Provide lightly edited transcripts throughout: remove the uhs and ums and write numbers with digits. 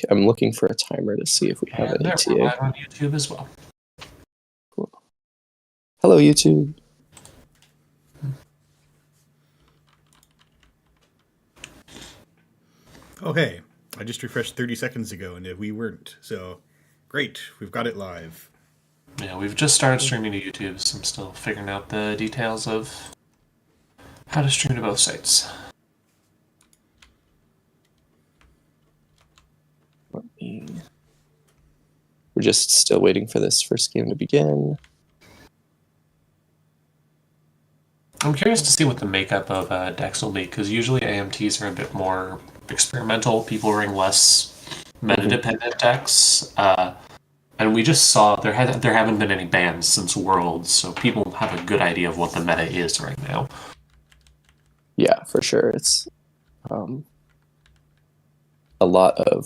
I'm looking for a timer to see if we have And any we're TA. live on YouTube as well. Cool. Hello, YouTube. Oh, hey, I just refreshed 30 seconds ago and we weren't. So, great, we've got it live. Yeah, we've just started streaming to YouTube, so I'm still figuring out the details of how to stream to both sites. We're just still waiting for this first game to begin. I'm curious to see what the makeup of decks will be, because usually AMTs are a bit more experimental. People bring less meta-dependent decks. And we just saw there haven't been any bans since Worlds, so people have a good idea of what the meta is right now. Yeah, for sure. It's a lot of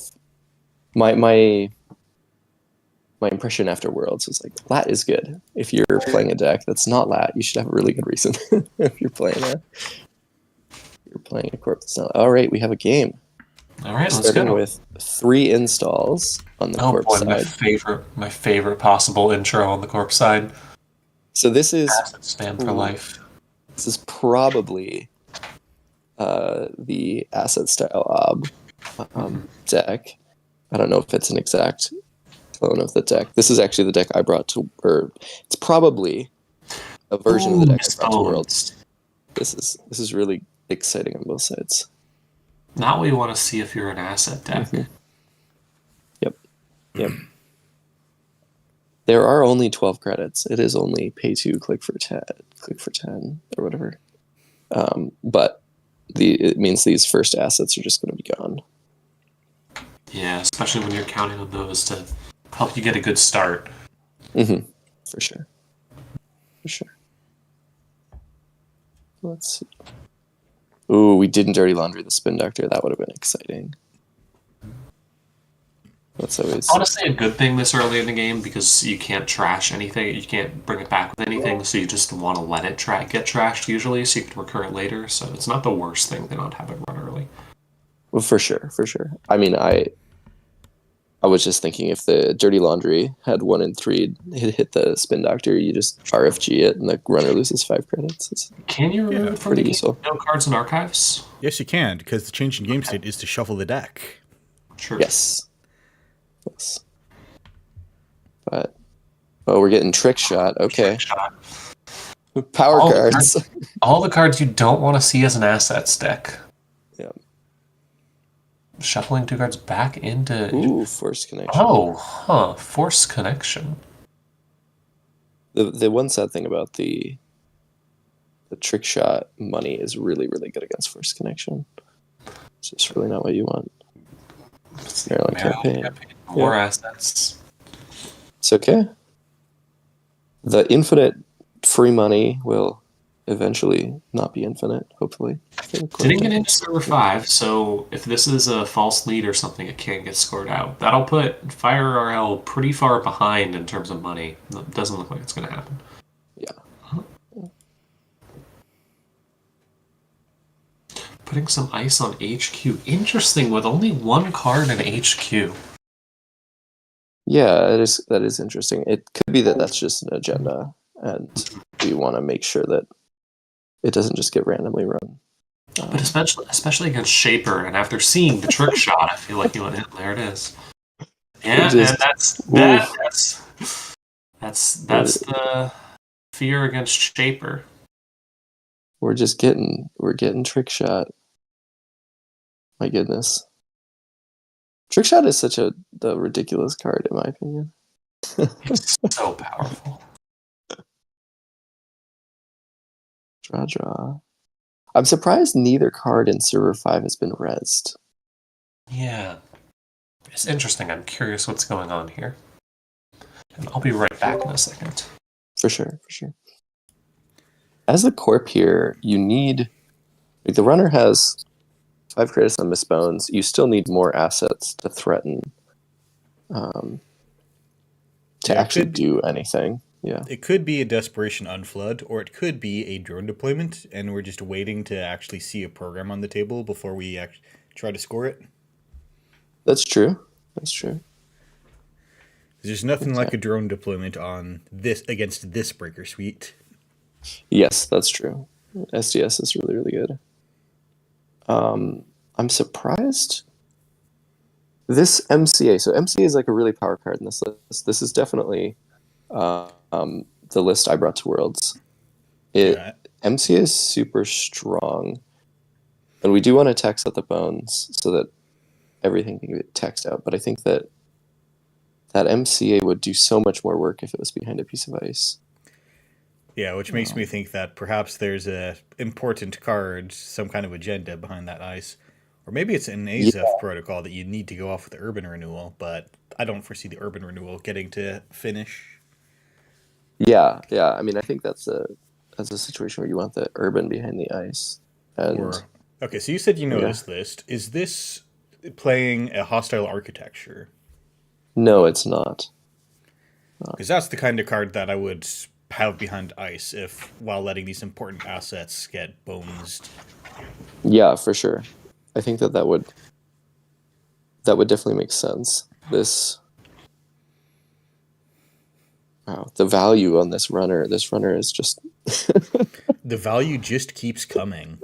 my impression after Worlds was like, lat is good. If you're playing a deck that's not lat, you should have a really good reason. If you're playing a corp that's not. All right, we have a game. All right, let's starting go. with 3 installs on the corp side. My favorite possible intro on the corp side. So this is stand for life. This is probably the asset style deck. I don't know if it's an exact clone of the deck. This is actually the deck I brought to, or it's probably a version of the deck I brought to Worlds. This is really exciting on both sides. Not what you want to see if you're an asset deck. Mm-hmm. Yep. There are only 12 credits. It is only pay 2, click for 10, or whatever. But it means these first assets are just going to be gone. Yeah, especially when you're counting on those to help you get a good start. Mm-hmm. For sure. Let's see. Ooh, we didn't dirty laundry the spin doctor. That would have been exciting. That's always honestly a good thing this early in the game, because you can't trash anything. You can't bring it back with anything, so you just want to let it get trashed usually, so you can recur it later. So it's not the worst thing to not have it run early. Well, for sure. I mean, I was just thinking if the dirty laundry had 1 in 3 hit the spin doctor, you just RFG it and the runner loses 5 credits. Can you remove it from the game? Useful. No cards and archives? Yes, you can, because the change in game state is to shuffle the deck. True. Yes. But we're getting trick shot. Okay. Power cards. All the cards you don't want to see as an assets deck. Yeah. Shuffling 2 cards back into... Ooh, force connection. Oh, force connection. The one sad thing about the trick shot money is really, really good against force connection. It's just really not what you want. Maryland campaign. More assets. It's okay. The infinite free money will eventually not be infinite, hopefully. Didn't get into server 5, so if this is a false lead or something, it can't get scored out. That'll put Fire RL pretty far behind in terms of money. It doesn't look like it's going to happen. Yeah. Putting some ice on HQ. Interesting, with only 1 card in HQ. Yeah, that is interesting. It could be that that's just an agenda, and we want to make sure that it doesn't just get randomly run. But especially against Shaper, and after seeing the trick shot, I feel like there it is. Yeah, and that's the fear against Shaper. We're getting trick shot. My goodness. Trick shot is such the ridiculous card, in my opinion. It's so powerful. Draw. I'm surprised neither card in server 5 has been rezzed. Yeah. It's interesting. I'm curious what's going on here. And I'll be right back in a second. For sure. As the corp here, you need... Like, the runner has 5 credits on Misbones. You still need more assets to threaten to actually do anything. Yeah. It could be a Desperation Unflood, or it could be a drone deployment, and we're just waiting to actually see a program on the table before we try to score it. That's true. That's true. There's nothing like a drone deployment on this against this breaker suite. Yes, that's true. SDS is really, really good. I'm surprised. This MCA, so MCA is like a really power card in this list. This is definitely the list I brought to Worlds. MCA is super strong, and we do want to text out the bones so that everything can get text out. But I think that MCA would do so much more work if it was behind a piece of ice. Yeah, which makes me think that perhaps there's a important card, some kind of agenda behind that ice. Or maybe it's an AZEF protocol that you need to go off with the urban renewal, but I don't foresee the urban renewal getting to finish. Yeah. I mean, I think that's a situation where you want the urban behind the ice. Okay, so you said you know this list. Is this playing a hostile architecture? No, it's not. Because that's the kind of card that I would have behind ice while letting these important assets get bonesed. Yeah, for sure. I think that would definitely make sense. The value on this runner is just the value just keeps coming.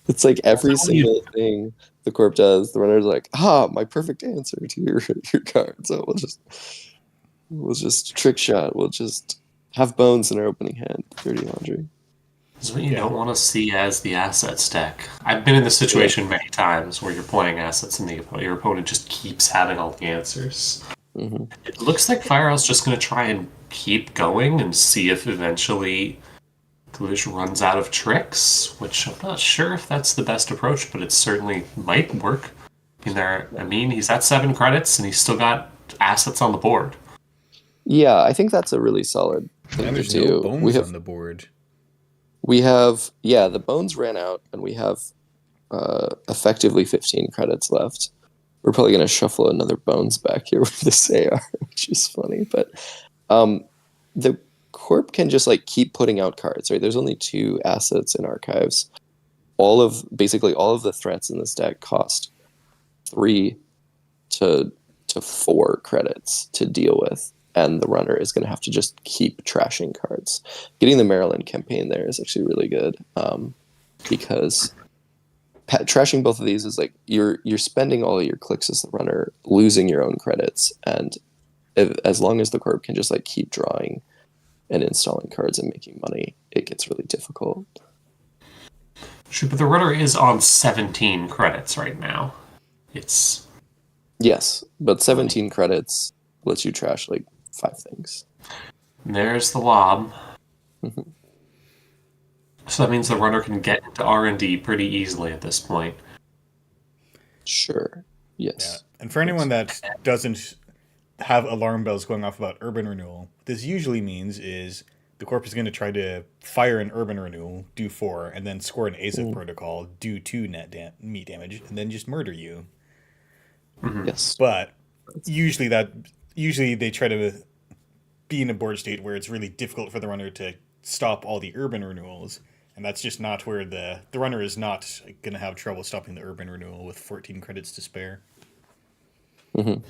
It's like every single thing the corp does, the runner's like, my perfect answer to your card. So we'll just trick shot. We'll just have bones in our opening hand. Dirty laundry. This is what you don't want to see as the assets deck. I've been in this situation many times where you're playing assets and your opponent just keeps having all the answers. Mm-hmm. It looks like FireOut's just going to try and keep going and see if eventually Deluge runs out of tricks, which I'm not sure if that's the best approach, but it certainly might work. I mean, he's at 7 credits and he's still got assets on the board. Yeah, I think that's a really solid thing and there's to do. No bones on the board. We have, the bones ran out, and we have effectively 15 credits left. We're probably going to shuffle another bones back here with this AR, which is funny. But the corp can just keep putting out cards, right? There's only 2 assets in archives. Basically all of the threats in this deck cost 3 to 4 credits to deal with. And the runner is going to have to just keep trashing cards. Getting the Maryland campaign there is actually really good because trashing both of these is you're spending all of your clicks as the runner, losing your own credits, and as long as the corp can just keep drawing and installing cards and making money, it gets really difficult. Sure, but the runner is on 17 credits right now. Yes, but 17 credits lets you trash 5 things. There's the lob. So that means the runner can get into R&D pretty easily at this point. Sure. Yes. Yeah. And for anyone that doesn't have alarm bells going off about urban renewal, this usually means is the corp is going to try to fire an urban renewal, do 4, and then score an AZEF protocol, do 2 meat damage, and then just murder you. Mm-hmm. Yes. But usually they try to be in a board state where it's really difficult for the runner to stop all the urban renewals, and that's just not where the runner is not going to have trouble stopping the urban renewal with 14 credits to spare. Mm-hmm.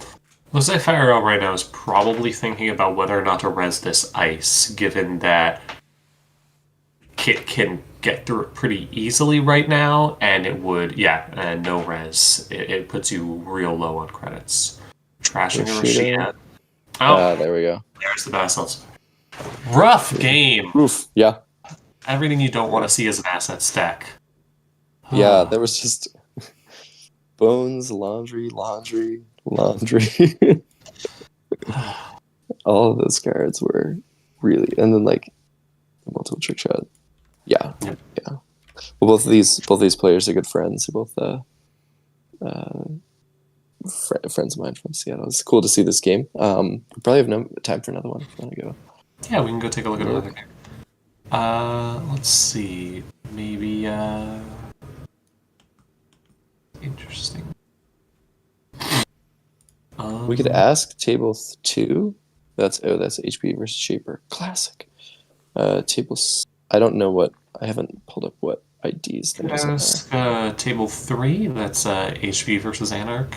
Jose FireOut right now is probably thinking about whether or not to res this ice, given that Kit can get through it pretty easily right now, and it would, no res. It puts you real low on credits. Trashing a Rashida. There we go. There's the battles. Rough game. Oof. Yeah. Everything you don't want to see as an asset stack. Yeah, there was just bones, laundry. All of those cards were really, and then multiple trick shot. Yeah. Well, both these players are good friends. They're both friends of mine from Seattle. It's cool to see this game. We probably have no time for another one if you want to go. Yeah, we can go take a look at another game. Let's see. Maybe interesting. We could ask table 2. That's HP versus Shaper. Classic. Tables. I don't know what. I haven't pulled up what IDs there is. Table 3. That's HP versus Anarch.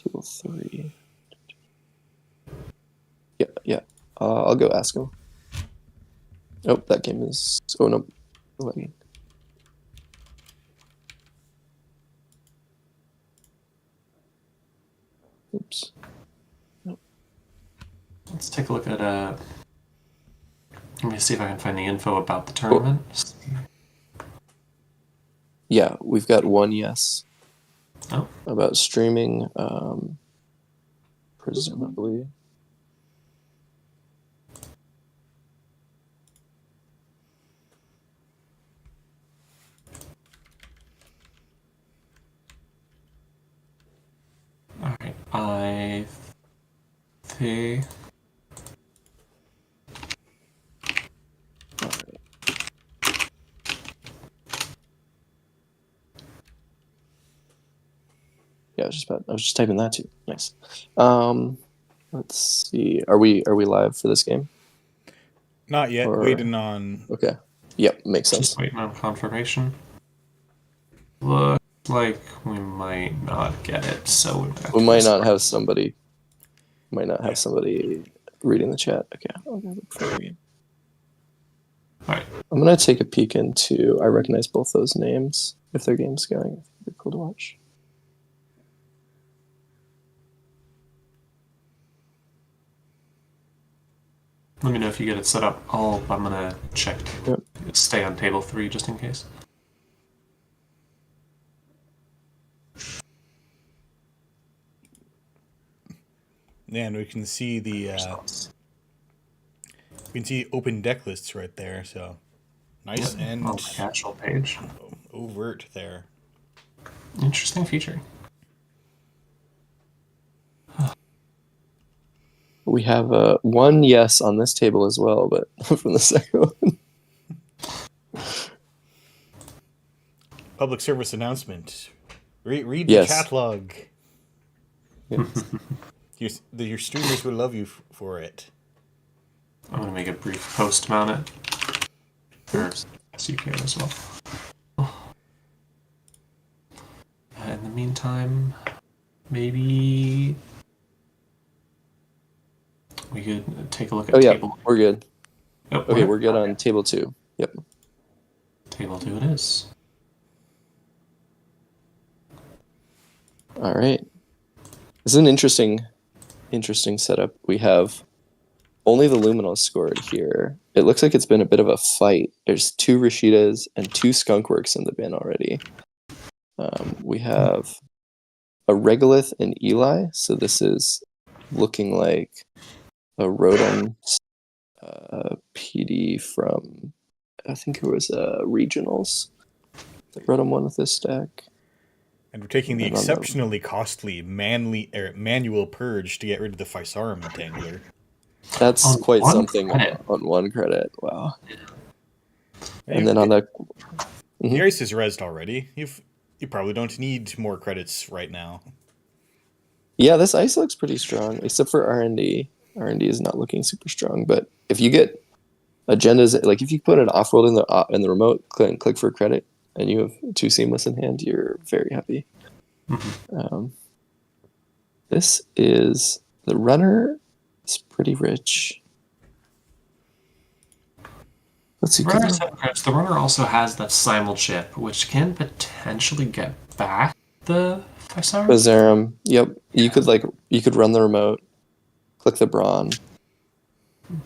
Table 3. Yeah. I'll go ask him. Oh, that game is... Oh, no. Lagging. Oops. Let's take a look at let me see if I can find the info about the tournament. Yeah, we've got one yes. Oh. About streaming, presumably. Alright, I think... Yeah, I was just typing that too. Nice. Let's see. Are we live for this game? Not yet. Waiting on. Okay. Yep, makes sense. Just waiting on confirmation. Looks like we might not get it, so we might not have somebody. Might not have somebody reading the chat. Okay. I'll go look for a game. All right. I'm gonna take a peek into. I recognize both those names. If their game's going, it'd be cool to watch. Let me know if you get it set up. I'm gonna check. Yep. Stay on table 3 just in case. And we can see the open deck lists right there. So nice. Yep. And on the actual page. Overt there. Interesting feature. We have one yes on this table as well, but from the second one. Public service announcement. Read Yes. the chat log. Yes. Your streamers will love you for it. I'm going to make a brief post about it. For CPO as well. In the meantime, maybe we could take a look at table. We're good. Oh, Okay, we're good on table 2. Yep. Table 2 it is. All right. This is an interesting setup. We have only the Luminals scored here. It looks like it's been a bit of a fight. There's 2 Rashidas and 2 Skunkworks in the bin already. We have a Regolith and Eli, so this is looking like a Rotom PD from, I think it was regionals. The Rotom won with this deck. And we're taking the exceptionally costly manual purge to get rid of the Physarum Entangler. That's On quite one something credit. on 1 credit. Wow. And And then on the the ice is rezzed already. You probably don't need more credits right now. yeah, this ice looks pretty strong, except for R&D. R&D is not looking super strong, but if you get agendas, like if you put an off-world in the remote, click for credit, and you have 2 seamless in hand, you're very happy. Mm-hmm. This is the runner. It's pretty rich. Let's see. The runner also has that simul chip, which can potentially get back the Physarum. Physarum. Yep. You could run the remote, click the Brawn,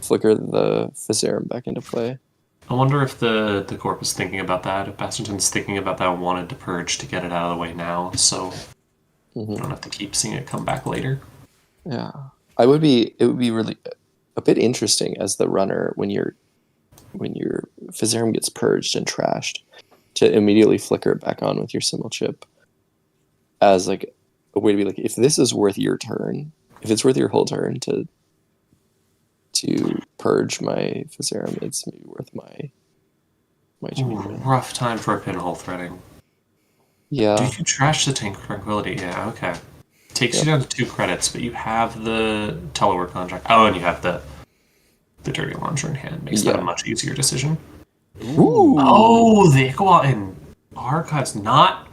flicker the Physarum back into play. I wonder if the Corp is thinking about that. If Bastington's thinking about that and wanted to purge to get it out of the way now, so we don't have to keep seeing it come back later. Yeah. It would be really a bit interesting as the runner when your Physarum gets purged and trashed to immediately flicker it back on with your symbol chip as like a way to be like, if this is worth your turn, if it's worth your whole turn to purge my Physarum, it's maybe worth my turn. Rough time for a pinhole threading. Yeah. Do you trash the Tank Tranquility? Yeah, okay. Takes you down to 2 credits, but you have the Telework contract. Oh, and you have the Dirty Launcher in hand. Makes that a much easier decision. Ooh. Oh, the Iqua and Archives not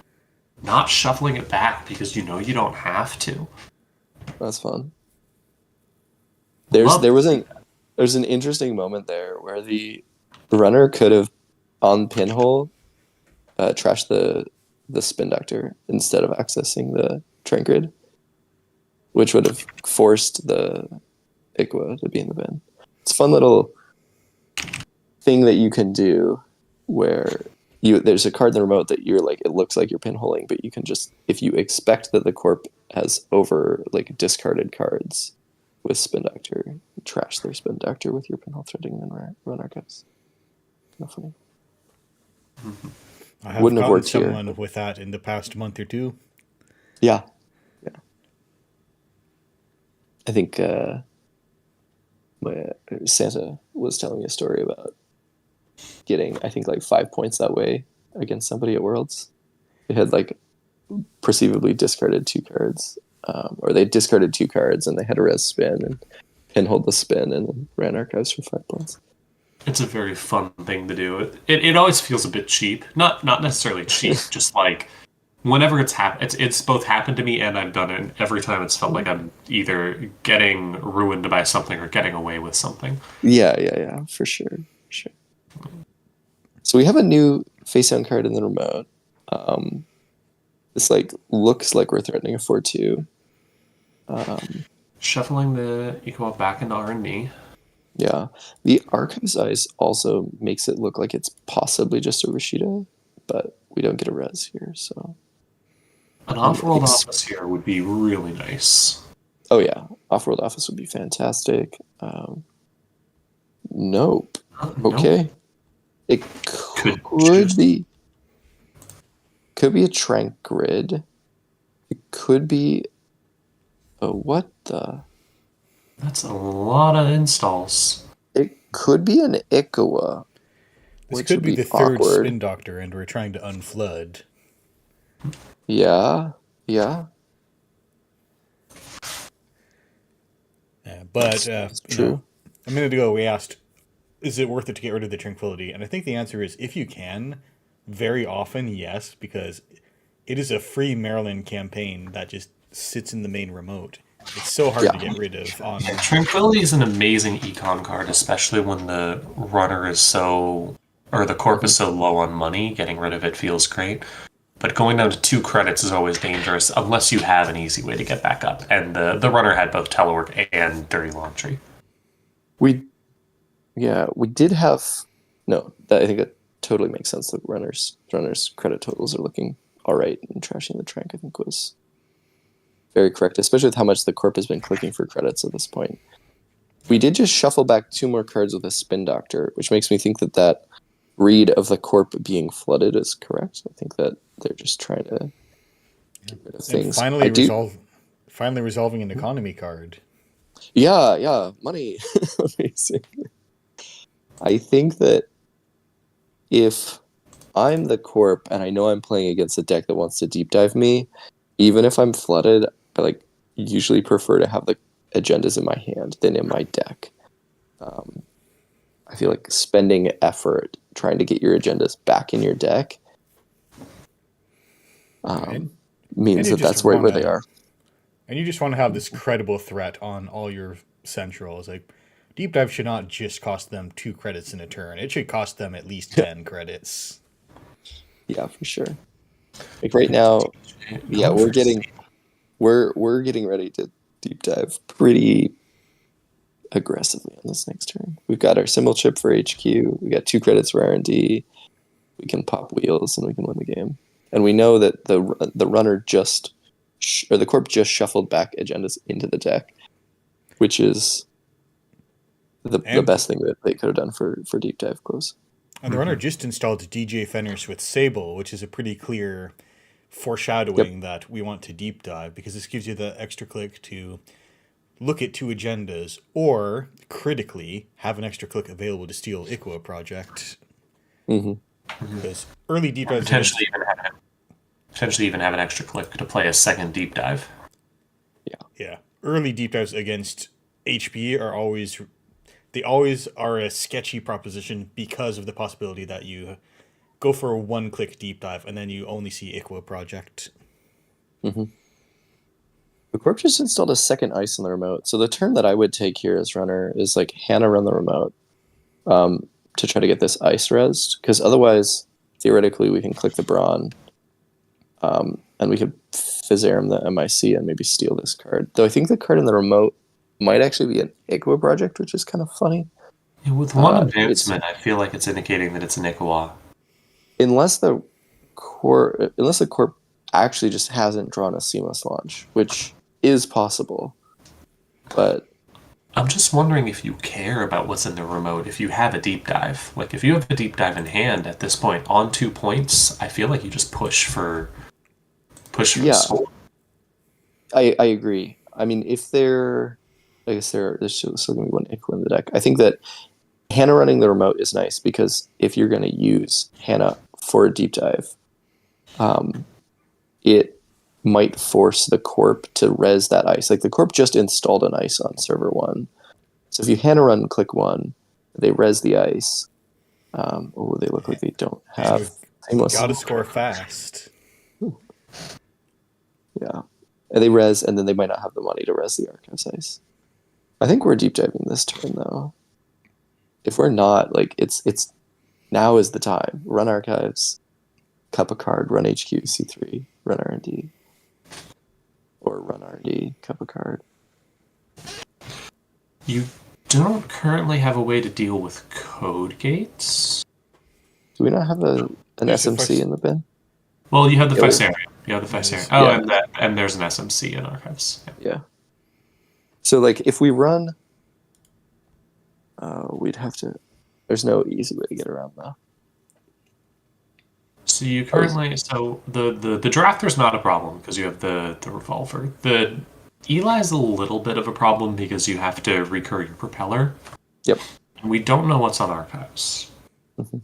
shuffling it back because you know you don't have to. That's fun. Love There to was see that. there's an interesting moment there where the runner could have on pinhole trashed the spin doctor instead of accessing the train grid, which would have forced the Iqua to be in the bin. It's a fun little thing that you can do where there's a card in the remote that you're like, it looks like you're pinholing, but you can just, if you expect that the corp has over like discarded cards with spin doctor, trash their spin doctor with your pinhole threading and run archives. Kind of funny. I have Wouldn't have gotten worked here. someone with that in the past month or two. Yeah. I think my Santa was telling me a story about getting, I think, like 5 points that way against somebody at Worlds. They had like perceivably discarded 2 cards, or they discarded 2 cards and they had a res spin and pinholed the spin and then ran archives for 5 points. It's a very fun thing to do. It always feels a bit cheap. Not necessarily cheap, just like whenever it's both happened to me and I've done it, and every time it's felt like I'm either getting ruined by something or getting away with something. Yeah, for sure. So we have a new face down card in the remote. This like looks like we're threatening a 4/2. Shuffling the Equal back into R&D. Yeah. The Archive's Eyes also makes it look like it's possibly just a Rashida, but we don't get a res here, so. An off-world office here would be really nice. Oh yeah, off-world office would be fantastic. Nope. Okay. Nope. It could be a Trank Grid. It could be what the? That's a lot of installs. It could be an Iqua. This could be the third spin doctor, and we're trying to unflood. Yeah. But true. A minute ago we asked, is it worth it to get rid of the Tranquility? And I think the answer is, if you can, very often, yes, because it is a free Maryland campaign that just sits in the main remote. It's so hard to get rid of. Tranquility is an amazing econ card, especially when the runner is the corp is so low on money. Getting rid of it feels great. But going down to 2 credits is always dangerous unless you have an easy way to get back up. And the runner had both telework and dirty laundry. We did have I think that totally makes sense. The runners credit totals are looking all right, and trashing the Trank I think was very correct, especially with how much the corp has been clicking for credits at this point. We did just shuffle back 2 more cards with a spin doctor, which makes me think that read of the corp being flooded is correct. I think that they're just trying to get rid of things. Finally resolving an economy card. Yeah, money. Amazing. I think that if I'm the corp and I know I'm playing against a deck that wants to deep dive me, even if I'm flooded, I usually prefer to have the agendas in my hand than in my deck. I feel like spending effort trying to get your agendas back in your deck means that's right where they are. And you just want to have this credible threat on all your centrals. Like, deep dive should not just cost them 2 credits in a turn. It should cost them at least 10 credits. Yeah, for sure. Like right now, we're getting ready to deep dive pretty aggressively on this next turn. We've got our symbol chip for HQ. We got 2 credits for R&D. We can pop wheels and we can win the game. And we know that the runner the corp just shuffled back agendas into the deck, which is the best thing that they could have done for deep dive close. And the runner just installed DJ Fenris with Sable, which is a pretty clear foreshadowing that we want to deep dive, because this gives you the extra click to look at 2 agendas, or critically have an extra click available to steal Iqua project. Because early deep dives potentially even have an extra click to play a second deep dive. Yeah. Early deep dives against HP are always are a sketchy proposition because of the possibility that you go for a 1-click deep dive and then you only see Iqua project. The Corp just installed a second ice on the remote. So the turn that I would take here as runner is like Hannah run the remote to try to get this ice rezzed. Because otherwise, theoretically, we can click the Brawn and we could Fizzarum the MIC and maybe steal this card. Though I think the card in the remote might actually be an Iqua project, which is kind of funny. Yeah, with one advancement, I feel like it's indicating that it's an Iqua. Unless the Corp actually just hasn't drawn a seamless launch, which is possible. But I'm just wondering if you care about what's in the remote, if you have a deep dive. Like, if you have a deep dive in hand at this point, on 2 points, I feel like you just push for yeah. Soul. I agree. I mean, if there, I guess there's still going to be one Iqua in the deck. I think that Hannah running the remote is nice because if you're going to use Hannah for a deep dive, it might force the Corp to res that ice. Like the Corp just installed an ice on server 1. So if you Hannah run click 1, they res the ice. They look like they don't have. You gotta score fast. Ooh. Yeah. And they res, and then they might not have the money to res the Archives ice. I think we're deep diving this turn though. If we're not, like it's now is the time. Run Archives, cup a card, run HQ, C3, run R&D. Or run R&D, cup a card. You don't currently have a way to deal with code gates? Do we not have an SMC in the bin? Well, you have the Fissarium. You have the Fissarium. Oh, yeah. and there's an SMC in Archives. Yeah. So, like, if we run... we'd have to... There's no easy way to get around that. So you currently... So the Drafter's not a problem because you have the Revolver. The Eli's a little bit of a problem because you have to recur your Propeller. Yep. And we don't know what's on Archives. Mm-hmm.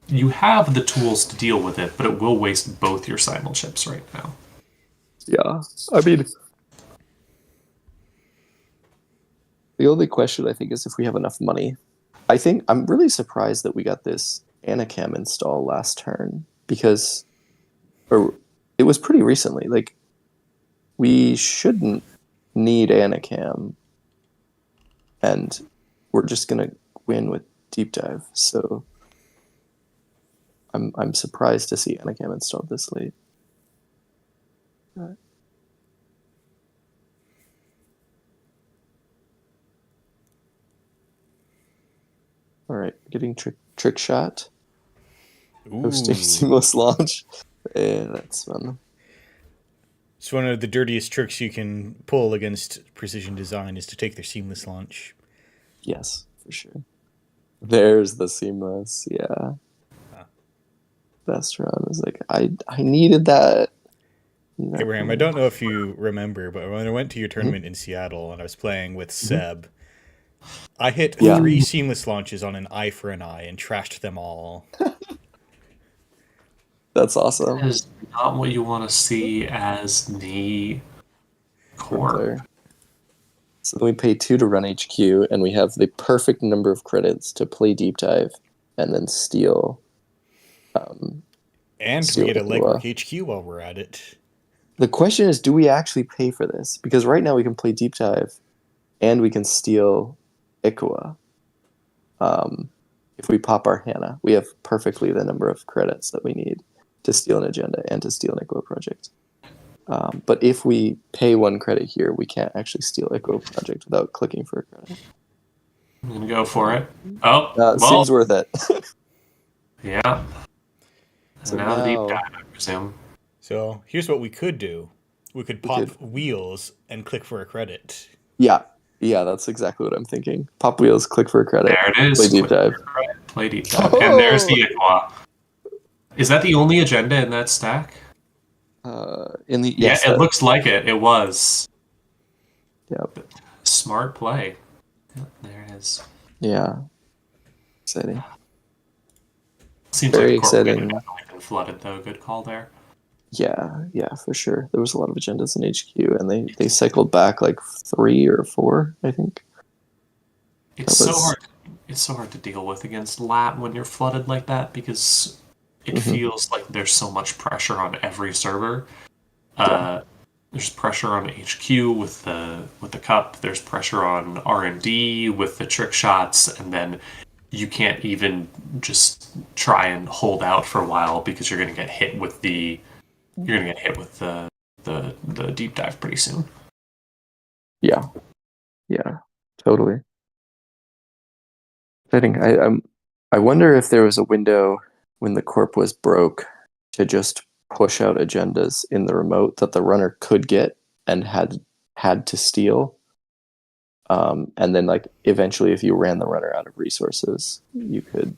You have the tools to deal with it, but it will waste both your Simul chips right now. Yeah. I mean... The only question, I think, is if we have enough money. I think I'm really surprised that we got this Anacam install last turn because it was pretty recently. Like, we shouldn't need Anacam, and we're just going to win with Deep Dive. So I'm surprised to see Anacam installed this late. All right, getting trick shot. Hosting seamless launch. Yeah, that's fun. It's one of the dirtiest tricks you can pull against Precision Design is to take their seamless launch. Yes, for sure. There's the seamless, yeah. Best run is like I needed that. Abraham, I don't know if you remember, but when I went to your tournament in Seattle and I was playing with Seb, I hit 3 seamless launches on an eye for an eye and trashed them all. That's awesome. That is not what you want to see as the core. So then we pay 2 to run HQ, and we have the perfect number of credits to play Deep Dive, and then steal. And we get a Legwork HQ while we're at it. The question is, do we actually pay for this? Because right now we can play Deep Dive, and we can steal Iqua. If we pop our Hannah, we have perfectly the number of credits that we need to steal an agenda and to steal an Iqua project. But if we pay 1 credit here, we can't actually steal Iqua project without clicking for a credit. I'm going to go for it. Oh, seems worth it. Yeah. So now Deep Dive, I presume. So here's what we could do. We could pop wheels and click for a credit. Yeah, that's exactly what I'm thinking. Pop wheels, click for a credit. There it is. Play Deep Dive. Play Deep Dive. Oh! And there's the Iqua. Is that the only agenda in that stack? Yes, it looks like it. It was. Yep. Smart play. Yep, there it is. Yeah. Exciting. Seems very like exciting. Definitely been flooded though. Good call there. Yeah, for sure. There was a lot of agendas in HQ, and they cycled back like 3 or 4, I think. It's so hard. It's so hard to deal with against LAT when you're flooded like that because it feels like there's so much pressure on every server. there's pressure on HQ with the cup. There's pressure on R&D with the trick shots, and then you can't even just try and hold out for a while because you're going to get hit with the the deep dive pretty soon. Yeah, totally. I wonder if there was a window when the corp was broke to just push out agendas in the remote that the runner could get and had to steal. And then like eventually if you ran the runner out of resources, you could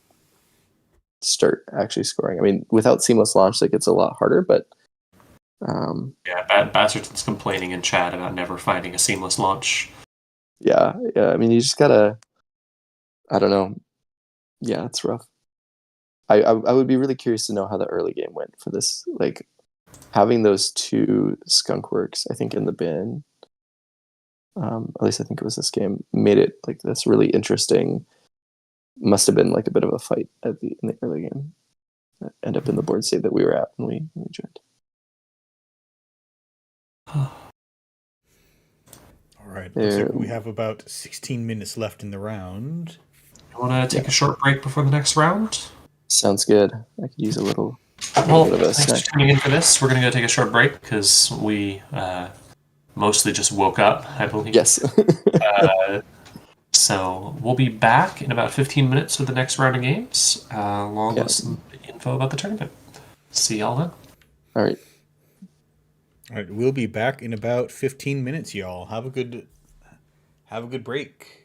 start actually scoring. I mean, without seamless launch, like it's a lot harder, but yeah, Basserton's complaining in chat about never finding a seamless launch. yeah. I mean, you just gotta. I don't know. Yeah, it's rough. I would be really curious to know how the early game went for this. Like having those two skunk works, I think in the bin. At least I think it was this game made it like this really interesting. Must have been like a bit of a fight in the early game. End up in the board state that we were at when we joined. All right. Looks like we have about 16 minutes left in the round. You want to take a short break before the next round? Sounds good. I could use a little. Well, bit of a thanks snack. for tuning in for this. We're going to go take a short break because we mostly just woke up, I believe. Yes. So we'll be back in about 15 minutes with the next round of games, along with some info about the tournament. See y'all then. All right. All right. We'll be back in about 15 minutes, y'all. Have a good break.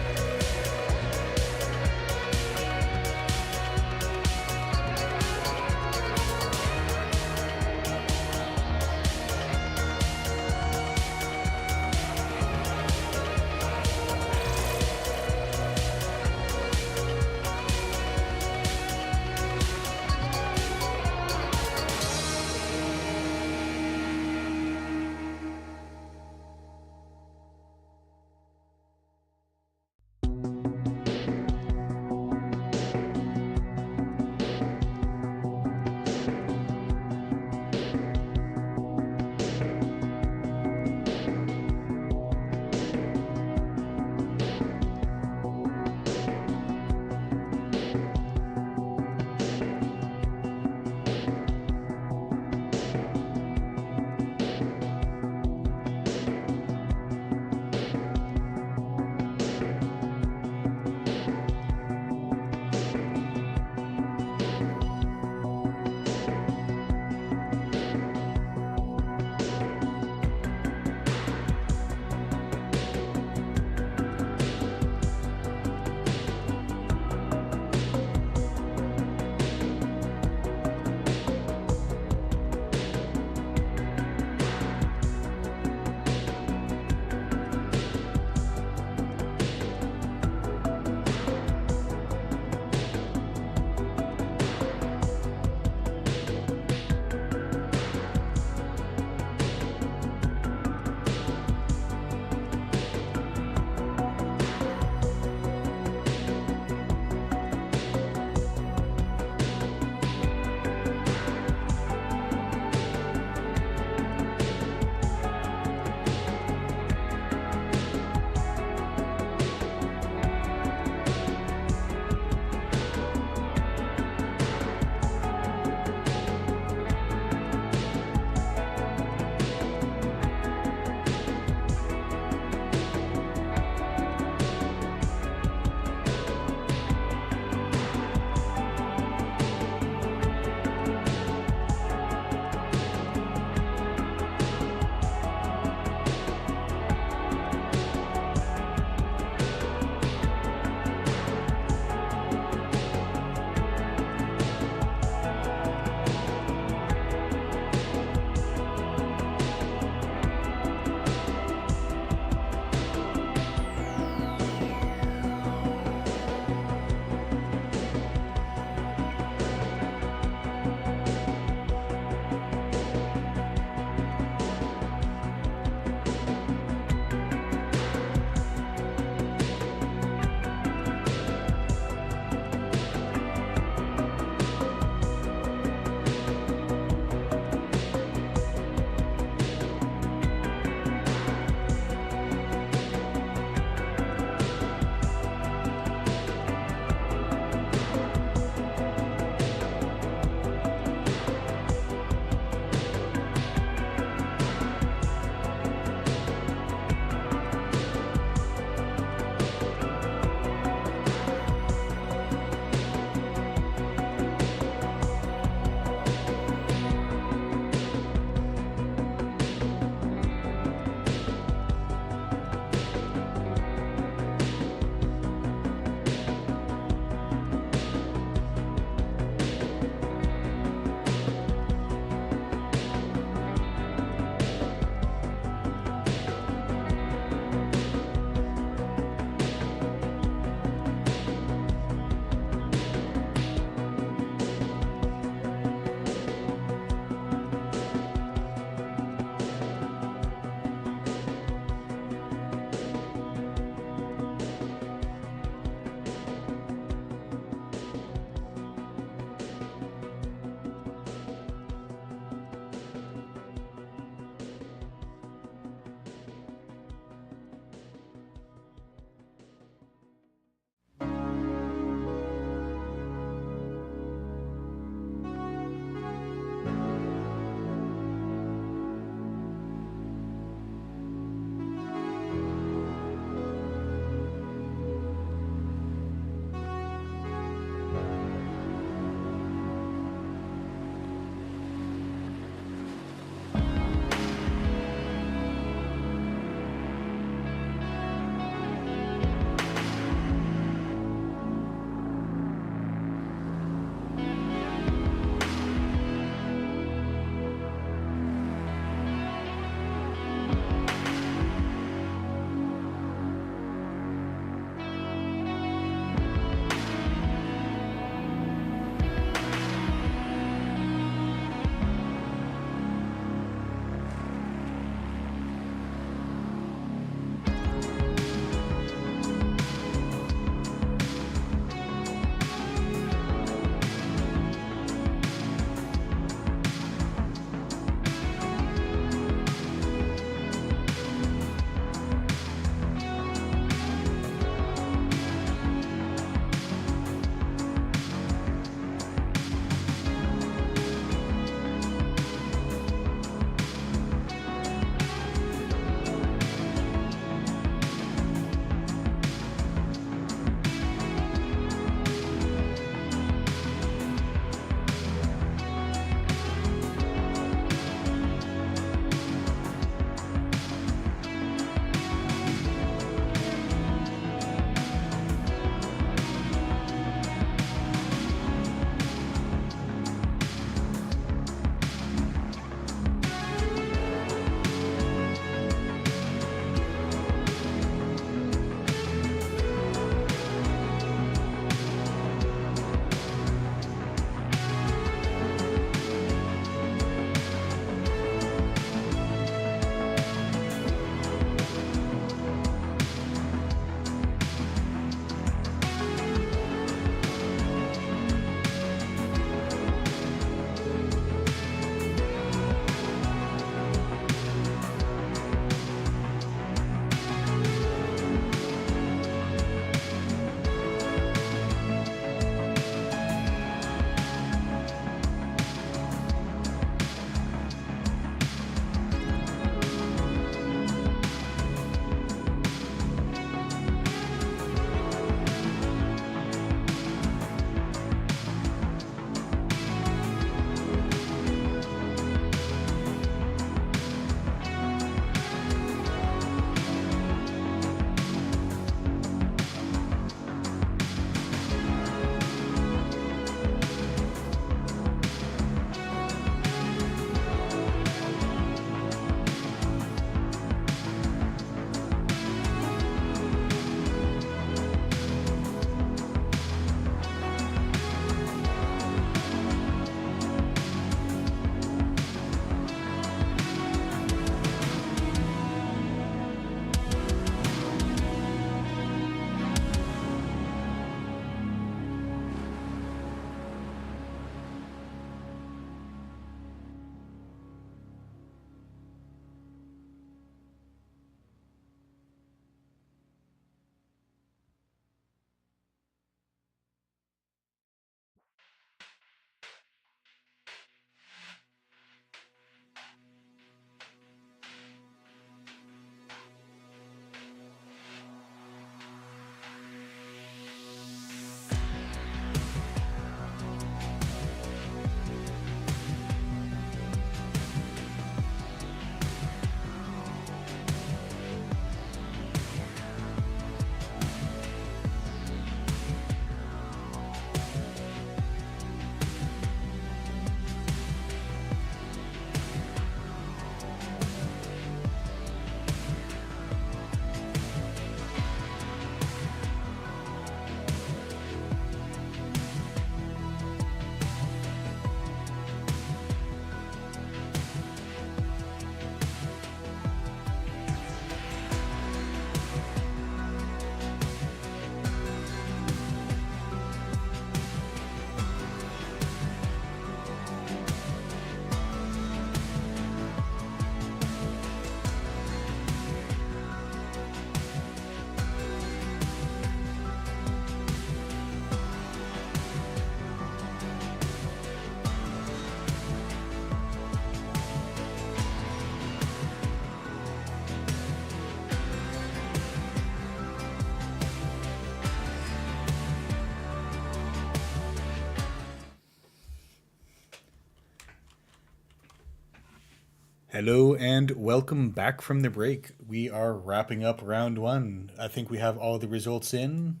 Hello and welcome back from the break. We are wrapping up round one. I think we have all the results in.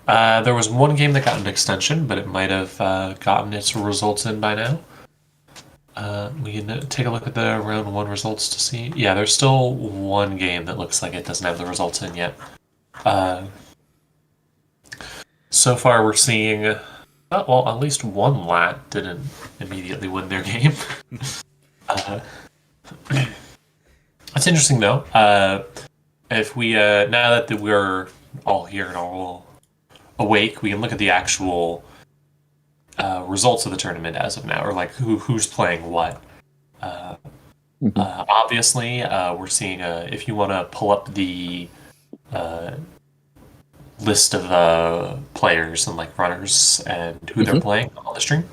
There was one game that got an extension, but it might have gotten its results in by now. We can take a look at the round one results to see. Yeah, there's still one game that looks like it doesn't have the results in yet. So far, we're seeing, well, at least one lat didn't immediately win their game. That's interesting, though. If we now that we're all here and all awake, we can look at the actual results of the tournament as of now, or like who's playing what. Obviously, we're seeing if you want to pull up the list of players and like runners and who they're playing on the stream.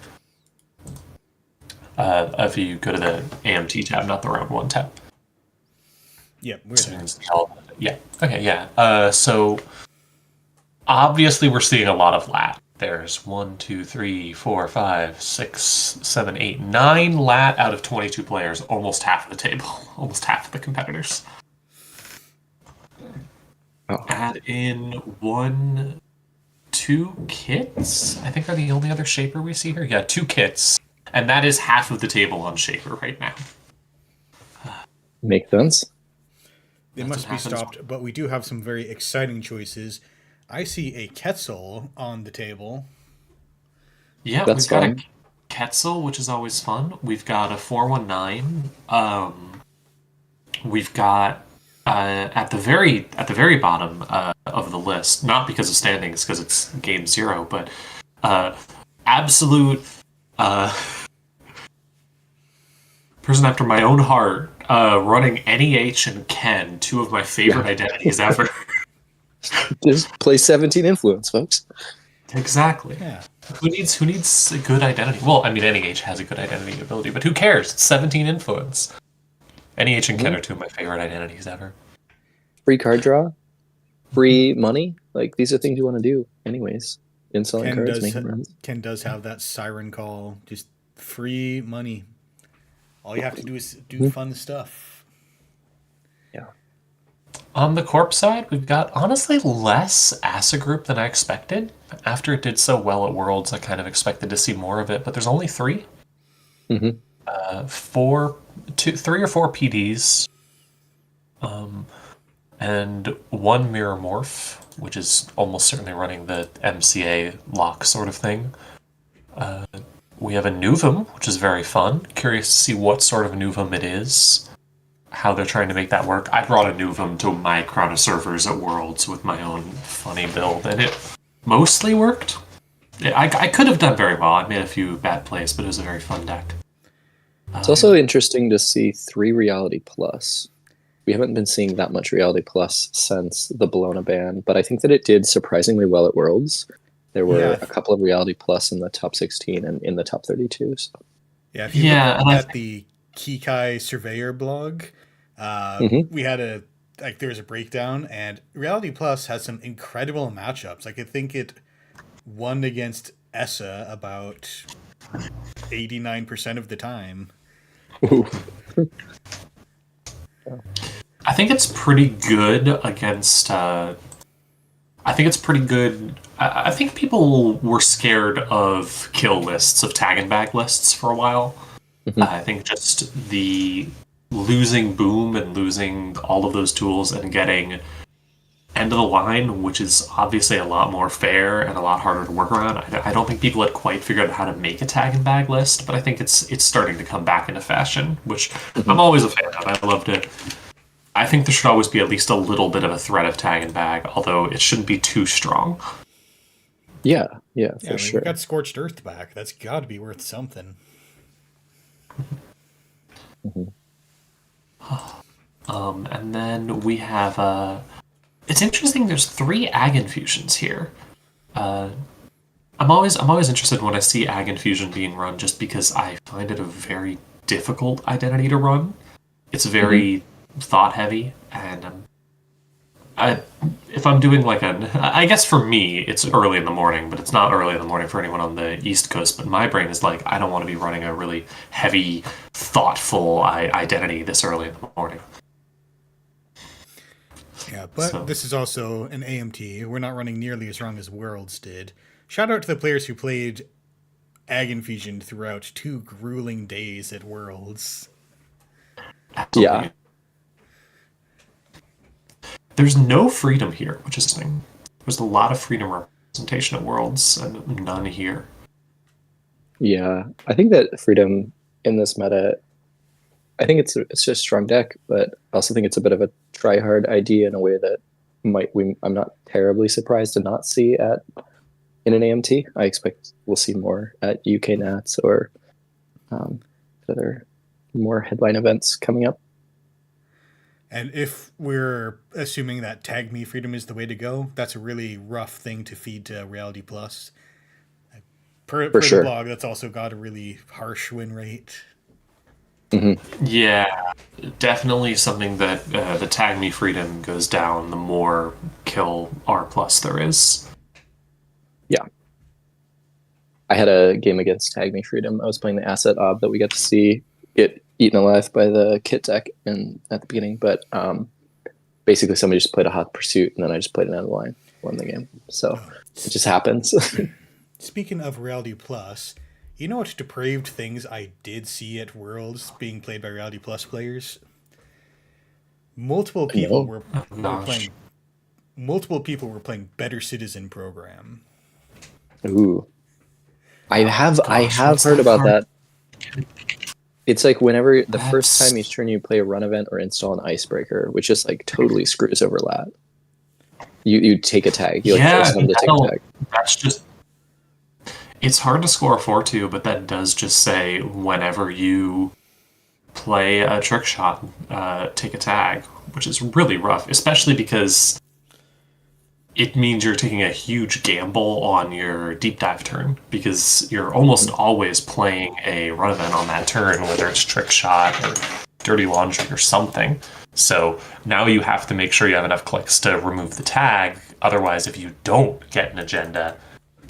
If you go to the AMT tab, not the round one tab. Yep, we're there. Yeah. Okay. Yeah. So obviously, we're seeing a lot of lat. There's 1, 2, 3, 4, 5, 6, 7, 8, 9 lat out of 22 players. Almost half of the table. Almost half of the competitors. Oh. Add in 1, 2 kits. I think are the only other shaper we see here. Yeah, 2 kits, and that is half of the table on shaper right now. Makes sense. They must be stopped, but we do have some very exciting choices. I see a Quetzal on the table. Yeah, That's we've got fun. a Quetzal, which is always fun. We've got a 419. We've got at the very bottom of the list, not because of standings, because it's game 0, but absolute person after my own heart, running NEH and Ken, 2 of my favorite identities ever. Just play 17 influence, folks. Exactly. Yeah. Who needs a good identity? Well, I mean, NEH has a good identity ability, but who cares? It's 17 influence. NEH and Ken are 2 of my favorite identities ever. Free card draw, free money. Like, these are things you want to do anyways. In selling cards, making runs. Ken does have that siren call, just free money. All you have to do is do fun stuff. Yeah. On the Corp side, we've got, honestly, less Asa Group than I expected. After it did so well at Worlds, I kind of expected to see more of it, but there's only 3. 3 or 4 PDs. And 1 Mirror Morph, which is almost certainly running the MCA lock sort of thing. We have a Nuvum, which is very fun. Curious to see what sort of Nuvum it is, how they're trying to make that work. I brought a Nuvum to my Chrono servers at Worlds with my own funny build, and it mostly worked. I could have done very well. I made a few bad plays, but it was a very fun deck. It's also interesting to see 3 Reality Plus. We haven't been seeing that much Reality Plus since the Bologna ban, but I think that it did surprisingly well at Worlds. There were a couple of Reality Plus in the top 16 and in the top 32. So. Yeah, if you look at the Kikai Surveyor blog, we had there was a breakdown, and Reality Plus has some incredible matchups. Like, I think it won against Essa about 89% of the time. I think it's pretty good against. I think it's pretty good. I think people were scared of kill lists, of tag and bag lists for a while. I think just the losing Boom and losing all of those tools and getting end of the line, which is obviously a lot more fair and a lot harder to work around. I don't think people had quite figured out how to make a tag and bag list, but I think it's starting to come back into fashion, which I'm always a fan of. I love it. I think there should always be at least a little bit of a threat of tag and bag, although it shouldn't be too strong. Yeah, for sure. We got Scorched Earth back. That's got to be worth something. And then we have it's interesting. There's 3 Ag Infusions here. I'm always interested when I see Ag Infusion being run, just because I find it a very difficult identity to run. It's very thought heavy, and if I'm doing like I guess for me, it's early in the morning, but it's not early in the morning for anyone on the East Coast. But my brain is like, I don't want to be running a really heavy, thoughtful identity this early in the morning. Yeah, but this is also an AMT. We're not running nearly as strong as Worlds did. Shout out to the players who played Ag Infusion throughout 2 grueling days at Worlds. Absolutely. Yeah. There's no freedom here, which is interesting. There's a lot of freedom representation at Worlds, and none here. Yeah, I think that freedom in this meta, I think it's just a strong deck, but I also think it's a bit of a try-hard idea in a way that I'm not terribly surprised to not see in an AMT. I expect we'll see more at UK Nats or other more headline events coming up. And if we're assuming that Tag Me Freedom is the way to go, that's a really rough thing to feed to Reality Plus. Per sure. the blog, that's also got a really harsh win rate. Mm-hmm. Yeah, definitely something that the Tag Me Freedom goes down, the more kill R plus there is. Yeah. I had a game against Tag Me Freedom. I was playing the Asset Ob that we got to see get eaten alive by the kit deck at the beginning, but basically somebody just played a Hot Pursuit and then I just played an out of line, won the game. So it just happens. Speaking of Reality Plus, you know what depraved things I did see at Worlds being played by Reality Plus players? Multiple people were playing Better Citizen Program. Ooh. I have heard about that. It's like whenever the first time each turn you play a run event or install an icebreaker, which just like totally screws over lat. You take a tag. You force them to take a tag. That's just. It's hard to score a 4-2, but that does just say whenever you play a trick shot, take a tag, which is really rough, especially because it means you're taking a huge gamble on your deep dive turn, because you're almost always playing a run event on that turn, whether it's trick shot or dirty laundry or something. So now you have to make sure you have enough clicks to remove the tag. Otherwise, if you don't get an agenda,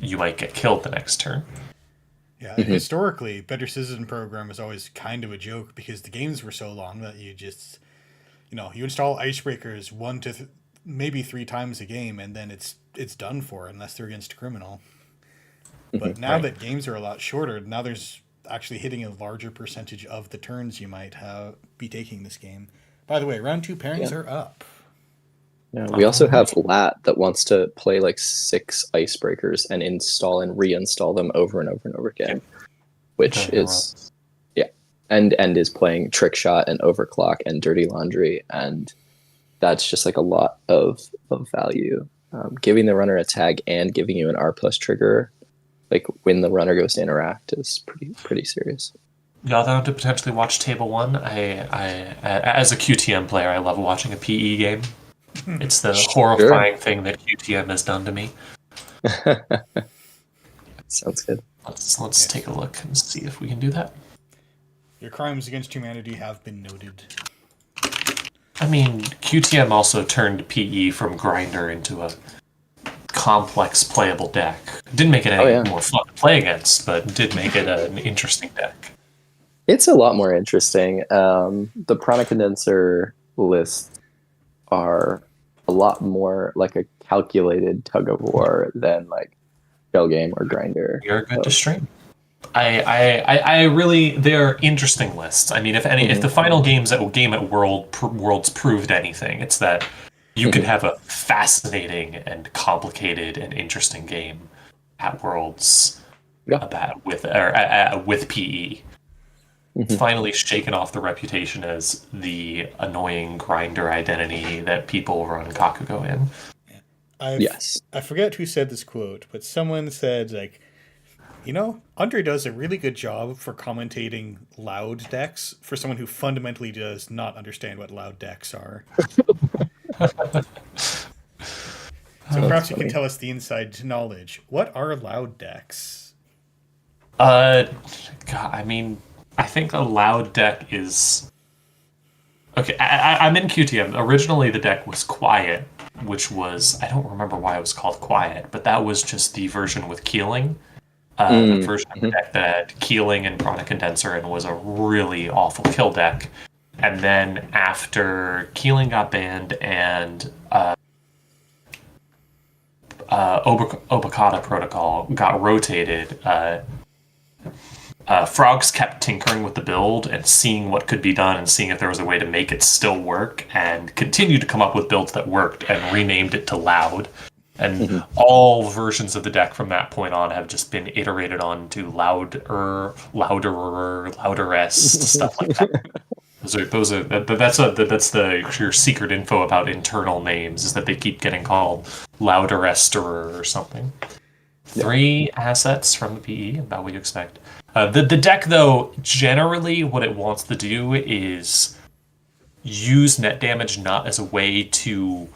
you might get killed the next turn. Yeah, historically, Better Citizen Program is always kind of a joke because the games were so long that you just, you install icebreakers 1 to maybe 3 times a game, and then it's done for unless they're against a criminal. But now that games are a lot shorter, now there's actually hitting a larger percentage of the turns you might be taking this game. By the way, round 2 pairings are up. Yeah, we also have Lat that wants to play like 6 icebreakers and install and reinstall them over and over and over again, which is and is playing Trick Shot and Overclock and Dirty Laundry, and that's just like a lot of value. Giving the runner a tag and giving you an R plus trigger, like when the runner goes to interact, is pretty serious. Y'all down to potentially watch Table 1? I as a QTM player, I love watching a PE game. It's the horrifying thing that QTM has done to me. Sounds good. Let's take a look and see if we can do that. Your crimes against humanity have been noted. I mean, QTM also turned PE from Grinder into a complex playable deck. Didn't make it any more fun to play against, but did make it an interesting deck. It's a lot more interesting. The Prana Condenser lists are a lot more like a calculated tug of war than like Shell Game or Grinder. You're good to stream. I really, they're interesting lists. I mean, if the final game at Worlds proved anything, it's that you can have a fascinating and complicated and interesting game at Worlds with PE. Finally shaken off the reputation as the annoying Grinder identity that people run Kakugo in. I forget who said this quote, but someone said, like, Andre does a really good job for commentating loud decks for someone who fundamentally does not understand what loud decks are. So perhaps you can tell us the inside knowledge. What are loud decks? God, I mean, I think a loud deck is... Okay, I'm in QTM. Originally, the deck was quiet, which was, I don't remember why it was called Quiet, but that was just the version with Keeling. The version of the deck that had Keeling and Prana Condenser and was a really awful kill deck. And then after Keeling got banned and Obokata Protocol got rotated, Frogs kept tinkering with the build and seeing what could be done and seeing if there was a way to make it still work, and continued to come up with builds that worked and renamed it to Loud. And all versions of the deck from that point on have just been iterated on to louderest, stuff like that. That's your secret info about internal names, is that they keep getting called louderest or something. 3 assets from the PE, about what you expect. The deck, though, generally what it wants to do is use net damage not as a way to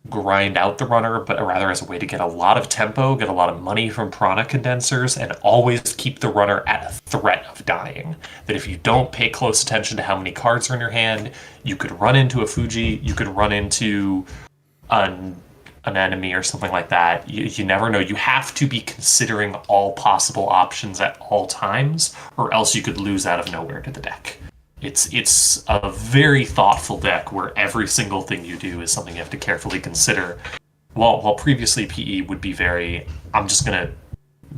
grind out the runner, but rather as a way to get a lot of tempo, get a lot of money from Prana Condensers, and always keep the runner at a threat of dying. That if you don't pay close attention to how many cards are in your hand, you could run into a Fuji, you could run into an enemy or something like that. You never know. You have to be considering all possible options at all times, or else you could lose out of nowhere to the deck. It's a very thoughtful deck where every single thing you do is something you have to carefully consider. While previously PE would be very, I'm just going to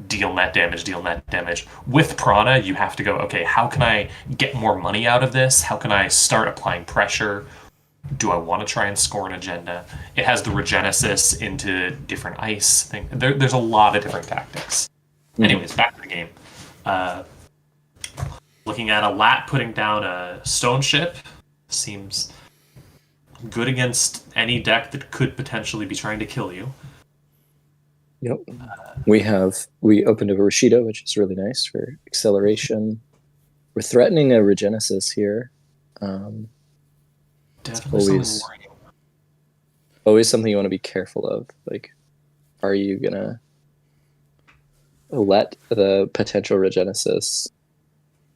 deal net damage. With Prana, you have to go, okay, how can I get more money out of this? How can I start applying pressure? Do I want to try and score an agenda? It has the Regenesis into different ice thing. There's a lot of different tactics. Anyways, back to the game. Looking at a Lat putting down a Stone Ship seems good against any deck that could potentially be trying to kill you. Yep. We opened a Rashida, which is really nice for acceleration. We're threatening a Regenesis here. Definitely always something you want to be careful of. Like, are you gonna let the potential Regenesis?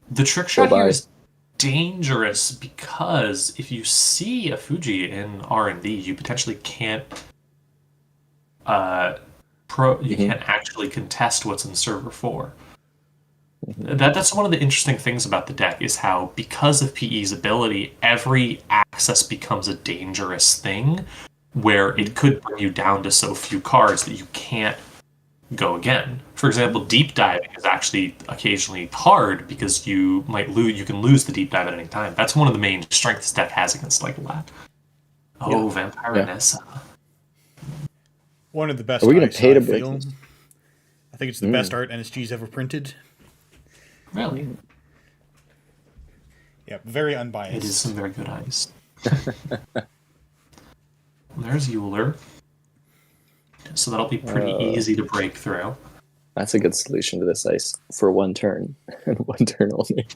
The trick shot here is dangerous because if you see a Fuji in R&D, you potentially can't can't actually contest what's in server 4. That's one of the interesting things about the deck, is how, because of PE's ability, every access becomes a dangerous thing, where it could bring you down to so few cards that you can't go again. For example, deep diving is actually occasionally hard because you can lose the deep dive at any time. That's one of the main strengths deck has against like Lat. Vampire Nessa. One of the best. Are we going to pay to break this? I think it's the best art NSG's ever printed. Really? Yeah, very unbiased. It is some very good ice. There's Euler. So that'll be pretty easy to break through. That's a good solution to this ice for one turn, and one turn only.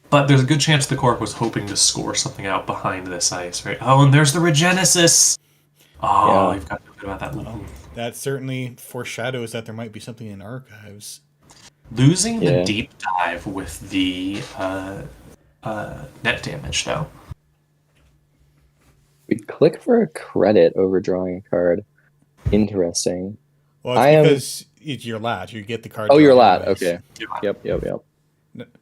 But there's a good chance the Corp was hoping to score something out behind this ice, right? Oh, and there's the Regenesis! Oh, you've got to forget about that little... That certainly foreshadows that there might be something in archives. Losing the deep dive with the net damage, though. We click for a credit over drawing a card. Interesting. Well, it's because it's your Lat. You get the card. Oh, your Lat. Okay. Yep.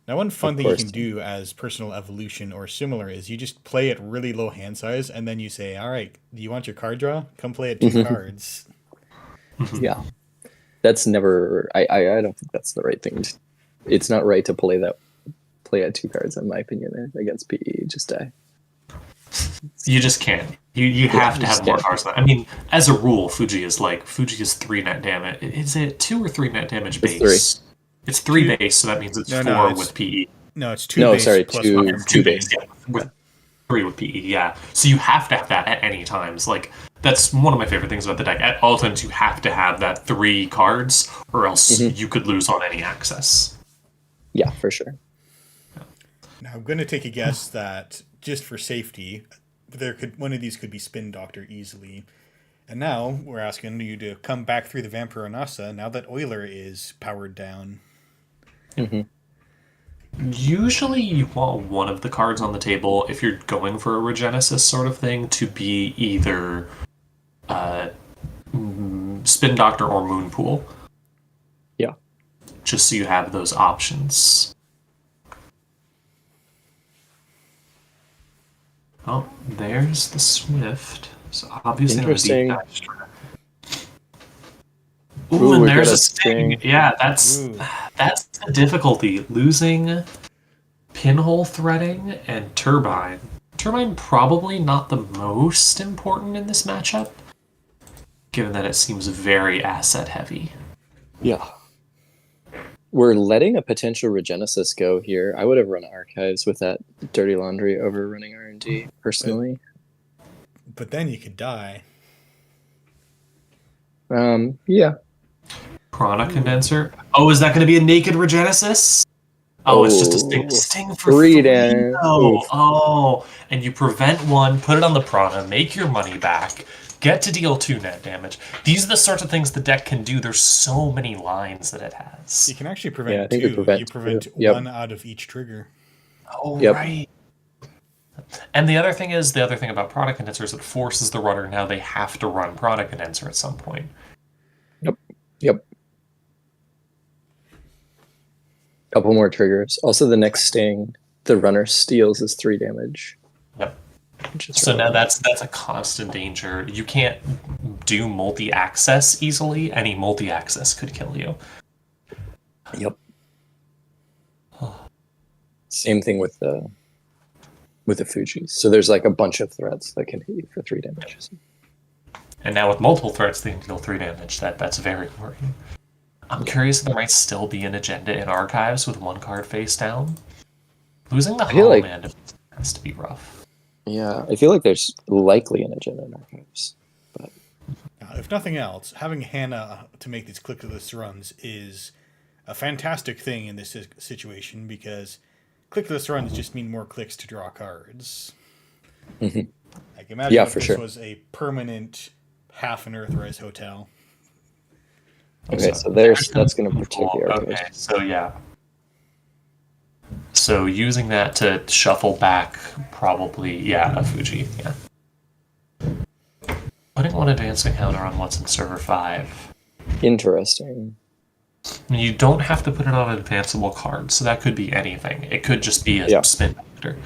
Now, one fun thing you can do as personal evolution or similar is you just play at really low hand size, and then you say, all right, do you want your card draw? Come play at 2 cards. Yeah. That's never... I don't think that's the right thing. It's not right to play at 2 cards, in my opinion, against PE. Just die. You just can't. You have to have more cards than that. I mean, as a rule, Fuji is 3 net damage. Is it 2 or 3 net damage base? It's 3. It's 3 base, so that means it's 4 with PE. No, it's 2 base. Sorry, plus 2 base. Yeah, with 3 with PE, yeah. So you have to have that at any times. That's one of my favorite things about the deck. At all times, you have to have that 3 cards, or else you could lose on any access. Yeah, for sure. Now, I'm going to take a guess that, just for safety, one of these could be Spin Doctor easily. And now we're asking you to come back through the Vampire Nasa now that Euler is powered down. Usually you want one of the cards on the table, if you're going for a Regenesis sort of thing, to be either Spin Doctor or Moonpool. Yeah. Just so you have those options. Oh, there's the Swift. So obviously Interesting. Ooh, and we've there's got a sting. Yeah, that's the difficulty. Losing Pinhole Threading and Turbine. Turbine probably not the most important in this matchup, given that it seems very asset heavy. Yeah. We're letting a potential Regenesis go here. I would have run Archives with that Dirty Laundry over running R&D, personally. But then you could die. Yeah. Prana Condenser. Oh, is that going to be a naked Regenesis? Oh, it's just a sting for 3 damage. Oh, and you prevent one, put it on the Prana, make your money back, get to deal 2 net damage. These are the sorts of things the deck can do. There's so many lines that it has. You can actually prevent 2. You prevent 1 out of each trigger. Oh, right. And the other thing about Prana Condenser is it forces the runner, now they have to run Prana Condenser at some point. Yep. Couple more triggers. Also, the next sting, the runner steals is 3 damage. Yep. So now that's a constant danger. You can't do multi-access easily. Any multi-access could kill you. Yep. Same thing with the Fujis. So there's like a bunch of threats that can hit you for 3 damage. And now with multiple threats, they can deal 3 damage. That's very worrying. I'm curious if there might still be an agenda in Archives with 1 card face down. Losing the Hollow Man has to be rough. Yeah, I feel like there's likely an agenda in Archives. But if nothing else, having Hannah to make these clickless runs is a fantastic thing in this situation, because clickless runs just mean more clicks to draw cards. Mm-hmm. Like, imagine if this was a permanent half an Earthrise hotel. Okay, so that's going to protect the Archives. Okay, so yeah. So using that to shuffle back, probably, a Fuji, Putting 1 advancing counter on what's in server 5. Interesting. You don't have to put it on an advanceable card, so that could be anything. It could just be a Spin Doctor.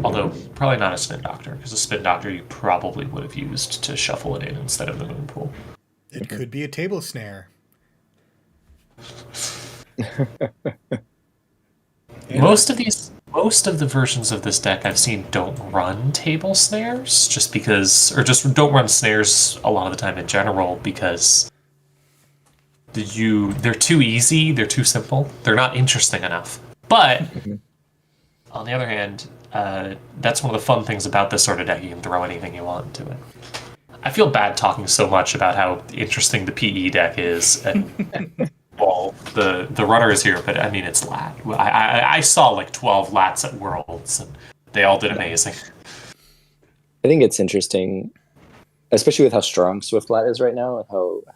Although, probably not a Spin Doctor, because a Spin Doctor you probably would have used to shuffle it in instead of the Moonpool. It could be a Table Snare. Most of the versions of this deck I've seen don't run table snares, just don't run snares a lot of the time in general, because they're too easy, they're too simple, they're not interesting enough. But on the other hand, that's one of the fun things about this sort of deck. You can throw anything you want into it. I feel bad talking so much about how interesting the PE deck is, and well, the runner is here, but I mean, it's lat. I saw like 12 lats at Worlds, and they all did amazing. I think it's interesting, especially with how strong Swift Lat is right now, and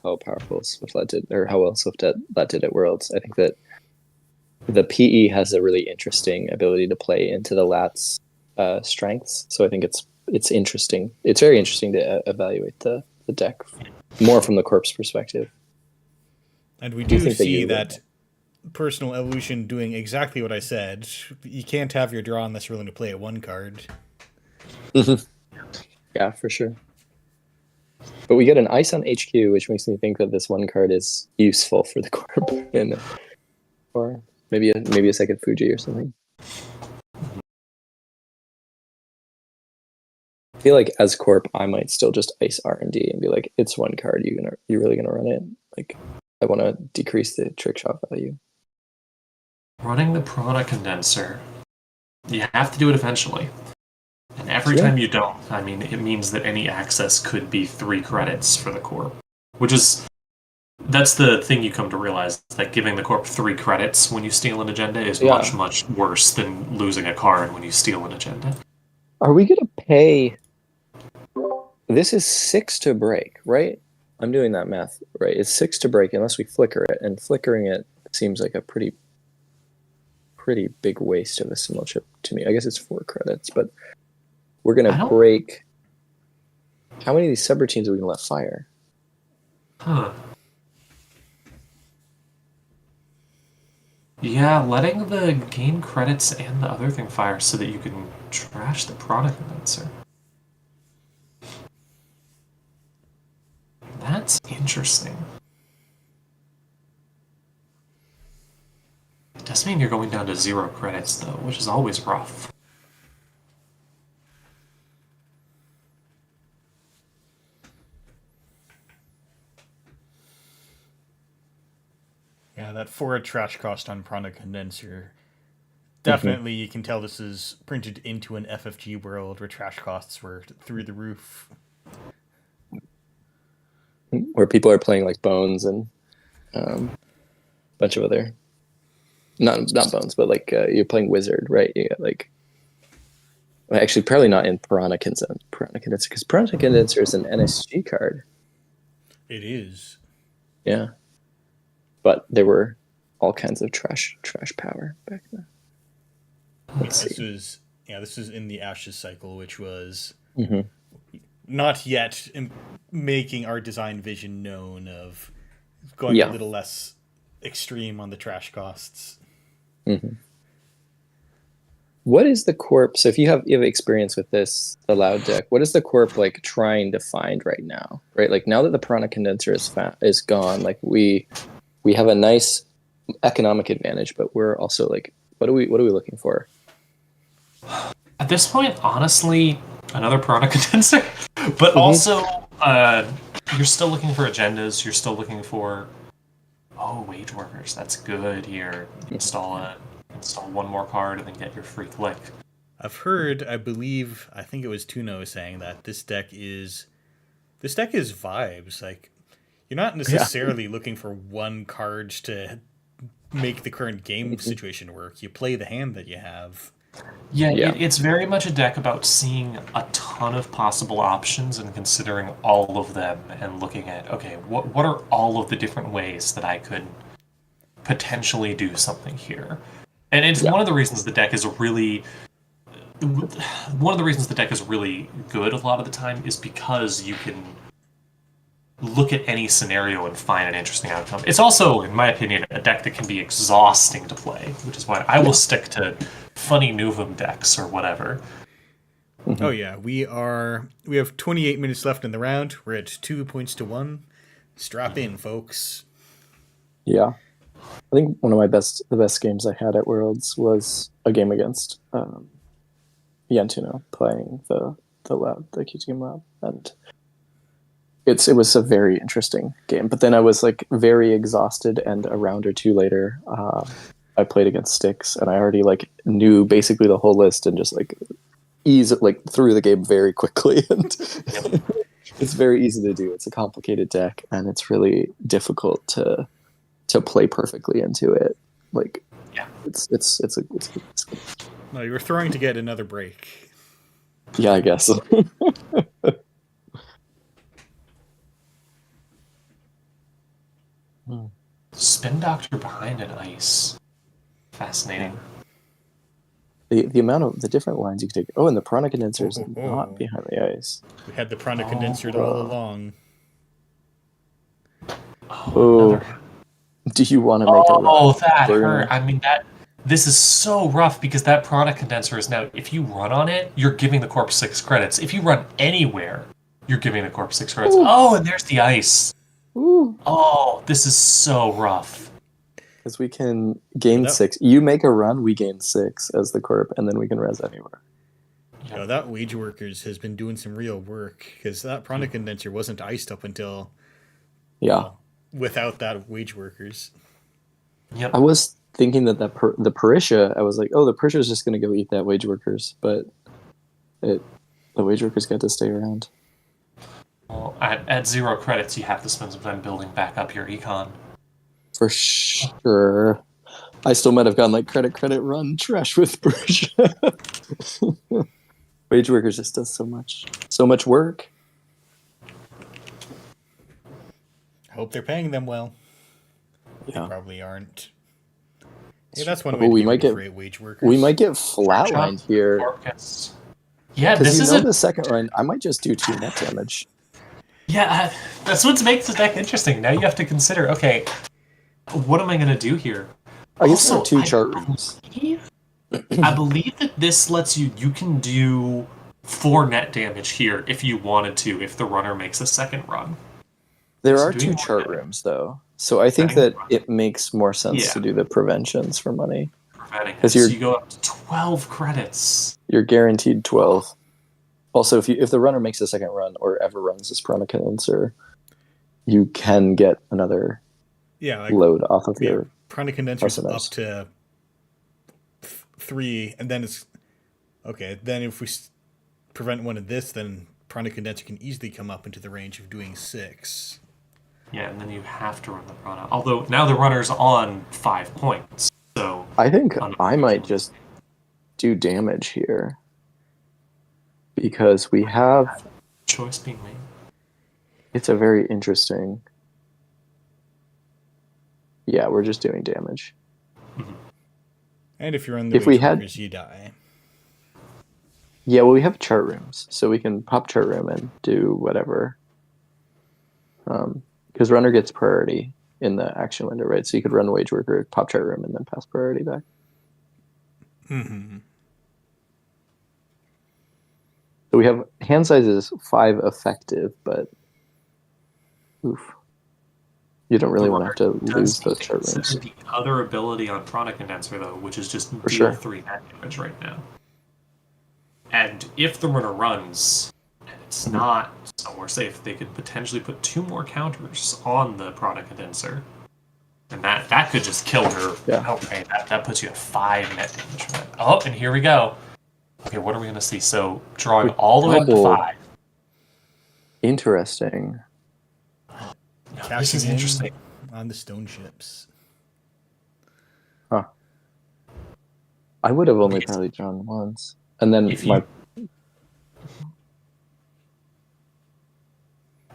how powerful Swift Lat did, or how well Swift Lat did at Worlds. I think that the PE has a really interesting ability to play into the Lat's strengths. So I think it's interesting. It's very interesting to evaluate the deck more from the Corp's perspective. And we do see that personal evolution doing exactly what I said. You can't have your draw unless you're willing to play a 1 card. Yeah, for sure. But we get an ice on HQ, which makes me think that this 1 card is useful for the Corp, or maybe a second Fuji or something. I feel like as Corp, I might still just ice R&D and be like, it's 1 card. You really gonna run it? Like, I want to decrease the trick shot value. Running the Prana Condenser, you have to do it eventually. And every time you don't, I mean, it means that any access could be 3 credits for the Corp. That's the thing you come to realize, that giving the Corp 3 credits when you steal an agenda is much, much worse than losing a card when you steal an agenda. Are we going to pay... This is 6 to break, right? I'm doing that math right. It's 6 to break unless we flicker it, and flickering it seems like a pretty pretty big waste of a symbol chip to me. I guess it's 4 credits, but we're going I to don't- break... How many of these subroutines are we going to let fire? Huh. Yeah, letting the gain credits and the other thing fire so that you can trash the product condenser. That's interesting. It does mean you're going down to 0 credits, though, which is always rough. Yeah, that 4 trash cost on product condenser. Definitely, you can tell this is printed into an FFG world where trash costs were through the roof. Where people are playing like Bones and a bunch of other... Not Bones, but like you're playing Wizard, right? You got like... Well, actually, probably not in Piranha Condenser, because Piranha Condenser is an NSG card. It is. Yeah. But there were all kinds of trash power back then. Let's This see. was in the Ashes cycle, which was Mhm. not yet making our design vision known of going Yeah. a little less extreme on the trash costs. Mhm. What is the corp? So if you have experience with this, the loud deck, what is the corp like trying to find right now? Right, like now that the Piranha Condenser is gone, like we have a nice economic advantage, but we're also like, what are we looking for? At this point, honestly, another product condenser. But also, you're still looking for agendas. You're still looking for wage workers. That's good here. Install one more card and then get your free click. I've heard, I think it was Tuno saying that this deck is vibes. Like, you're not necessarily looking for one card to make the current game situation work. You play the hand that you have. Yeah, it's very much a deck about seeing a ton of possible options and considering all of them and looking at, okay, what are all of the different ways that I could potentially do something here? And it's one of the reasons the deck is really good a lot of the time is because you can look at any scenario and find an interesting outcome. It's also, in my opinion, a deck that can be exhausting to play, which is why I will stick to funny Novum decks or whatever. Oh yeah, we have 28 minutes left in the round. We're at 2 points to 1. Strap in, folks. Yeah, I think one of the best games I had at Worlds was a game against Yantuno playing the Q Team Lab, and it was a very interesting game. But then I was like very exhausted, and a round or two later, I played against Styx, and I already like knew basically the whole list and just like through the game very quickly. And it's very easy to do. It's a complicated deck, and it's really difficult to play perfectly into it. Like, it's No, you were throwing to get another break. Yeah, I guess. Spin Doctor behind an ice. Fascinating. The amount of the different lines you can take. Oh, and the Piranha Condenser is not behind the ice. We had the Piranha Condenser all along. Oh, do you want to make a run? Oh, that hurt. I mean, this is so rough because that product condenser is now, if you run on it, you're giving the corp 6 credits. If you run anywhere, you're giving the corp 6 credits. Ooh. Oh, and there's the ice. Ooh. Oh, this is so rough. Because we can gain 6. You make a run, we gain 6 as the corp, and then we can res anywhere. Yeah, that Wage Workers has been doing some real work, because that product condenser wasn't iced up until... without that Wage Workers. Yep. I was thinking that the Parisha, I was like, oh, the Parisha is just going to go eat that Wage Workers, but the Wage Workers got to stay around. Well, at 0 credits, you have to spend some time building back up your econ. For sure. I still might have gone like credit, run, trash with Parisha. Wage Workers just does so much work. I hope they're paying them well. Yeah. They probably aren't. Hey, that's one Oh, way to we get might rid get of freight wage workers. we might get flatlined here. Forecast. Yeah, Because this you is know a the second run, I might just do 2 net damage. yeah. That's what makes the deck interesting. Now you have to consider. Okay, what am I gonna do here? I guess there are Also, 2 chart rooms. I believe that this lets you can do 4 net damage here if you wanted to, if the runner makes a second run. There So are doing 2 chart more rooms though, so I think Preventing that it makes more sense Yeah. to do the preventions for money. preventing it. 'Cause So you're- you go up to 12 credits. You're guaranteed 12. Also, if the runner makes a second run or ever runs this Prana Condenser, you can get another Yeah, like load off of your. Prana condensers up customers. to 3, and then it's okay. Then if we prevent one of this, then Prana condenser can easily come up into the range of doing 6. Yeah, and then you have to run the Prana. Although now the runner's on 5 points. So I think I might just do damage here because we have. choice being made. It's a very interesting. Yeah, we're just doing damage. And if you're on the If we wage had- workers, you die. Yeah, well, we have chart rooms, so we can pop chart room and do whatever. Because runner gets priority in the action window, right? So you could run wage worker, pop chart room, and then pass priority back. Mm-hmm. So we have hand sizes 5 effective, but oof, you don't really want to have to lose those chart rooms. The other ability on Prana Condenser, though, which is just deal sure. 3 net damage right now. And if the runner runs, and it's not somewhere safe, they could potentially put 2 more counters on the Prana Condenser. And that could just kill her. Yeah. Okay, that puts you at 5 net damage from that. Oh, and here we go. Okay, what are we going to see? So, drawing all the way up to Double. 5. Interesting. Now, this is interesting. On the stone ships. Huh. I would have only probably drawn once. And then If you-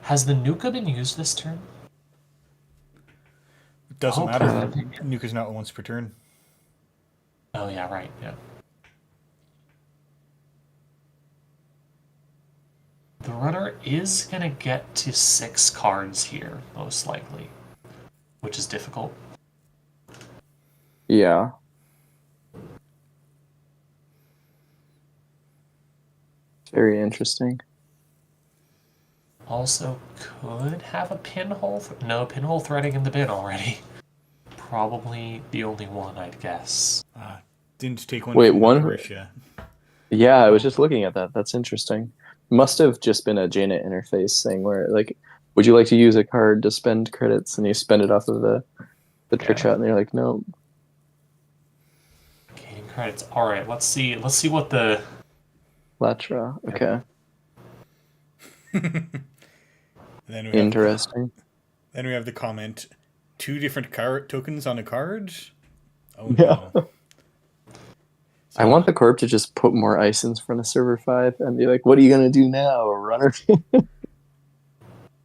Has the Nuka been used this turn? It doesn't Oh, matter. perfect. Nuka's not once per turn. Oh, yeah, right, yeah. The runner is going to get to 6 cards here, most likely, which is difficult. Yeah. Very interesting. Also, could have a pinhole. No, pinhole threading in the bin already. Probably the only one, I'd guess. Didn't take one Wait, from one- Croatia. Yeah, I was just looking at that. That's interesting. Must have just been a Janet interface thing where, like, would you like to use a card to spend credits, and you spend it off of the trick shot, and they're like, no. Gaining credits. All right, let's see. Let's see what the. Latra. Okay. Then we have, Interesting. then we have the comment: 2 different card tokens on a card. Oh Yeah. no! I want the corp to just put more ice in front of server 5 and be like, what are you going to do now, runner?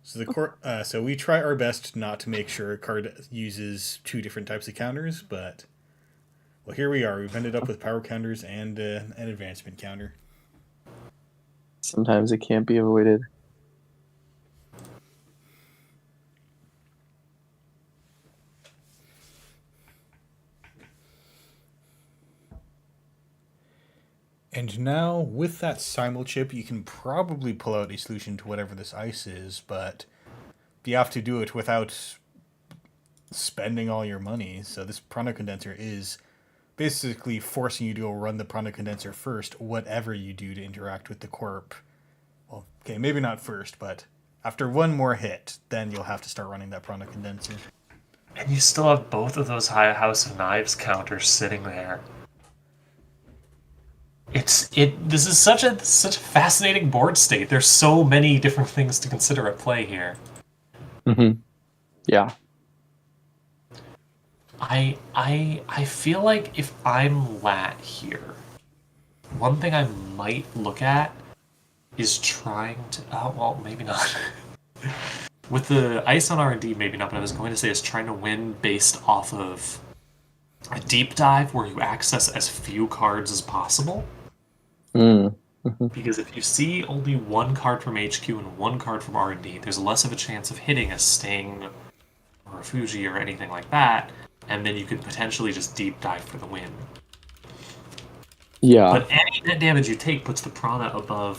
So the court. So we try our best not to make sure a card uses 2 different types of counters, but well, here we are. We've ended up with power counters and an advancement counter. Sometimes it can't be avoided. And now, with that simul chip, you can probably pull out a solution to whatever this ice is, but you have to do it without spending all your money. So this Prana condenser is basically forcing you to go run the Prana condenser first, whatever you do to interact with the corp. Well, okay, maybe not first, but after one more hit, then you'll have to start running that Prana condenser. And you still have both of those High House of Knives counters sitting there. This is such a fascinating board state. There's so many different things to consider at play here. Mm-hmm. Yeah. I feel like if I'm lat here, one thing I might look at is trying to. Oh well, maybe not. With the ice on R&D, maybe not. But I was going to say is trying to win based off of a deep dive where you access as few cards as possible. Mm. Mm-hmm. Because if you see only one card from HQ and one card from R&D, there's less of a chance of hitting a Sting or a Fuji or anything like that, and then you could potentially just deep dive for the win. Yeah. But any net damage you take puts the Prana above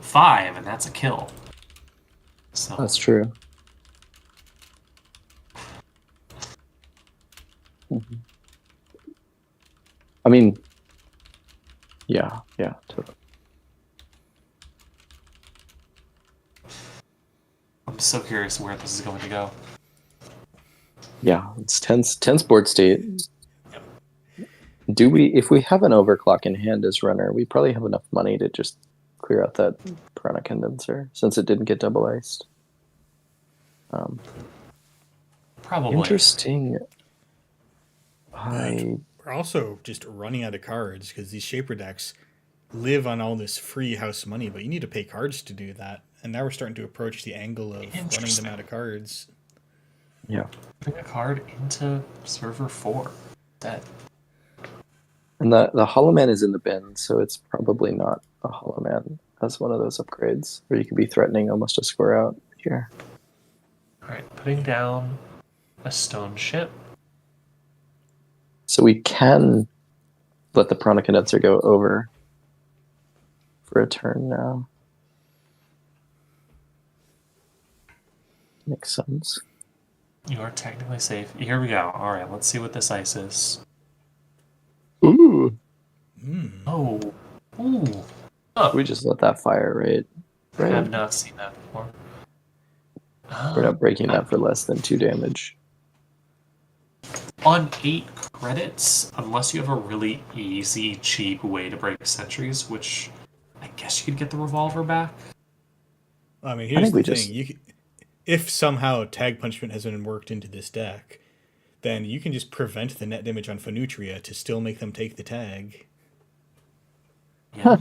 5, and that's a kill. So That's true. Mm-hmm. I mean, yeah, totally. I'm so curious where this is going to go. Yeah, it's tense board state. Yep. If we have an overclock in hand as runner, we probably have enough money to just clear out that Piranha Condenser since it didn't get double iced. Probably. Interesting. We're also just running out of cards because these Shaper decks live on all this free house money, but you need to pay cards to do that. And now we're starting to approach the angle of running them out of cards. Yeah. Bring a card into server 4. Dead. And the Hollow Man is in the bin, so it's probably not a Hollow Man as one of those upgrades where you could be threatening almost a square out here. Alright, putting down a stone ship. So we can let the Piranha Condenser go over for a turn now. Makes sense. You are technically safe. Here we go. Alright, let's see what this ice is. Ooh. Oh. Ooh. Oh. We just let that fire, right? I have not seen that before. We're not breaking that for less than 2 damage. On 8 credits, unless you have a really easy, cheap way to break sentries, which I guess you could get the revolver back. I mean, here's the thing. If somehow Tag Punishment has been worked into this deck, then you can just prevent the net damage on Phenutria to still make them take the tag. Yeah.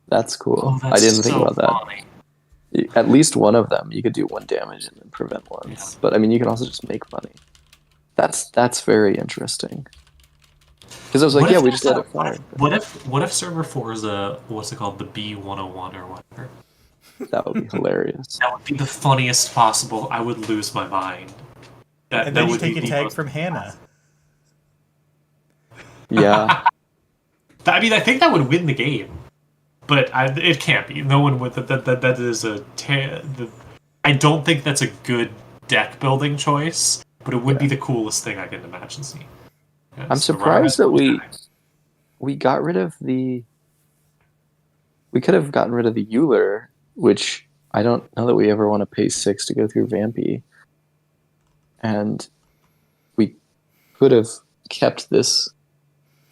That's cool. Oh, that's I didn't think about funny. that. At least one of them, you could do 1 damage and then prevent once. Yeah. But I mean, you can also just make money. That's very interesting. Because I was like, yeah, we just let it fire. What if server 4 is what's it called, the B101 or whatever? That would be hilarious. That would be the funniest possible. I would lose my mind. And then you take a tag from Hannah. Yeah. I mean, I think that would win the game, but it can't be. No one would. That is I don't think that's a good deck building choice, but it would be the coolest thing I can imagine seeing. Yeah, I'm surprised that we got rid of the. We could have gotten rid of the Euler, which I don't know that we ever want to pay 6 to go through Vampy. And we could have kept this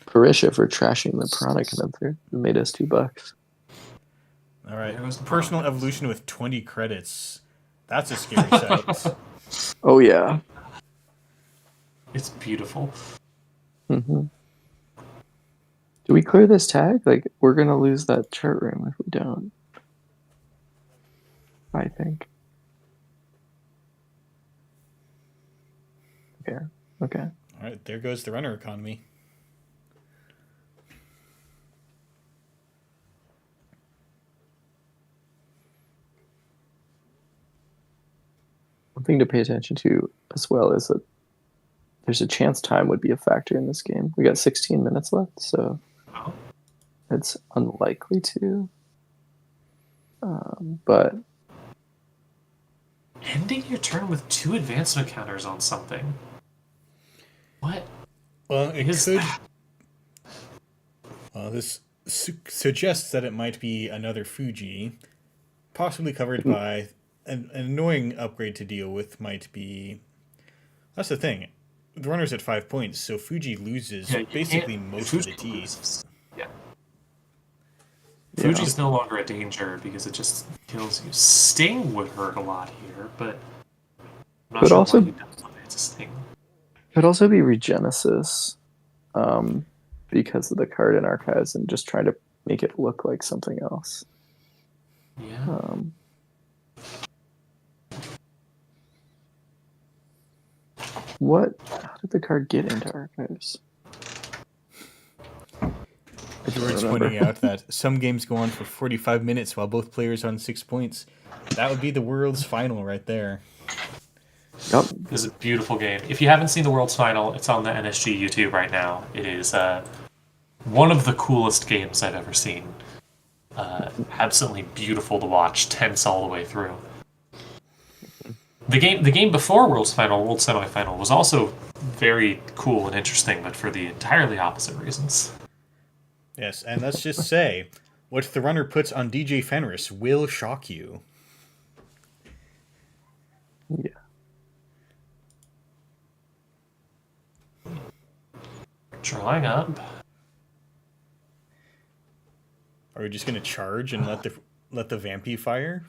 Parisha for trashing the Piranha Condenser. It made us $2. All right. Personal evolution with 20 credits. That's a scary sight. Oh, yeah. It's beautiful. Mm-hmm. Do we clear this tag? Like, we're going to lose that chart room if we don't. I think. Okay. All right, there goes the runner economy. One thing to pay attention to as well is that there's a chance time would be a factor in this game. We got 16 minutes left, so it's unlikely to. But ending your turn with 2 advancement counters on something. What? Well, it could. This suggests that it might be another Fuji, possibly covered by an annoying upgrade to deal with. Might be. That's the thing. The runner's at 5 points, so Fuji loses basically most of the teeth. Yeah. Fuji's no longer a danger because it just kills you. Sting would hurt a lot here, but I'm not sure why he does it's a Sting. Could also be Regenesis, because of the card in Archives and just trying to make it look like something else. Yeah. What? How did the card get into archives? George pointing out that some games go on for 45 minutes while both players are on 6 points. That would be the World's Final right there. Yep. This is a beautiful game. If you haven't seen the World's Final, it's on the NSG YouTube right now. It is one of the coolest games I've ever seen. Absolutely beautiful to watch, tense all the way through. The game before World's Final, World Semifinal, was also very cool and interesting, but for the entirely opposite reasons. Yes, and let's just say, what the runner puts on DJ Fenris will shock you. Yeah. Drawing up. Are we just going to charge and let the Vampy fire?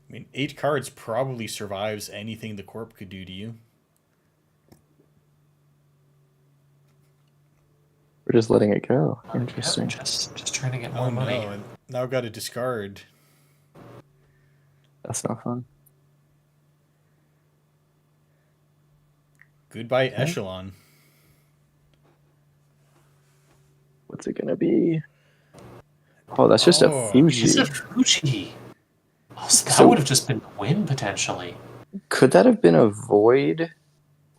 I mean, 8 cards probably survives anything the Corp could do to you. We're just letting it go. Interesting. Yeah, just trying to get more money. No, and now I've got to discard. That's not fun. Goodbye, Echelon. What's it gonna be? Oh, that's just a Fuji. It's a Fuji. Oh, so that would have just been a win, potentially. Could that have been a Void?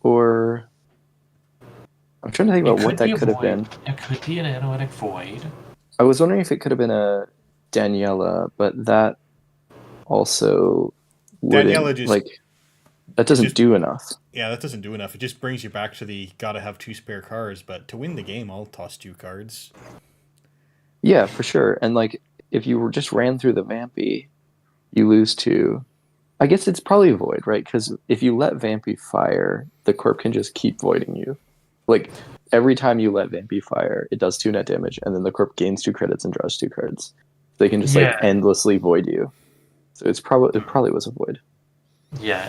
Or... I'm trying to think about what that could have been. It could be an Anoetic Void. I was wondering if it could have been a Daniela, but that also wouldn't... Daniela just... Like, that doesn't do enough. Yeah, that doesn't do enough. It just brings you back to the gotta have 2 spare cards, but to win the game, I'll toss 2 cards. Yeah, for sure. And like, if you just ran through the Vampy, you lose 2. I guess it's probably Void, right? Because if you let Vampy fire, the Corp can just keep voiding you. Like, every time you let Vampy fire, it does 2 net damage, and then the Corp gains 2 credits and draws 2 cards. They can just like endlessly void you. So it probably was a Void. Yeah,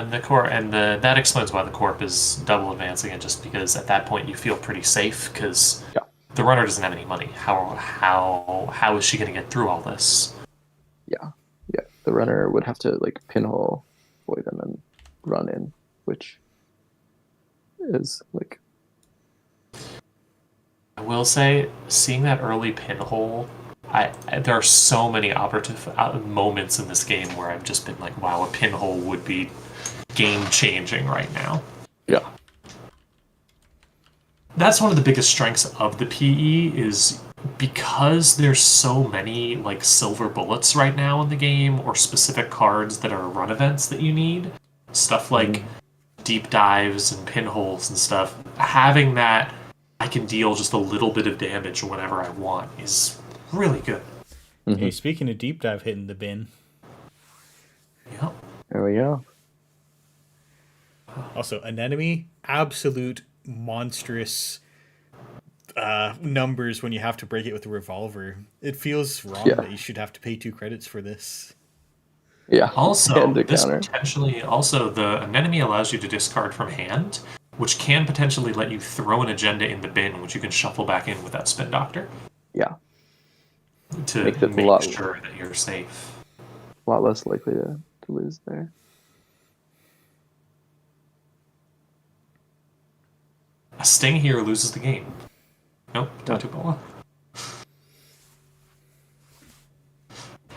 that explains why the Corp is double advancing it, just because at that point you feel pretty safe because the runner doesn't have any money. How is she going to get through all this? Yeah. The runner would have to like pinhole, void, and then run in, which is like. I will say, seeing that early pinhole, there are so many operative moments in this game where I've just been like, wow, a pinhole would be game-changing right now. Yeah. That's one of the biggest strengths of the PE is because there's so many like silver bullets right now in the game or specific cards that are run events that you need. Stuff like deep dives and pinholes and stuff. Having that I can deal just a little bit of damage whenever I want is really good. Mm-hmm. Hey, speaking of deep dive hitting the bin. Yep. There we go. Also, Anemone, absolute monstrous numbers when you have to break it with a revolver. It feels wrong that you should have to pay 2 credits for this. Yeah. Also, this potentially the Anemone allows you to discard from hand, which can potentially let you throw an agenda in the bin, which you can shuffle back in with that Spin Doctor. Yeah. To make sure that you're safe. A lot less likely to lose there. A Sting here loses the game. Nope, Tattoo Bola.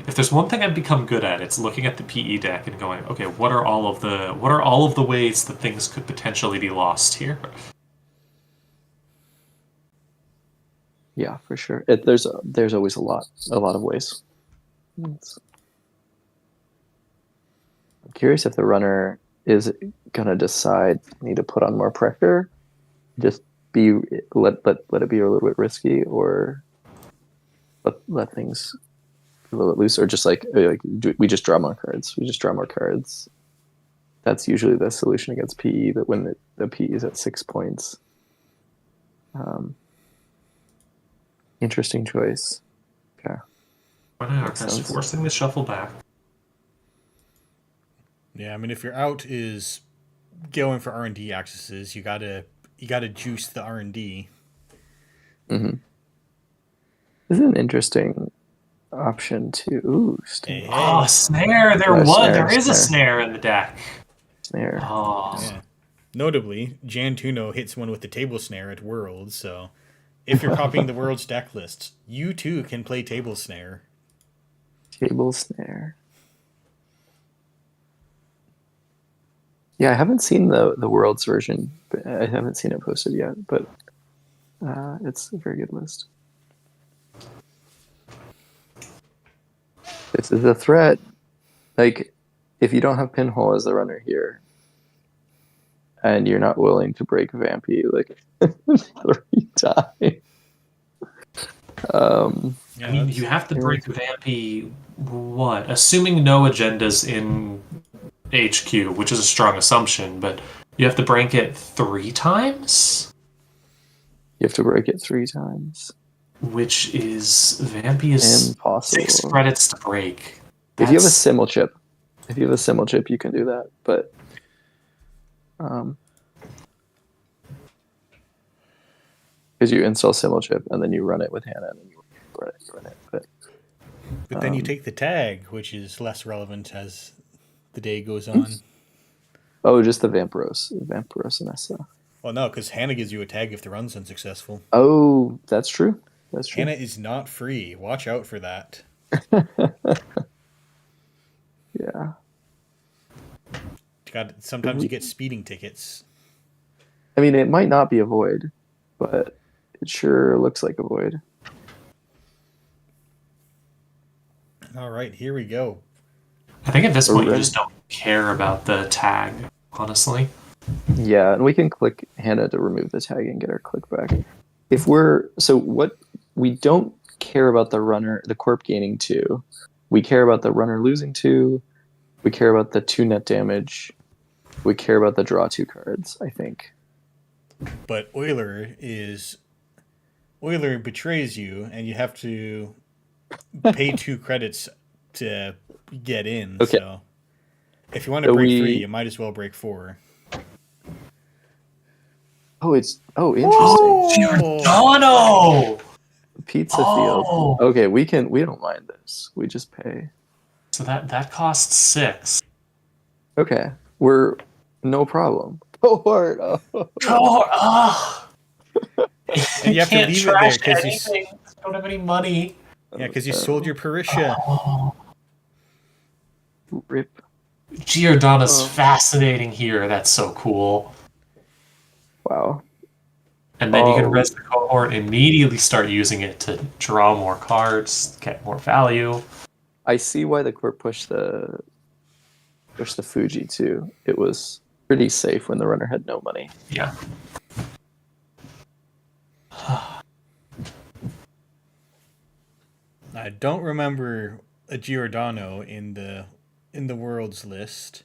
If there's one thing I've become good at, it's looking at the PE deck and going, okay, what are all of the ways that things could potentially be lost here? Yeah, for sure. There's always a lot of ways. I'm curious if the runner is gonna decide need to put on more pressure, just let it be a little bit risky, or let things a little bit loose, or just we just draw more cards. We just draw more cards. That's usually the solution against PE. But when the PE is at 6 points, interesting choice. Okay. Just forcing the shuffle back. Yeah, I mean, if your out is going for R&D accesses, you gotta juice the R&D. Mm-hmm. This is an interesting Option 2. Ooh, snare. Oh, snare! There is a snare in the deck. Snare. Oh. Yeah. Notably, Jan Tuno hits one with the table snare at Worlds, so if you're copying the Worlds deck list, you too can play table snare. Table snare. Yeah, I haven't seen the Worlds version. I haven't seen it posted yet, but it's a very good list. This is a threat. Like, if you don't have Pinhole as the runner here, and you're not willing to break Vampy like 3 times. I mean, you have to break Vampy, what? Assuming no agendas in HQ, which is a strong assumption, but you have to break it 3 times? You have to break it 3 times. Which is... Vampy is impossible. 6 credits to break. If you have a Simmel chip, you can do that, but... because you install Simmel chip, and then you run it with Hannah, and then you run it. But then you take the tag, which is less relevant as the day goes on. Oh, just the Vampiros and Essa. Well, no, because Hannah gives you a tag if the run's unsuccessful. Oh, that's true. Hannah is not free. Watch out for that. Yeah. Sometimes you get speeding tickets. I mean, it might not be a void, but it sure looks like a void. All right, here we go. I think at this point you just don't care about the tag, honestly. Yeah, and we can click Hannah to remove the tag and get our click back. We don't care about the runner, the corp gaining 2. We care about the runner losing 2. We care about the 2 net damage. We care about the draw 2 cards, I think. But Euler betrays you, and you have to pay 2 credits to get in. Okay. So if you want to break 3, you might as well break 4. Interesting. Giordano! Pizza Field. Okay, we don't mind this. We just pay. So that costs 6. Okay. We're no problem. Cohort. Cohort. And you have to leave it there because you don't have any money. Yeah, because you sold your Parisha. Rip. Giordano's fascinating here. That's so cool. Wow. And then you can res the cohort, immediately start using it to draw more cards, get more value. I see why the court pushed the Fuji too. It was pretty safe when the runner had no money. Yeah. I don't remember a Giordano in the world's list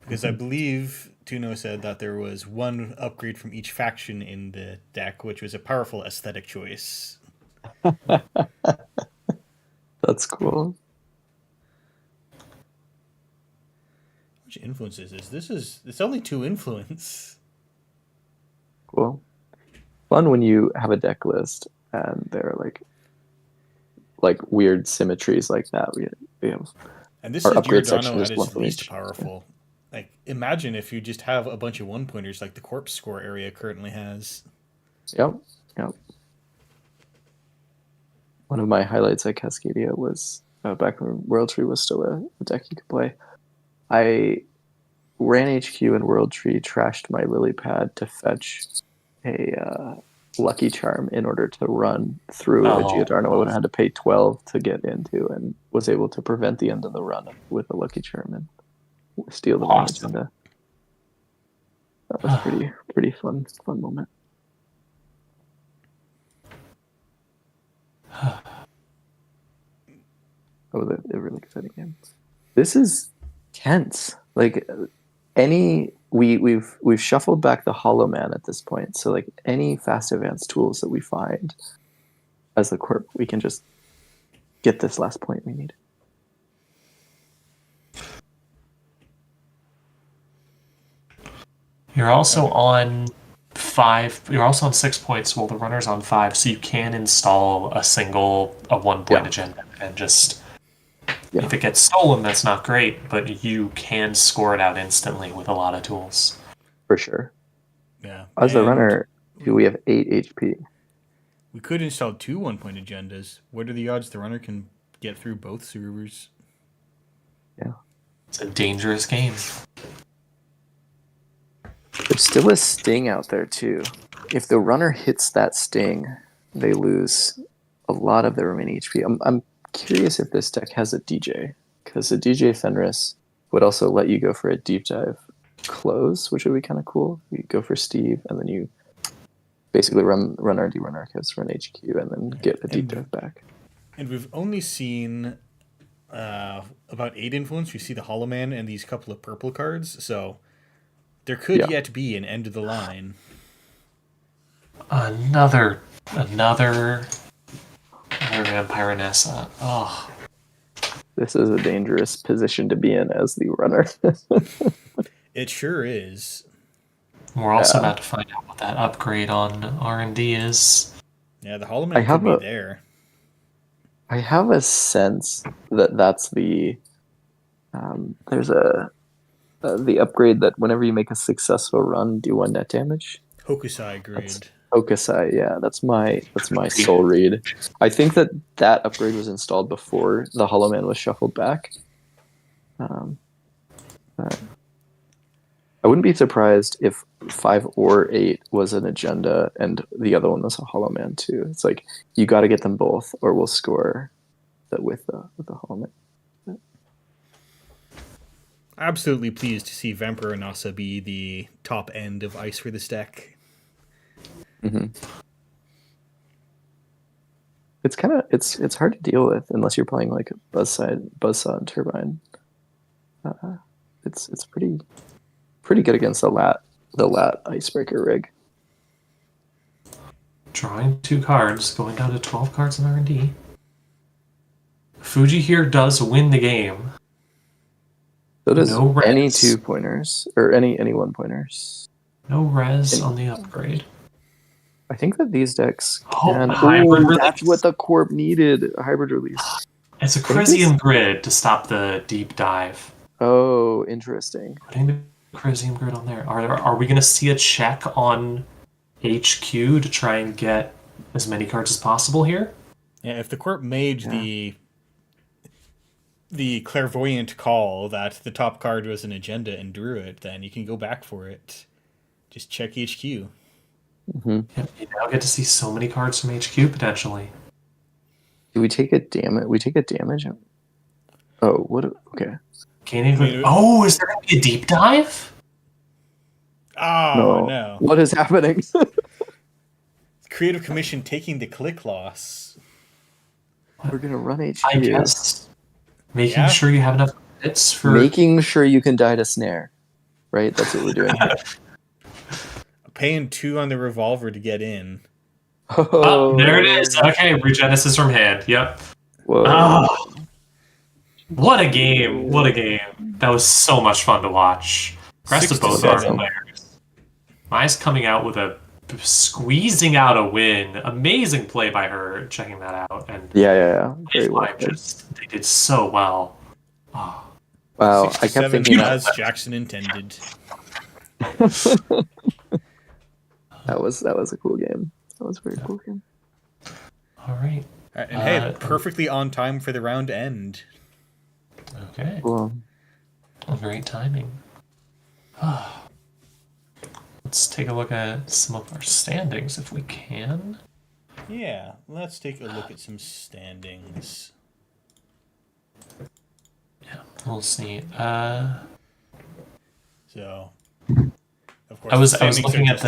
because I believe Tuno said that there was 1 upgrade from each faction in the deck, which was a powerful aesthetic choice. That's cool. Which influence is this? It's only 2 influence. Cool. Fun when you have a deck list and there are like weird symmetries like that. We have. And this is Giordano at its least powerful. Like, imagine if you just have a bunch of 1-pointers like the corpse score area currently has. Yep. One of my highlights at Cascadia was back when World Tree was still a deck you could play. I ran HQ and World Tree, trashed my lily pad to fetch a Lucky Charm in order to run through a Giordano. I would have had to pay 12 to get into, and was able to prevent the end of the run with a Lucky Charm and steal the main agenda. That was pretty fun moment. That was a really exciting game. This is tense. Like we've shuffled back the Hollow Man at this point. So like any fast advance tools that we find as the corp, we can just get this last point we need. You're also on 5. You're also on 6 points while the runner's on 5, so you can install a 1-point agenda and just. If it gets stolen, that's not great, but you can score it out instantly with a lot of tools. For sure. Yeah. As the runner, we have 8 HP. We could install 2 1-point agendas. What are the odds the runner can get through both servers? Yeah. It's a dangerous game. There's still a sting out there, too. If the runner hits that sting, they lose a lot of their remaining HP. I'm curious if this deck has a DJ, because the DJ Fenris would also let you go for a deep dive close, which would be kind of cool. You go for Steve, and then you basically run RD, run Arcus, run HQ, and then get a deep dive back. And we've only seen about 8 influence. We see the Hollow Man and these couple of purple cards, so there could yet be an end of the line. Another Vampire Nessa. Oh. This is a dangerous position to be in as the runner. It sure is. We're also about to find out what that upgrade on R&D is. Yeah, the Hollow Man could be there. I have a sense that that's the... there's the upgrade that whenever you make a successful run, do 1 net damage. Hokusai grade. Hokusai, yeah, that's my soul read. I think that upgrade was installed before the Hollow Man was shuffled back. I wouldn't be surprised if 5 or 8 was an agenda and the other one was a Hollow Man too. It's like you got to get them both, or we'll score that with the Hollow Man. Absolutely pleased to see Vampire Nasa be the top end of ice for this deck. Mm-hmm. It's kind of it's hard to deal with unless you're playing like Buzzsaw and Turbine. It's pretty good against the lat Icebreaker rig. Drawing 2 cards, going down to 12 cards in R&D. Fuji here does win the game. So does any 2-pointers or any 1-pointers. No res on the upgrade. I think that these decks can... that's what the Corp needed, a hybrid release. It's a Chrysium Grid to stop the deep dive. Oh, interesting. Putting the Chrysium Grid on there. Are we going to see a check on HQ to try and get as many cards as possible here? Yeah, if the Corp made the clairvoyant call that the top card was an agenda and drew it, then you can go back for it. Just check HQ. Mm-hmm. Yep, you now get to see so many cards from HQ potentially. Do we take a damage? We take a damage? Oh, what? Okay. Is there going to be a deep dive? Oh, no. What is happening? Creative Commission taking the click loss. We're going to run HQ. I guess. Making sure you have enough hits for... Making sure you can die to snare. Right? That's what we're doing here. Paying 2 on the revolver to get in. Oh, there it is. Okay, Regenesis from hand. Yep. Whoa. Oh, what a game. What a game. That was so much fun to watch. Rest of both our players. Mai's coming out with squeezing out a win. Amazing play by her, checking that out. And yeah. Very well. They did so well. Oh. Wow, I kept thinking as Jackson intended. That was a cool game. That was a very cool game. All right. And hey, perfectly on time for the round end. Okay. Cool. Great timing. Let's take a look at some of our standings if we can. Yeah, let's take a look at some standings. Yeah, we'll see. So, of course, I was looking at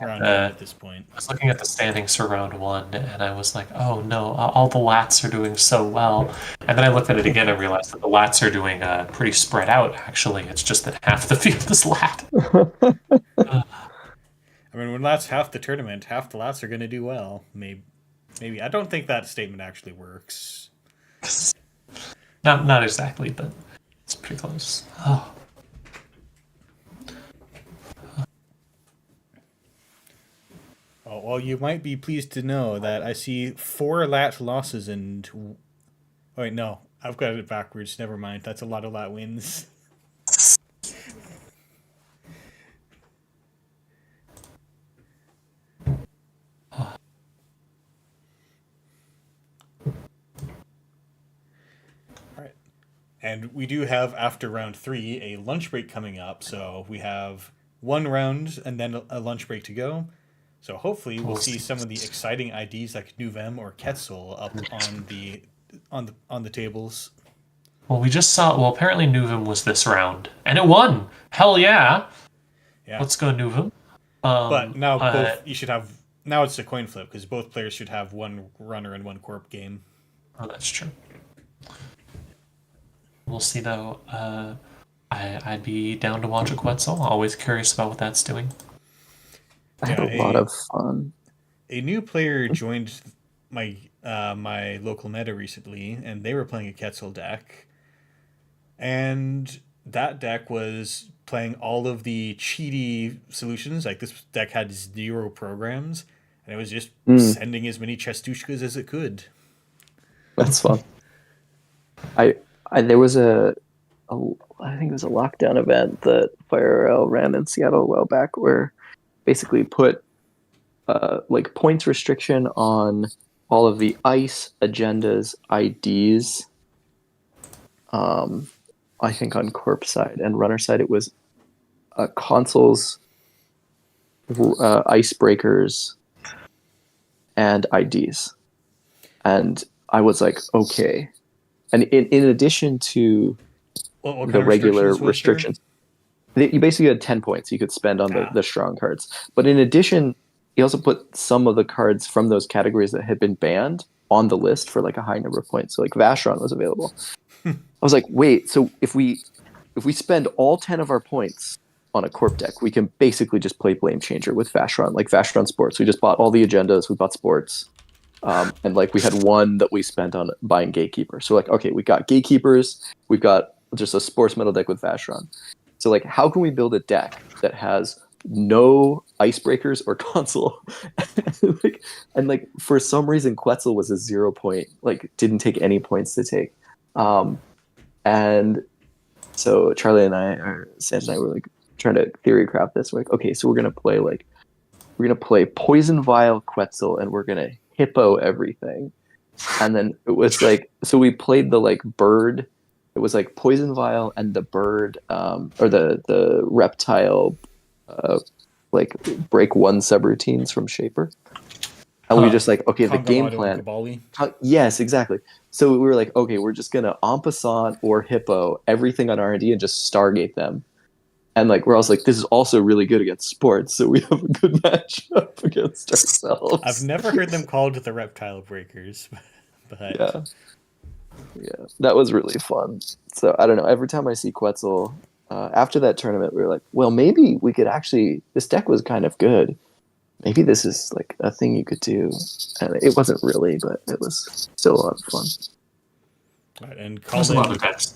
at this point. I was looking at the standings for round 1, and I was like, "Oh no, all the lats are doing so well." And then I looked at it again and realized that the lats are doing pretty spread out. Actually, it's just that half the field is lat. I mean, when lats half the tournament, half the lats are going to do well. Maybe. I don't think that statement actually works. Not exactly, but it's pretty close. Oh. Well, you might be pleased to know that I see 4 lat losses and... Oh, wait, no. I've got it backwards. Never mind. That's a lot of lat wins. Alright. And we do have, after round 3, a lunch break coming up. So we have 1 round and then a lunch break to go. So hopefully we'll see some of the exciting IDs like Nuvem or Quetzal up on the tables. Well, we just saw. Well, apparently Nuvem was this round, and it won. Hell yeah! Yeah. Let's go Nuvem. But now both you should have. Now it's a coin flip because both players should have 1 runner and 1 corp game. Oh, that's true. We'll see though. I'd be down to watch a Quetzal. Always curious about what that's doing. I had a lot of fun. A new player joined my my local meta recently, and they were playing a Quetzal deck. And that deck was playing all of the cheaty solutions. Like this deck had 0 programs, and it was just sending as many Chestushkas as it could. That's fun. There was I think it was a lockdown event that FireRL ran in Seattle a while back, where basically put like points restriction on all of the ICE agendas IDs. I think on corp side and runner side it was consoles, icebreakers, and IDs. And I was like, okay. And in addition to what the regular restrictions, you basically had 10 points you could spend on the strong cards. But in addition, he also put some of the cards from those categories that had been banned on the list for like a high number of points. So like Vashron was available. I was like, wait, so if we spend all 10 of our points on a corp deck, we can basically just play Blame Changer with Vashron, like Vashron Sports. We just bought all the agendas, we bought sports. And like we had 1 that we spent on buying Gatekeeper. So like, okay, we got Gatekeepers, we've got just a sports metal deck with Vashron. So like, how can we build a deck that has no icebreakers or console? and for some reason Quetzal was a 0 point, like didn't take any points to take. And so Charlie and I, or Sanj and I, were like trying to theory craft this. We're like, okay, so we're gonna play Poison Vial Quetzal, and we're gonna hippo everything. And then it was like, so we played the like bird. It was like Poison Vial and the bird, or the reptile, like break 1 subroutines from Shaper. And we just like, okay, the game plan. Yes, exactly. So we were like, okay, we're just gonna en passant or hippo everything on R&D and just Stargate them. And like we're also like, this is also really good against sports, so we have a good matchup against ourselves. I've never heard them called the reptile breakers, but yeah, that was really fun. So I don't know. Every time I see Quetzal, after that tournament, we were like, well, maybe we could actually. This deck was kind of good. Maybe this is like a thing you could do. And it wasn't really, but it was still a lot of fun. Right, and there's a lot of decks.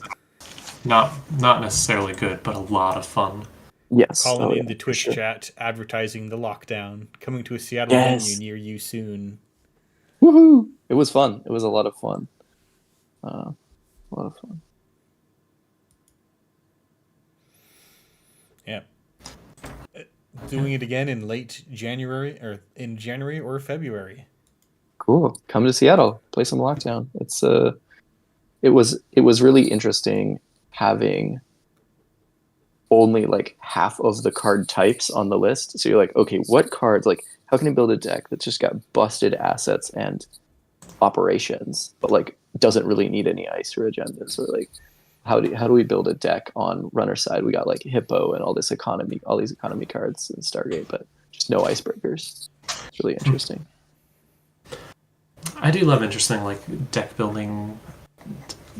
Not necessarily good, but a lot of fun. Yes. Colin in the Twitch chat advertising the lockdown, coming to a Seattle venue near you soon. Woohoo! It was fun. It was a lot of fun. A lot of fun. Yeah. Doing it again in late January, or in January or February. Cool. Come to Seattle. Play some Lockdown. It was really interesting having only like half of the card types on the list. So you're like, okay, what cards, like how can I build a deck that's just got busted assets and operations, but like doesn't really need any ice or agendas? Or like how do we build a deck on runner side? We got like Hippo and all these economy cards in Stargate, but just no icebreakers. It's really interesting. I do love interesting like deck building,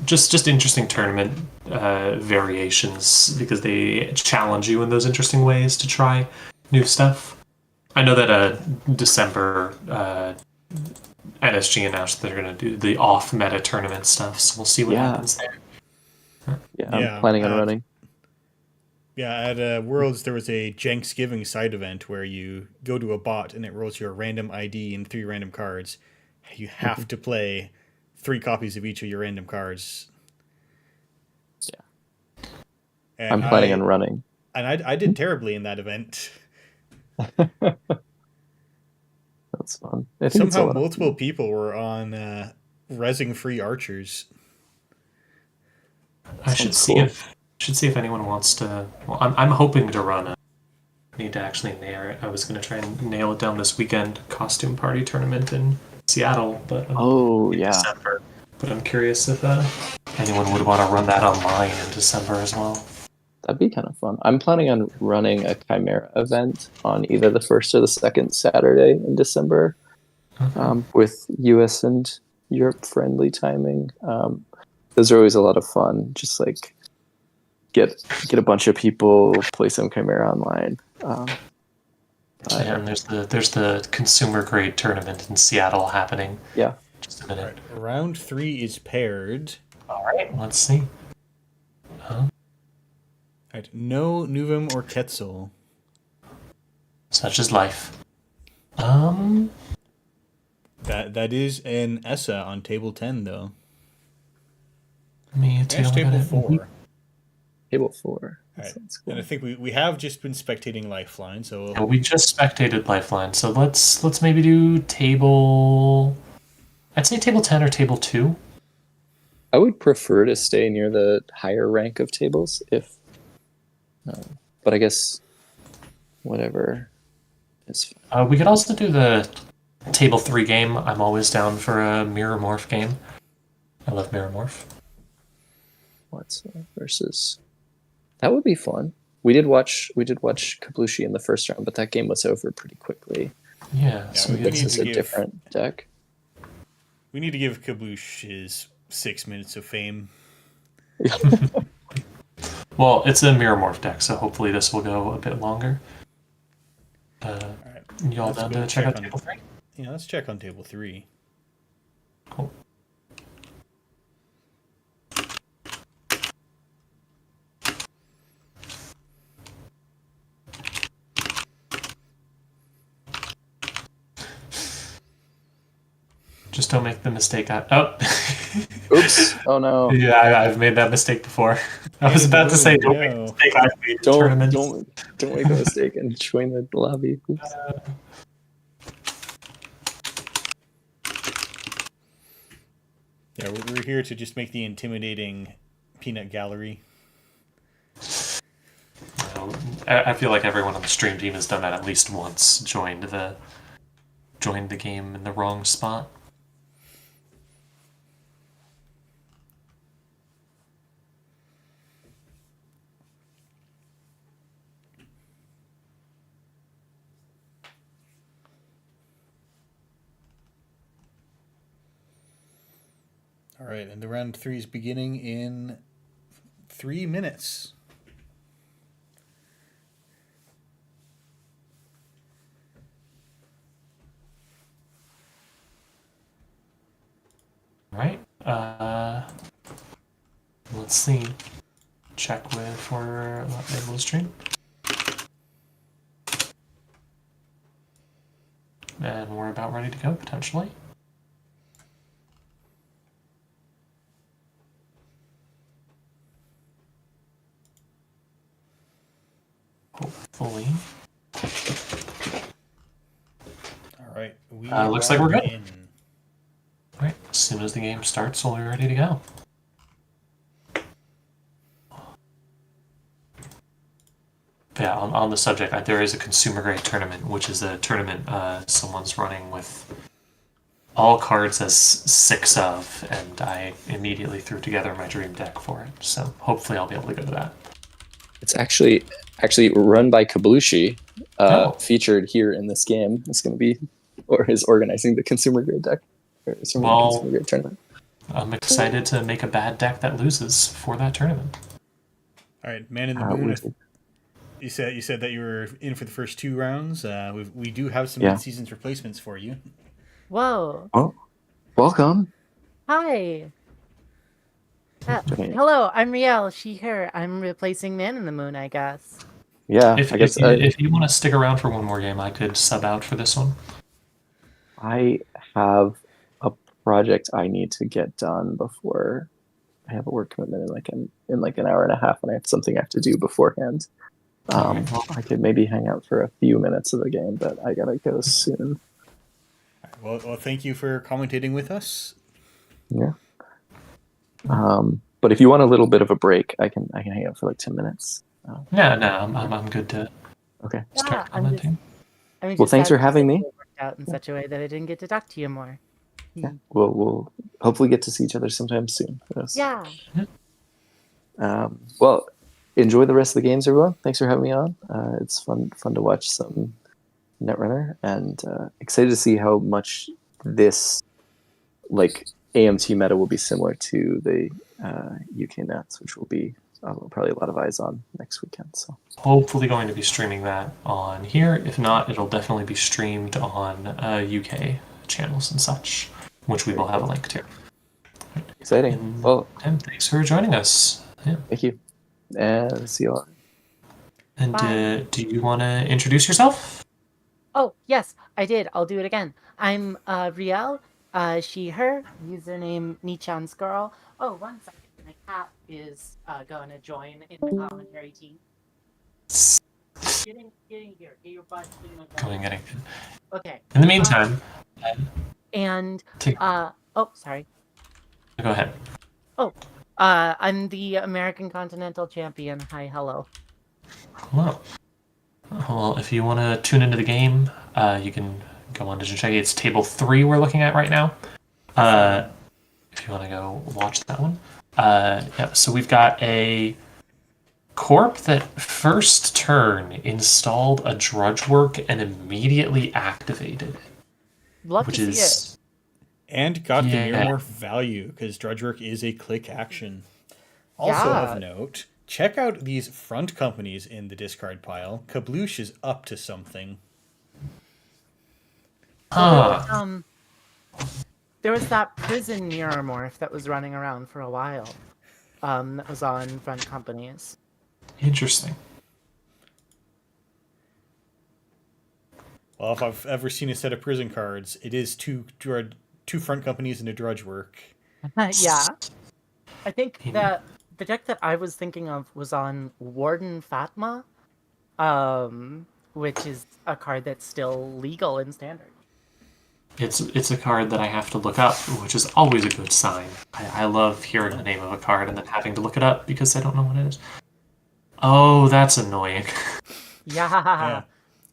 just interesting tournament variations, because they challenge you in those interesting ways to try new stuff. I know that December NSG announced they're going to do the off-meta tournament stuff, so we'll see what happens there. Yeah, I'm planning on running. Yeah, at Worlds there was a Jenksgiving side event where you go to a bot and it rolls you a random ID and 3 random cards. You have to play 3 copies of each of your random cards. Yeah. And I'm planning on running. And I did terribly in that event. That's fun. I think it's a Somehow lot of multiple fun. people were on resing free archers. I should Sounds see cool. if anyone wants to. Well, I'm hoping to run. I need to actually nail it. I was going to try and nail it down this weekend. Costume party tournament in Seattle, but Oh, in yeah. December. But I'm curious if anyone would want to run that online in December as well. That'd be kind of fun. I'm planning on running a Chimera event on either the first or the second Saturday in December, with US and Europe friendly timing. Those are always a lot of fun. Just like get a bunch of people, play some Chimera online. Yeah, and there's the consumer grade tournament in Seattle happening. Yeah. Just a minute. Right. Round 3 is paired. All right, let's see. Right. No Nuvum or Quetzal. Such is life. That is an ESSA on table 10 though. Let me That's table 4. Table 4. That Right. sounds cool. And I think we have just been spectating Lifeline, so Yeah, we just spectated Lifeline, so let's maybe do table. I'd say table 10 or table 2. I would prefer to stay near the higher rank of tables if, but I guess whatever is fine. We could also do the table 3 game. I'm always down for a mirror morph game. I love mirror morph. What's versus? That would be fun. We did watch Kablushi in the first round, but that game was over pretty quickly. Yeah, so we This need is to a give- different deck. we need to give Kabloosh his 6 minutes of fame. well, it's a mirror morph deck, so hopefully this will go a bit longer. All right. Y'all Let's down go to check out on- table 3? Yeah, let's check on table 3. Cool. Just don't make the mistake. Oops! Oh no! Yeah, I've made that mistake before. I was about to say, don't make the mistake I've made in tournaments. Don't make a mistake and join the lobby. Oops. Yeah, we're here to just make the intimidating peanut gallery. I feel like everyone on the stream team has done that at least once. Joined the game in the wrong spot. All right, and the round 3 is beginning in 3 minutes. Right. Let's see. Check for able to stream. And we're about ready to go, potentially. Hopefully. All right, we looks like we're good. in. Right. As soon as the game starts, we'll be ready to go. Yeah, on the subject, there is a consumer grade tournament, which is a tournament someone's running with all cards as 6 of, and I immediately threw together my dream deck for it. So hopefully I'll be able to go to that. It's actually run by Kablushi, featured here in this game. It's going to be, or is organizing the consumer grade deck, consumer grade tournament. I'm excited to make a bad deck that loses for that tournament. All right, Man in the Moon. You said that you were in for the first 2 rounds. We do have some mid-seasons replacements for you. Whoa. Oh, welcome. Hi. Hello, I'm Riel, she, her. I'm replacing Man in the Moon, I guess. Yeah, If, I guess if you want to stick around for one more game, I could sub out for this one. I have a project I need to get done before I have a work commitment in like an hour and a half, and I have something I have to do beforehand. Alright, well, I could maybe hang out for a few minutes of the game, but I gotta go soon. Well, thank you for commentating with us. Yeah. But if you want a little bit of a break, I can hang out for like 10 minutes. no, I'm good to Okay. start I'm just, commenting. Well, thanks for having me. It worked out in such a way that I didn't get to talk to you more. Yeah. We'll hopefully get to see each other sometime soon. Yes. Yeah. Well, enjoy the rest of the games, everyone. Thanks for having me on. It's fun to watch some Netrunner, and excited to see how much this like AMT meta will be similar to the UK Nets, which will be probably a lot of eyes on next weekend. So Hopefully going to be streaming that on here. If not, it'll definitely be streamed on UK channels and such, which we will have a link to. exciting. And, Well, Tim, thanks for joining us. Yeah. thank you, and see you all. And Bye. do you want to introduce yourself? Oh, yes, I did. I'll do it again. I'm Riel, she, her. Username Nichan's girl. Oh, one second. My cat is going to join in the commentary team. Get in here. Get your butt in the Going getting. Okay. In the meantime, And take, oh, sorry. go ahead. I'm the American Continental Champion. Hi, hello. Hello. Well, if you want to tune into the game, you can go on to check it. It's table 3 we're looking at right now. If you want to go watch that one. Yeah, so we've got a corp that first turn installed a drudge work and immediately activated it. Love Which to see it. is And got the Yeah. Miramorph value, because Drudge Work is a click action. Also Yeah. of note, check out these front companies in the discard pile. Kabloosh is up to something. Huh. There was that prison Miramorph that was running around for a while. That was on front companies. Interesting. Well, if I've ever seen a set of prison cards, it is two front companies and a Drudge Work. Yeah. I think that the deck that I was thinking of was on Warden Fatma, which is a card that's still legal in Standard. It's a card that I have to look up, which is always a good sign. I love hearing the name of a card and then having to look it up because I don't know what it is. Oh, that's annoying. Yeah.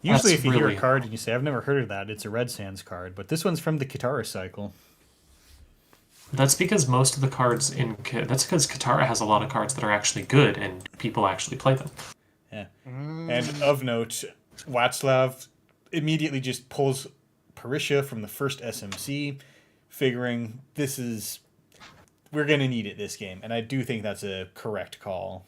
Usually, That's if you hear really a card and you say, I've never heard of that, it's a Red Sands card. But this one's from the Kitara cycle. That's because most of the cards that's because Katara has a lot of cards that are actually good and people actually play them. Yeah. And of note, Václav immediately just pulls Parisha from the first SMC, figuring we're going to need it this game. And I do think that's a correct call.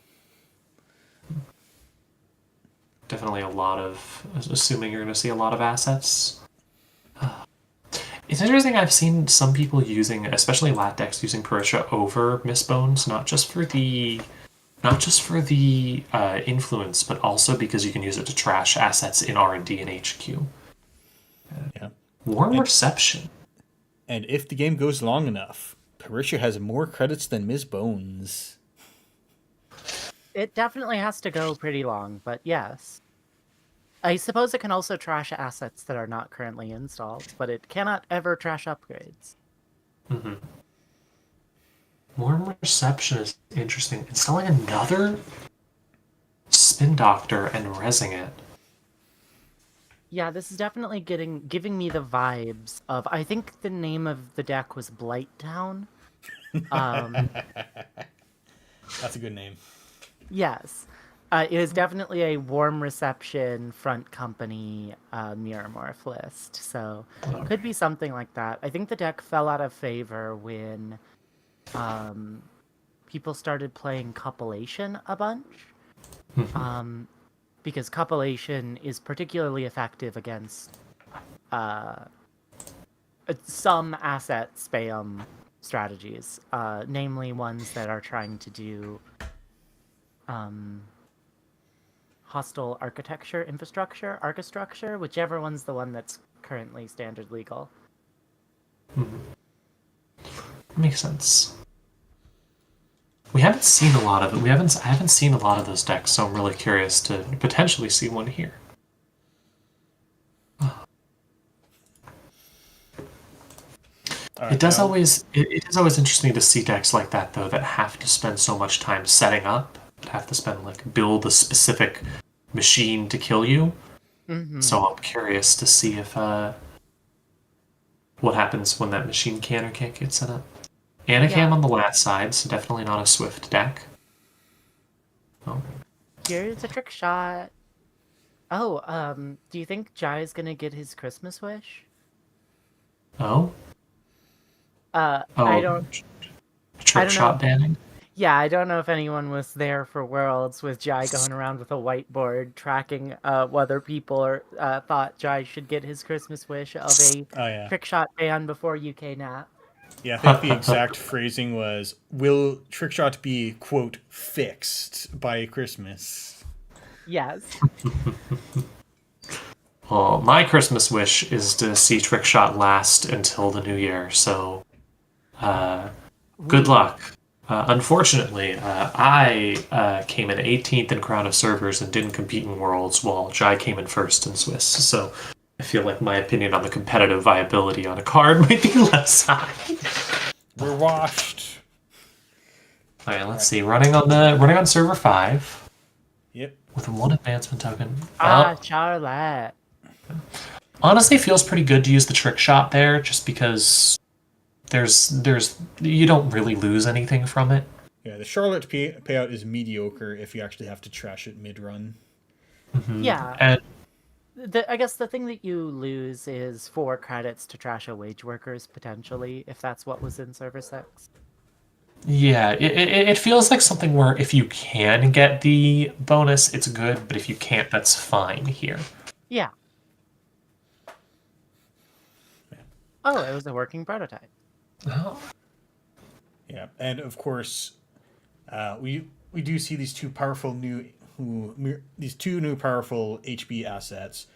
Definitely a lot of, assuming you're going to see a lot of assets. It's interesting, I've seen some people using, especially lat decks, using Parisha over Mistbones, not just for the influence, but also because you can use it to trash assets in R&D and HQ. Yeah. Warm reception. And if the game goes long enough, Parisha has more credits than Ms. Bones. It definitely has to go pretty long, but yes. I suppose it can also trash assets that are not currently installed, but it cannot ever trash upgrades. Mm-hmm. Warm reception is interesting. Installing another Spin Doctor and rezzing it. Yeah, this is definitely giving me the vibes of, I think the name of the deck was Blighttown. That's a good name. Yes. It is definitely a warm reception front company Miramorph list, so could be something like that. I think the deck fell out of favor when people started playing Copulation a bunch, because Copulation is particularly effective against some asset spam strategies, namely ones that are trying to do hostile architecture, infrastructure, archistructure, whichever one's the one that's currently standard legal. Makes sense. We haven't seen a lot of it. I haven't seen a lot of those decks, so I'm really curious to potentially see one here. It is always interesting to see decks like that though that have to spend so much time setting up, that have to spend build a specific machine to kill you. Mm-hmm. So I'm curious to see if what happens when that machine can or can't get set up. Anacam on the last side, so definitely not a Swift deck. Oh. Here's a trick shot. Oh, do you think Jai's gonna get his Christmas wish? Oh? I don't Trick shot banning? Yeah, I don't know if anyone was there for Worlds with Jai going around with a whiteboard tracking whether people thought Jai should get his Christmas wish of a trick shot ban before UK Nat. Yeah, I think the exact phrasing was, will Trickshot be, quote, fixed by Christmas? Yes. Well, my Christmas wish is to see Trickshot last until the new year, so good luck. Unfortunately, I came in 18th in Crown of Servers and didn't compete in Worlds, while Jai came in first in Swiss, so I feel like my opinion on the competitive viability on a card might be less high. We're washed. Alright, let's see. Running on server 5. Yep. With 1 advancement token. Charlotte. Honestly, feels pretty good to use the trick shot there, just because there's you don't really lose anything from it. Yeah, the Charlotte payout is mediocre if you actually have to trash it mid-run. Mm-hmm. Yeah. And I guess the thing that you lose is 4 credits to trash a wage workers, potentially, if that's what was in Server 6. yeah, it feels like something where if you can get the bonus, it's good, but if you can't, that's fine here. Yeah. Oh, it was a working prototype. Oh. Yeah, and of course, we do see these two new powerful HB assets,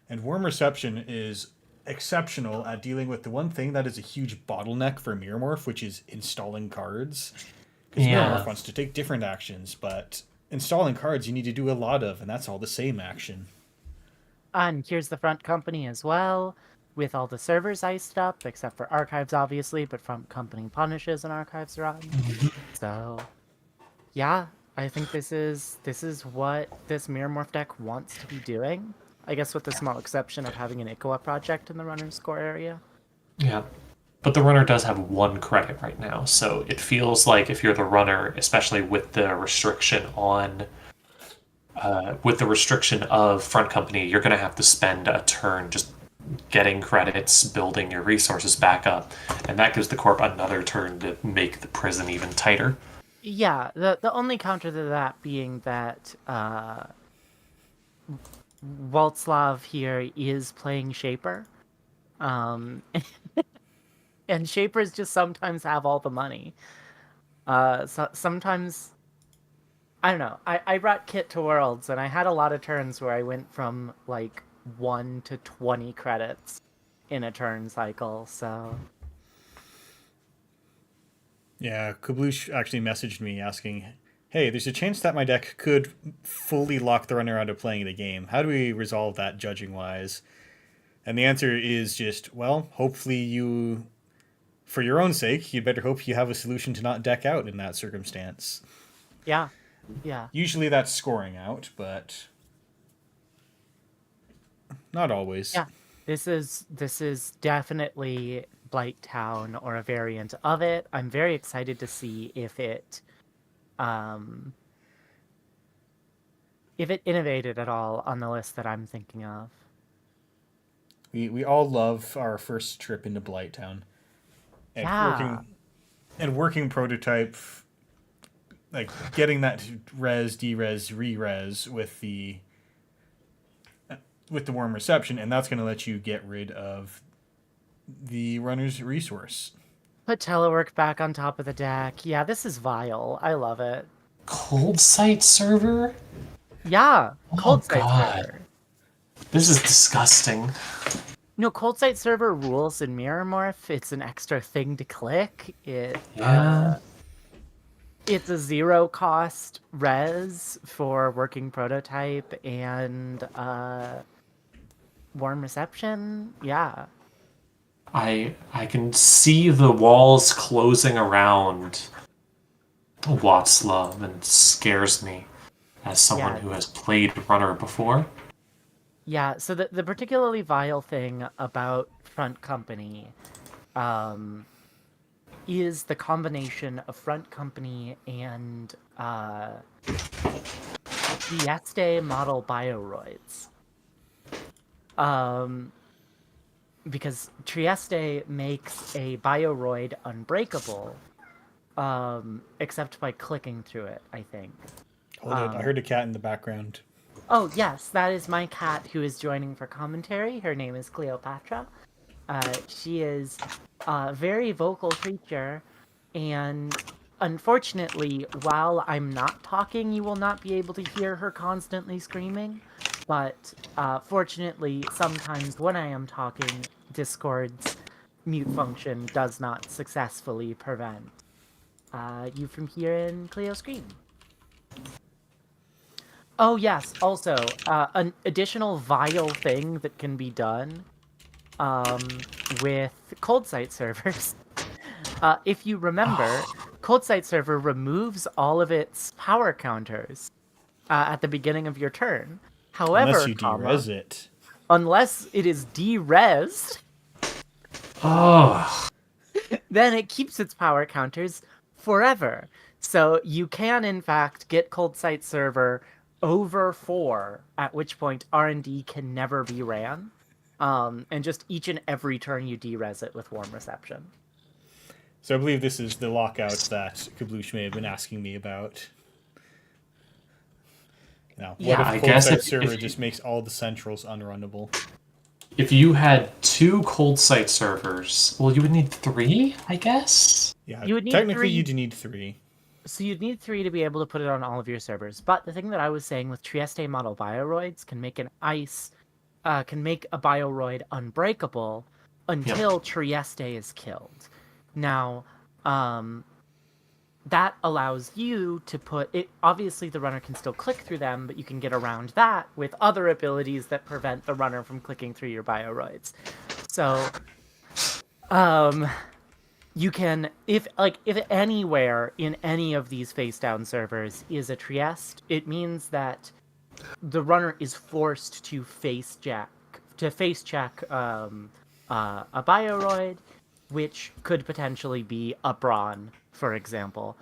and Warm Reception is exceptional at dealing with the one thing that is a huge bottleneck for Mirrormorph, which is installing cards. Because Mirrormorph wants to take different actions, but installing cards you need to do a lot of, and that's all the same action. And here's the front company as well, with all the servers iced up, except for archives, obviously, but front company punishes an archives run. So, yeah, I think this is what this Mirrormorph deck wants to be doing. I guess with the small exception of having an Ikoa project in the runner's score area. Yeah. But the runner does have 1 credit right now, so it feels like if you're the runner, especially with the restriction on of front company, you're going to have to spend a turn just getting credits, building your resources back up, and that gives the corp another turn to make the prison even tighter. Yeah, the only counter to that being that Waltslav here is playing Shaper. And Shapers just sometimes have all the money. So sometimes, I don't know, I brought Kit to Worlds, and I had a lot of turns where I went from, 1 to 20 credits in a turn cycle, so... Yeah, Kabloosh actually messaged me asking, hey, there's a chance that my deck could fully lock the runner out of playing the game. How do we resolve that judging-wise? And the answer is just, well, hopefully you, for your own sake, you'd better hope you have a solution to not deck out in that circumstance. Yeah. Usually that's scoring out, but not always. Yeah, this is definitely Blighttown or a variant of it. I'm very excited to see if it innovated at all on the list that I'm thinking of. We all love our first trip into Blighttown. And working prototype, getting that res, de-res, re-res with the Warm Reception, and that's going to let you get rid of the runner's resource. Put telework back on top of the deck. Yeah, this is vile. I love it. Cold site server? Yeah, Oh, cold site God. server. This is disgusting. No, cold site server rules in Mirror Morph. It's an extra thing to click. Yeah. It's a zero cost res for working prototype and warm reception. Yeah. I can see the walls closing around Watzlaw, and it scares me as someone Yeah. who has played Runner before. Yeah, so the particularly vile thing about Front Company is the combination of Front Company and Trieste model bioroids. Because Trieste makes a bioroid unbreakable, except by clicking through it, I think. Hold it. I heard a cat in the background. Oh, yes, that is my cat who is joining for commentary. Her name is Cleopatra. She is a very vocal creature, and unfortunately, while I'm not talking, you will not be able to hear her constantly screaming. But fortunately, sometimes when I am talking, Discord's mute function does not successfully prevent you from hearing Cleo scream. Oh yes, also, an additional vile thing that can be done with cold site servers. If you remember, cold site server removes all of its power counters at the beginning of your turn. However, Unless you derez it. unless it is derezed, Oh, then it keeps its power counters forever. So you can, in fact, get cold site server over 4, at which point R&D can never be ran. And just each and every turn you derez it with warm reception. So I believe this is the lockout that Kabloosh may have been asking me about. Now, what Yeah, if I cold guess site if server you- just makes all the centrals unrunnable? if you had 2 cold site servers, well, you would need 3, I guess? Yeah, You would need technically 3. you'd need 3. So you'd need 3 to be able to put it on all of your servers. But the thing that I was saying with Trieste model bioroids can make a bioroid unbreakable until Trieste is killed. Now, that allows you to put it. Obviously, the runner can still click through them, but you can get around that with other abilities that prevent the runner from clicking through your bioroids. So, you can, if anywhere in any of these face down servers is a Trieste, it means that the runner is forced to face check a bioroid, which could potentially be a brawn, for example,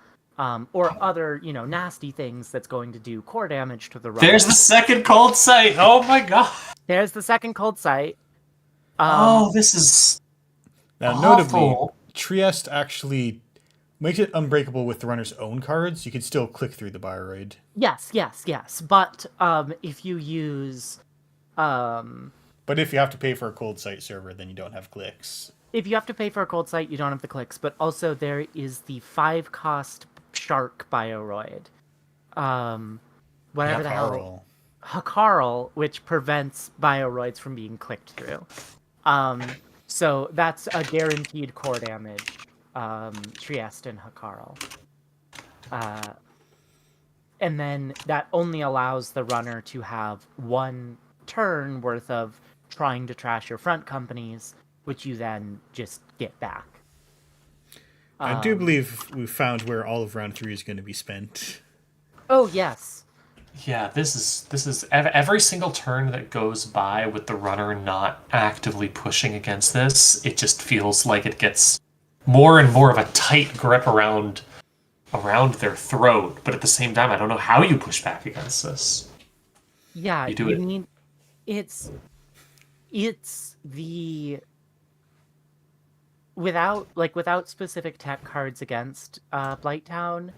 or other nasty things that's going to do core damage to the runner. There's the second cold site! Oh my god! There's the second cold site. This is Now, awful. notably, Trieste actually makes it unbreakable with the runner's own cards. You can still click through the bioroid. Yes. But if you use But if you have to pay for a cold site server, then you don't have clicks. if you have to pay for a cold site, you don't have the clicks, but also there is the 5-cost shark bioroid. Whatever the hell. Hakarl, which prevents bioroids from being clicked through. So that's a guaranteed core damage, Trieste and Hakarl. And then that only allows the runner to have 1 turn worth of trying to trash your front companies, which you then just get back. I do believe we've found where all of round 3 is going to be spent. Oh, yes. Yeah, this is every single turn that goes by with the runner not actively pushing against this, it just feels like it gets more and more of a tight grip around their throat. But at the same time, I don't know how you push back against this. Yeah, You do it. mean it's the without specific tech cards against Blighttown,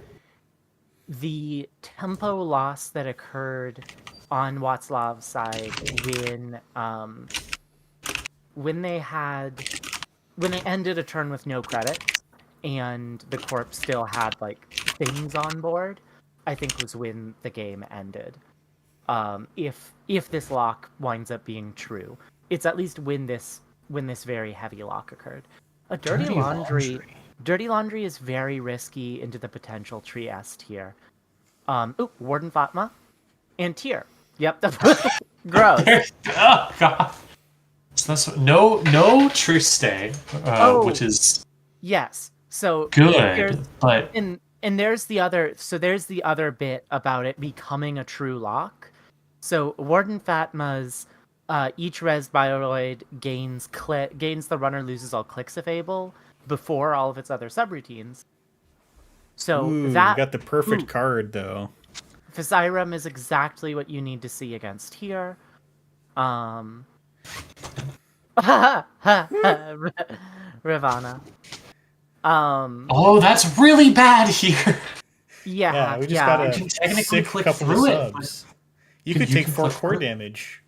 the tempo loss that occurred on Watzlaw's side when they ended a turn with no credits and the corp still had like things on board, I think was when the game ended. If this lock winds up being true, it's at least when this very heavy lock occurred. A dirty laundry. Dirty laundry is very risky into the potential Trieste here. Warden Fatma and Tyr. Yep. Gross. Oh god. So that's no Triste, which is yes. So good, but and there's the other. So there's the other bit about it becoming a true lock. So Warden Fatma's each res bioroid gains the runner loses all clicks if able before all of its other subroutines. So Ooh, that you got the perfect card though. Vizirum is exactly what you need to see against here. Ravana. oh, that's really bad here. Yeah, we just got a You can technically click couple through of it, subs. You could take 4 click core through it. damage.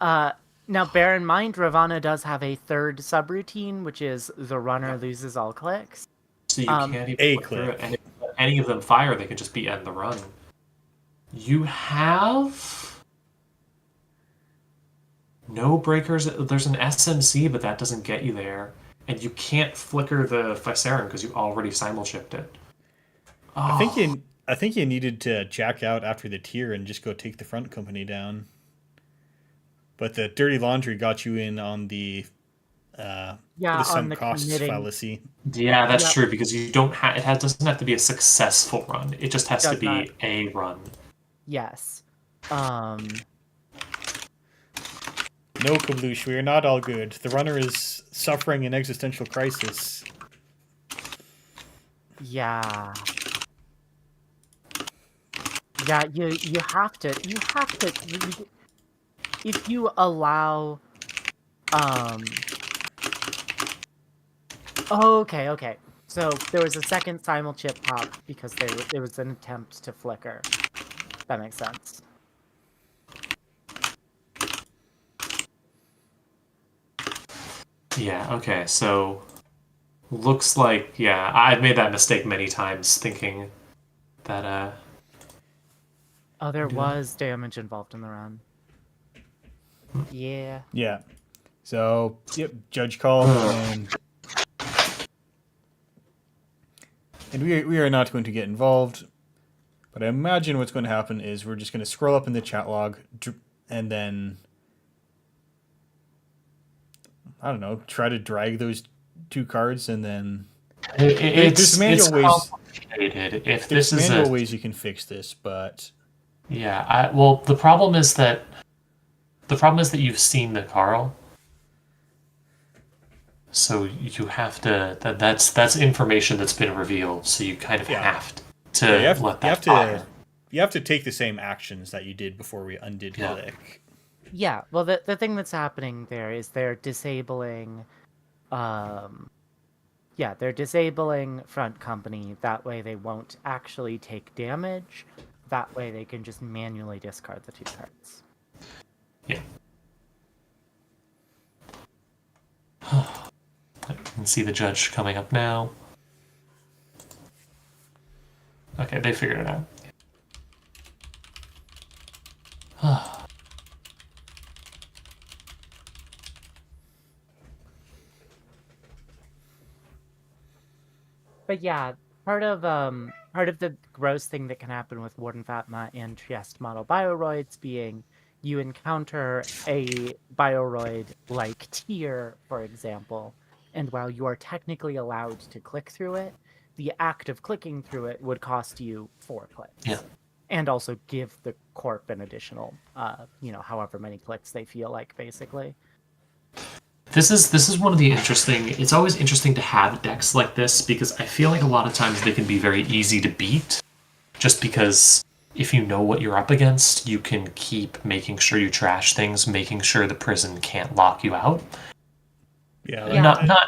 Now, bear in mind, Ravana does have a third subroutine, which is the runner loses all clicks. So you can't even A click through click. it. And if any of them fire, they can just be end the run. You have no breakers. There's an SMC, but that doesn't get you there. And you can't flicker the Physarum because you already simul-chipped it. I think you needed to jack out after the tier and just go take the front company down. But the dirty laundry got you in on the on sunk the costs committing. fallacy. Yeah, that's true because you don't have doesn't have to be a successful run. It just has to be not. a run. Yes. No, Kabloosh, we are not all good. The runner is suffering an existential crisis. Yeah. Yeah, you have to if you allow okay. So there was a second simul chip pop because there was an attempt to flicker. That makes sense. Yeah, okay, so looks like I've made that mistake many times thinking that Oh, there was damage involved in the run. Yeah. Yeah. So, yep, judge call, and we are not going to get involved. But I imagine what's going to happen is we're just going to scroll up in the chat log, and then I don't know, try to drag those 2 cards, and then there's manual ways. If There's this is manual ways you can fix this, but the problem is that you've seen the Carl. So you have to that's information that's been revealed. So you kind of have to let that fire. You have to take the same actions that you did before we undid click. Yeah, well, the thing that's happening there is they're disabling they're disabling front company. That way they won't actually take damage. That way they can just manually discard the 2 cards. Yeah. I can see the judge coming up now. Okay, they figured it out. But yeah, part of the gross thing that can happen with Warden Fatma and Trieste model bioroids being you encounter a bioroid like Tyr, for example, and while you are technically allowed to click through it, the act of clicking through it would cost you 4 clicks. Yeah. And also give the corp an additional, however many clicks they feel like, basically. This is one of the interesting. It's always interesting to have decks like this because I feel like a lot of times they can be very easy to beat, just because if you know what you're up against, you can keep making sure you trash things, making sure the prison can't lock you out. Yeah.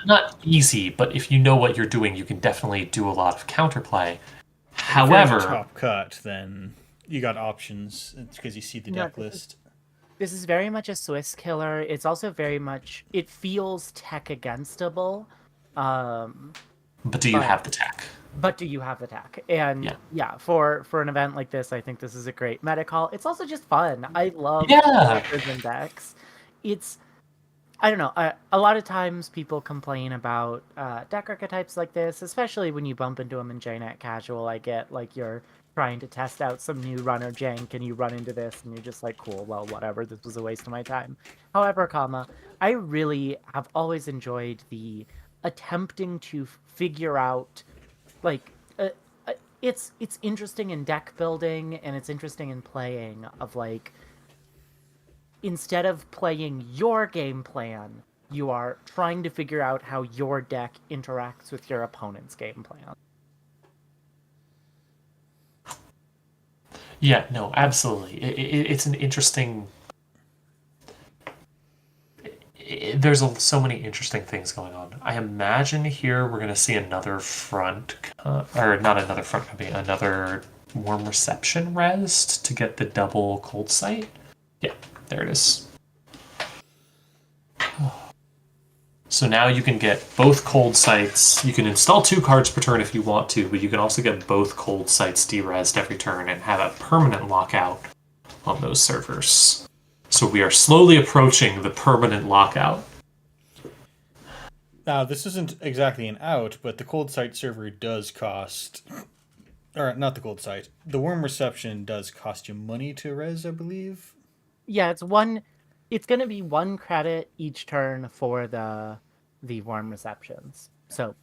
Not easy, but if you know what you're doing, you can definitely do a lot of counterplay. However, if you're in a top cut, then you got options. It's because you see the deck list. This is very much a Swiss killer. It's also very much, it feels tech againstable, But do you but- have the tech? But do you have the tech? And yeah, for an event like this, I think this is a great meta call. It's also just fun. I love prison decks. I don't know. A lot of times people complain about deck archetypes like this, especially when you bump into them in JNet Casual. I get like you're trying to test out some new runner jank and you run into this and you're just like, cool, well, whatever. This was a waste of my time. However, I really have always enjoyed the attempting to figure out like it's interesting in deck building and it's interesting in playing of like instead of playing your game plan, you are trying to figure out how your deck interacts with your opponent's game plan. Yeah, no, absolutely. It's an interesting. There's so many interesting things going on. I imagine here we're going to see another or not another front company, another warm reception rest to get the double cold sight. Yeah, there it is. So now you can get both cold sights. You can install 2 cards per turn if you want to, but you can also get both cold sights derezzed every turn and have a permanent lockout on those servers. So we are slowly approaching the permanent lockout. Now, this isn't exactly an out, but the cold site server does cost... Or, not the cold site. The warm reception does cost you money to res, I believe? Yeah, it's going to be 1 credit each turn for the warm receptions. So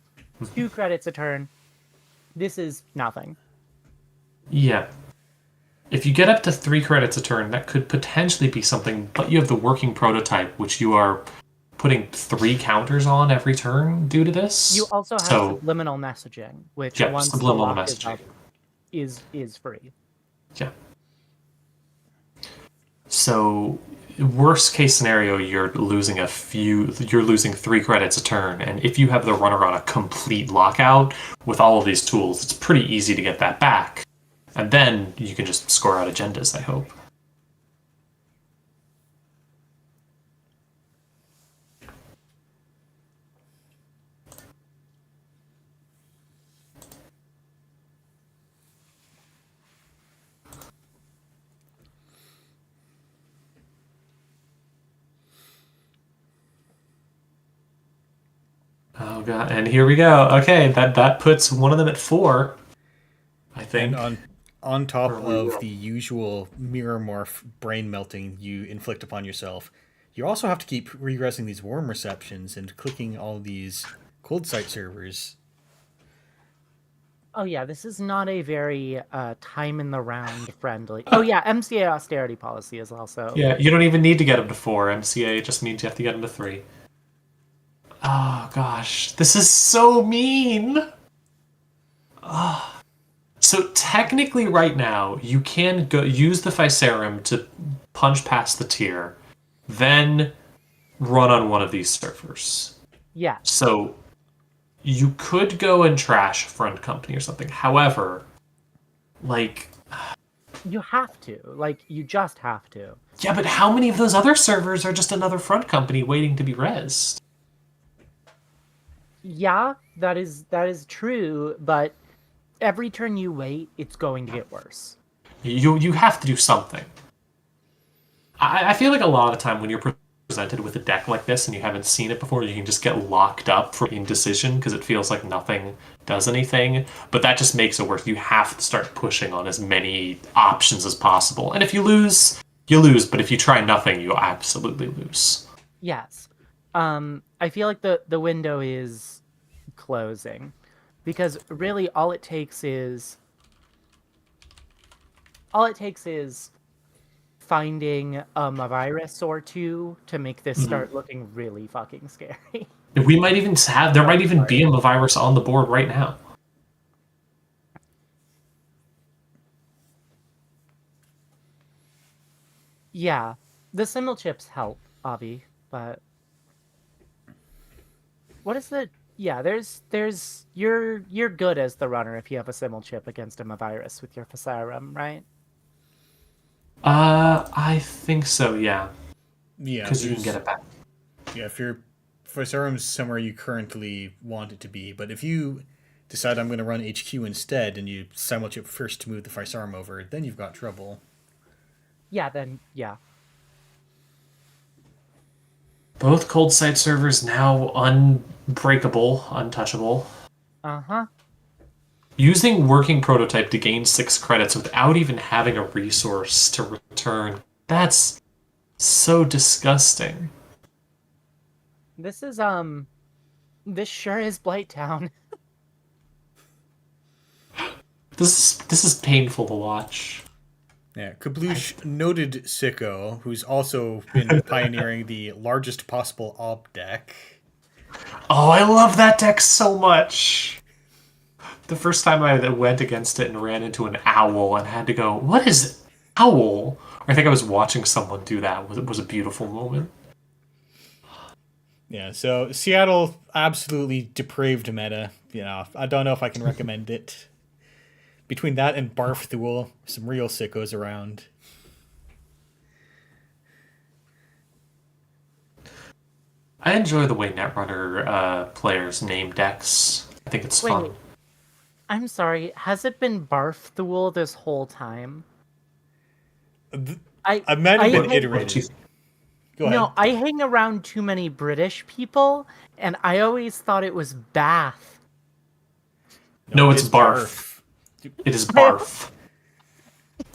2 credits a turn. This is nothing. Yeah. If you get up to 3 credits a turn, that could potentially be something, but you have the working prototype, which you are putting 3 counters on every turn due to this. You also have subliminal messaging, which once subliminal the messaging is free. Yeah. So worst case scenario, you're losing 3 credits a turn, and if you have the runner on a complete lockout with all of these tools, it's pretty easy to get that back. And then you can just score out agendas, I hope. Oh god, and here we go. Okay, that puts one of them at 4, I think. And on top of the usual mirror morph brain melting you inflict upon yourself, you also have to keep regressing these warm receptions and clicking all these cold site servers. Oh yeah, this is not a very time in the round friendly. Oh yeah, MCA austerity policy is also. Yeah, you don't even need to get them to 4. MCA just means you have to get them to 3. Oh gosh, this is so mean. So technically, right now, you can go use the Physarum to punch past the tier, then run on one of these servers. Yeah. So you could go and trash Front Company or something. However, like... You have to. Like, you just have to. Yeah, but how many of those other servers are just another Front Company waiting to be rezzed? Yeah, that is true, but every turn you wait, it's going to get worse. You have to do something. I feel like a lot of the time when you're presented with a deck like this and you haven't seen it before, you can just get locked up for indecision because it feels like nothing does anything. But that just makes it worse. You have to start pushing on as many options as possible. And if you lose, you lose. But if you try nothing, you absolutely lose. Yes. I feel like the window is closing because really all it takes is finding a virus or 2 to make this start looking really fucking scary. We might even there might even be a virus on the board right now. Yeah, the symbol chips help, Avi, but what is the... Yeah, there's you're good as the runner if you have a symbol chip against a virus with your Physarum, right? I think so, yeah. Yeah, Because you can get it back. Yeah, if you're Physaurum's somewhere you currently want it to be, but if you decide I'm going to run HQ instead and you simulchip first to move the Physarum over, then you've got trouble. Yeah, then, yeah. Both cold site servers now unbreakable, untouchable. Uh-huh. Using working prototype to gain 6 credits without even having a resource to return. That's so disgusting. This is, this sure is Blighttown. This is painful to watch. Yeah, Kabloosh, noted sicko, who's also been pioneering the largest possible op deck. Oh, I love that deck so much. The first time I went against it and ran into an owl and had to go, what is owl? I think I was watching someone do that. It was a beautiful moment. Yeah, so Seattle, absolutely depraved meta. You know, I don't know if I can recommend it. Between that and Barf Thule, some real sickos around. I enjoy the way Netrunner players name decks. I think it's fun. I'm sorry, has it been Barf Thule this whole time? I might have been iterated. Go ahead. No, I hang around too many British people, and I always thought it was Bath. No, it's Barf. It is Barf. I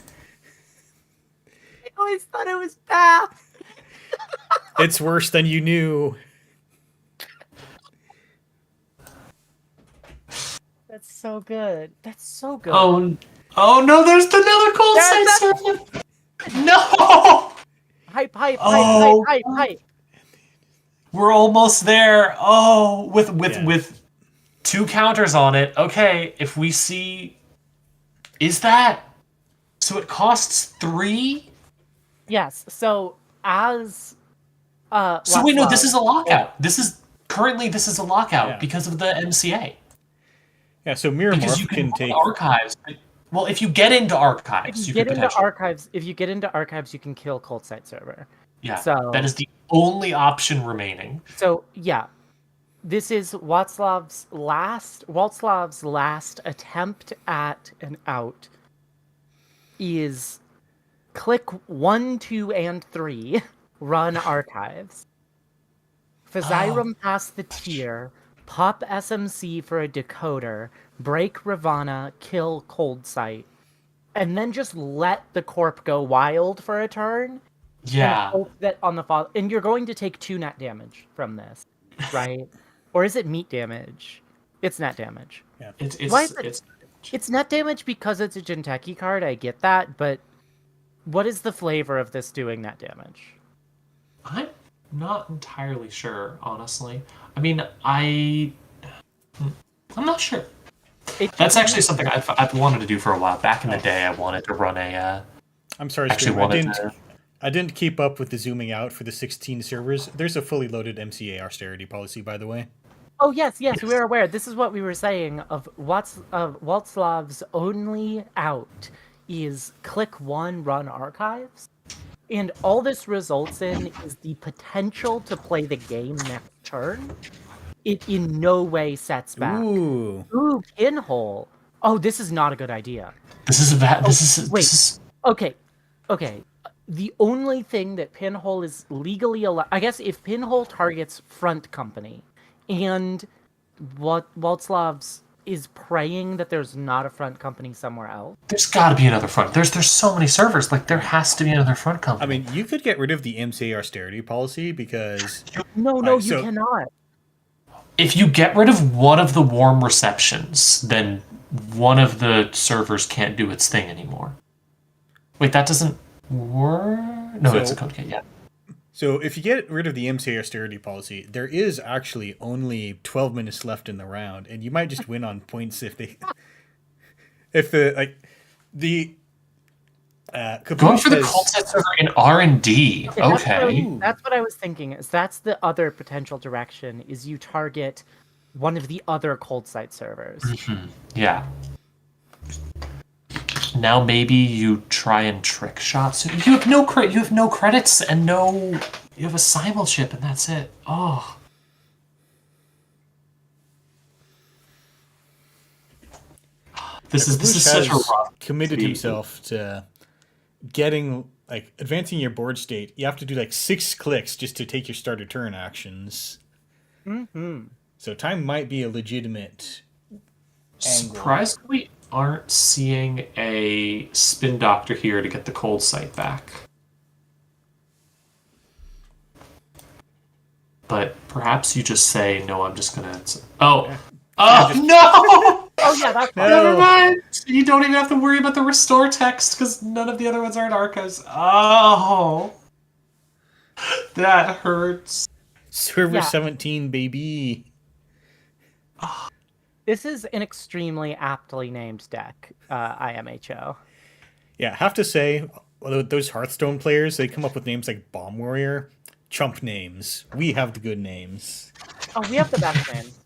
always thought it was Bath. It's worse than you knew. That's so good. That's so good. Oh no, there's another cold site server. No! Hype. We're almost there. Oh, with 2 counters on it. Okay, if we see... Is that... So it costs 3? Yes, so as... So wait, no, this is a lockout. This is a lockout Yeah. because of the MCA. Yeah, so Mirror Because Morph you can take... archives. Well, if you get into archives, if you you can get into potentially... archives, you can kill Cold Site Server. Yeah, So- that is the only option remaining. So yeah, this is Waltzlav's last attempt at an out. Is click 1, 2, and 3, run archives. Physarum past the tier, pop SMC for a decoder, break Ravana, kill Cold Sight, and then just let the corp go wild for a turn. Yeah. And hope that on the fall, and you're going to take 2 net damage from this, right? Or is it meat damage? It's net damage. Yeah. It's net damage because it's a Jinteki card. I get that, but what is the flavor of this doing net damage? I'm not entirely sure, honestly. I mean, I'm not sure. That's actually something I've wanted to do for a while. Back in the day, I wanted to run a... I'm sorry, Scream, I didn't keep up with the zooming out for the 16 servers. There's a fully loaded MCA austerity policy, by the way. Oh, yes, we're aware. This is what we were saying of Waltzlav's only out is click 1, run archives. And all this results in is the potential to play the game next turn. It in no way sets back. Ooh, Pinhole. Oh, this is not a good idea. This is a bad... Okay. The only thing that Pinhole is legally allowed... I guess if Pinhole targets front company, and Waltzlav's is praying that there's not a front company somewhere else. There's got to be another front. There's so many servers. Like, there has to be another front company. I mean, you could get rid of the MCA austerity policy because... No, you cannot. If you get rid of one of the warm receptions, then one of the servers can't do its thing anymore. Wait, that doesn't work? No, it's a code kit, yeah. So if you get rid of the MCA austerity policy, there is actually only 12 minutes left in the round, and you might just win on points if the going for the cult set server in R&D. Okay. That's what I was thinking. Is that's the other potential direction? Is you target one of the other cold site servers? Mm-hmm. Yeah. Now maybe you try and trick shot. So you have no credits and you have a simul chip and that's it. Oh. This is such a rough committed feat. himself to getting advancing your board state. You have to do 6 clicks just to take your starter turn actions. Mm-hmm. So time might be a legitimate angle. Surprised we aren't seeing a spin doctor here to get the cold sight back. But perhaps you just say, no, I'm just gonna... Oh! No! Oh yeah, that's fine. Never mind! You don't even have to worry about the restore text, because none of the other ones are in archives. Oh! That hurts. Server Yeah. 17, baby. This is an extremely aptly named deck, IMHO. Yeah, I have to say, those Hearthstone players, they come up with names like Bomb Warrior. Chump names. We have the good names. Oh, we have the best names.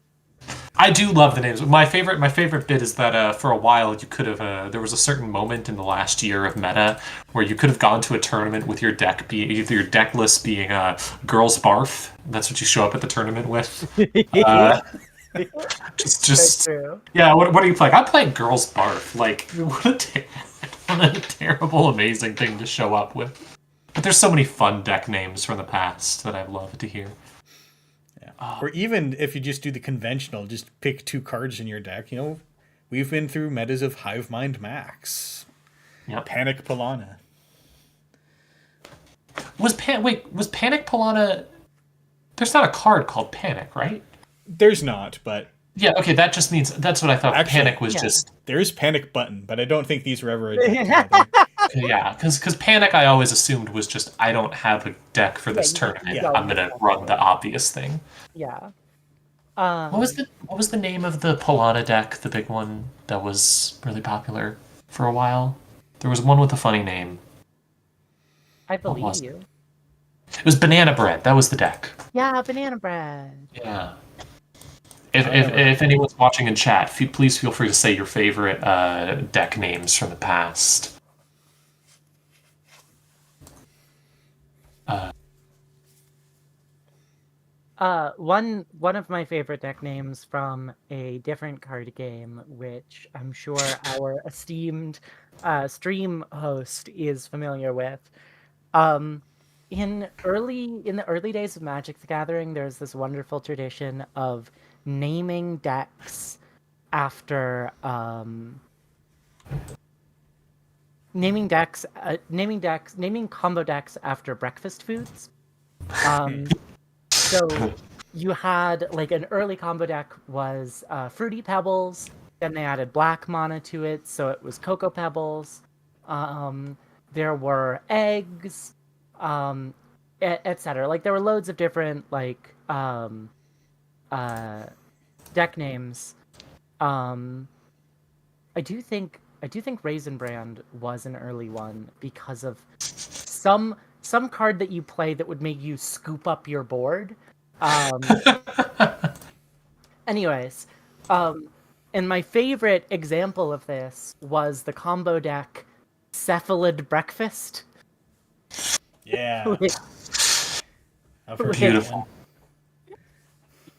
I do love the names. My favorite bit is that for a while you could have there was a certain moment in the last year of meta where you could have gone to a tournament with your deck either your deck list being Girls Barf. That's what you show up at the tournament with. Just true. Yeah. What are you playing? I'm playing Girls Barf. Like what a terrible, amazing thing to show up with. But there's so many fun deck names from the past that I've loved to hear. Yeah. Or even if you just do the conventional, just pick 2 cards in your deck. We've been through metas of Hive Mind Max. Yep. Panic Polana. Was Panic Polana... There's not a card called Panic, right? There's not, but... Yeah, okay, that just means... That's what I thought. Actually, Panic was just... There is Panic Button, but I don't think these were ever a deck together. Yeah, because Panic I always assumed was just, I don't have a deck for this tournament. yeah. I'm going to run the obvious thing. Yeah. What was the name of the Polana deck, the big one that was really popular for a while? There was one with a funny name. I believe was you. It was Banana Bread. That was the deck. Yeah, banana bread. Yeah. If anyone's watching in chat, please feel free to say your favorite deck names from the past. One of my favorite deck names from a different card game, which I'm sure our esteemed stream host is familiar with. In the early days of Magic the Gathering, there's this wonderful tradition of naming decks after naming combo decks after breakfast foods. So you had an early combo deck was Fruity Pebbles, then they added black mana to it, so it was Cocoa Pebbles. There were eggs, etc. There were loads of different deck names. I do think Raisin Brand was an early one because of some card that you play that would make you scoop up your board. Anyways, and my favorite example of this was the combo deck Cephalid Breakfast. Yeah. Beautiful.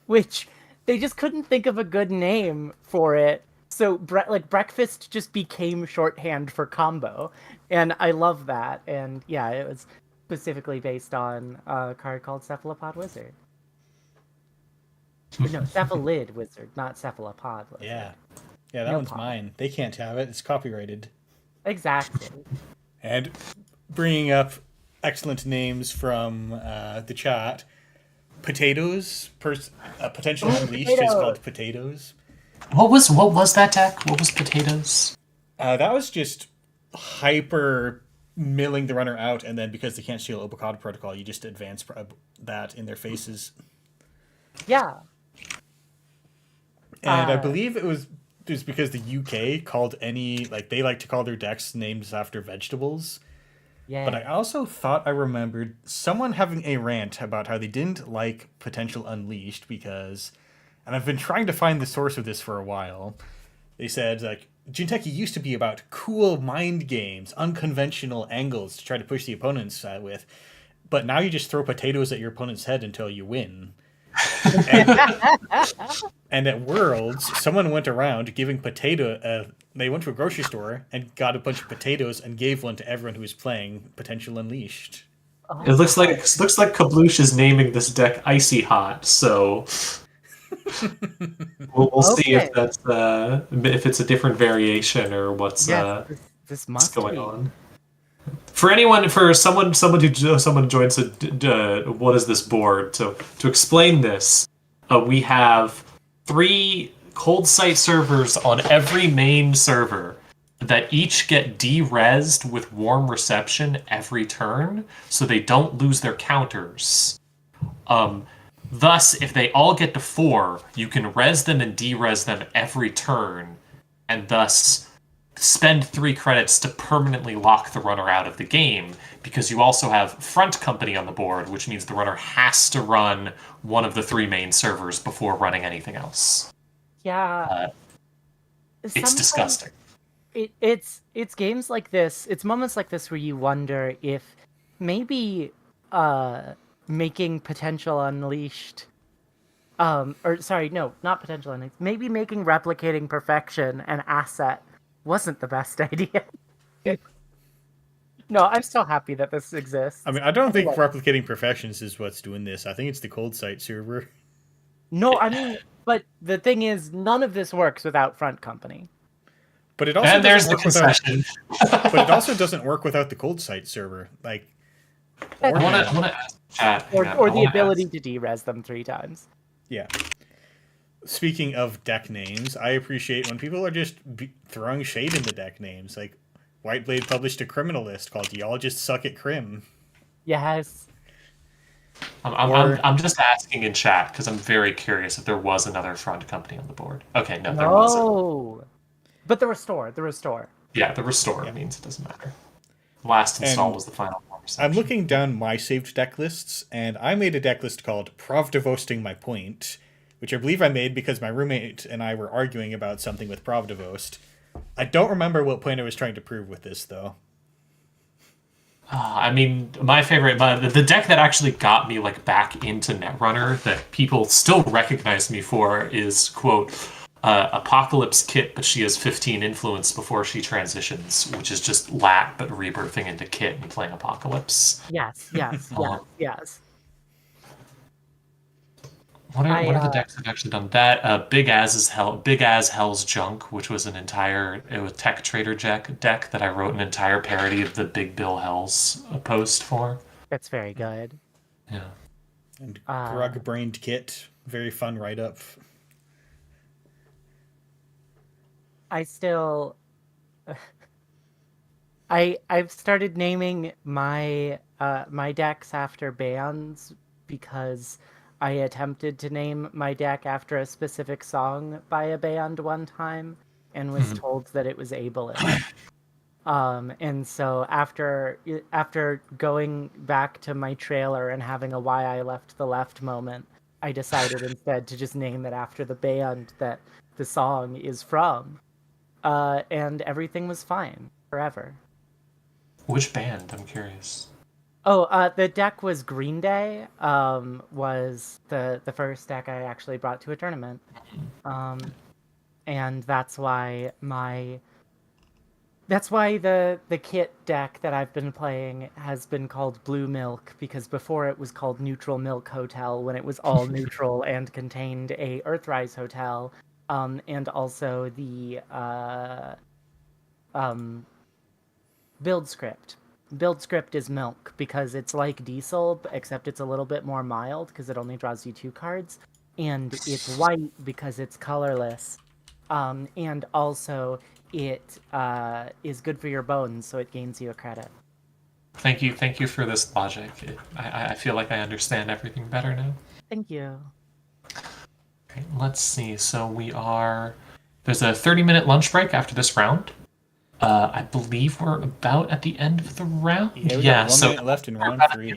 Which they just couldn't think of a good name for it. So breakfast just became shorthand for combo. And I love that. And yeah, it was specifically based on a card called Cephalopod Wizard. No, Cephalid Wizard, not Cephalopod Wizard. Yeah. Yeah, that one's mine. They can't have it. It's copyrighted. Exactly. And bringing up excellent names from the chat, Potatoes, Potential Unleashed is called Potatoes. What was that deck? What was Potatoes? That was just hyper milling the runner out, and then because they can't steal Obokad Protocol, you just advance that in their faces. Yeah. And I believe it was because the UK called they like to call their decks names after vegetables. Yeah. But I also thought I remembered someone having a rant about how they didn't like Potential Unleashed because, and I've been trying to find the source of this for a while. They said Jinteki used to be about cool mind games, unconventional angles to try to push the opponents with, but now you just throw potatoes at your opponent's head until you win. And at Worlds, someone went around giving Potato they went to a grocery store and got a bunch of potatoes and gave one to everyone who was playing Potential Unleashed. Oh, It looks like Kabloosh is naming this deck Icy Hot, so we'll see if Okay. that's if it's a different variation or what's this must going be. on. For someone joins what is this board? So to explain this, we have 3 cold site servers on every main server that each get de-resed with warm reception every turn, so they don't lose their counters. Thus, if they all get to 4, you can res them and de-res them every turn, and thus spend 3 credits to permanently lock the runner out of the game, because you also have front company on the board, which means the runner has to run one of the 3 main servers before running anything else. Yeah. It's Sometimes disgusting. It's games like this, it's moments like this where you wonder if maybe making Potential Unleashed or sorry, no, not Potential Unleashed, maybe making Replicating Perfection an asset wasn't the best idea. No, I'm still happy that this exists. I mean, I don't think Replicating Perfections is what's doing this. I think it's the cold site server. No, I mean, but the thing is, none of this works without front company. But it also And there's doesn't the work without. concession. But it also doesn't work without the cold site server. Like, I want to ask chat. Or the ability to de-res them 3 times. Yeah. Speaking of deck names, I appreciate when people are just throwing shade into deck names. Like, Whiteblade published a criminal list called "Y'all Just Suck at Crim." Yes. I'm just asking in chat because I'm very curious if there was another front company on the board. Okay, no, there wasn't. No. But the restore. Yeah, the restore means it doesn't matter. Last install was the final form. I'm looking down my saved deck lists, and I made a deck list called Provdivosting My Point, which I believe I made because my roommate and I were arguing about something with Provdivost. I don't remember what point I was trying to prove with this, though. I mean, my favorite, the deck that actually got me like back into Netrunner that people still recognize me for is, quote, Apocalypse Kit, but she has 15 influence before she transitions, which is just Lat, but rebirthing into Kit and playing Apocalypse. Yes. What are the decks that have actually done that? Big As Hell's Junk, which was it was Tech Trader deck that I wrote an entire parody of the Big Bill Hells post for. That's very good. Yeah. And Grug Brained Kit, very fun write-up. I still... I've started naming my my decks after bands because I attempted to name my deck after a specific song by a band one time and was told that it was ableist. And so after going back to my trailer and having a "Why I Left the Left" moment, I decided instead to just name it after the band that the song is from. And everything was fine forever. Which band? I'm curious. Oh, the deck was Green Day. Was the first deck I actually brought to a tournament. And that's why the kit deck that I've been playing has been called Blue Milk, because before it was called Neutral Milk Hotel when it was all neutral and contained a Earthrise Hotel, and also the build script. Build script is milk because it's like Diesel, except it's a little bit more mild because it only draws you 2 cards, and it's white because it's colorless, and also it is good for your bones, so it gains you a credit. Thank you for this logic. I feel like I understand everything better now. Thank you. Okay, let's see. So there's a 30-minute lunch break after this round. I believe we're about at the end of the round. Yeah, we got 1 minute left in round 3.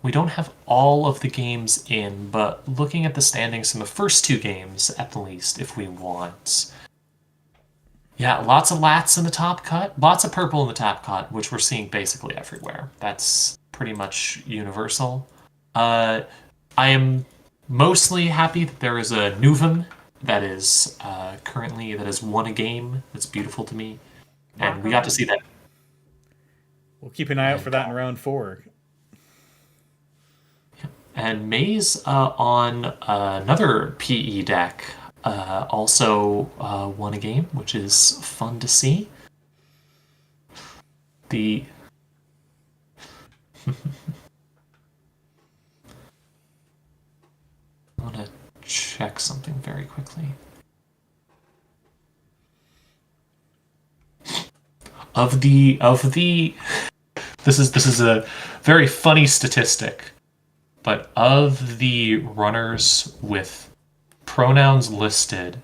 We don't have all of the games in, but looking at the standings from the first 2 games, at the least, if we want. Yeah, lots of Lats in the top cut, lots of purple in the top cut, which we're seeing basically everywhere. That's pretty much universal. I am mostly happy that there is a Nuvum that is currently that has won a game. That's beautiful to me, and we got to see that. We'll keep an eye out for that in round 4. And Maze on another PE deck also won a game, which is fun to see. The I want to check something very quickly. Of the this is a very funny statistic, but of the runners with pronouns listed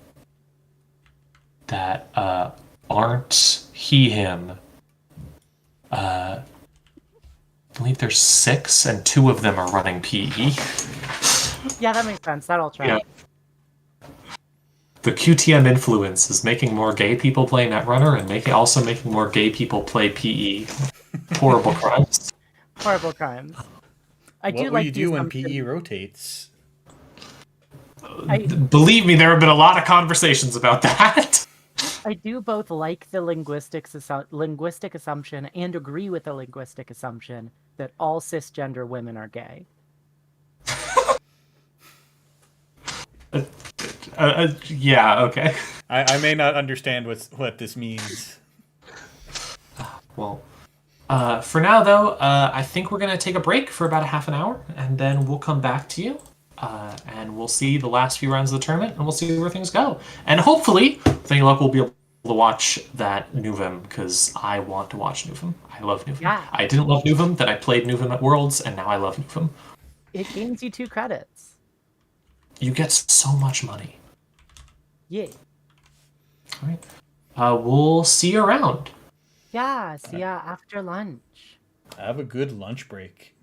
that aren't he him, I believe there's 6 and 2 of them are running PE. Yeah, that makes sense. That'll try. Yeah. The QTM influence is making more gay people play Netrunner and also making more gay people play PE. Horrible crimes. Horrible crimes. What will you do when PE rotates? Believe me, there have been a lot of conversations about that. I do both like the linguistic assumption and agree with the linguistic assumption that all cisgender women are gay. Yeah, okay. I may not understand what this means. Well, for now, though, I think we're going to take a break for about a half an hour, and then we'll come back to you, and we'll see the last few rounds of the tournament, and we'll see where things go. And hopefully, with any luck, we'll be able to watch that Nuvem, because I want to watch Nuvem. I love Nuvem. Yeah. I didn't love Nuvem, then I played Nuvem at Worlds, and now I love Nuvem. It gains you 2 credits. You get so much money. Yeah. All right. We'll see you around. Yeah, see ya after lunch. Have a good lunch break.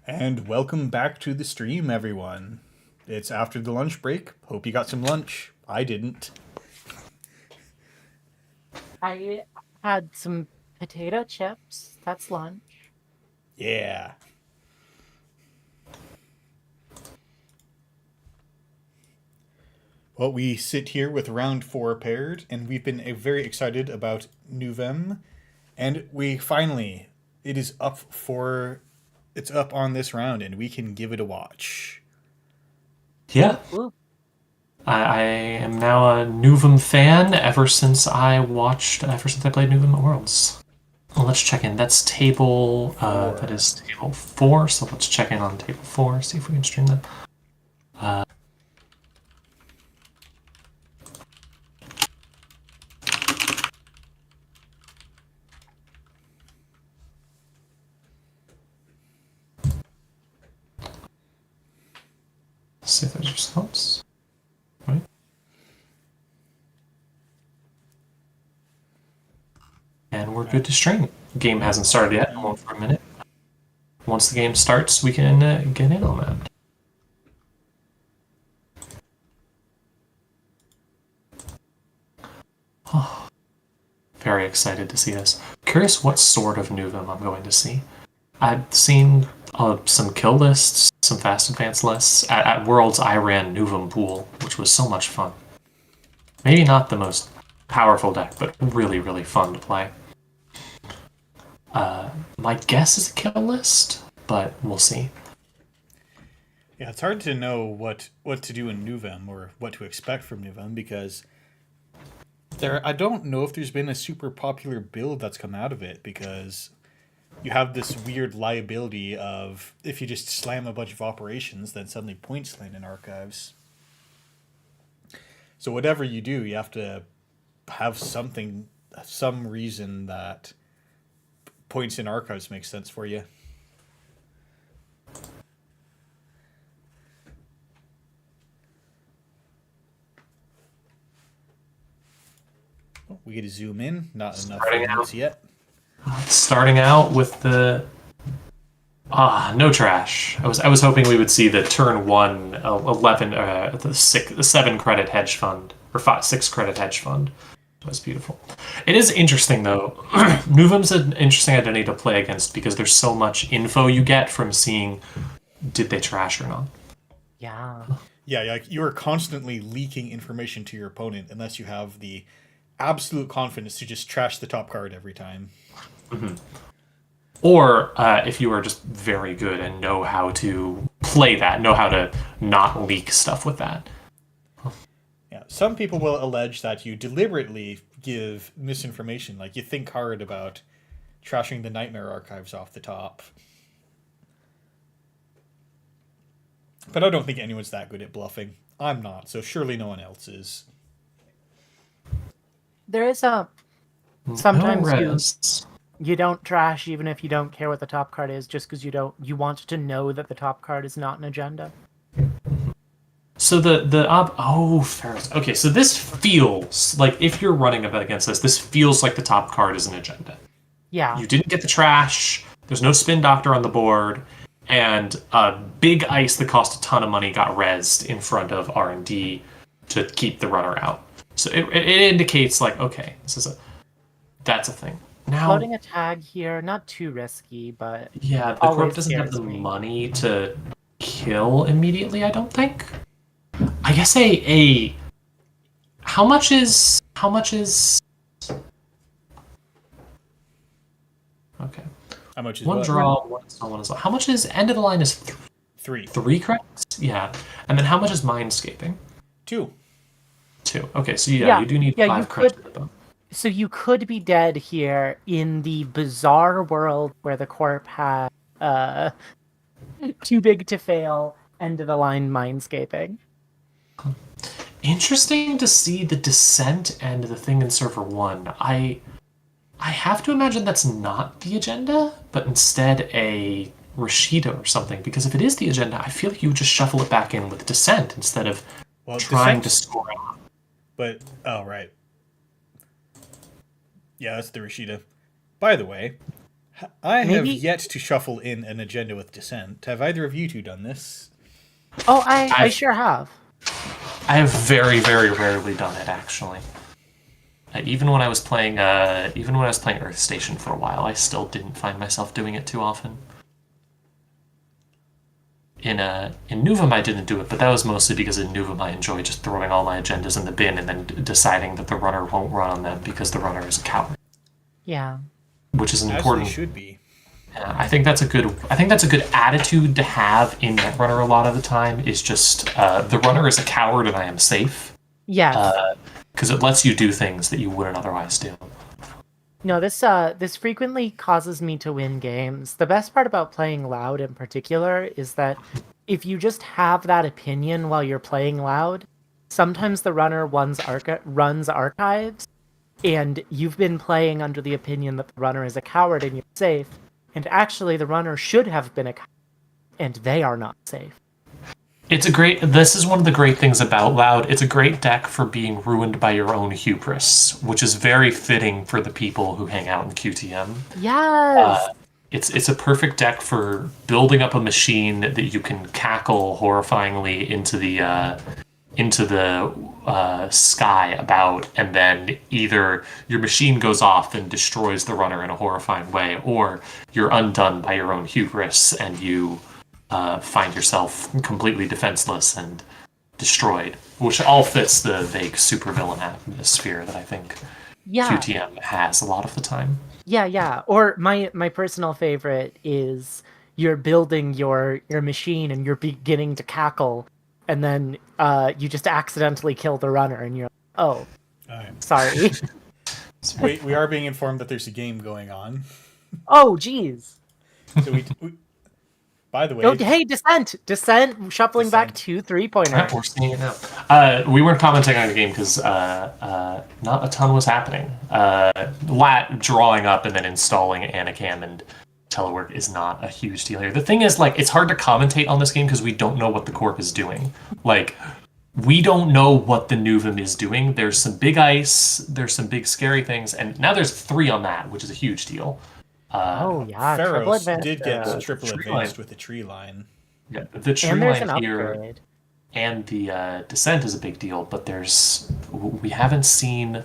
And welcome back to the stream, everyone. It's after the lunch break. Hope you got some lunch. I didn't. I had some potato chips. That's lunch. Yeah. Well, we sit here with round 4 paired, and we've been very excited about Nuvem. And we finally, it's up on this round, and we can give it a watch. Yeah. Ooh. I am now a Nuvem fan ever since I played Nuvem at Worlds. Well, let's check in. That's table, that is table 4, so let's check in on table 4, see if we can stream them. See if there's results. Right. And we're good to stream. Game hasn't started yet. Hold on for a minute. Once the game starts, we can get in on that. Oh, very excited to see this. Curious what sort of Nuvem I'm going to see. I've seen some kill lists, some fast advance lists. At Worlds, I ran Nuvem Pool, which was so much fun. Maybe not the most powerful deck, but really, really fun to play. My guess is a kill list, but we'll see. Yeah, it's hard to know what to do in Nuvem or what to expect from Nuvem because I don't know if there's been a super popular build that's come out of it because you have this weird liability of if you just slam a bunch of operations, then suddenly points land in archives. So whatever you do, you have to have some reason that points in archives makes sense for you. Oh, we get to zoom in. Not enough notes yet. Starting out with the no trash. I was hoping we would see the turn 1 11 the 7 credit hedge fund or 6 credit hedge fund. That was beautiful. It is interesting though. Nuvem's an interesting identity to play against because there's so much info you get from seeing did they trash or not. Yeah. Yeah, like you are constantly leaking information to your opponent unless you have the absolute confidence to just trash the top card every time. Mm-hmm. Or if you are just very good and know how to play that, know how to not leak stuff with that. Yeah, some people will allege that you deliberately give misinformation, like you think hard about trashing the Nightmare archives off the top. But I don't think anyone's that good at bluffing. I'm not, so surely no one else is. There is sometimes you don't trash even if you don't care what the top card is, just because you want to know that the top card is not an agenda. So Ferris. Okay, so this feels like if you're running up against this feels like the top card is an agenda. Yeah. You didn't get the trash. There's no spin doctor on the board, and a big ice that cost a ton of money got rezzed in front of R&D to keep the runner out. So it indicates like, okay, that's a thing. Now, floating a tag here, not too risky, but yeah, the corp doesn't have the money to kill immediately. I don't think. I guess how much is okay. How much is one what? draw, one install, one install. How much is end of the line is 3. 3 credits? Yeah. And then how much is mindscaping? 2. 2. Okay, so you do need 5 credits. So you could be dead here in the bizarre world where the corp had too big to fail end of the line mindscaping. Interesting to see the Descent and the thing in server 1. I have to imagine that's not the agenda, but instead a Rashida or something. Because if it is the agenda, I feel like you would just shuffle it back in with Descent instead of trying to score out. But, oh, right. Yeah, that's the Rashida. By the way, I have Maybe- yet to shuffle in an agenda with Descent. Have either of you two done this? Oh, I sure have. I have very, very rarely done it actually. Even when I was playing Earth Station for a while, I still didn't find myself doing it too often. In Nuvum, I didn't do it, but that was mostly because in Nuvum I enjoy just throwing all my agendas in the bin and then deciding that the runner won't run on them because the runner is a coward. Yeah. Which is an As important. they should be. I think that's a good attitude to have in Netrunner a lot of the time. Is just the runner is a coward and I am safe. Yes. Because it lets you do things that you wouldn't otherwise do. No, this frequently causes me to win games. The best part about playing loud in particular is that if you just have that opinion while you're playing loud, sometimes the runner runs archives, and you've been playing under the opinion that the runner is a coward and you're safe, and actually the runner should have been a coward, and they are not safe. This is one of the great things about Loud. It's a great deck for being ruined by your own hubris, which is very fitting for the people who hang out in QTM. Yes! It's a perfect deck for building up a machine that you can cackle horrifyingly into the sky about, and then either your machine goes off and destroys the runner in a horrifying way, or you're undone by your own hubris and you find yourself completely defenseless and destroyed, which all fits the vague supervillain atmosphere that I think QTM has a lot of the time. Yeah. Or my personal favorite is you're building your machine and you're beginning to cackle, and then you just accidentally kill the runner, and you're like, oh, sorry. Wait, we are being informed that there's a game going on. Oh, jeez. So we by the way... Oh, hey, Descent, shuffling back to 3-pointer. We're seeing it now. We weren't commenting on the game because not a ton was happening. Lat drawing up and then installing Anacam and telework is not a huge deal here. The thing is, like, it's hard to commentate on this game because we don't know what the Corp is doing. Like, we don't know what the Nuvum is doing. There's some big ice, there's some big scary things, and now there's 3 on that, which is a huge deal. Triple Pharaohs advanced. did get triple tree advanced line. with the tree line. Yeah, the tree And there's line an here upgrade. and the descent is a big deal, but we haven't seen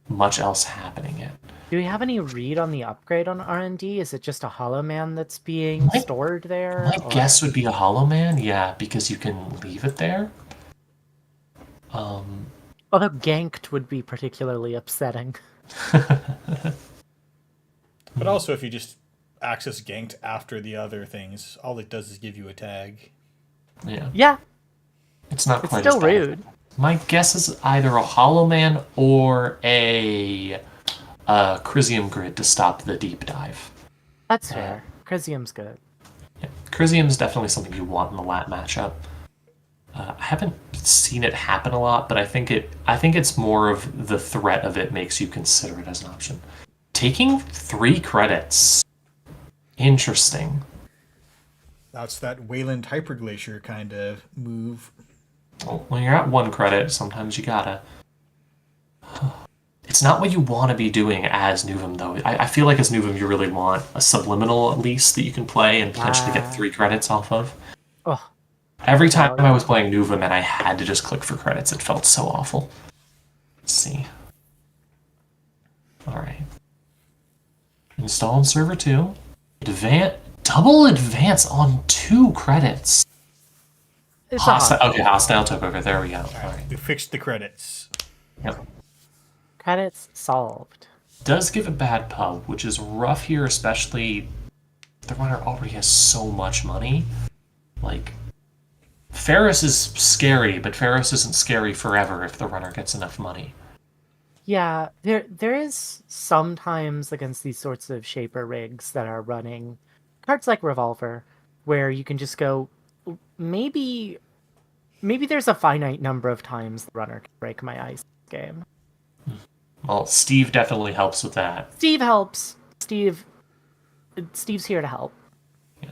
much else happening yet. Do we have any read on the upgrade on R&D? Is it just a Hollow Man that's being stored there? My guess would be a Hollow Man, yeah, because you can leave it there. Although ganked would be particularly upsetting. But also, if you just access ganked after the other things, all it does is give you a tag. Yeah. It's not It's quite still as bad. rude. My guess is either a Hollow Man or a Chrysium Grid to stop the deep dive. That's fair. Chrysium's good. Yeah. Chrysium's definitely something you want in the lat matchup. I haven't seen it happen a lot, but I think it's more of the threat of it makes you consider it as an option. Taking 3 credits. Interesting. That's that Wayland Hyperglacier kind of move. Well, when you're at 1 credit, sometimes you gotta. It's not what you want to be doing as Nuvum, though. I feel like as Nuvum, you really want a subliminal at least that you can play and potentially get 3 credits off of. Oh, Every time I was playing Nuvum and I had to just click for credits, it felt so awful. Let's see. Alright. Install on server 2. Double advance on 2 credits. it's Hostile took over. There we go. Alright. We fixed the credits. Yep. Credits solved. Does give a bad pub, which is rough here, especially the runner already has so much money. Like, Ferris is scary, but Ferris isn't scary forever if the runner gets enough money. Yeah, there is sometimes against these sorts of shaper rigs that are running cards like Revolver, where you can just go, maybe there's a finite number of times the runner can break my ice game. Well, Steve definitely helps with that. Steve helps. Steve's here to help. Yeah.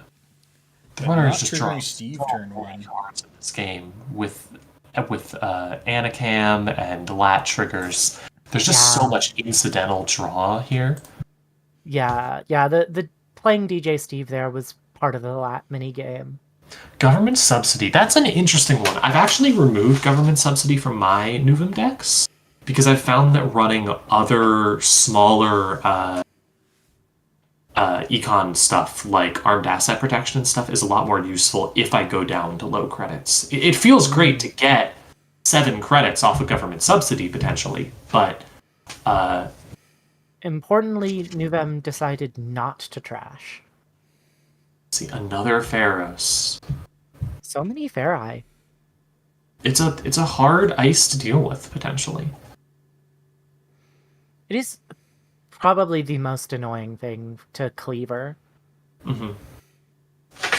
The runner is Not just triggering drawing Steve so turn many 1. cards in this game with Anacam and lat triggers. There's just so much incidental draw here. Yeah. The playing DJ Steve there was part of the mini game. Government subsidy. That's an interesting one. I've actually removed government subsidy from my Nuvum decks because I've found that running other smaller econ stuff like armed asset protection and stuff is a lot more useful if I go down to low credits. It feels great to get 7 credits off of government subsidy potentially, but importantly, Nuvem decided not to trash. see, another Pharaohs. So many Farai. It's a hard ice to deal with potentially. It is probably the most annoying thing to Cleaver. Mm-hmm.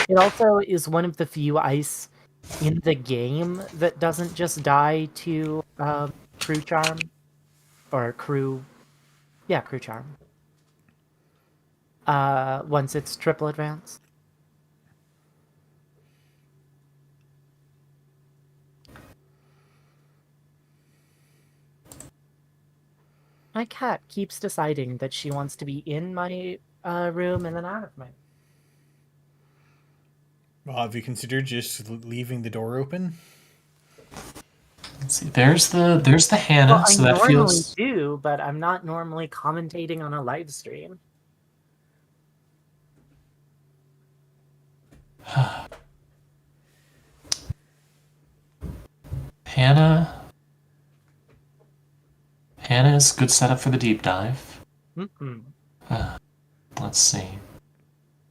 It also is one of the few ice in the game that doesn't just die to Crew Charm. Or Crew... Yeah, Crew Charm. Once it's triple advance. My cat keeps deciding that she wants to be in my room and then out of my. Well, have you considered just leaving the door open? Let's see. There's the Hannah, Well, so I that normally feels do, but I'm not normally commentating on a live stream. Hannah. Hannah's good setup for the deep dive. Mm-mm. Let's see.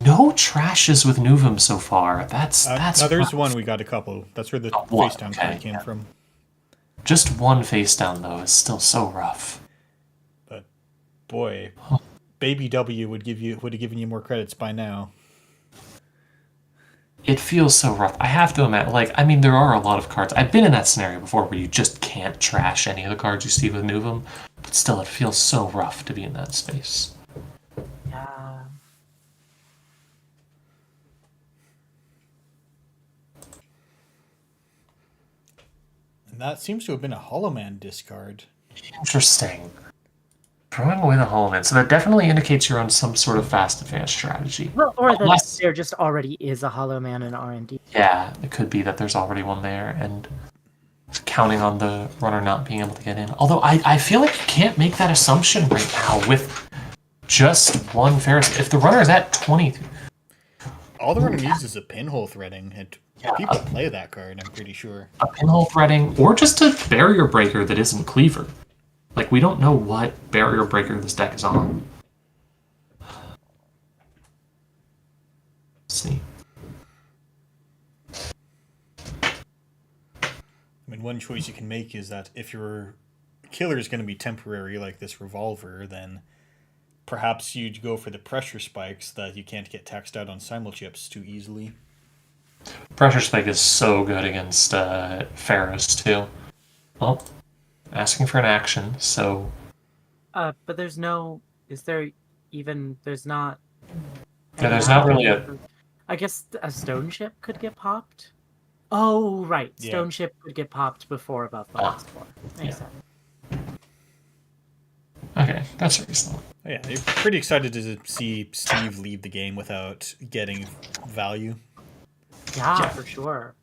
No trashes with Nuvum so far. That's No, there's rough. one. We got a couple. That's where the one, face down okay, card came yeah. from. Just one face down though is still so rough. But boy, Baby W would have given you more credits by now. It feels so rough. I have to imagine, like, I mean, there are a lot of cards. I've been in that scenario before where you just can't trash any of the cards you see with Nuvum, but still, it feels so rough to be in that space. Yeah. And that seems to have been a Hollow Man discard. Interesting. Throwing away the Hollow Man. So that definitely indicates you're on some sort of fast advance strategy. Well, or that Unless- there just already is a Hollow Man in R&D. Yeah, it could be that there's already one there, and counting on the runner not being able to get in. Although I feel like you can't make that assumption right now with just one Ferris. If the runner is at 20... All the runner needs is a pinhole threading, and Yeah. people play that card, I'm pretty sure. a pinhole threading, or just a barrier breaker that isn't Cleaver. Like, we don't know what barrier breaker this deck is on. Let's see. I mean, one choice you can make is that if your killer is going to be temporary, like this revolver, then perhaps you'd go for the pressure spikes that you can't get taxed out on simulchips too easily. Pressure Spike is so good against Pharaohs, too. Well, asking for an action, so... But there's no... Is there even... There's not... Yeah, there's not really a... I guess a Stone Ship could get popped? Oh, right. Yeah. Stone Ship could get popped before above the last floor. Makes sense. Okay, that's reasonable. Oh, yeah, you're pretty excited to see Steve leave the game without getting value. Yeah, for sure.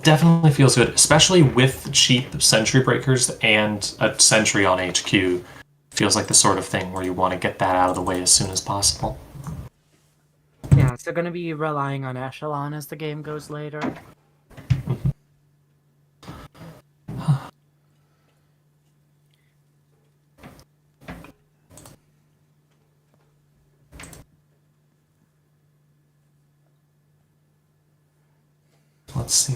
Definitely feels good, especially with cheap Sentry Breakers and a Sentry on HQ. Feels like the sort of thing where you want to get that out of the way as soon as possible. Yeah, so going to be relying on Echelon as the game goes later. Let's see.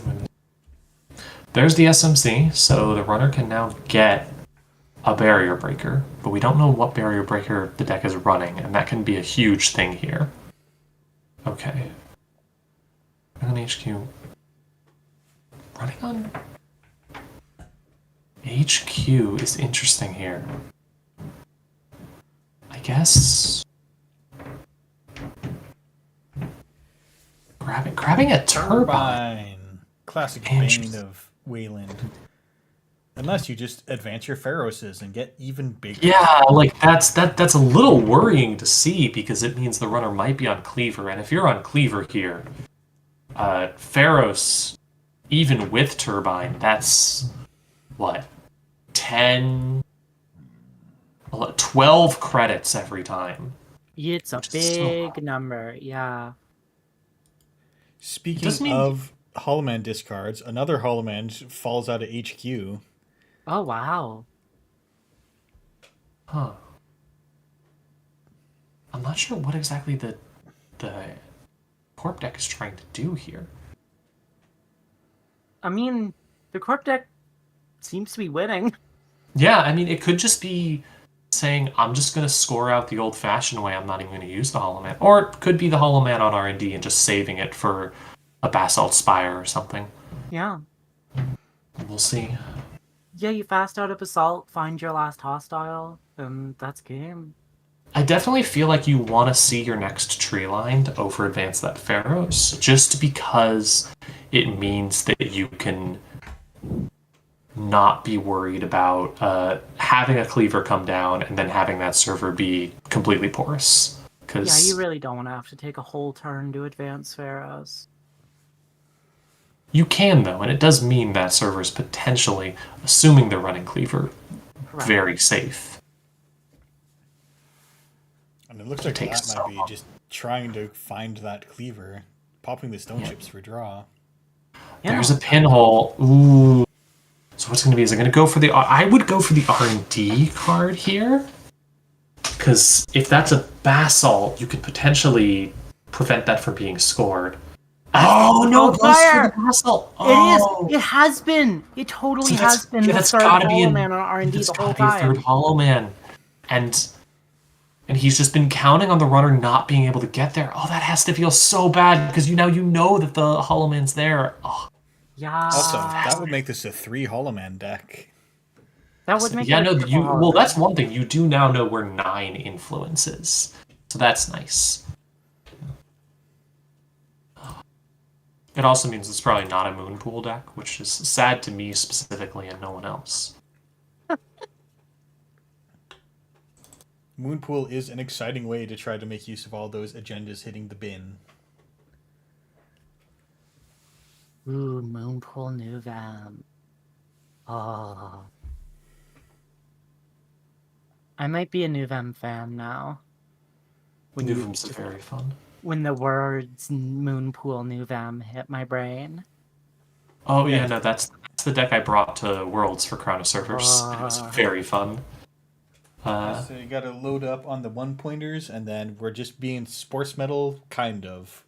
There's the SMC, so the runner can now get a barrier breaker, but we don't know what barrier breaker the deck is running, and that can be a huge thing here. Okay. Running on HQ. Running on HQ is interesting here. I guess grabbing a turbine. Classic bane of Wayland. Unless you just advance your Pharoses and get even bigger. Yeah, like that's a little worrying to see because it means the runner might be on Cleaver, and if you're on Cleaver here, Pharos, even with Turbine, that's what 10, 12 credits every time. It's a big number, yeah. Speaking of Holoman discards, another Holoman falls out of HQ. Oh, wow. Huh. I'm not sure what exactly the Corp deck is trying to do here. I mean, the Corp deck seems to be winning. Yeah, I mean, it could just be saying, I'm just going to score out the old-fashioned way. I'm not even going to use the Hollow Man. Or it could be the Hollow Man on R&D and just saving it for a Basalt Spire or something. Yeah. We'll see. Yeah, you fast out of Basalt, find your last hostile, and that's game. I definitely feel like you want to see your next tree line to over-advance that Pharos, just because it means that you can not be worried about having a Cleaver come down and then having that server be completely porous. Yeah, you really don't want to have to take a whole turn to advance Pharos. You can, though, and it does mean that server is potentially, assuming they're running Cleaver, very safe. And it looks like that might be just trying to find that Cleaver, popping the stone chips for draw. Yeah. There's a pinhole. Ooh. So what's going to be? Is it going to go for the... I would go for the R&D card here. Because if that's a Basalt, you could potentially prevent that from being scored. Oh, no, it goes for the Basalt. Oh. It is. It has been. It totally has been the third Hollow Man on R&D the whole time. Third Hollow Man. And he's just been counting on the runner not being able to get there. Oh, that has to feel so bad because you know that the Hollow Man's there. Oh. Yeah. Also, that would make this a 3 Hollow Man deck. That would make well, that's one thing. You do now know where 9 influences. So that's nice. It also means it's probably not a Moonpool deck, which is sad to me specifically and no one else. Moonpool is an exciting way to try to make use of all those agendas hitting the bin. Ooh, Moonpool Nuvam. Oh. I might be a Nuvam fan now. Nuvam's very fun. When the words Moonpool Nuvam hit my brain. Oh yeah, no, that's the deck I brought to Worlds for Crown of Servers. It was very fun. So you gotta load up on the 1-pointers, and then we're just being sports metal, kind of.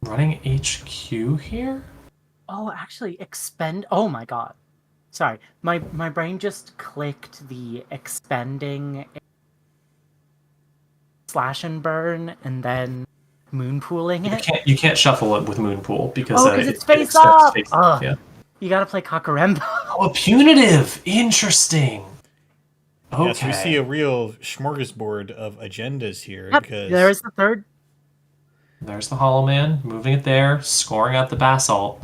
Running HQ here? Oh, actually, expend... Oh my god. Sorry, my brain just clicked the expending slash and burn and then moonpooling it. You can't shuffle it with Moonpool because it's face up. Yeah. You gotta play Kakarembo. Oh, a punitive. Interesting. Okay. Yes, we see a real smorgasbord of agendas here. Yep, because there's the third. There's the Hollow Man, moving it there, scoring out the Basalt.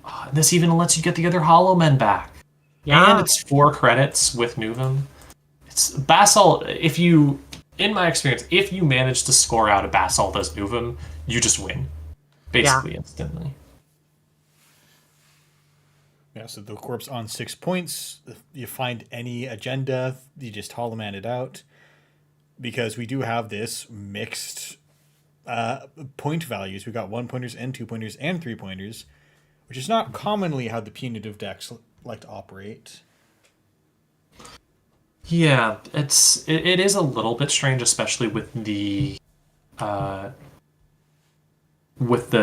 Oh, this even lets you get the other Hollow Men back. Yeah. And it's 4 credits with Nuvam. It's Basalt, in my experience, if you manage to score out a Basalt as Nuvam, you just win. Basically, instantly. Yeah, so the corpse on 6 points. If you find any agenda, you just Hollow Man it out. Because we do have this mixed point values. We got 1-pointers and 2-pointers and 3-pointers, which is not commonly how the punitive decks like to operate. Yeah, it is a little bit strange, especially with the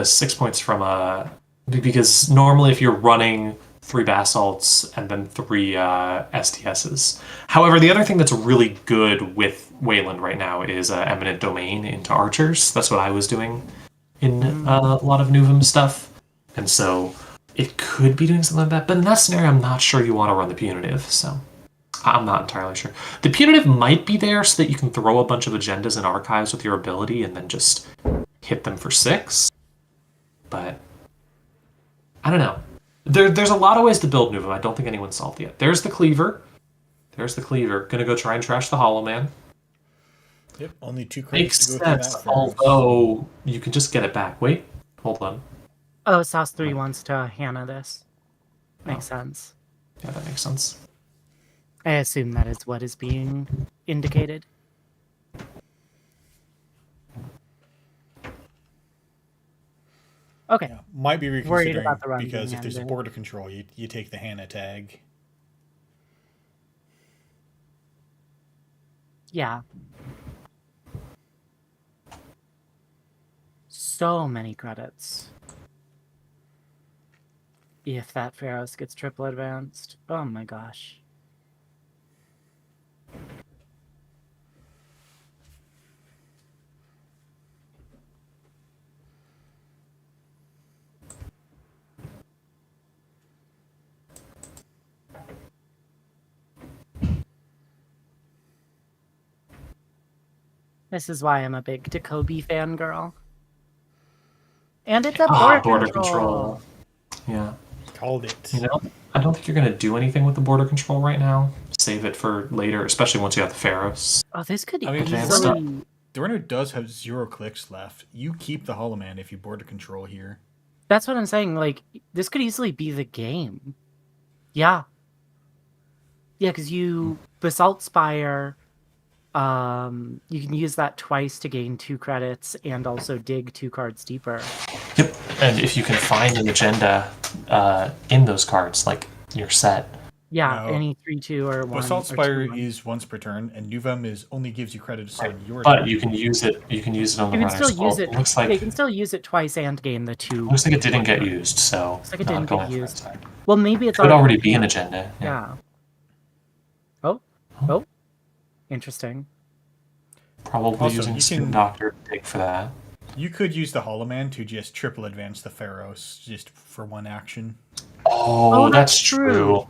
6 points from because normally if you're running 3 Basalts and then 3 STSs. However, the other thing that's really good with Wayland right now is Eminent Domain into Archers. That's what I was doing in a lot of Nuvam stuff. And so it could be doing something like that. But in that scenario, I'm not sure you want to run the Punitive, so I'm not entirely sure. The Punitive might be there so that you can throw a bunch of agendas and archives with your ability and then just hit them for 6. But I don't know. There's a lot of ways to build Nuvem. I don't think anyone's solved yet. There's the cleaver. Gonna go try and trash the Hollow Man. Yep, only 2 credits Makes to go sense, through that first. although you can just get it back. Wait, hold on. Oh, Sauce 3 wants to Hannah this. Makes sense. Yeah, that makes sense. I assume that is what is being indicated. Okay. Yeah, might be Worried reconsidering about the run because being if there's a ended. border control, you take the Hannah tag. Yeah. So many credits. If that Pharos gets triple advanced. Oh my gosh. This is why I'm a big Jacoby fangirl. And it's a border control. Yeah. Called it. You know, I don't think you're going to do anything with the border control right now. Save it for later, especially once you have the Pharos. Oh, this could I mean, Advanced easily... The runner does have 0 clicks left. You keep the Hollow Man if you border control here. That's what I'm saying. Like, this could easily be the game. Yeah. Yeah, because you Basalt Spire, you can use that twice to gain 2 credits and also dig 2 cards deeper. Yep. And if you can find an agenda in those cards, like you're set. Yeah, No. any 3/2 or 1. Basalt or Spire 2/1. is once per turn, and Nuvem only gives you credits on your But turn. you can use it. You can use it on the You can runner's still use it. Looks like You can still use it twice and gain the 2. looks like it didn't get used. So Looks like it not didn't going get for used. it. Well, maybe it's Could already be yeah. an agenda. Yeah. Oh. Interesting. Probably Also, using you Spin can- Doctor to dig for that. You could use the Hollow Man to just triple advance the Pharos just for 1 action. Oh, that's that's true. true.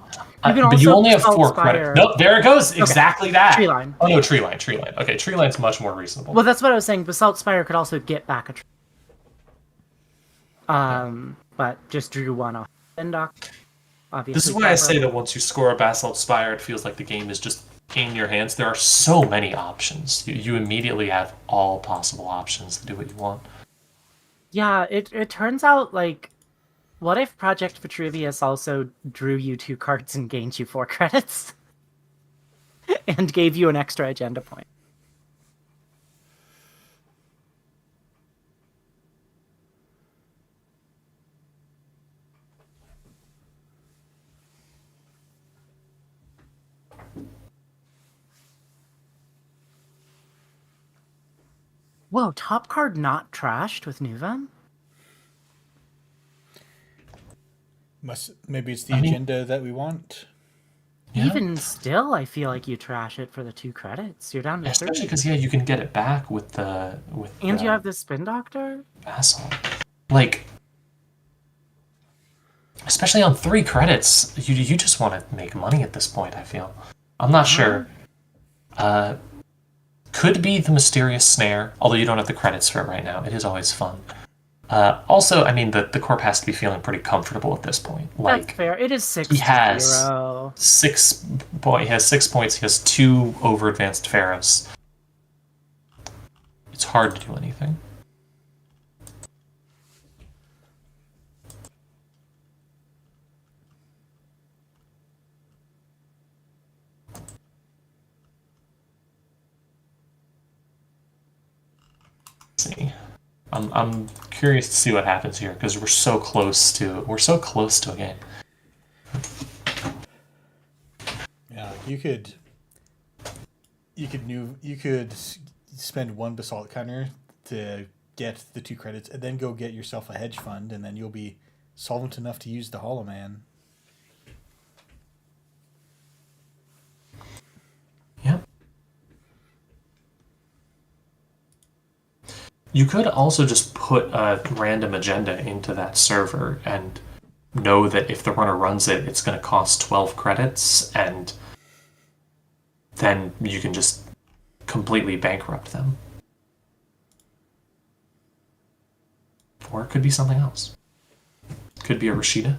You can But you also only have Basalt 4 Spire. credits. Nope, there it goes. Exactly that. Tree line. Oh no, tree line. Okay, tree line's much more reasonable. Well, that's what I was saying. Basalt Spire could also get back a but just drew 1 off. And obviously. This is why I say that once you score a Basalt Spire, it feels like the game is just in your hands. There are so many options. You immediately have all possible options to do what you want. Yeah, it turns out, like, what if Project Vitruvius also drew you 2 cards and gained you 4 credits? And gave you an extra agenda point? Whoa, top card not trashed with Nuvem? Maybe it's the I mean- agenda that we want. Yeah. Even still, I feel like you trash it for the 2 credits. You're down to 3. Especially because you can get it back with the And you have the Spin Doctor? Basalt. Like, especially on 3 credits, you just want to make money at this point. I feel. I'm not sure. Could be the Mysterious Snare, although you don't have the credits for it right now. It is always fun. Also, I mean, the corp has to be feeling pretty comfortable at this point. That's Like, fair. It is 6 he to has 0. he has 6 points. He has 2 over advanced Pharos. It's hard to do anything. Let's see. I'm curious to see what happens here because we're so close to a game. Yeah, you could spend 1 Basalt counter to get the 2 credits, and then go get yourself a hedge fund, and then you'll be solvent enough to use the Hollow Man. Yep. You could also just put a random agenda into that server and know that if the runner runs it, it's going to cost 12 credits, and then you can just completely bankrupt them. Or it could be something else. Could be a Rashida.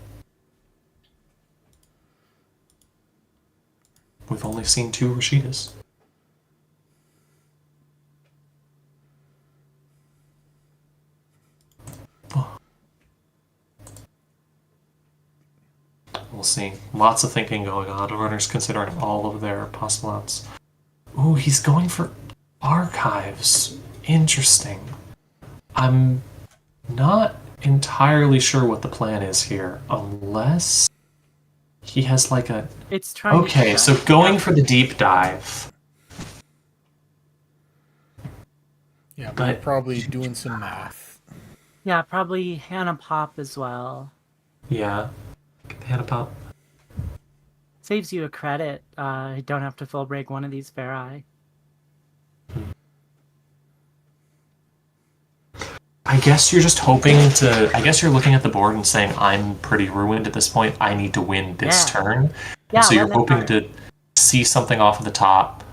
we've only seen 2 Rashidas. We'll see. Lots of thinking going on. Runners considering all of their possible outs. Ooh, he's going for archives. Interesting. I'm not entirely sure what the plan is here, unless he has like a... It's trying Okay, to so going for the deep dive. Yeah, But- we're probably doing some math. Yeah, probably Hannah Pop as well. Yeah. Get the head up. Saves you a credit. You don't have to full break one of these Fair Eye. I guess you're just hoping to... I guess you're looking at the board and saying, I'm pretty ruined at this point. I need to win this Yeah. turn. Yeah, So you're let them hoping start. to see something off of the top,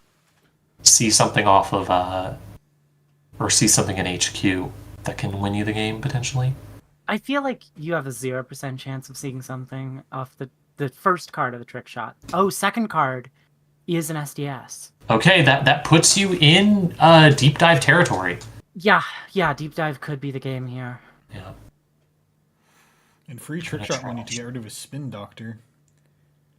see something off of... or see something in HQ that can win you the game, potentially. I feel like you have a 0% chance of seeing something off the first card of the trick shot. Oh, second card is an SDS. Okay, that puts you in deep dive territory. Yeah, deep dive could be the game here. Yeah. And free trick shot money to get rid of his spin doctor.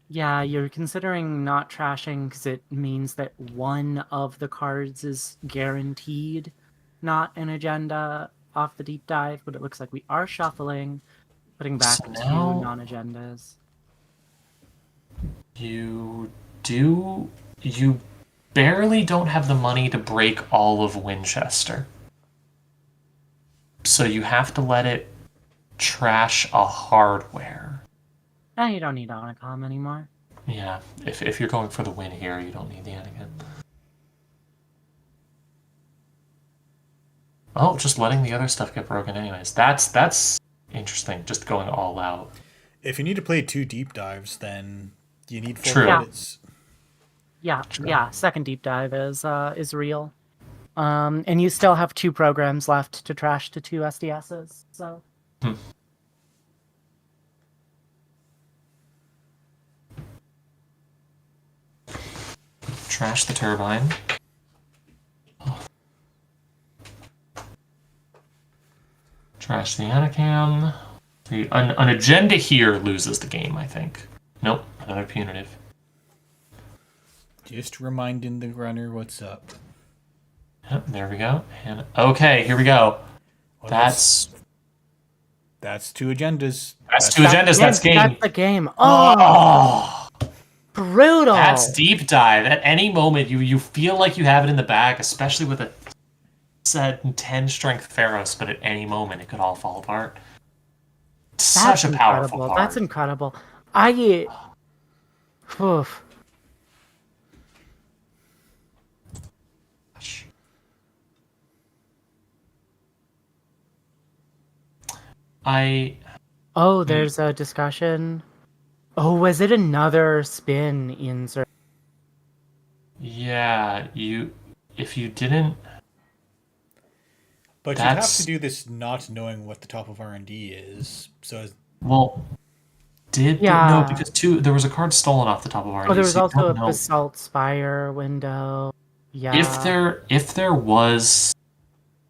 Yeah, you're considering not trashing because it means that one of the cards is guaranteed not an agenda off the deep dive, but it looks like we are shuffling, putting back So 2 now- non-agendas. You barely don't have the money to break all of Winchester. So you have to let it trash a hardware. And you don't need Onicom anymore. Yeah, if you're going for the win here, you don't need the Anakin. Oh, just letting the other stuff get broken anyways. That's interesting, just going all out. If you need to play 2 deep dives, then you need 4 True. credits. Yeah, second deep dive is real. And you still have 2 programs left to trash to 2 SDSs, so... Trash the turbine. Trash the Anakin. An agenda here loses the game, I think. Nope, another punitive. Just reminding the runner what's up. Yep, there we go. And okay, here we go. Well, That's 2 agendas. That's 2 agendas. That's game. That's the game. Oh, brutal. That's deep dive. At any moment, you feel like you have it in the bag, especially with a set 10 strength Pharaohs. But at any moment, it could all fall apart. Such a powerful incredible. card. That's incredible. Oof. Oh, there's a discussion. Oh, was it another spin insert? Yeah, if you didn't... But you have That's- to do this not knowing what the top of R&D is. So Well, Yeah. no, because there was a card stolen off the top of our. Oh, there was so you also a don't know. Basalt Spire window. Yeah. If there was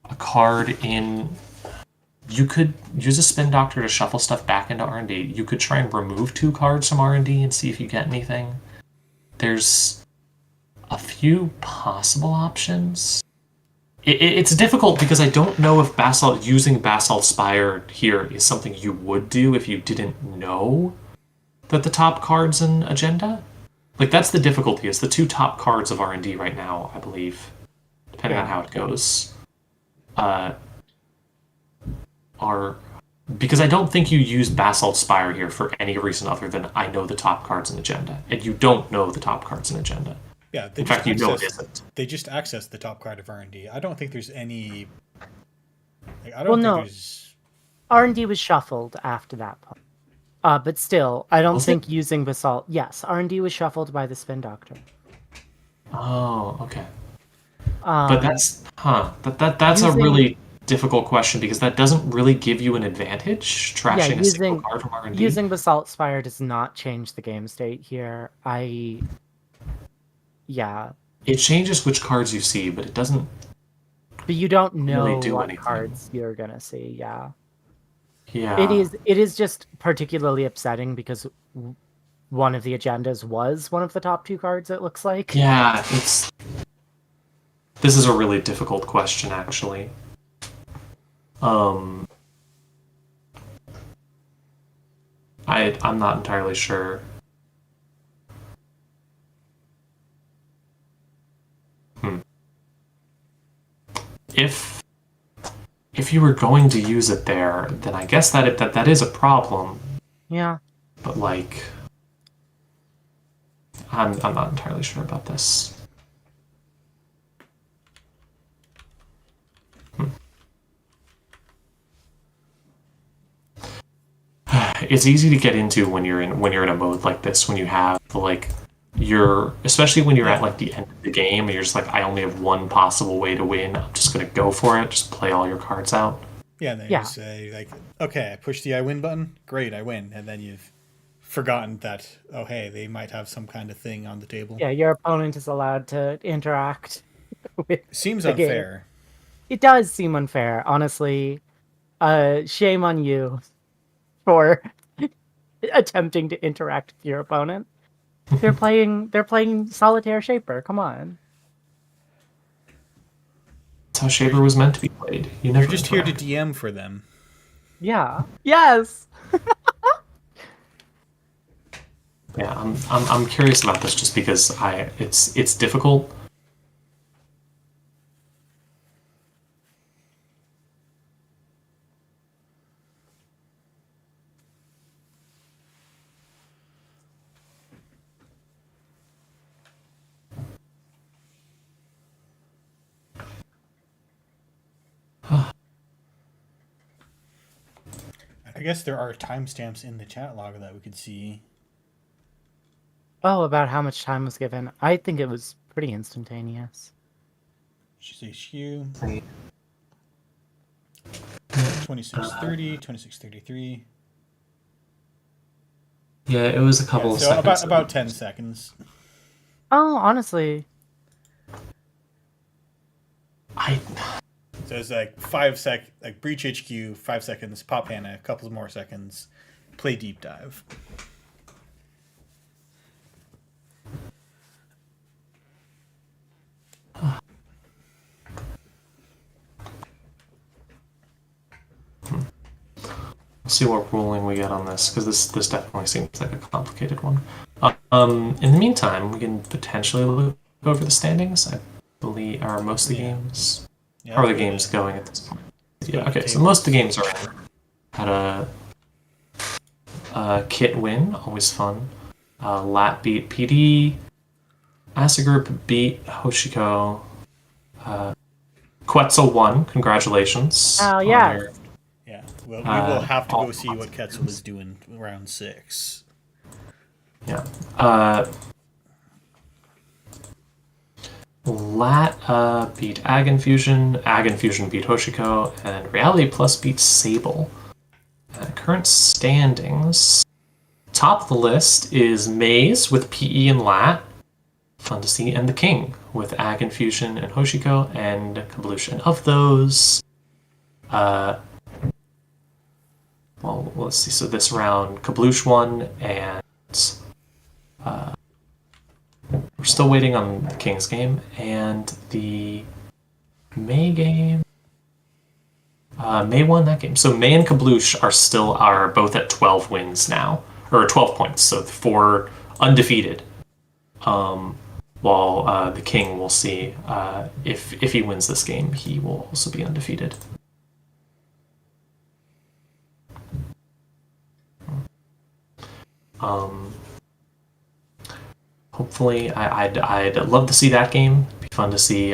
a card in, you could use a spin doctor to shuffle stuff back into R&D. You could try and remove 2 cards from R&D and see if you get anything. There's a few possible options. It's difficult because I don't know if using Basalt Spire here is something you would do if you didn't know that the top card's an agenda. Like, that's the difficulty. It's the 2 top cards of R&D right now, I believe, depending on how it goes. Are because I don't think you use Basalt Spire here for any reason other than I know the top card's an agenda, and you don't know the top card's an agenda. yeah, In fact, you know it isn't. They just access the top card of R&D. I don't think there's any. I don't Well, think no. there's. R&D was shuffled after that point. But still, I don't Was think using Basalt... Yes, R&D was shuffled by the Spin Doctor. Oh, okay. Um, But that's that's a using- really difficult question because that doesn't really give you an advantage trashing a single using- card from R&D. Using Basalt Spire does not change the game state here. Yeah, It changes which cards you see, but it doesn't but you don't really know do what anything. cards you're gonna see. Yeah, Yeah. it is just particularly upsetting because one of the agendas was one of the top two cards. It looks like. Yeah, this is a really difficult question, actually. I'm not entirely sure. If you were going to use it there, then I guess that is a problem. Yeah. But like, I'm not entirely sure about this. It's easy to get into when you're in a mode like this, when you have like especially when you're at like the end of the game and you're just like, I only have one possible way to win. I'm just gonna go for it. Just play all your cards out. Yeah, and then you say like, okay, I push the I win button. Great, I win. And then you've forgotten that, oh hey, they might have some kind of thing on the table. Yeah, your opponent is allowed to interact with Seems the unfair. game. It does seem unfair, honestly. Shame on you for attempting to interact with your opponent. They're playing solitaire Shaper. Come on. That's how Shaper was meant to be played. You're just here to DM for them. Yeah. Yes. Yeah, I'm curious about this just because it's difficult. I guess there are timestamps in the chat log that we could see. Oh, about how much time was given. I think it was pretty instantaneous. HQ 2630, 2633. Yeah, it was a couple of so seconds. about 10 seconds. Oh, honestly. So it's like like breach HQ, 5 seconds, pop Hannah, a couple more seconds, play deep dive. Let's see what ruling we get on this, because this definitely seems like a complicated one. In the meantime, we can potentially look over the standings. I believe are most of the games. How are the games going at this point? Yeah, okay, so most of the games are in. Had a Kit win, always fun. Lat beat PD. Asa Group beat Hoshiko. Quetzal won. Congratulations. Oh, yeah. Yeah, well, we will have to go see what Quetzal is doing round 6. Yeah. Lat beat Ag Infusion. Ag Infusion beat Hoshiko. And Reality Plus beat Sable. Current standings. Top of the list is Maze with PE and Lat. Fun to see. And the King with Ag Infusion and Hoshiko and Kabloosh. And of those, well, let's see. So this round, Kabloosh won, and we're still waiting on the King's game and the May game. May won that game. So May and Kabloosh are both at 12 wins now, or 12 points. So 4 undefeated. While the King, we'll see if he wins this game, he will also be undefeated. Hopefully, I'd love to see that game. It'd be fun to see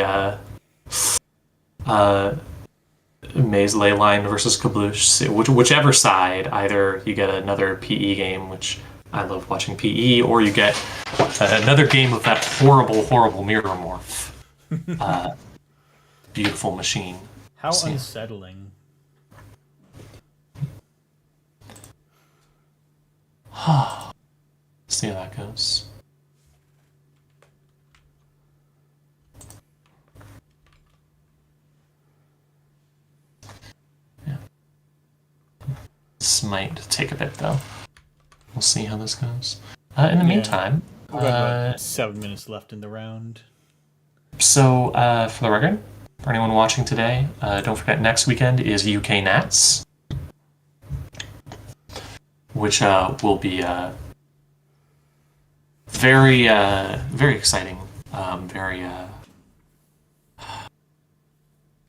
Maze Leyline versus Kabloosh. Whichever side, either you get another PE game, which I love watching PE, or you get another game of that horrible Mirror Morph. Beautiful machine. How unsettling. See how that goes. this might take a bit, though. We'll see how this goes. In the meantime... We've got about 7 minutes left in the round. So, for the record, for anyone watching today, don't forget next weekend is UK Nats, which will be very, very exciting. Very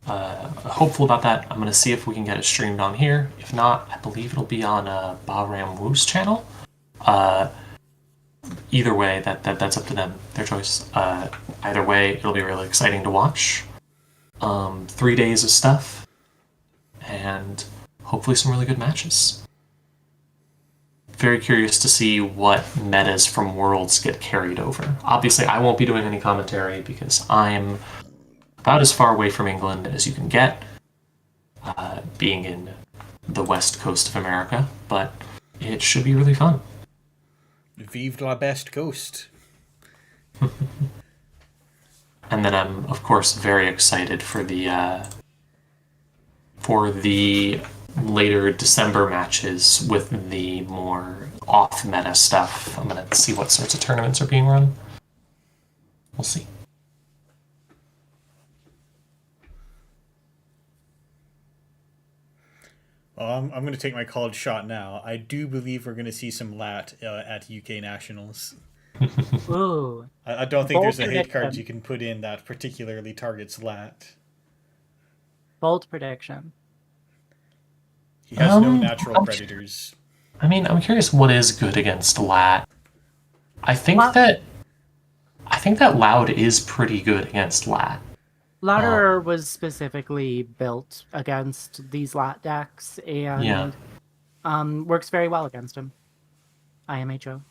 hopeful about that. I'm going to see if we can get it streamed on here. If not, I believe it'll be on Bahram Woo's channel. Either way, that's up to them, their choice. Either way, it'll be really exciting to watch. 3 days of stuff, and hopefully some really good matches. Very curious to see what metas from Worlds get carried over. Obviously, I won't be doing any commentary because I'm about as far away from England as you can get, being in the west coast of America, but it should be really fun. Vive la best coast. And then I'm, of course, very excited for the later December matches with the more off-meta stuff. I'm going to see what sorts of tournaments are being run. We'll see. Well, I'm going to take my college shot now. I do believe we're going to see some lat at UK Nationals. Ooh. I don't think Bold there's a hate prediction. card you can put in that particularly targets lat. Bold prediction. He has no natural predators. I mean, I'm curious what is good against Lat. I think that Loud is pretty good against Lat. Lauderer was specifically built against these lat decks and works very well against him. IMHO.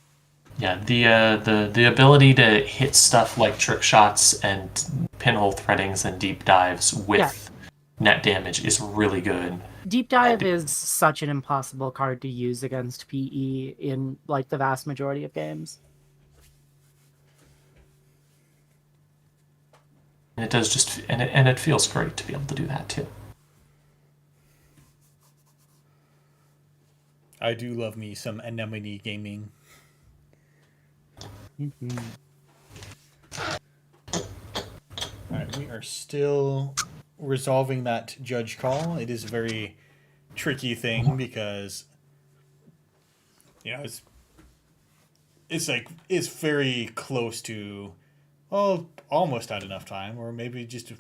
Yeah, the ability to hit stuff like trick shots and pinhole threadings and deep dives with net damage is really good. Deep dive is such an impossible card to use against PE in like the vast majority of games. And it does just and it feels great to be able to do that too. I do love me some anemone gaming. Alright, we are still resolving that judge call. It is a very tricky thing because it's very close to almost not enough time, or maybe just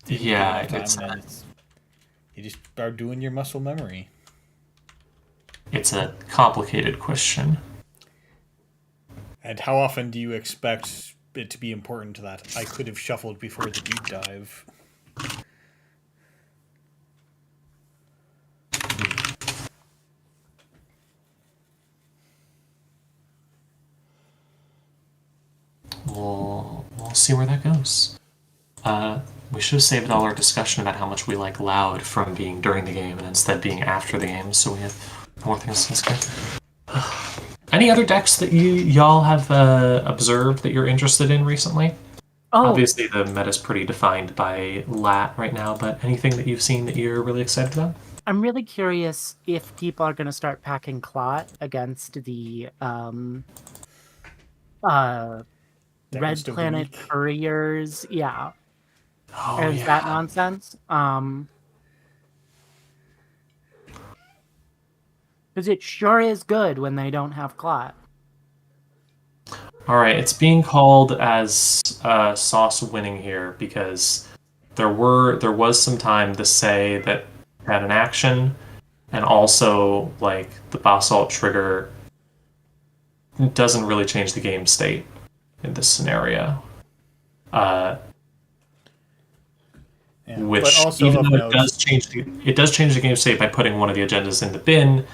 Yeah, enough time, and then you just start doing your muscle memory. It's a complicated question. And how often do you expect it to be important to that? I could have shuffled before the deep dive. We'll see where that goes. We should have saved all our discussion about how much we like Loud from being during the game and instead being after the game, so we have more things to discuss. Any other decks that y'all have observed that you're interested in recently? Oh, Obviously, the meta's pretty defined by Lat right now, but anything that you've seen that you're really excited about? I'm really curious if people are going to start packing Clot against the Red still Planet weak. Couriers. Yeah. Oh, There's yeah. that nonsense. Because it sure is good when they don't have Clot. All right, it's being called as Sauce winning here because there was some time to say that it had an action, and also like the basalt trigger doesn't really change the game state in this scenario. Yeah. Which, But also even of though note, it does change the game state by putting one of the agendas in the bin.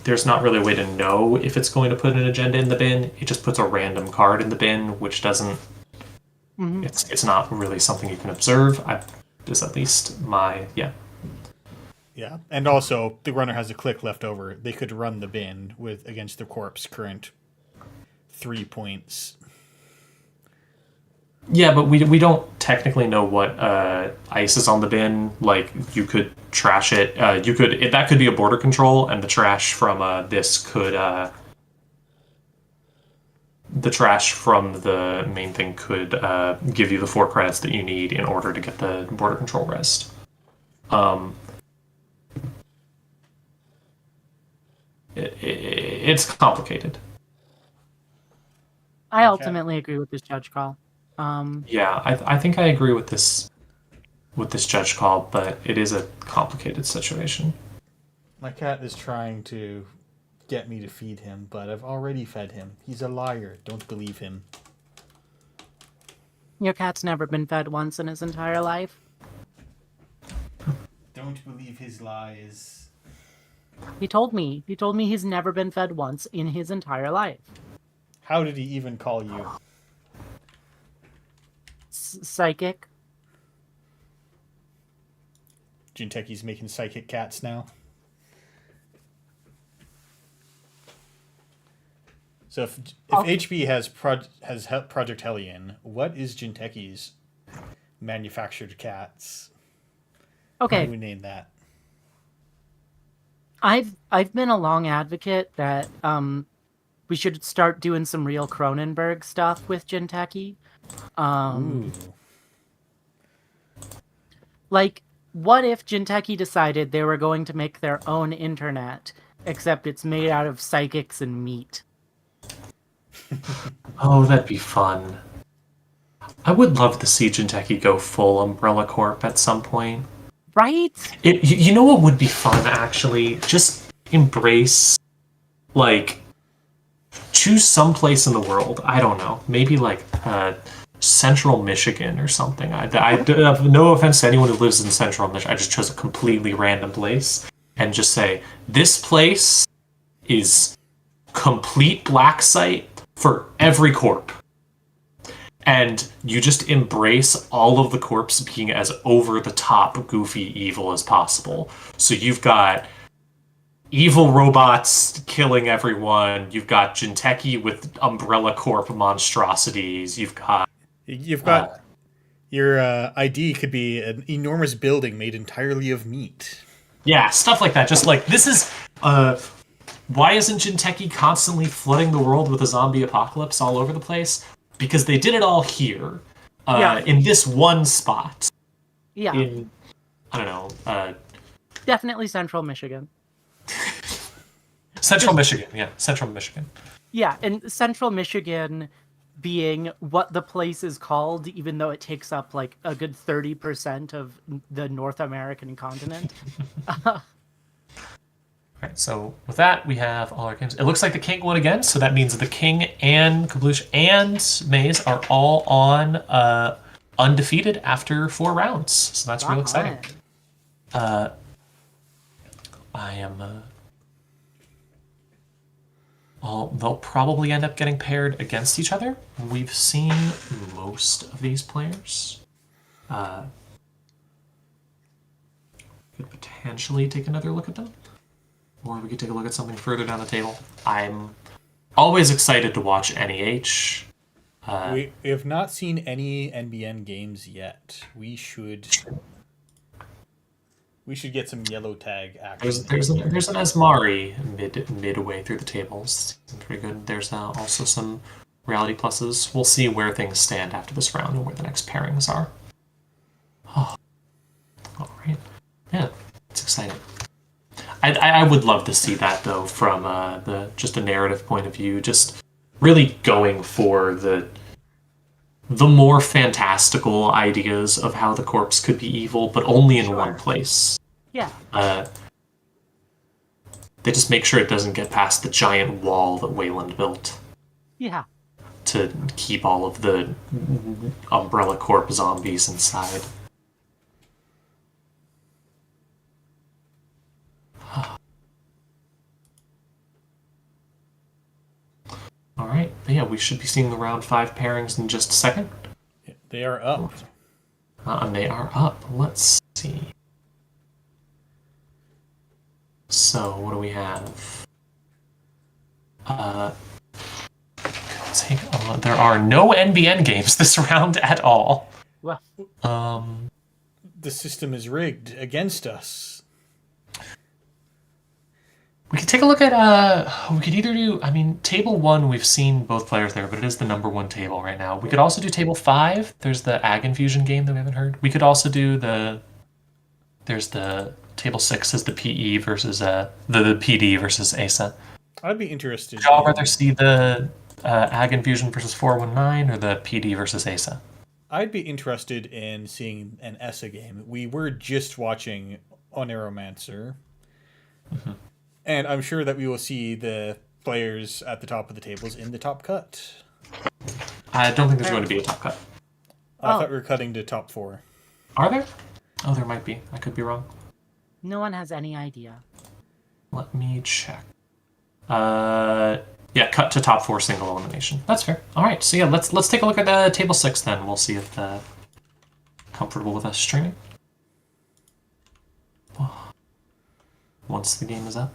There's not really a way to know if it's going to put an agenda in the bin. It just puts a random card in the bin, which doesn't. Mhm. It's not really something you can observe. Is at least my yeah, and also the runner has a click left over. They could run the bin against the corpse current 3 points. Yeah, but we don't technically know what ice is on the bin, like you could trash it. That could be a border control, and the trash from this could the trash from the main thing could give you the 4 credits that you need in order to get the border control rest. It's complicated. I ultimately agree with this judge call. Yeah, I think I agree with this judge call, but it is a complicated situation. My cat is trying to get me to feed him, but I've already fed him. He's a liar. Don't believe him. Your cat's never been fed once in his entire life. Don't believe his lies. He told me he's never been fed once in his entire life. How did he even call you? Psychic. Jinteki's making psychic cats now. So if HB has Project Hellion, what is Jinteki's manufactured cats? Okay. How do we name that? I've been a long advocate that we should start doing some real Cronenberg stuff with Jinteki. Like, what if Jinteki decided they were going to make their own internet, except it's made out of psychics and meat? Oh, that'd be fun. I would love to see Jinteki go full Umbrella Corp at some point. Right? You know what would be fun, actually? Just embrace, like, choose some place in the world. I don't know. Maybe, like, Central Michigan or something. I have no offense to anyone who lives in Central Michigan. I just chose a completely random place and just say, this place is complete black site for every corp. And you just embrace all of the corps being as over-the-top, goofy, evil as possible. So you've got evil robots killing everyone. You've got Jinteki with Umbrella Corp monstrosities. You've got your ID could be an enormous building made entirely of meat. Yeah, stuff like that. Just like, this is... why isn't Jinteki constantly flooding the world with a zombie apocalypse all over the place? Because they did it all here, in this one spot. Yeah. In, I don't know. Definitely Central Michigan. Central Michigan, yeah. Central Michigan. Yeah, and Central Michigan being what the place is called, even though it takes up like a good 30% of the North American continent. Alright, so with that, we have all our games. It looks like the King won again, so that means the King and Kablush and Maze are all on undefeated after 4 rounds. So that's real exciting. I am... they'll probably end up getting paired against each other. We've seen most of these players. Could potentially take another look at them. Or we could take a look at something further down the table. I'm always excited to watch NEH. We have not seen any NBN games yet. We should get some yellow tag action. There's an Asmari midway through the tables. Pretty good. There's also some Reality Pluses. We'll see where things stand after this round and where the next pairings are. Oh, all right. Yeah, it's exciting. I would love to see that, though, from just a narrative point of view. Just really going for the more fantastical ideas of how the corpse could be evil, but only in one place. Yeah. They just make sure it doesn't get past the giant wall that Wayland built. Yeah. To keep all of the Umbrella Corp zombies inside. Alright, yeah, we should be seeing the round 5 pairings in just a second. They are up. And they are up. Let's see. So, what do we have? There are no NBN games this round at all. Well, The system is rigged against us. we could take a look at, we could either do, I mean, table 1, we've seen both players there, but it is the number 1 table right now. We could also do table 5. There's the Ag Infusion game that we haven't heard. We could also do there's the table 6 is the PE versus, the PD versus ASA. I'd be interested. Would y'all rather see the Ag Infusion versus 419 or the PD versus ASA? I'd be interested in seeing an ESA game. We were just watching Oneromancer. Mm-hmm. And I'm sure that we will see the players at the top of the tables in the top cut. I don't think there's going to be a top cut. I thought we were cutting to top 4. Are there? Oh, there might be. I could be wrong. no one has any idea. Let me check. Yeah, cut to top 4 single elimination. That's fair. All right, so yeah, let's take a look at table 6 then. We'll see if comfortable with us streaming. Once the game is up.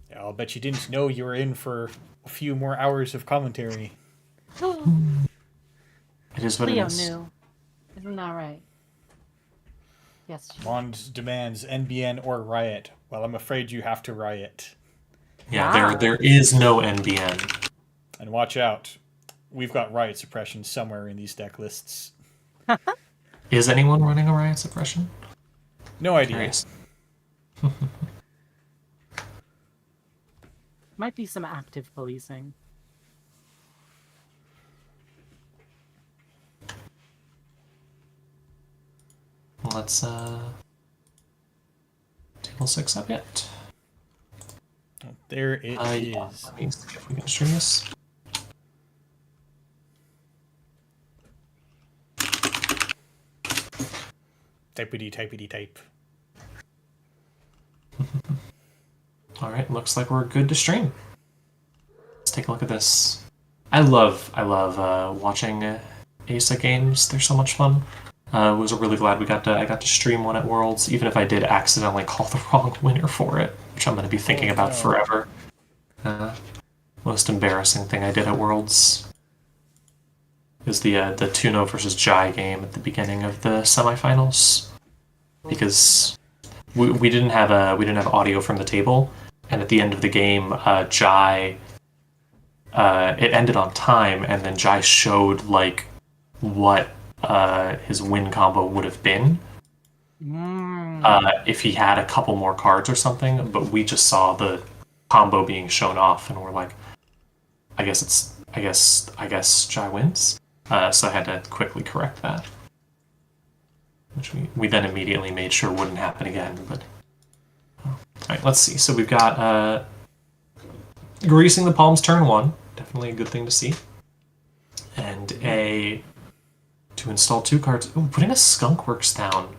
Yeah, I'll bet you didn't know you were in for a few more hours of commentary. It is what Leo it is. knew. Isn't that right? Yes. Mond demands NBN or riot. Well, I'm afraid you have to riot. Yeah, Wow. there is no NBN. And watch out. We've got riot suppression somewhere in these deck lists. Is anyone running a riot suppression? No idea. Curious. Might be some active policing. Let's table 6 up yet. There it is. Yeah, let me see if we can stream this. Typity type. All right, looks like we're good to stream. Let's take a look at this. I love watching ASA games. They're so much fun. Was really glad I got to stream one at Worlds, even if I did accidentally call the wrong winner for it, which I'm going to be thinking about forever. Most embarrassing thing I did at Worlds is the Tuno versus Jai game at the beginning of the semifinals, because we didn't have audio from the table, and at the end of the game, Jai it ended on time, and then Jai showed like what his win combo would have been if he had a couple more cards or something, but we just saw the combo being shown off, and we're like, I guess Jai wins. So I had to quickly correct that, which we then immediately made sure wouldn't happen again. But all right, let's see. So we've got greasing the palms turn 1, definitely a good thing to see, and to install 2 cards. Ooh, putting a Skunkworks down.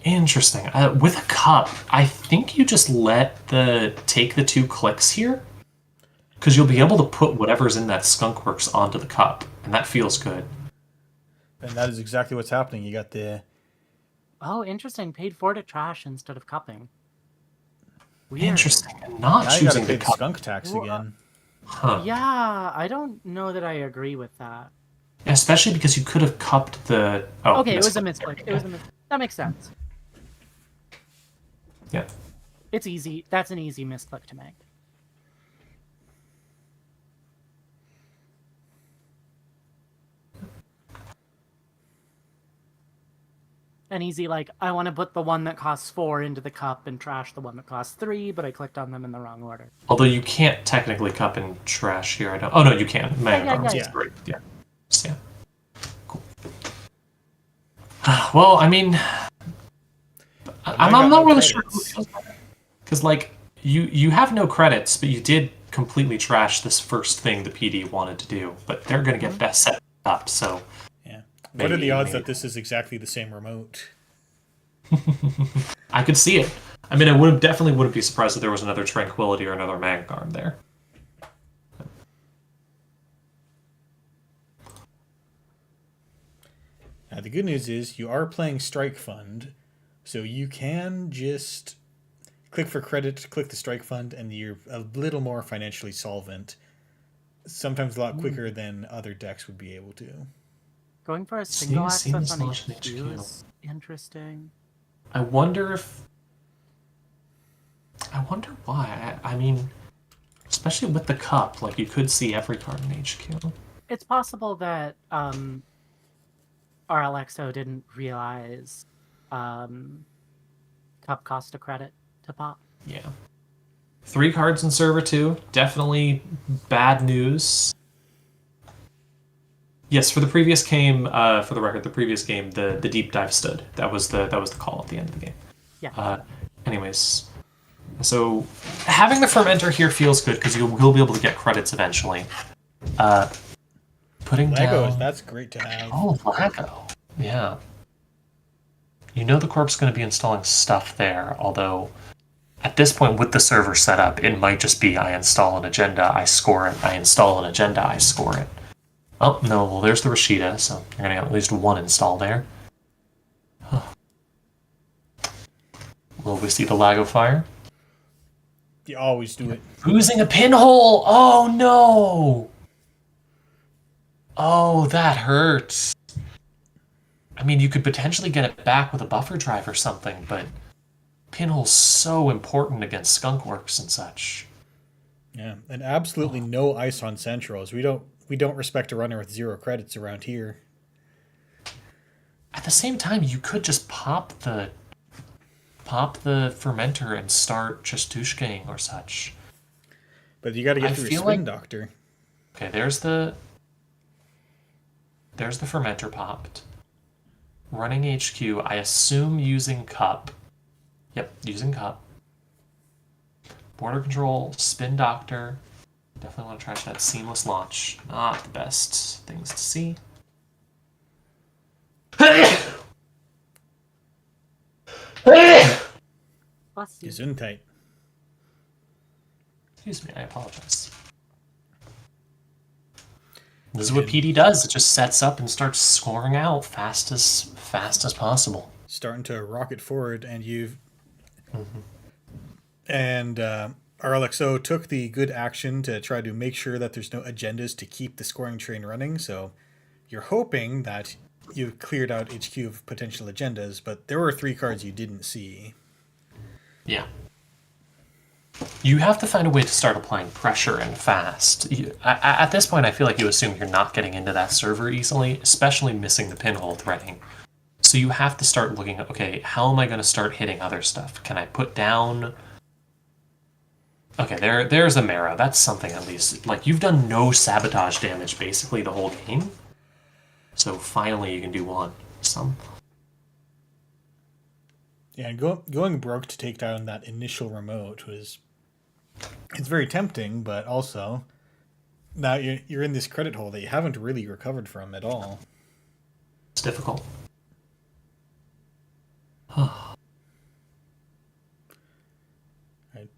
Interesting. With a cup, I think you just take the 2 clicks here, because you'll be able to put whatever's in that Skunkworks onto the cup, and that feels good. And that is exactly what's happening. You got the... Oh, interesting. Paid 4 to trash instead of cupping. Weird. Interesting. And not Now you gotta choosing pay the the cup. skunk tax again. Huh. Yeah, I don't know that I agree with that. Especially because you could have cupped the... Oh, Okay, it was a misclick. That makes sense. Yeah. It's easy. That's an easy misclick to make. An easy, like, I want to put the one that costs 4 into the cup and trash the one that costs 3, but I clicked on them in the wrong order. Although you can't technically cup and trash here. I don't... Oh, no, you can. Yeah. Great. Yeah. So, yeah. Cool. Well, I mean... I'm not really sure who feels better. Because, like, you have no credits, but you did completely trash this first thing the PD wanted to do. But they're going to get best set up, so... Yeah. What are the odds that this is exactly the same remote? I could see it. I mean, definitely wouldn't be surprised if there was another Tranquility or another Maggarm there. Now, the good news is you are playing Strike Fund, so you can just click for credit, click the Strike Fund, and you're a little more financially solvent. sometimes a lot quicker than other decks would be able to. Going for a single access on launch in HQ is interesting. I wonder why. I mean, especially with the cup, like you could see every card in HQ. It's possible that RLXO didn't realize cup cost a credit to pop. Yeah. 3 cards in server 2. Definitely bad news. Yes, for the previous game, for the record, the previous game, the deep dive stood. That was the call at the end of the game. Yeah. Anyways, so having the fermenter here feels good because you will be able to get credits eventually. Putting Legos, down... that's great to have. Oh, Lego. Yeah. You know the corp's going to be installing stuff there, although at this point with the server set up, it might just be I install an agenda, I score it, I install an agenda, I score it. Oh, no, well there's the Rashida, so you're going to get at least 1 install there. Will we see the Lago Fire? You always do it. Losing a pinhole! Oh no! Oh, that hurts. I mean, you could potentially get it back with a buffer drive or something, but pinhole's so important against skunkworks and such. Yeah, and absolutely no ice on centrals. We don't respect a runner with 0 credits around here. At the same time, you could just pop the fermenter and start Chastushkaing or such. But you got to get I through a feel spin like- doctor. Okay, there's the fermenter popped. Running HQ, I assume using cup. Yep, using cup. Border control, spin doctor. Definitely want to try that seamless launch. Not the best things to see. Bless you. Gesundheit. Excuse me, I apologize. This is what PD does. It just sets up and starts scoring out fast as possible. Starting to rocket forward, and and RLXO took the good action to try to make sure that there's no agendas to keep the scoring train running. So you're hoping that you've cleared out HQ of potential agendas, but there were 3 cards you didn't see. Yeah. You have to find a way to start applying pressure and fast. At this point, I feel like you assume you're not getting into that server easily, especially missing the pinhole threading. So you have to start looking at, okay, how am I going to start hitting other stuff? Can I put down... Okay, there's a Mara. That's something at least. Like, you've done no sabotage damage basically the whole game. So finally you can do one. Yeah, going broke to take down that initial remote was... It's very tempting, but also now you're in this credit hole that you haven't really recovered from at all. It's difficult. Right.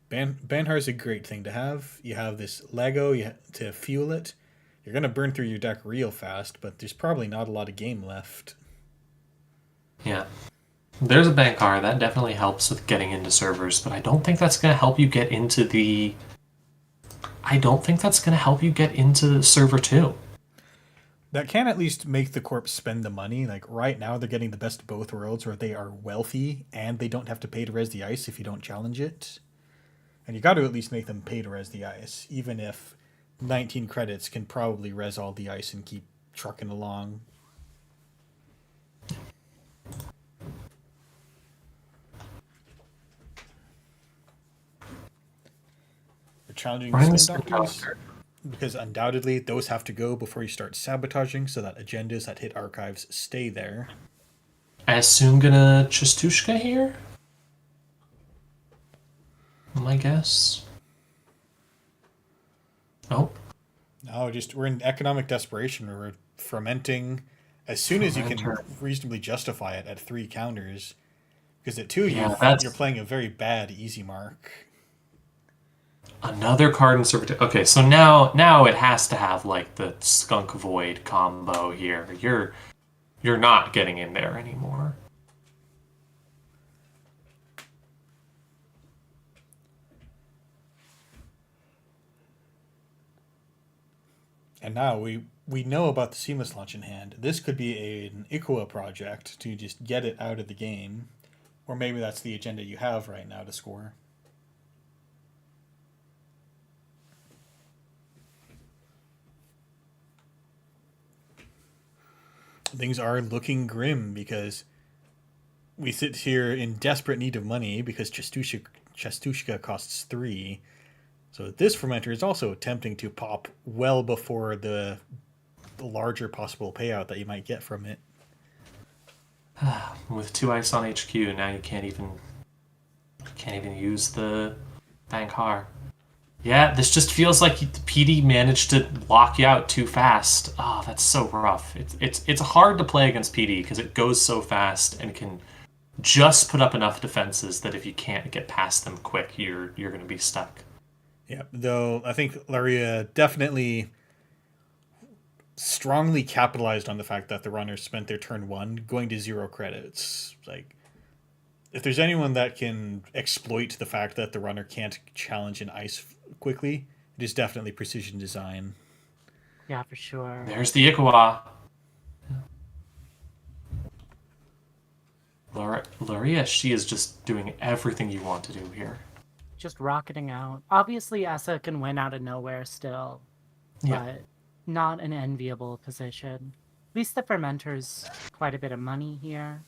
Banhar is a great thing to have. You have this Lego to fuel it. You're going to burn through your deck real fast, but there's probably not a lot of game left. Yeah. There's a Bankar. That definitely helps with getting into servers, but I don't think that's going to help you get into the... I don't think that's going to help you get into server 2. That can at least make the corp spend the money. Like, right now, they're getting the best of both worlds, where they are wealthy, and they don't have to pay to res the ice if you don't challenge it. And you got to at least make them pay to res the ice, even if 19 credits can probably res all the ice and keep trucking along. We're challenging the spin doctors, because undoubtedly those have to go before you start sabotaging, so that agendas that hit archives stay there. I assume gonna Chastushka here? My guess. Oh. No, we're in economic desperation where we're fermenting as soon as you can reasonably justify it at 3 counters. Because at 2, you're playing a very bad easy mark. Another card in server 2. Okay, so now it has to have like the Skunk Void combo here. You're not getting in there anymore. And now we know about the seamless launch in hand. This could be an IKUA project to just get it out of the game. Or maybe that's the agenda you have right now to score. Things are looking grim because we sit here in desperate need of money because Chastushka costs 3. So this fermenter is also attempting to pop well before the larger possible payout that you might get from it. With 2 ice on HQ, now you can't even use the Bankar. Yeah, this just feels like the PD managed to lock you out too fast. Oh, that's so rough. It's hard to play against PD because it goes so fast and can just put up enough defenses that if you can't get past them quick, you're going to be stuck. Yeah, though I think Laria definitely strongly capitalized on the fact that the runners spent their turn 1 going to 0 credits. Like, if there's anyone that can exploit the fact that the runner can't challenge an ice quickly, it is definitely Precision Design. Yeah, for sure. There's the Ikawa. Laria, she is just doing everything you want to do here. Just rocketing out. Obviously, Essa can win out of nowhere still, Yeah. but not an enviable position. At least the Fermenter's quite a bit of money here.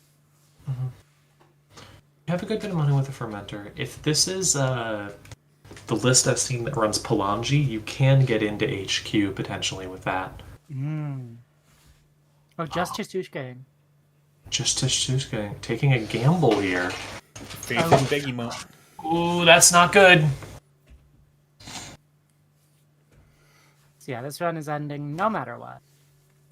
Mm-hmm. You have a good bit of money with the Fermenter. If this is the list I've seen that runs Palangi, you can get into HQ potentially with that. Oh, just Chastushka. Just Chastushka taking a gamble here. Faith in Begimo. Ooh, that's not good. So yeah, this run is ending no matter what.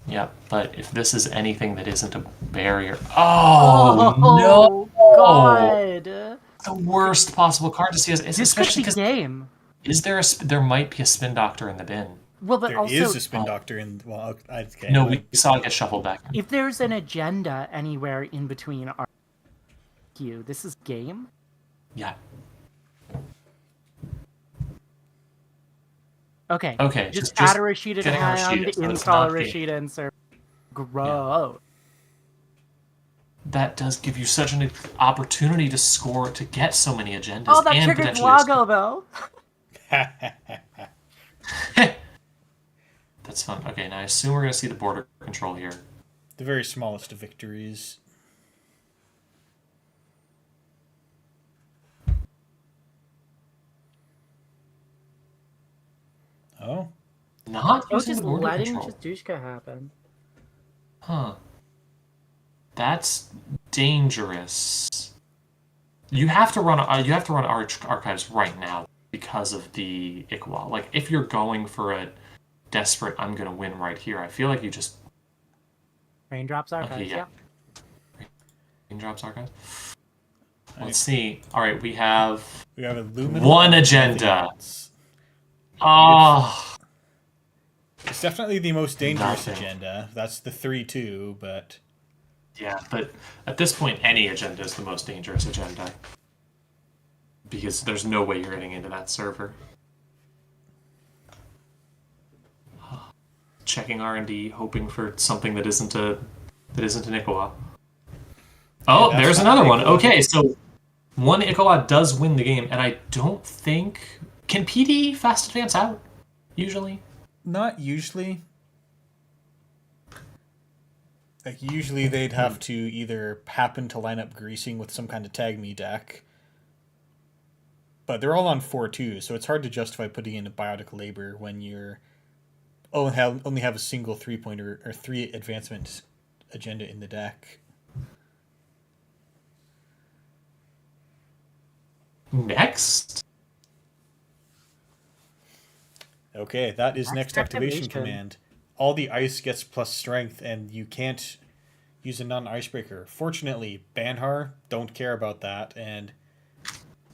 Yeah, but if this is anything that isn't a barrier... Oh, no! God! The worst possible card to see is This especially could be game. Is there there might be a Spin Doctor in the bin. Well, but There also, is a Spin Doctor in... Well, okay. No, we saw it get shuffled back. if there's an agenda anywhere in between our queue, this is game? Yeah. Okay. Okay. Just add a Rashida to getting a hand, Rashida, so it's install a not game. Rashida, and serve. Gross. That does give you such an opportunity to score, to get so many agendas. Oh, that and triggered potentially Blago, though. That's fun. Okay, now I assume we're going to see the border control here. The very smallest of victories. Oh? Not Oh, using just the border letting control. Chastushka happen. Huh. That's dangerous. You have to run archives right now because of the Ikawa. Like, if you're going for a desperate, I'm gonna win right here, I feel like you just... Raindrops archives, yeah. Raindrops archives? Let's see. Alright, we have Illuminal. one agenda. Oh, It's definitely the most dangerous Nothing. agenda. That's the 3-2, but... yeah, but at this point, any agenda is the most dangerous agenda. Because there's no way you're getting into that server. Checking R&D, hoping for something that isn't an Ikawa. Oh, Yeah, there's that's not another one. Ikawa. Okay, so one Ikawa does win the game, and I don't think... Can PD fast advance out, usually? Not usually. Like, usually they'd have to either happen to line up greasing with some kind of tag me deck. But they're all on 4-2, so it's hard to justify putting in a biotic labor when you're only have a single 3-pointer or 3 advancement agenda in the deck. Next? Okay, that is next activation activation. command. All the ice gets plus strength, and you can't use a non-icebreaker. Fortunately, Banhar don't care about that, and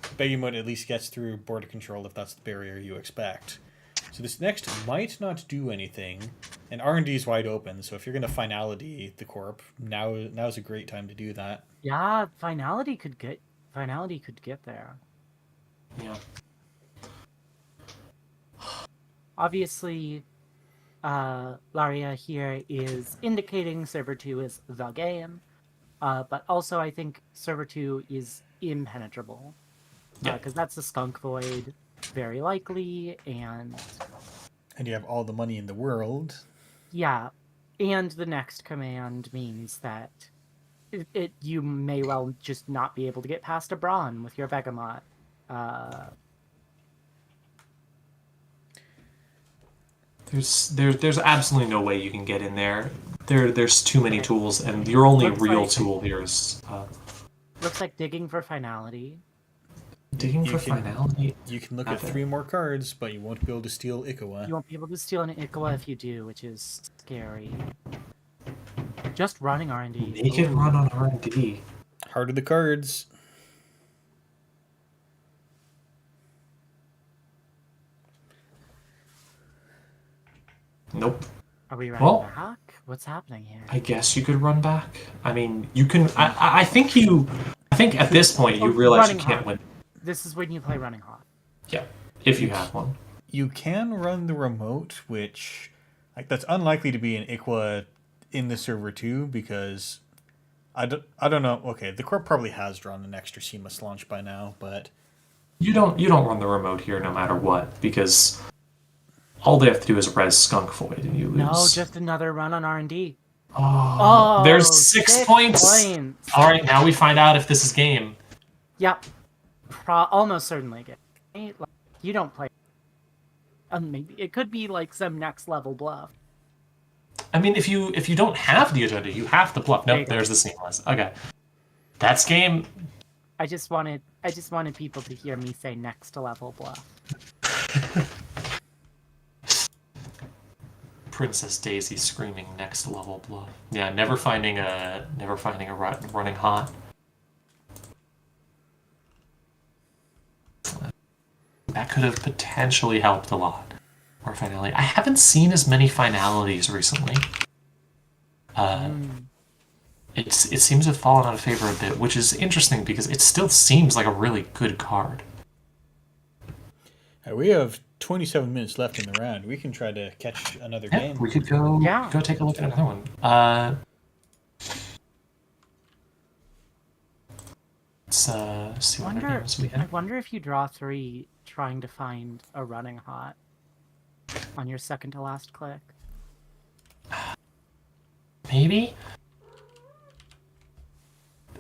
Begemot at least gets through border control if that's the barrier you expect. So this next might not do anything, and R&D is wide open, so if you're going to finality the corp, now's a great time to do that. Yeah, finality could get there. Yeah. Obviously, Laria here is indicating server 2 is the game, but also I think server 2 is impenetrable. Yeah. Because that's the skunk void, very likely, and And you have all the money in the world. yeah, and the next command means that you may well just not be able to get past a Brawn with your Vegamot. There's absolutely no way you can get in there. There's too many tools, and your only Looks real like- tool here is Looks like digging for finality. digging You for can- finality. You can look Not at there. 3 more cards, but you won't be able to steal Ikawa. You won't be able to steal an Ikawa if you do, which is scary. Just running R&D. Make it run on R&D. Heart of the cards. Nope. Are we running Well- back? What's happening here? I guess you could run back. I mean, you can. I think at this point you realize you Running can't hot. win. This is when you play running hot. Yeah, if you have one. You can run the remote, which that's unlikely to be an Ikwa in the server too, because I don't know. Okay, the Corp probably has drawn an extra seamless launch by now, but You don't run the remote here no matter what, because all they have to do is res Skunk Void and you lose. No, just another run on R&D. Oh, there's 6 points. All right, now we find out if this is game. Yep. Almost certainly get. Like, you don't play. Maybe it could be like some next level bluff. I mean, if you don't have the agenda, you have to bluff. There you Nope, go. there's the seamless. Okay, that's game. I just wanted people to hear me say next level bluff. Princess Daisy screaming next level bluff. Yeah, never finding a running hot. That could have potentially helped a lot. Or finality. I haven't seen as many finalities recently. It seems to have fallen out of favor a bit, which is interesting because it still seems like a really good card. we have 27 minutes left in the round. We can try to catch another Yeah, game. we could go take a look at another one. Let's see what other games we I have. wonder if you draw 3 trying to find a running hot on your second to last click. Maybe?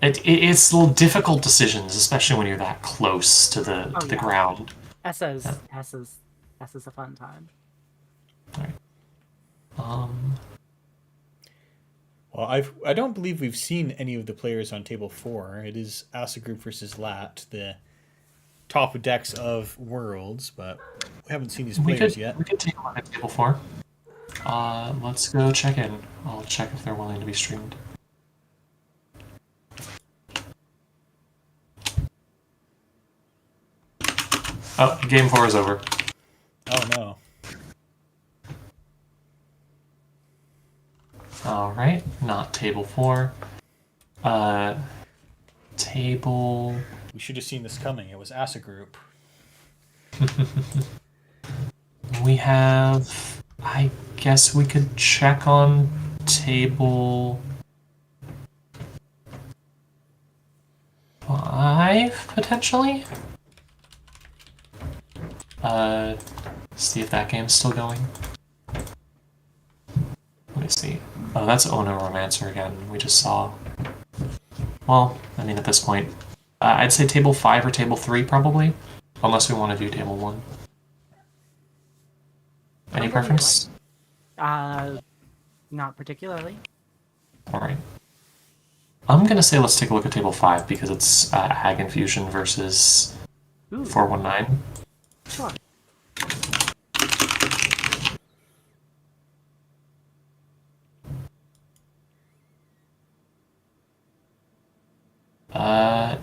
It's little difficult decisions, especially when you're that close to the Yeah. ground. S's a fun time. Well, I don't believe we've seen any of the players on table 4. It is Asa Group versus Lat, the top decks of Worlds, but we haven't seen these players yet. We could take a look at table 4. Let's go check in. I'll check if they're willing to be streamed. Oh, game 4 is over. Oh no. Alright, not table 4. Table... We should have seen this coming. It was Asa Group. We have... I guess we could check on table... 5, potentially? See if that game's still going. Let me see. Oh, that's Ono Romancer again, we just saw. Well, I mean, at this point, I'd say table 5 or table 3, probably. Unless we want to do table 1. Any preference? Not particularly. Alright. I'm gonna say let's take a look at table 5, because it's Ag Infusion versus Ooh, 419. sure.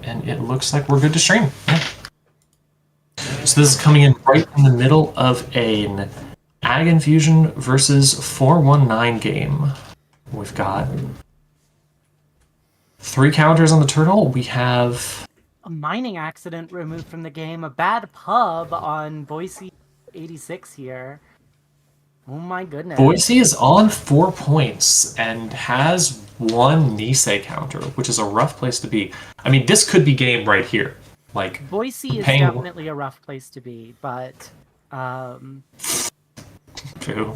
And it looks like we're good to stream. Yeah. So this is coming in right in the middle of an Ag Infusion versus 419 game. We've got 3 counters on the turtle. We have... A mining accident removed from the game. A bad pub on Boise 86 here. Oh my goodness. Boise is on 4 points and has one Nisei counter, which is a rough place to be. I mean, this could be game right here. Like Boise is paying- definitely a rough place to be, but True.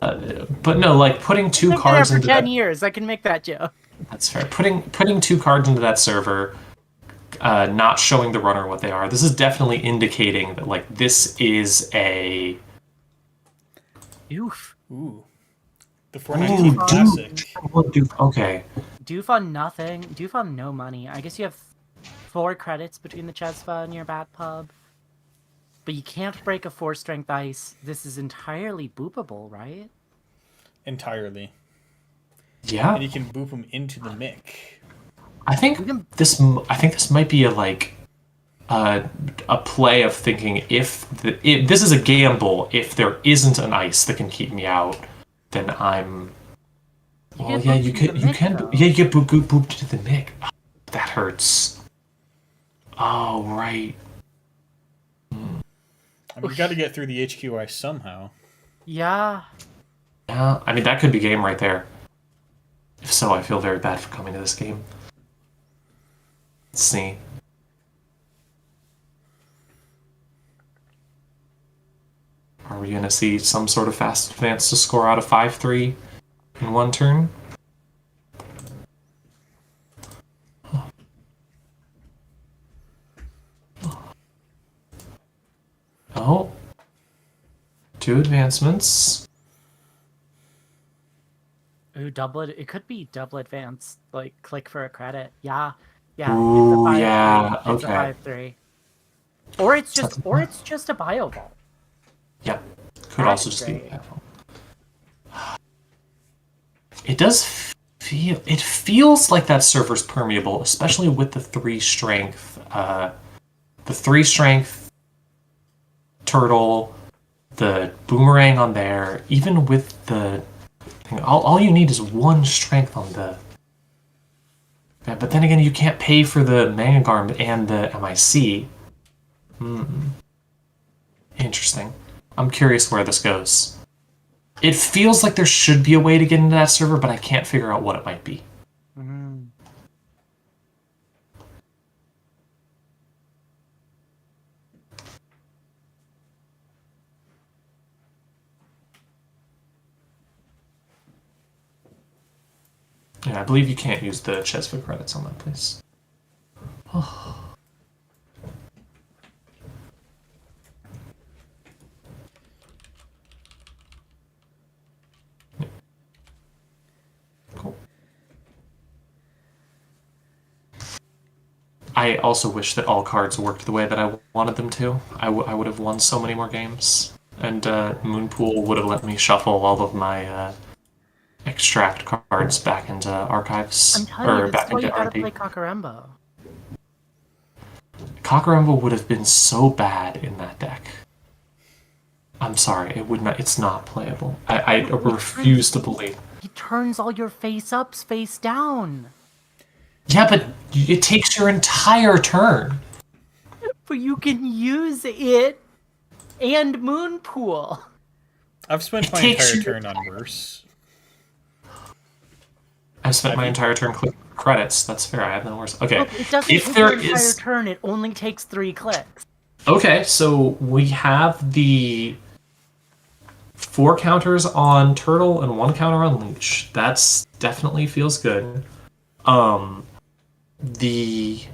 But no, like putting two I've been cards there for into 10 that. years. I can make that joke. That's fair. Putting two cards into that server, not showing the runner what they are. This is definitely indicating that like this is a. Oof. Ooh. The Ooh, 419 Classic. Okay. Doof on nothing. Doof on no money. I guess you have 4 credits between the Chesva and your Bat Pub. But you can't break a 4-strength ice. This is entirely boopable, right? Entirely. Yeah. And you can boop them into the mic. I think this might be a play of thinking if this is a gamble. If there isn't an ice that can keep me out, then I'm. Well, yeah, you get booped to the mic. Oh, that hurts. Oh right. I mean, you got to get through the HQI somehow. Yeah. Yeah, I mean that could be game right there. If so, I feel very bad for coming to this game. Let's see. Are we gonna see some sort of fast advance to score out of 5-3 in one turn? Oh. 2 advancements. Ooh, double it. It could be double advance. Like, click for a credit. Yeah. Yeah. Ooh, it's a 5-3. yeah, It's okay. a 5-3. Or it's just a bio vault. Yep. Could That's also just be great. careful. It does feel. It feels like that server's permeable, especially with the 3 strength. The 3 strength turtle, the boomerang on there. Even with the thing, all you need is 1 strength on the. Yeah, but then again, you can't pay for the Mangarm and the MIC. Interesting. I'm curious where this goes. It feels like there should be a way to get into that server, but I can't figure out what it might be. Mm. Yeah, I believe you can't use the Chesva credits on that place. Cool. I also wish that all cards worked the way that I wanted them to. I would have won so many more games. And Moonpool would have let me shuffle all of my extract cards back into archives. I'm telling you, or this is back why you into gotta RP. play Kakarembo. Kakarembo would have been so bad in that deck. I'm sorry, it would not. It's not playable. I refuse to believe. He turns all your face-ups face down. Yeah, but it takes your entire turn. But you can use it and Moonpool. I've spent It my takes entire you- turn on Verse. I've spent my entire turn clicking credits. That's fair. I have no worse. Okay. Look, it doesn't If take there your entire is turn. It only takes 3 clicks. Okay, so we have the 4 counters on Turtle and 1 counter on Leech. That's definitely feels good. The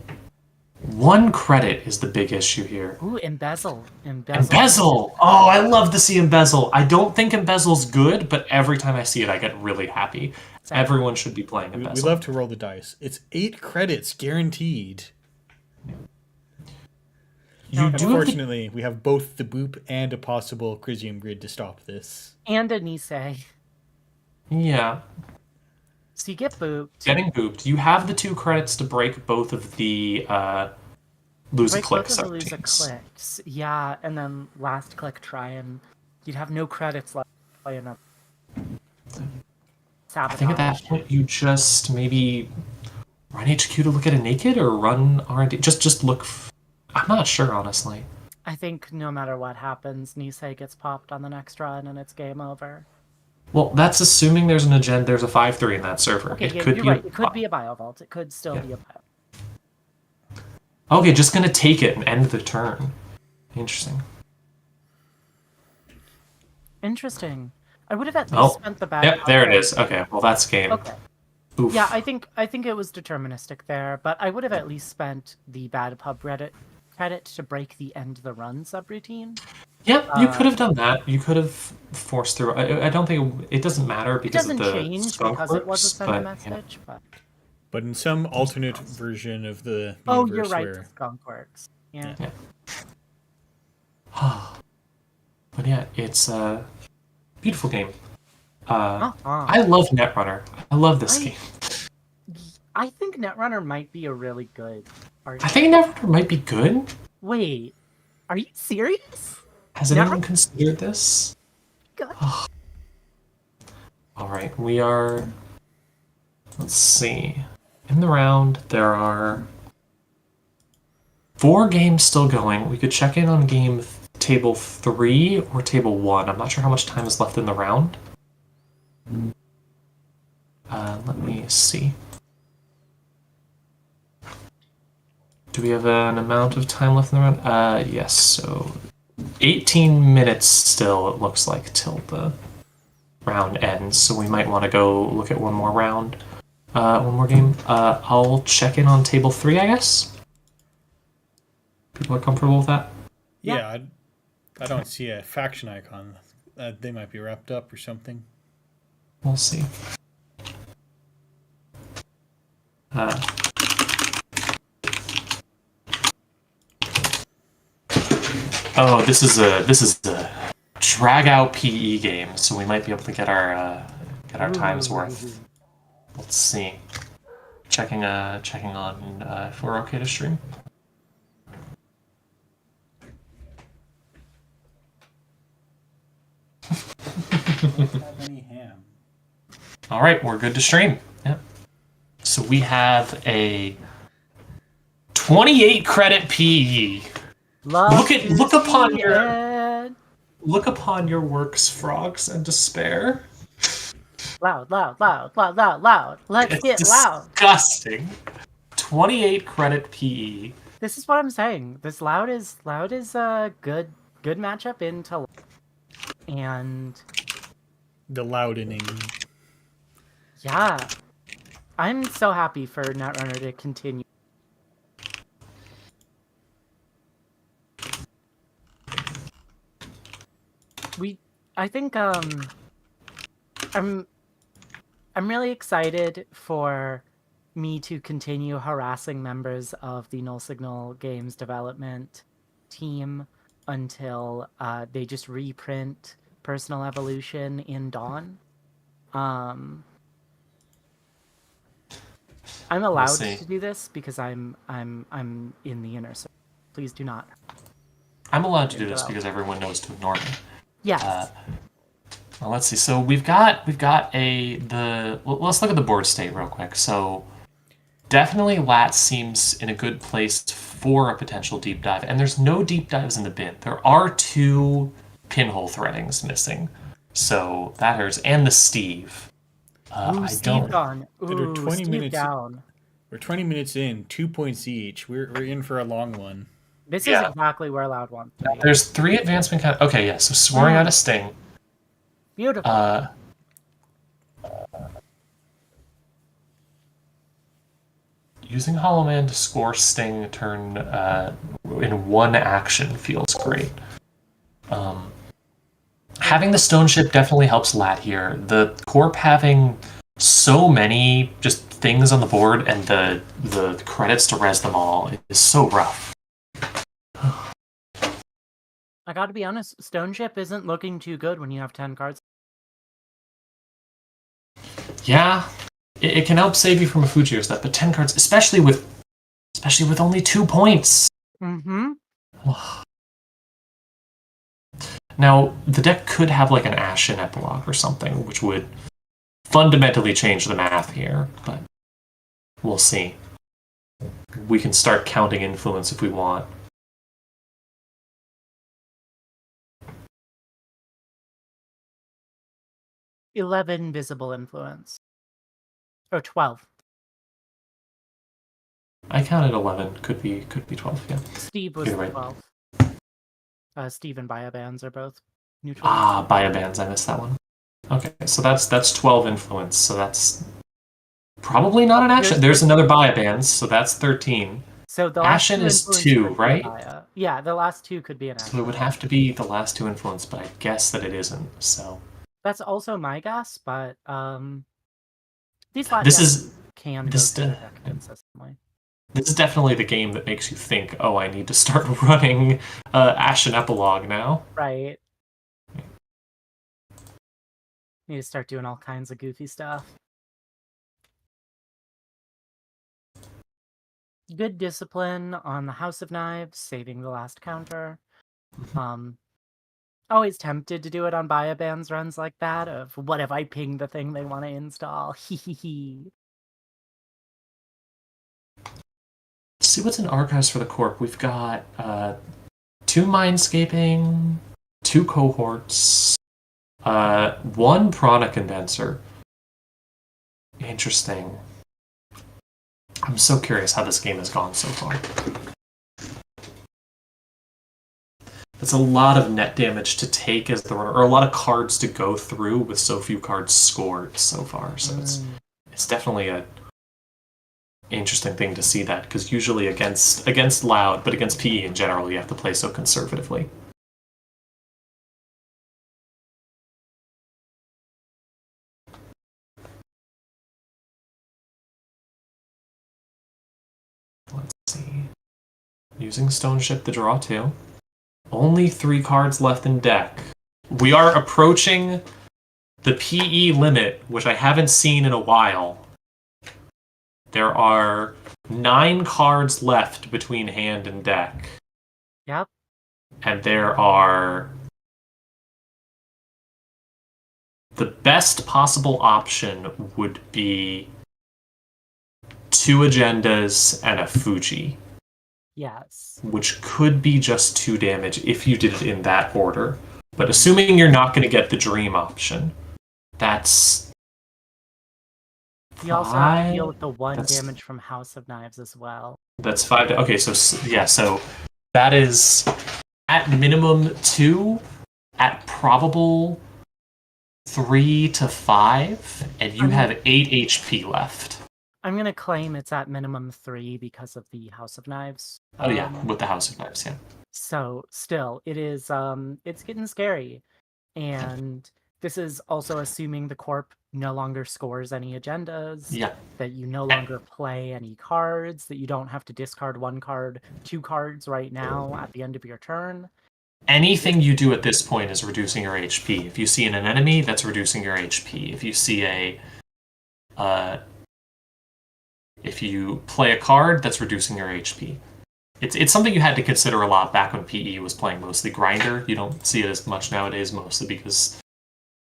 1 credit is the big issue here. Ooh, embezzle. Embezzle! Oh, I love to see Embezzle. I don't think Embezzle's good, but every time I see it, I get really happy. Everyone should be playing We Embezzle. love to roll the dice. It's 8 credits guaranteed. You do Unfortunately, we have both the boop and a possible Crisium grid to stop this. And a Nisei. Yeah. So you get booped. Getting booped. You have the 2 credits to break both of the lose a Break click both of the lose a subroutines. clicks. Yeah, and then last click try and you'd have no credits left to play another. I Sabotage. think at that point you just maybe run HQ to look at a naked or run R&D. Just look. I'm not sure, honestly. I think no matter what happens, Nisei gets popped on the next run and it's game over. Well, that's assuming there's an agenda. There's a 5-3 in that server. Okay, It yeah, could you're be right. It could be a Biovault. It could still be a Biovault. Okay, just gonna take it and end the turn. Interesting. Interesting. I would have at least spent the bad. Yep, there it is. Okay, well that's game. Okay. Oof. Yeah, I think it was deterministic there, but I would have at least spent the bad pub credit to break the end the run subroutine. Yeah, you could have done that. You could have forced through. I don't think it doesn't matter It because doesn't of the change skunk because it was a works, send a but, message, but But in some alternate version of the oh, universe you're right. where Skunk works. Yeah. But yeah, it's a beautiful game. Uh-huh. I love Netrunner. I love this game. I think Netrunner might be a really good I think Netrunner might be good. Wait, are you serious? Has anyone considered this? God. All right, we are. Let's see. In the round, there are 4 games still going. We could check in on game table 3 or table 1. I'm not sure how much time is left in the round. Let me see. Do we have an amount of time left in the round? Yes, so 18 minutes still, it looks like, till the round ends. So we might want to go look at one more round. One more game. I'll check in on table 3, I guess. People are comfortable with that? yeah, I don't see a faction icon. They might be wrapped up or something. We'll see. Oh, this is a drag out PE game, so we might be able to get our times worth. Let's see. Checking on if we're okay to stream. All right, we're good to stream. Yep. So we have a 28 credit PE. Look upon your works, frogs, and despair. Loud. Let's It's get loud. disgusting. 28 credit PE. This is what I'm saying. This loud is a good matchup into, and The loudening. yeah, I'm so happy for Netrunner to continue. I think I'm really excited for me to continue harassing members of the Null Signal Games development team until they just reprint Personal Evolution in Dawn. I'm allowed to do this because I'm in the inner circle. Please do not. I'm allowed to do this because everyone knows to ignore me. Yes. Well, let's see. So we've got let's look at the board state real quick. So definitely Lat seems in a good place for a potential deep dive, and there's no deep dives in the bin. There are 2 pinhole threadings missing, so that hurts, and the Steve. Steve gone. We're 20 Steve minutes down. We're 20 minutes in, 2 points each. We're in for a long one. This is exactly where Loud wants to be. There's 3 advancement okay, yeah, so scoring out a Sting. Beautiful. Using Hollow Man to score Sting turn in 1 action feels great. Having the Stone Ship definitely helps Lat here. The Corp having so many just things on the board and the credits to res them all is so rough. I gotta be honest, Stone Ship isn't looking too good when you have 10 cards. Yeah, it can help save you from a Fujio step, but 10 cards, especially with only 2 points. Mm-hmm. Now, the deck could have like an Ashen Epilogue or something, which would fundamentally change the math here, but we'll see. We can start counting influence if we want. 11 visible influence. Or 12. I counted 11. Could be 12. Yeah. Steve was You're right. 12. Steve and Biobands are both neutral. Ah, Biobands. I missed that one. Okay, so that's 12 influence. So that's probably not an Ashen. There's another Biobands, so that's 13. So the last Ashen two is influence 2, could be right? Bia. Yeah, the last 2 could be an So Ashen. it would have to be the last 2 influence, but I guess that it isn't. So That's also my guess, but these last this is can go this through the deck consistently. This is definitely the game that makes you think, oh, I need to start running Ashen Epilogue now. Right. Need to start doing all kinds of goofy stuff. Good discipline on the House of Knives, saving the last counter. Always tempted to do it on Biobands runs like that, of what if I ping the thing they want to install? Hee. See what's in Archives for the Corp. We've got 2 Mindscaping, 2 Cohorts, 1 Prana Condenser. Interesting. I'm so curious how this game has gone so far. That's a lot of net damage to take as the runner, or a lot of cards to go through with so few cards scored so far. So it's definitely a interesting thing to see that, because usually against Loud, but against PE in general, you have to play so conservatively. Let's see. Using Stone Ship to draw 2. Only 3 cards left in deck. We are approaching the PE limit, which I haven't seen in a while. There are 9 cards left between hand and deck. Yep. And there are... The best possible option would be 2 agendas and a Fuji. Yes. Which could be just 2 damage if you did it in that order. But assuming you're not going to get the dream option, that's... You also have to deal with the 1 damage from House of Knives as well. That's 5. Okay, so yeah, so that is at minimum 2, at probable 3 to 5, and you have 8 HP left. I'm gonna claim it's at minimum 3 because of the House of Knives. Oh yeah, with the House of Knives, yeah. So still, it is it's getting scary. And this is also assuming the Corp no longer scores any agendas. Yeah. That you no longer play any cards, that you don't have to discard 1 card, 2 cards right now at the end of your turn. Anything you do at this point is reducing your HP. If you see an enemy, that's reducing your HP. If you see if you play a card, that's reducing your HP. It's something you had to consider a lot back when PE was playing mostly Grinder. You don't see it as much nowadays, mostly because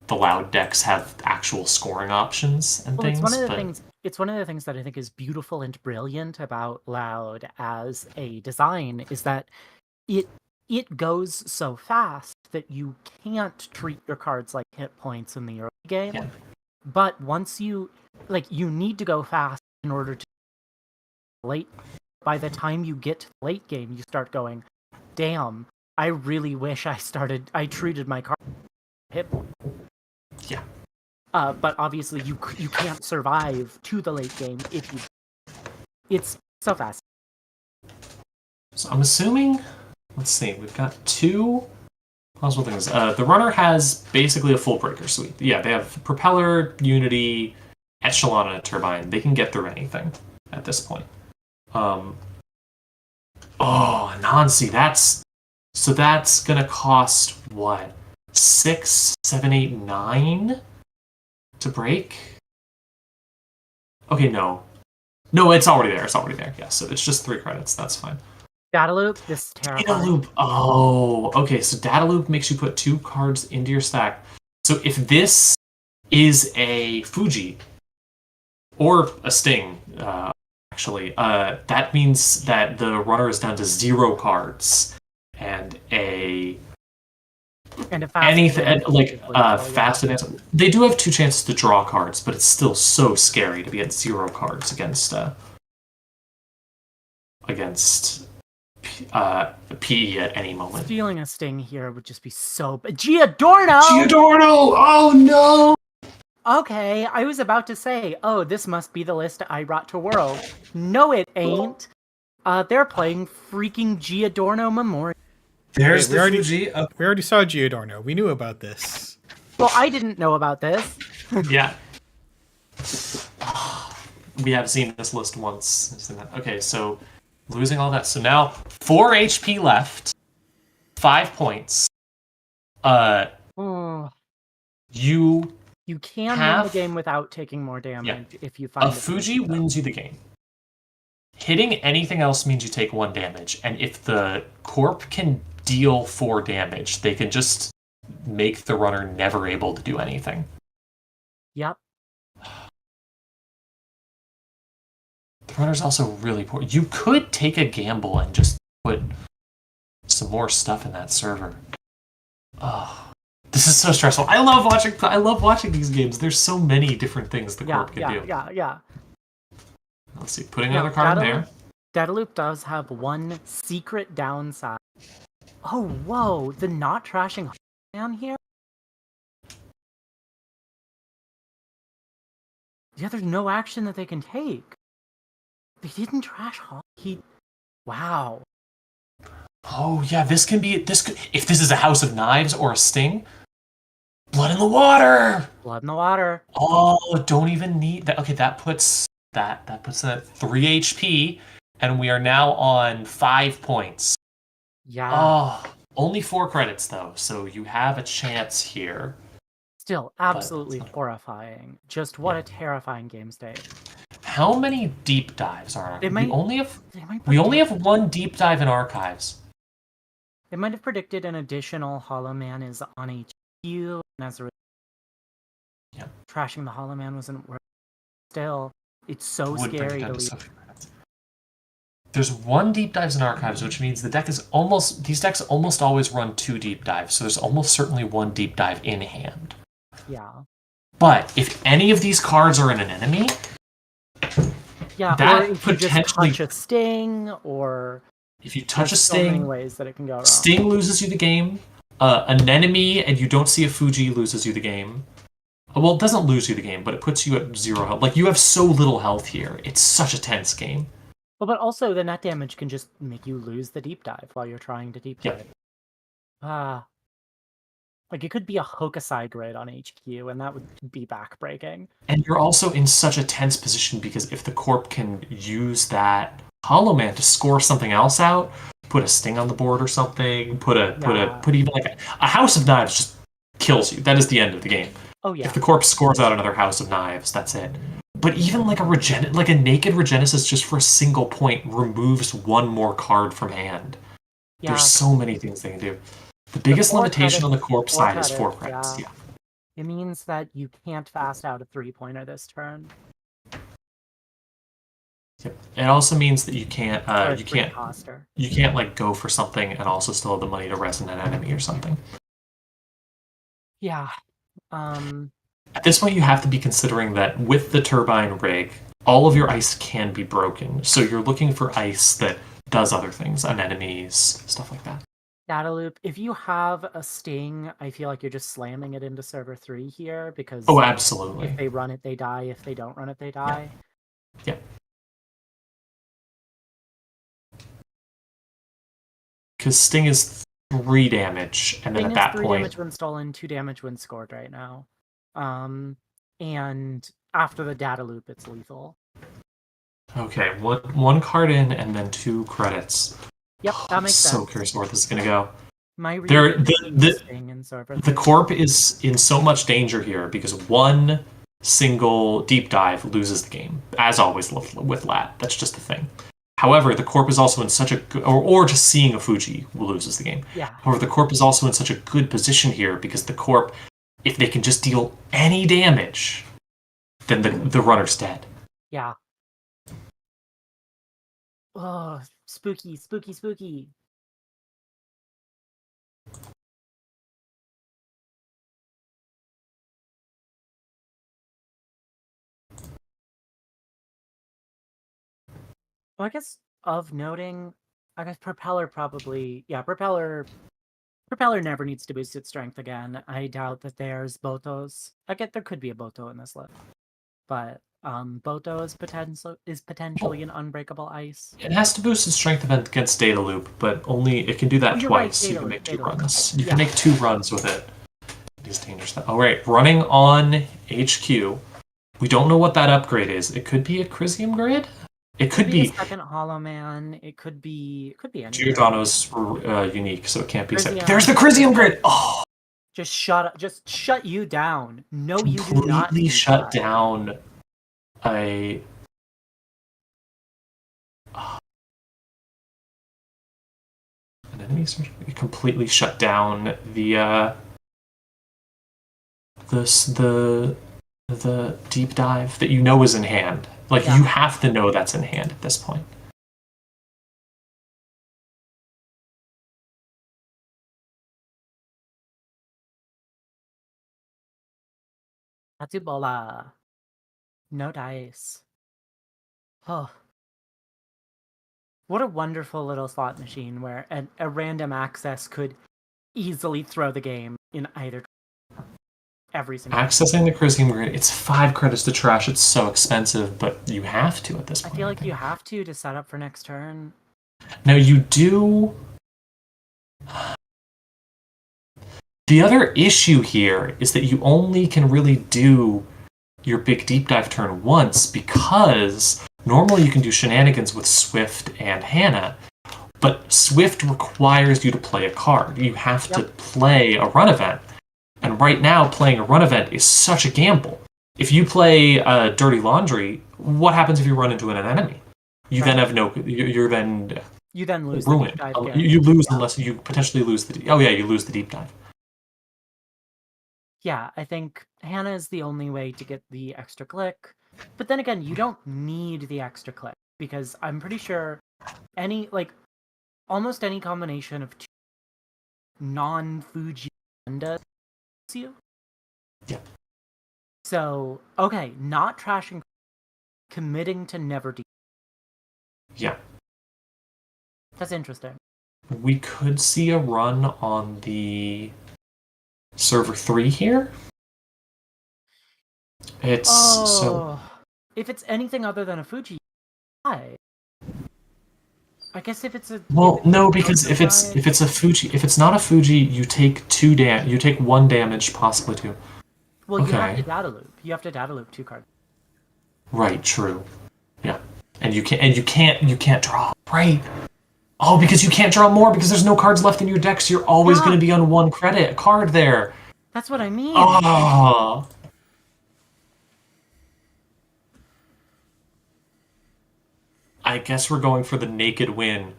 the Loud decks have actual scoring options and things. It's one of the things that I think is beautiful and brilliant about Loud as a design is that it goes so fast that you can't treat your cards like hit points in the early game. Yeah. But once you need to go fast in order to late. By the time you get to the late game, you start going, damn, I really wish I treated my card hit point. Yeah. But obviously you can't survive to the late game if you... It's so fast. So I'm assuming... Let's see, we've got 2 possible things. The runner has basically a full breaker suite. Yeah, they have Propeller, Unity, Echelon, and a Turbine. They can get through anything at this point. Nancy, that's gonna cost what? 6, 7, 8, 9 to break? Okay, no, it's already there. Yeah, so it's just 3 credits. That's fine. Data loop, this is terrifying. Data loop. Oh, okay. So data loop makes you put 2 cards into your stack. So if this is a Fuji or a Sting, actually, that means that the runner is down to 0 cards, and a And a fast anything advance is like lethal, yeah. fast advance. They do have 2 chances to draw cards, but it's still so scary to be at 0 cards against PE at any moment. Stealing a sting here would just be so bad. Giadorno! Giadorno! Oh no! Okay, I was about to say, oh, this must be the list I brought to World. No, it ain't. They're playing freaking Giadorno Memorial. There's Wait, the Fuji. We already saw Giadorno. We knew about this. Well, I didn't know about this. Yeah. We have seen this list once. Okay, so losing all that. So now 4 HP left, 5 points. Oh, You you can win have the game without taking more damage if you find a Fuji wins you the game. Hitting anything else means you take 1 damage, and if the Corp can deal 4 damage, they can just make the runner never able to do anything. Yep. The runner's also really poor. You could take a gamble and just put some more stuff in that server. Oh, this is so stressful. I love watching these games. There's so many different things the Corp can do. Yeah. Let's see. Putting another card in there. Daedaloop does have one secret downside. Oh, whoa! The not trashing down here. Yeah, there's no action that they can take. They didn't trash Hall. Wow. Oh yeah, this could if this is a House of Knives or a Sting. Blood in the water. Blood in the water. Oh, don't even need that. Okay, that puts that at 3 HP, and we are now on 5 points. Yeah. Oh, only 4 credits though, so you have a chance here. Still absolutely horrifying. Just what a terrifying game state. How many deep dives are there? We only have 1 deep dive in archives. They might have predicted an additional Hollow Man is on HQ, and as a result, trashing the Hollow Man wasn't worth. Still, it's so scary to leave. There's 1 deep dives in archives, which means these decks almost always run 2 deep dives, so there's almost certainly 1 deep dive in hand. Yeah. But if any of these cards are in an enemy, that or if potentially you just touch a Sting, or if you touch a so Sting, many ways that it can go wrong. Sting loses you the game. An enemy and you don't see a Fuji loses you the game. Well, it doesn't lose you the game, but it puts you at 0 health. Like, you have so little health here. It's such a tense game. Well, but also the net damage can just make you lose the deep dive while you're trying to deep dive. Like, it could be a Hokusai grid on HQ, and that would be backbreaking. And you're also in such a tense position because if the Corp can use that Hollow Man to score something else out, put a Sting on the board or something, put even like a House of Knives just kills you. That is the end of the game. Oh yeah. If the Corp scores out another House of Knives, that's it. But even like a naked Regenesis just for a single point removes 1 more card from hand. Yeah. There's so many things they can do. The biggest limitation on the Corp side is 4 credits. Yeah. It means that you can't fast out a 3-pointer this turn. Yep. It also means that you can't like go for something and also still have the money to res an enemy or something. Yeah. At this point, you have to be considering that with the turbine rig, all of your ice can be broken. So you're looking for ice that does other things on enemies, stuff like that. Daedaloop, if you have a Sting, I feel like you're just slamming it into server 3 here, because absolutely. If they run it, they die. If they don't run it, they die. Yeah. Because Sting is 3 damage, and then at that point... 3 damage when stolen, 2 damage when scored right now. And after the Daedaloop, it's lethal. Okay, one card in, and then 2 credits. Yep, that makes sense. So curious where this is going to go. The Corp is in so much danger here because 1 single deep dive loses the game, as always with Lat. That's just the thing. However, the Corp is also in such a good, or just seeing a Fuji loses the game. Yeah. However, the Corp is also in such a good position here because the Corp, if they can just deal any damage, then the runner's dead. Yeah. Oh, spooky. Well, I guess of noting, I guess Propeller probably, yeah, Propeller never needs to boost its strength again. I doubt that there's Botos. I get there could be a Boto in this list, but Boto is potentially an unbreakable ice. It has to boost its strength event against Data Loop, but only it can do that Oh, you're right, twice. You Data can Loop, make two Data Loop. runs. You Yeah. can make 2 runs with it. It is dangerous. Oh, right. Running on HQ. We don't know what that upgrade is. It could be a Chrysium Grid? It could be a second Hollow Man. It could be anything. Giordano's unique, so it can't be Chrysium. There's the Chrysium Grid! Oh! Just shut you down. No, you do not. Completely shut down a... an enemy surgery? It completely shut down the deep dive that you know is in hand. Like, Yeah. you have to know that's in hand at this point. Tatsubola. No dice. Oh. What a wonderful little slot machine where a random access could easily throw the game in either every single Accessing the Chrysium Grid, it's 5 credits to trash. It's so expensive, but you have to at this point. I feel like you have to set up for next turn. Now you do... The other issue here is that you only can really do your big deep dive turn once, because normally you can do shenanigans with Swift and Hannah, but Swift requires you to play a card. You have to play a run event. And right now, playing a run event is such a gamble. If you play Dirty Laundry, what happens if you run into an enemy? You then have no... You're then... You then lose ruined. the deep dive. You lose unless you potentially lose the... Oh yeah, you lose the deep dive. Yeah, I think Hannah is the only way to get the extra click. But then again, you don't need the extra click, because I'm pretty sure almost any combination of two non-Fuji agendas you. Yeah. So, okay, not trashing, committing to never do. Yeah. That's interesting. We could see a run on the server 3 here. It's so... If it's anything other than a Fuji, why? I guess if it's a... Well, no, because if it's a Fuji, if it's not a Fuji, you take 1 damage, possibly 2. Well, you have to data loop. You have to data loop 2 cards. Right, true. Yeah. And you can't draw, right? Oh, because you can't draw more because there's no cards left in your deck, so you're always going to be on 1 credit card there. That's what I mean. Oh. I guess we're going for the naked win.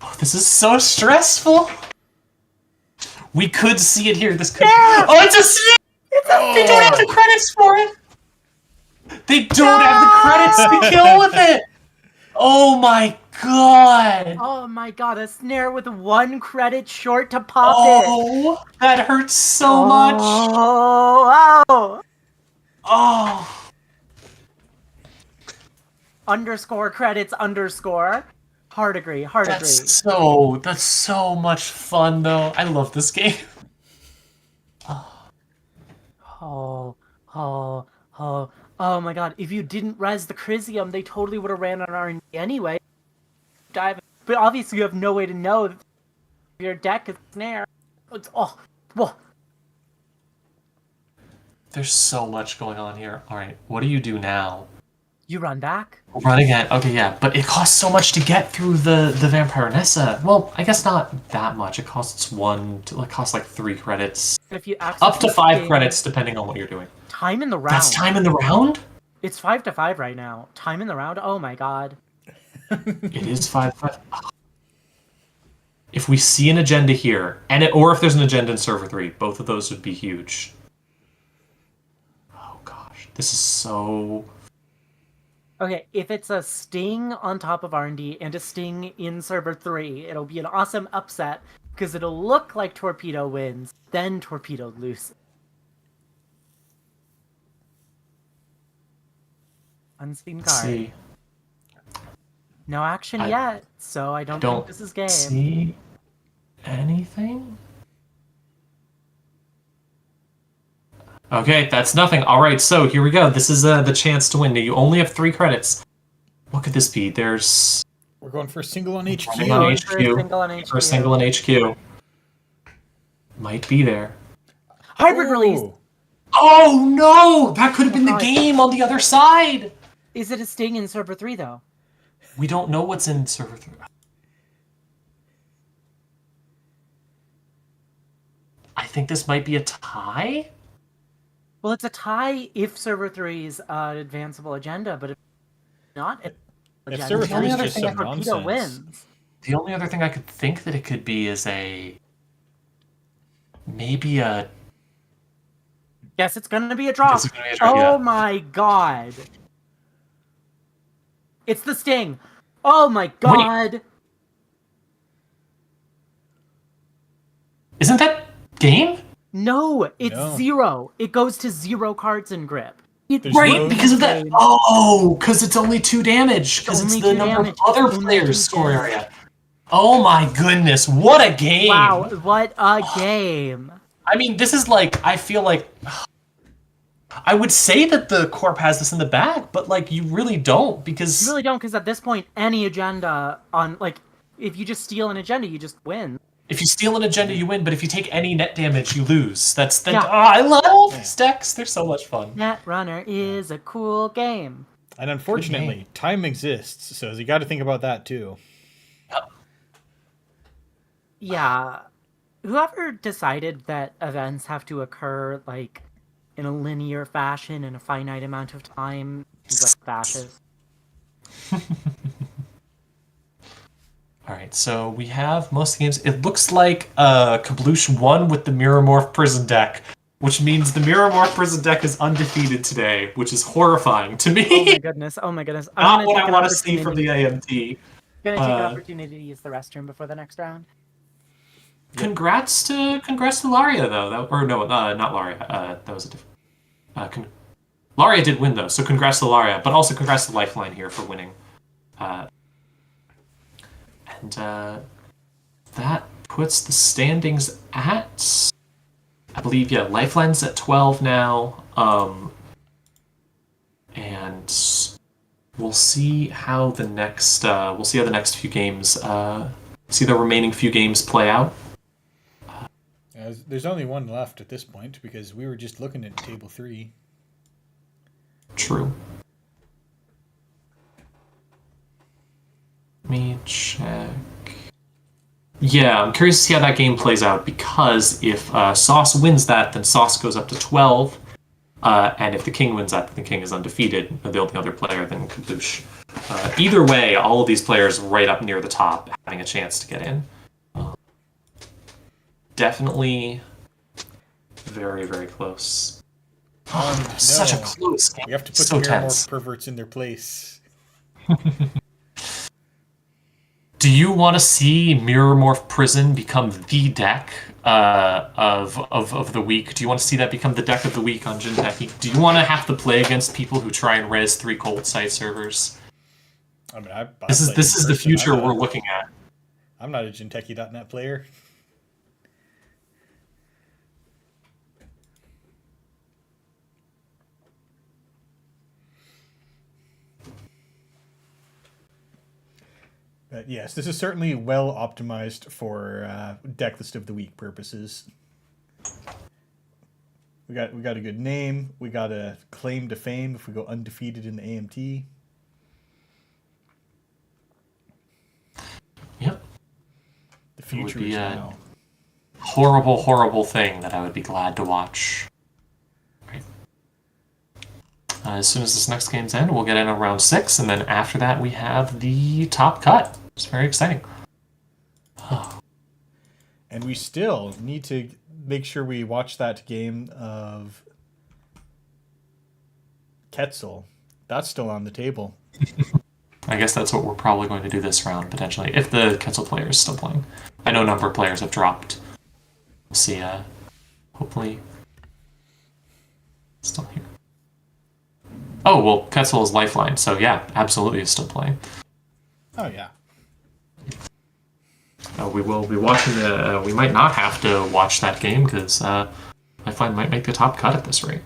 Oh, this is so stressful. We could see it here. This could. Yeah! Oh, it's a snake! They don't have the credits for it. They don't have the credits to kill with it. Oh my god. Oh my god, a snare with 1 credit short to pop it. Oh, that hurts so much. Oh, wow. Oh. Underscore credits underscore. Hard agree. That's so much fun though. I love this game. Oh my god, if you didn't res the Chrysium, they totally would have ran on RNG anyway. But obviously you have no way to know that your deck is snare. Whoa. There's so much going on here. Alright, what do you do now? You run back? Run again. Okay, yeah, but it costs so much to get through the Vampirenessa. Well, I guess not that much. It costs 3 credits. If you up to 5 credits, depending on what you're doing. Time in the round. That's time in the round? It's 5-5 right now. Time in the round? Oh my god. It is 5-5. If we see an agenda here, or if there's an agenda in server 3, both of those would be huge. Oh gosh, this is so... Okay, if it's a Sting on top of R&D and a Sting in server 3, it'll be an awesome upset, because it'll look like Torpedo wins, then Torpedo loses. Unseen card. See. No action yet, so I don't think this is game. See anything? Okay, that's nothing. All right, so here we go. This is the chance to win. Now, you only have 3 credits. What could this be? We're going for a single on HQ. Running on HQ. For a single on HQ. For a single on HQ. Might be there. Hybrid release! Oh no! That could have been the game on the other side! Is it a Sting in server 3 though? We don't know what's in server 3. I think this might be a tie? Well, it's a tie if server 3's advanceable agenda, but if not, if server 3 is just some nonsense. Wins. The only other thing I could think that it could be is maybe a... Yes, it's gonna be a draw. Oh my god. It's the Sting. Oh my god. Wait. Isn't that game? No, it's 0. It goes to 0 cards in grip. Right, because of that. Oh, because it's only 2 damage. Because it's the number of other players' score area. Oh my goodness, what a game! Wow, what a game. I mean, this is like, I feel like... I would say that the Corp has this in the bag, but like, you really don't, because... You really don't, because at this point, any agenda on, like, if you just steal an agenda, you just win. If you steal an agenda, you win, but if you take any net damage, you lose. I love these decks. They're so much fun. Netrunner is a cool game. And unfortunately, time exists, so you got to think about that too. Yep. Yeah. Whoever decided that events have to occur, like, in a linear fashion in a finite amount of time is like fascist. Alright, so we have most of the games. It looks like Kabloosh won with the Mirror Morph Prison deck, which means the Mirror Morph Prison deck is undefeated today, which is horrifying to me. Oh my goodness, oh my goodness. Not what I want to see from the AMT. Gonna take an opportunity to use the restroom before the next round. Congrats to Laria though. Not Laria. That was a different. Laria did win though, so congrats to Laria, but also congrats to Lifeline here for winning. And that puts the standings at, I believe, Lifeline's at 12 now. And we'll see how the next few games, see the remaining few games play out. There's only one left at this point because we were just looking at table 3. True. Let me check. Yeah, I'm curious to see how that game plays out, because if Sauce wins that, then Sauce goes up to 12. And if the King wins that, then the King is undefeated. The only other player than Kabloosh. Either way, all of these players right up near the top having a chance to get in. Definitely very, very close. Such a close game. We have to put the Mirror Morph perverts in their place. Do you want to see Mirror Morph Prison become the deck of the week? Do you want to see that become the deck of the week on Jinteki? Do you want to have to play against people who try and res 3 cold site servers? I mean, this is the future we're looking at. I'm not a Jinteki.net player. But yes, this is certainly well optimized for deck list of the week purposes. We got a good name. We got a claim to fame if we go undefeated in the AMT. Yep. The future is now. Horrible, horrible thing that I would be glad to watch. Right. As soon as this next game's end, we'll get in on round 6, and then after that we have the top cut. It's very exciting. And we still need to make sure we watch that game of Quetzal. That's still on the table. I guess that's what we're probably going to do this round, potentially, if the Quetzal player is still playing. I know a number of players have dropped. We'll see, hopefully still here. Oh, well, Quetzal is Lifeline, so yeah, absolutely is still playing. Oh yeah. We will be watching the. We might not have to watch that game because Lifeline might make the top cut at this rate.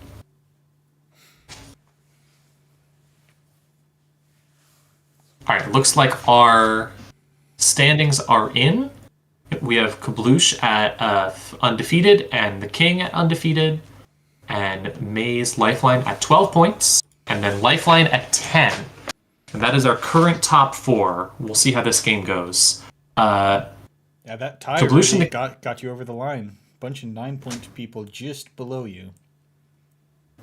All right, looks like our standings are in. We have Kabloosh at undefeated, and the King at undefeated, and May's Lifeline at 12 points, and then Lifeline at 10. And that is our current top 4. We'll see how this game goes. Yeah, that tie Kabloosh really and got you over the line. Bunch of 9-point people just below you.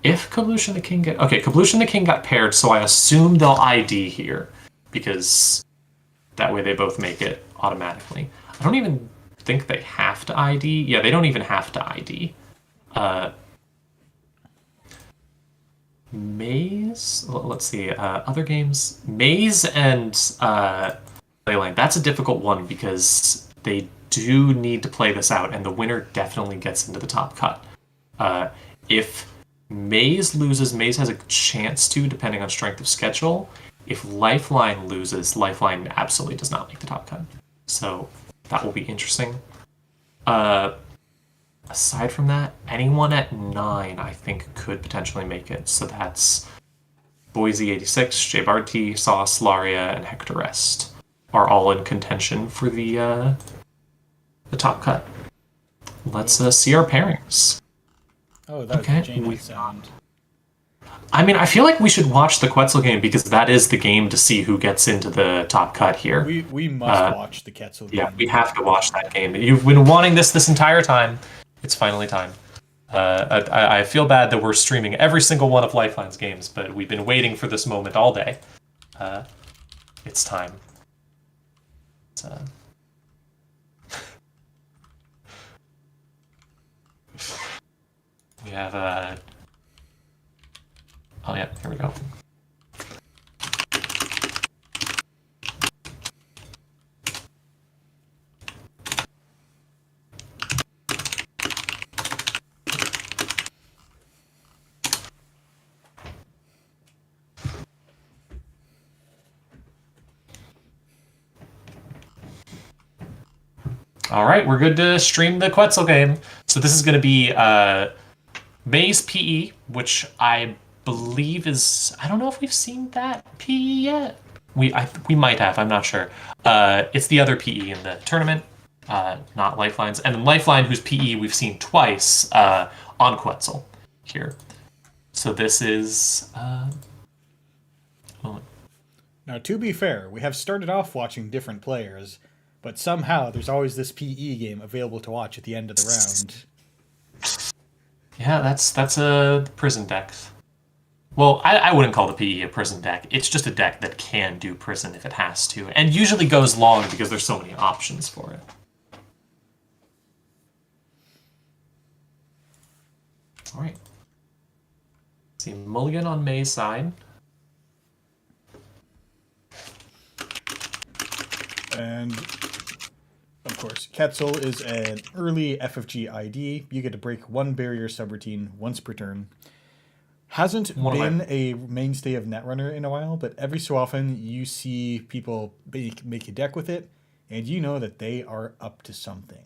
If Kabloosh and the King get... Okay, Kabloosh and the King got paired, so I assume they'll ID here, because that way they both make it automatically. I don't even think they have to ID. Yeah, they don't even have to ID. Maze? Let's see. Other games? Maze and Leyline. That's a difficult one because they do need to play this out, and the winner definitely gets into the top cut. If Maze loses, Maze has a chance to, depending on strength of schedule. If Lifeline loses, Lifeline absolutely does not make the top cut. So that will be interesting. Aside from that, anyone at 9, I think, could potentially make it. So that's Boise 86, J Barty, Sauce, Laria, and Hector Rest are all in contention for the top cut. Let's see our pairings. Oh, that was a janky sound. I mean, I feel like we should watch the Quetzal game because that is the game to see who gets into the top cut here. We must watch the Quetzal game. Yeah, we have to watch that game. You've been wanting this entire time. It's finally time. I feel bad that we're streaming every single one of Lifeline's games, but we've been waiting for this moment all day. It's time. We have oh yeah, here we go. All right, we're good to stream the Quetzal game. So this is going to be Maze PE, which I believe is... I don't know if we've seen that PE yet. We might have, I'm not sure. It's the other PE in the tournament, not Lifeline's. And then Lifeline, whose PE we've seen twice on Quetzal here. So this is... Now, to be fair, we have started off watching different players, but somehow there's always this PE game available to watch at the end of the round. Yeah, that's a prison deck. Well, I wouldn't call the PE a prison deck. It's just a deck that can do prison if it has to, and usually goes long because there's so many options for it. All right. See, mulligan on May's side. And, of course, Quetzal is an early FFG ID. You get to break one barrier subroutine once per turn. Hasn't been a mainstay of Netrunner in a while, but every so often you see people make a deck with it, and you know that they are up to something.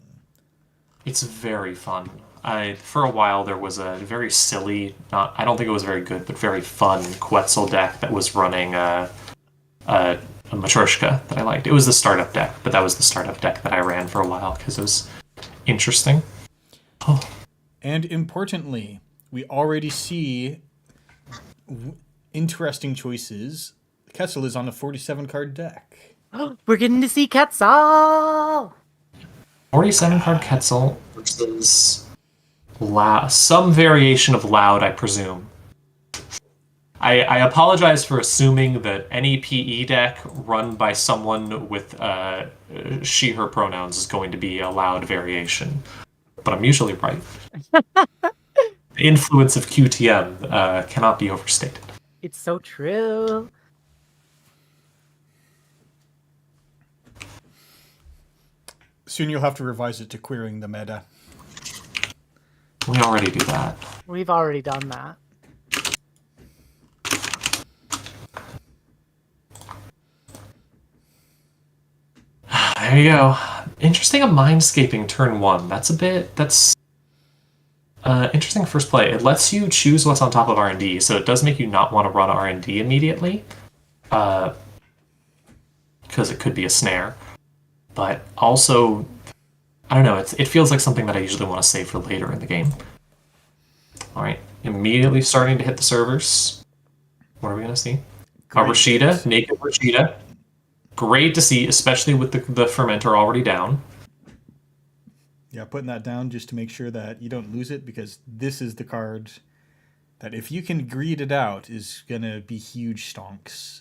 It's very fun. For a while there was a very silly, I don't think it was very good, but very fun Quetzal deck that was running a Matryoshka that I liked. It was the startup deck, but that was the startup deck that I ran for a while because it was interesting. Oh. And importantly, we already see interesting choices. Quetzal is on a 47-card deck. We're getting to see Quetzal! 47-card Quetzal versus some variation of Loud, I presume. I apologize for assuming that any PE deck run by someone with she, her pronouns is going to be a Loud variation, but I'm usually right. The influence of QTM cannot be overstated. It's so true. Soon you'll have to revise it to queering the meta. We already do that. We've already done that. There you go. Interesting. A Mindscaping turn 1. That's interesting first play. It lets you choose what's on top of R&D, so it does make you not want to run R&D immediately, because it could be a snare. But also, I don't know. It feels like something that I usually want to save for later in the game. All right, immediately starting to hit the servers. What are we gonna see? A Rashida, naked Rashida. Great to see, especially with the fermenter already down. Yeah, putting that down just to make sure that you don't lose it, because this is the card that if you can greed it out is gonna be huge stonks.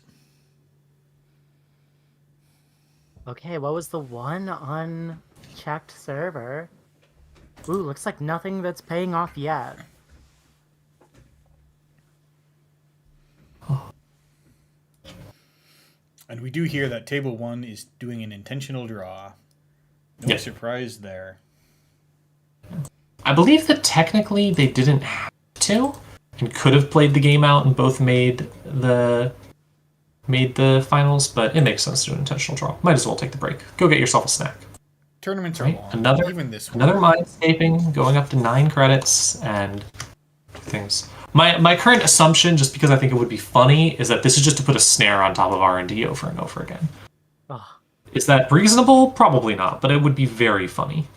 Okay, what was the one unchecked server? Ooh, looks like nothing that's paying off yet. And we do hear that table 1 is doing an intentional draw. No surprise there. I believe that technically they didn't have to and could have played the game out and both made the finals, but it makes sense to do an intentional draw. Might as well take the break. Go get yourself a snack. Tournaments are long. Even this one. Another Mindscaping going up to 9 credits and things. My current assumption, just because I think it would be funny, is that this is just to put a snare on top of R&D over and over again. Ugh. Is that reasonable? Probably not, but it would be very funny.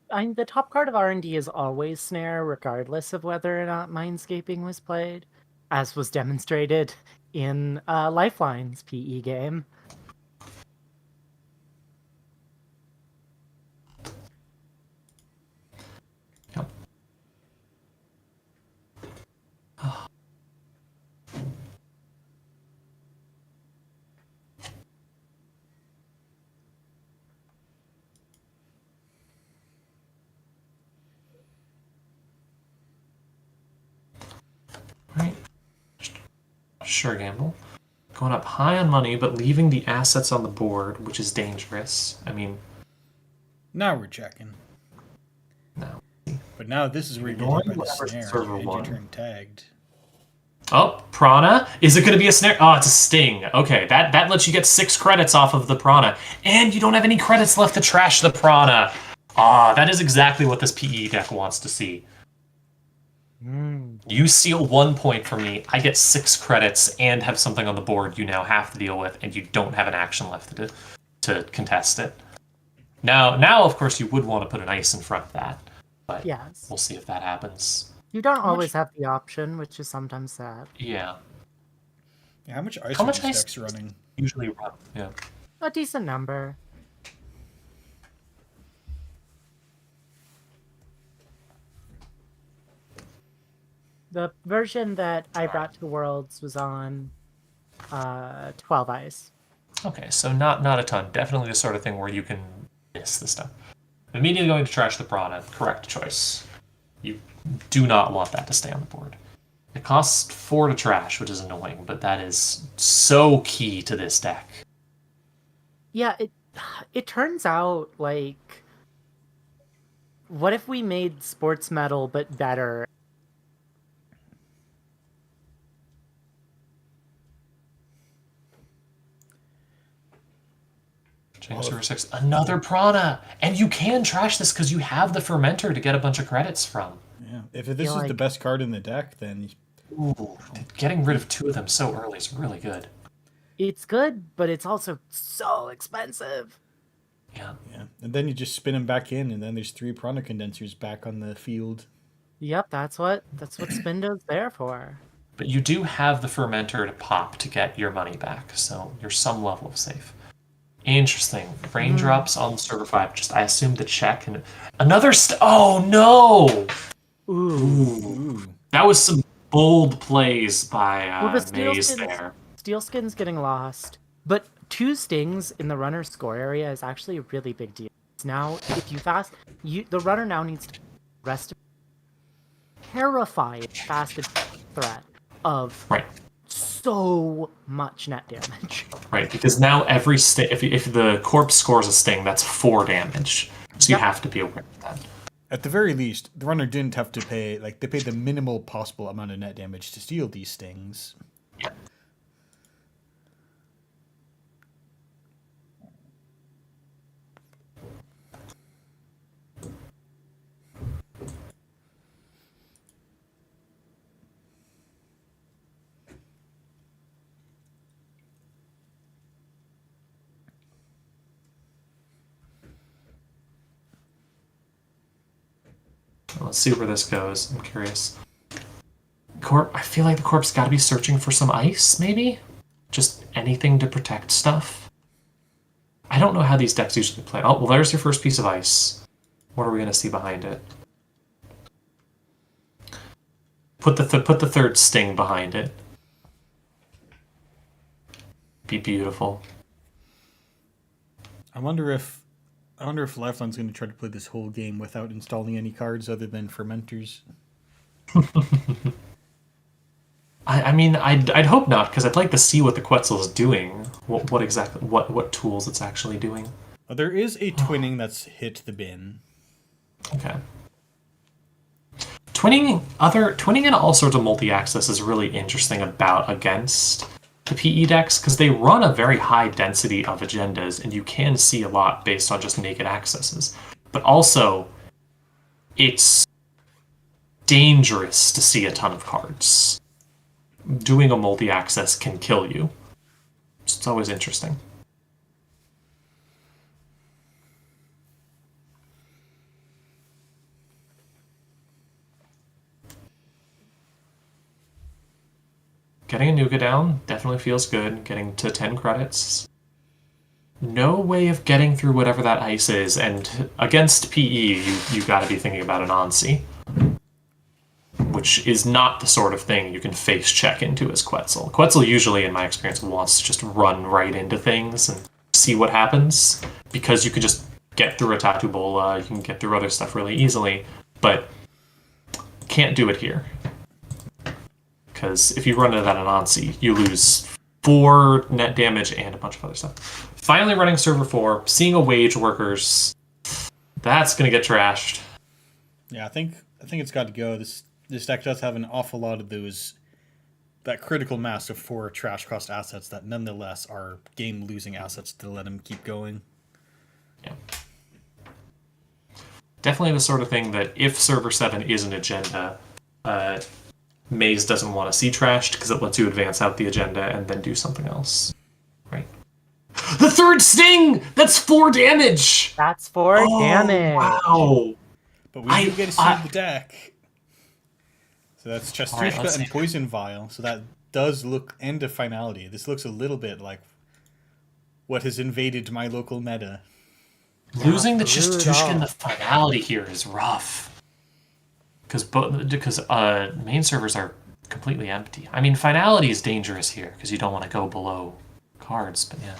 The top card of R&D is always snare, regardless of whether or not Mindscaping was played, as was demonstrated in Lifeline's PE game. Yep. Right. Sure, gamble. Going up high on money, but leaving the assets on the board, which is dangerous. I mean... Now we're checking. No. But now this is where you get hit by the snare and you turn tagged. Oh, Prana? Is it going to be a snare? Oh, it's a sting. Okay, that lets you get 6 credits off of the Prana. And you don't have any credits left to trash the Prana. Ah, that is exactly what this PE deck wants to see. You steal 1 point from me, I get 6 credits and have something on the board you now have to deal with, and you don't have an action left to contest it. Now, of course, you would want to put an ice in front of that, but yes, we'll see if that happens. You don't always have the option, which is sometimes sad. Yeah. How much ice are these decks running? Usually run, yeah. A decent number. The version that I brought to Worlds was on 12 ice. Okay, so not a ton. Definitely the sort of thing where you can miss the stuff. Immediately going to trash the Prana. Correct choice. You do not want that to stay on the board. It costs 4 to trash, which is annoying, but that is so key to this deck. Yeah, it turns out, like, what if we made sports metal but better? Change 6. Another Prana! And you can trash this because you have the Fermenter to get a bunch of credits from. Yeah, if this is the best card in the deck, then... Ooh, getting rid of 2 of them so early is really good. It's good, but it's also so expensive. Yeah. And then you just spin them back in, and then there's 3 Prana condensers back on the field. Yep, that's what Spindo's there for. But you do have the Fermenter to pop to get your money back, so you're some level of safe. Interesting. Raindrops on server 5. I assumed the check and another. Oh no! Ooh. That was some bold plays by Maze there. Steelskin's getting lost, but 2 stings in the runner's score area is actually a really big deal. Now, if you fast, the runner now needs to rest. Terrified fasted threat of so much net damage. Right, because now every sting, if the corpse scores a sting, that's 4 damage. So you have to be aware of that. At the very least, the runner didn't have to pay, they paid the minimal possible amount of net damage to steal these stings. Yeah. Let's see where this goes. I'm curious. I feel like the Corp's got to be searching for some ice, maybe? Just anything to protect stuff? I don't know how these decks usually play. Oh, well, there's your first piece of ice. What are we going to see behind it? Put the third sting behind it. Be beautiful. I wonder if Lifeline's going to try to play this whole game without installing any cards other than fermenters. I mean, I'd hope not, because I'd like to see what the Quetzal is doing. What tools it's actually doing. There is a twinning that's hit the bin. Okay. Twinning in all sorts of multi-access is really interesting against the PE decks, because they run a very high density of agendas, and you can see a lot based on just naked accesses. But also, it's dangerous to see a ton of cards. Doing a multi-access can kill you. It's always interesting. Getting a Nuka down definitely feels good. Getting to 10 credits. No way of getting through whatever that ice is, and against PE, you gotta be thinking about an Ansi, which is not the sort of thing you can face check into as Quetzal. Quetzal usually, in my experience, wants to just run right into things and see what happens, because you can just get through a Tattoo Bola, you can get through other stuff really easily, but can't do it here. Because if you run into that Anansi, you lose 4 net damage and a bunch of other stuff. Finally running server 4, seeing a Wage Workers, that's going to get trashed. Yeah, I think it's got to go. This deck does have an awful lot of that critical mass of 4 trash cost assets that nonetheless are game-losing assets to let him keep going. Yeah. Definitely the sort of thing that if server 7 is an agenda, Maze doesn't want to see trashed, because it lets you advance out the agenda and then do something else. Right. The third sting! That's 4 damage! That's 4 damage. Wow! But we do get to see the deck. So that's Chestrushka and Poison Vial. So that does look end of finality. This looks a little bit like what has invaded my local meta. Losing the Chestushka in the finality here is rough. Because main servers are completely empty. I mean, finality is dangerous here because you don't want to go below cards, but yeah.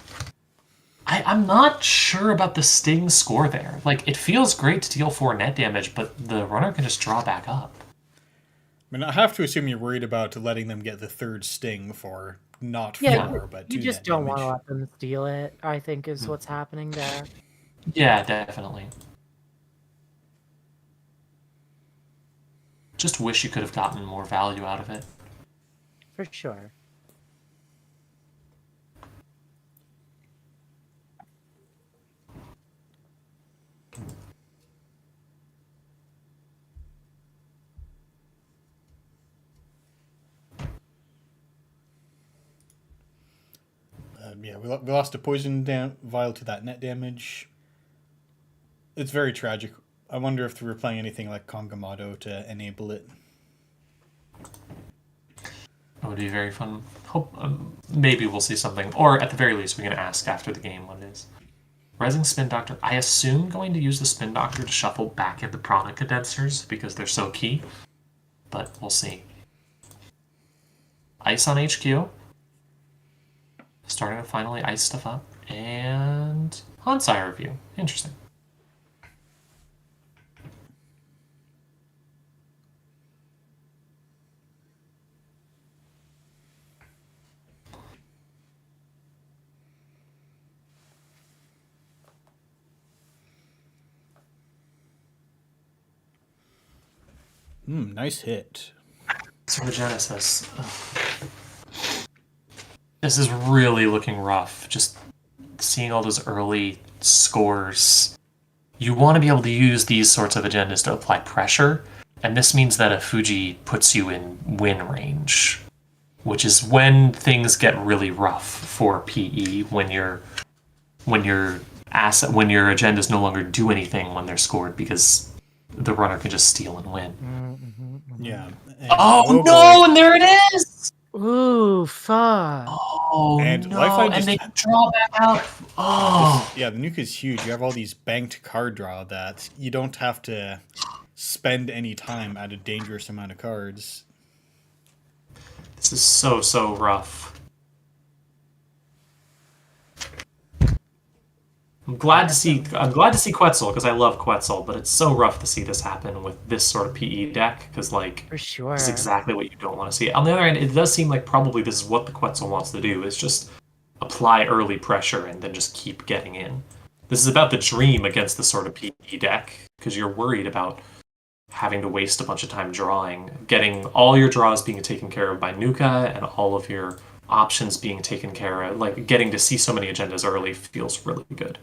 I'm not sure about the Sting score there. Like, it feels great to deal 4 net damage, but the runner can just draw back up. I mean, I have to assume you're worried about letting them get the third Sting for not 4, but 2 you just net don't damage. want to let them steal it, I think is what's happening there. Yeah, definitely. Just wish you could have gotten more value out of it. For sure. Yeah, we lost a Poison Vial to that net damage. It's very tragic. I wonder if we were playing anything like Kongamato to enable it. That would be very fun. Hope maybe we'll see something, or at the very least, we can ask after the game what it is. Rising Spin Doctor. I assume going to use the Spin Doctor to shuffle back into Prana Condensers because they're so key, but we'll see. Ice on HQ. Starting to finally ice stuff up, and Hansai review. Interesting. Nice hit. So the Genesis. This is really looking rough. Just seeing all those early scores. You want to be able to use these sorts of agendas to apply pressure, and this means that a Fuji puts you in win range, which is when things get really rough for PE, when your agendas no longer do anything when they're scored because the runner can just steal and win. Yeah. Oh no! And there it is. Ooh, fuck. Oh And no! Lifeline And just- they can draw back out. Oh. Yeah, the nuke is huge. You have all these banked card draw that you don't have to spend any time at a dangerous amount of cards. This is so rough. I'm glad to see Quetzal because I love Quetzal, but it's so rough to see this happen with this sort of PE deck because like For sure. it's exactly what you don't want to see. On the other hand, it does seem like probably this is what the Quetzal wants to do is just apply early pressure and then just keep getting in. This is about the dream against this sort of PE deck because you're worried about having to waste a bunch of time drawing, getting all your draws being taken care of by Nuka and all of your options being taken care of. Like getting to see so many agendas early feels really good.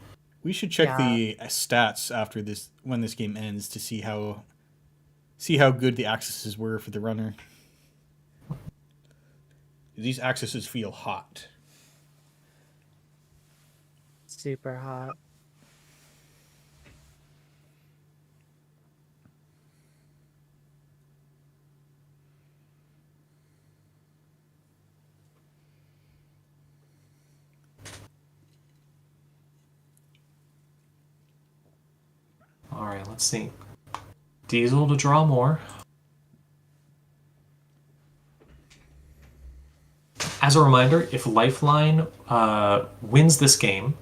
We should check the stats after this when this game ends to see how good the accesses were for the runner. These accesses feel hot. Super hot. Alright, let's see. Diesel to draw more. As a reminder, if Lifeline wins this game,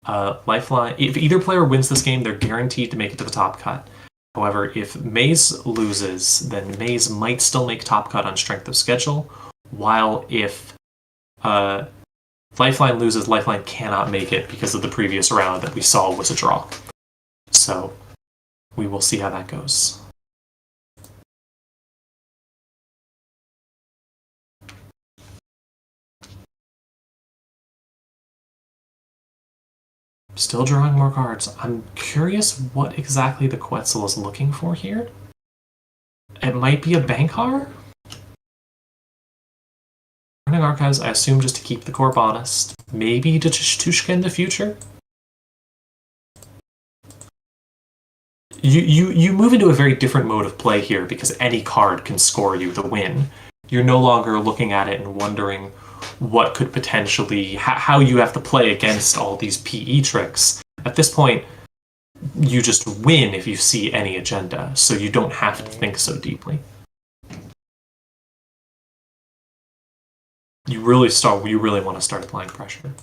if either player wins this game, they're guaranteed to make it to the top cut. However, if Maze loses, then Maze might still make top cut on strength of schedule, while if Lifeline loses, Lifeline cannot make it because of the previous round that we saw was a draw. So we will see how that goes. Still drawing more cards. I'm curious what exactly the Quetzal is looking for here. It might be a Bankar? Running Archives, I assume just to keep the corp honest. Maybe to Tushka in the future? You move into a very different mode of play here because any card can score you the win. You're no longer looking at it and wondering what could potentially, how you have to play against all these PE tricks. At this point, you just win if you see any agenda, so you don't have to think so deeply. You really want to start applying pressure.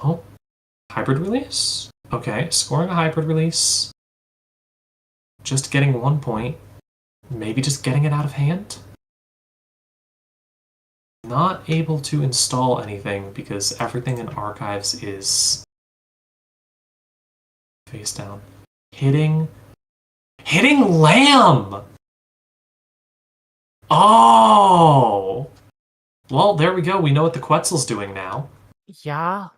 Oh, hybrid release? Okay, scoring a hybrid release. Just getting 1 point. Maybe just getting it out of hand? Not able to install anything because everything in Archives is face down. Hitting Lamb! Oh! Well, there we go. We know what the Quetzal's doing now. Yeah.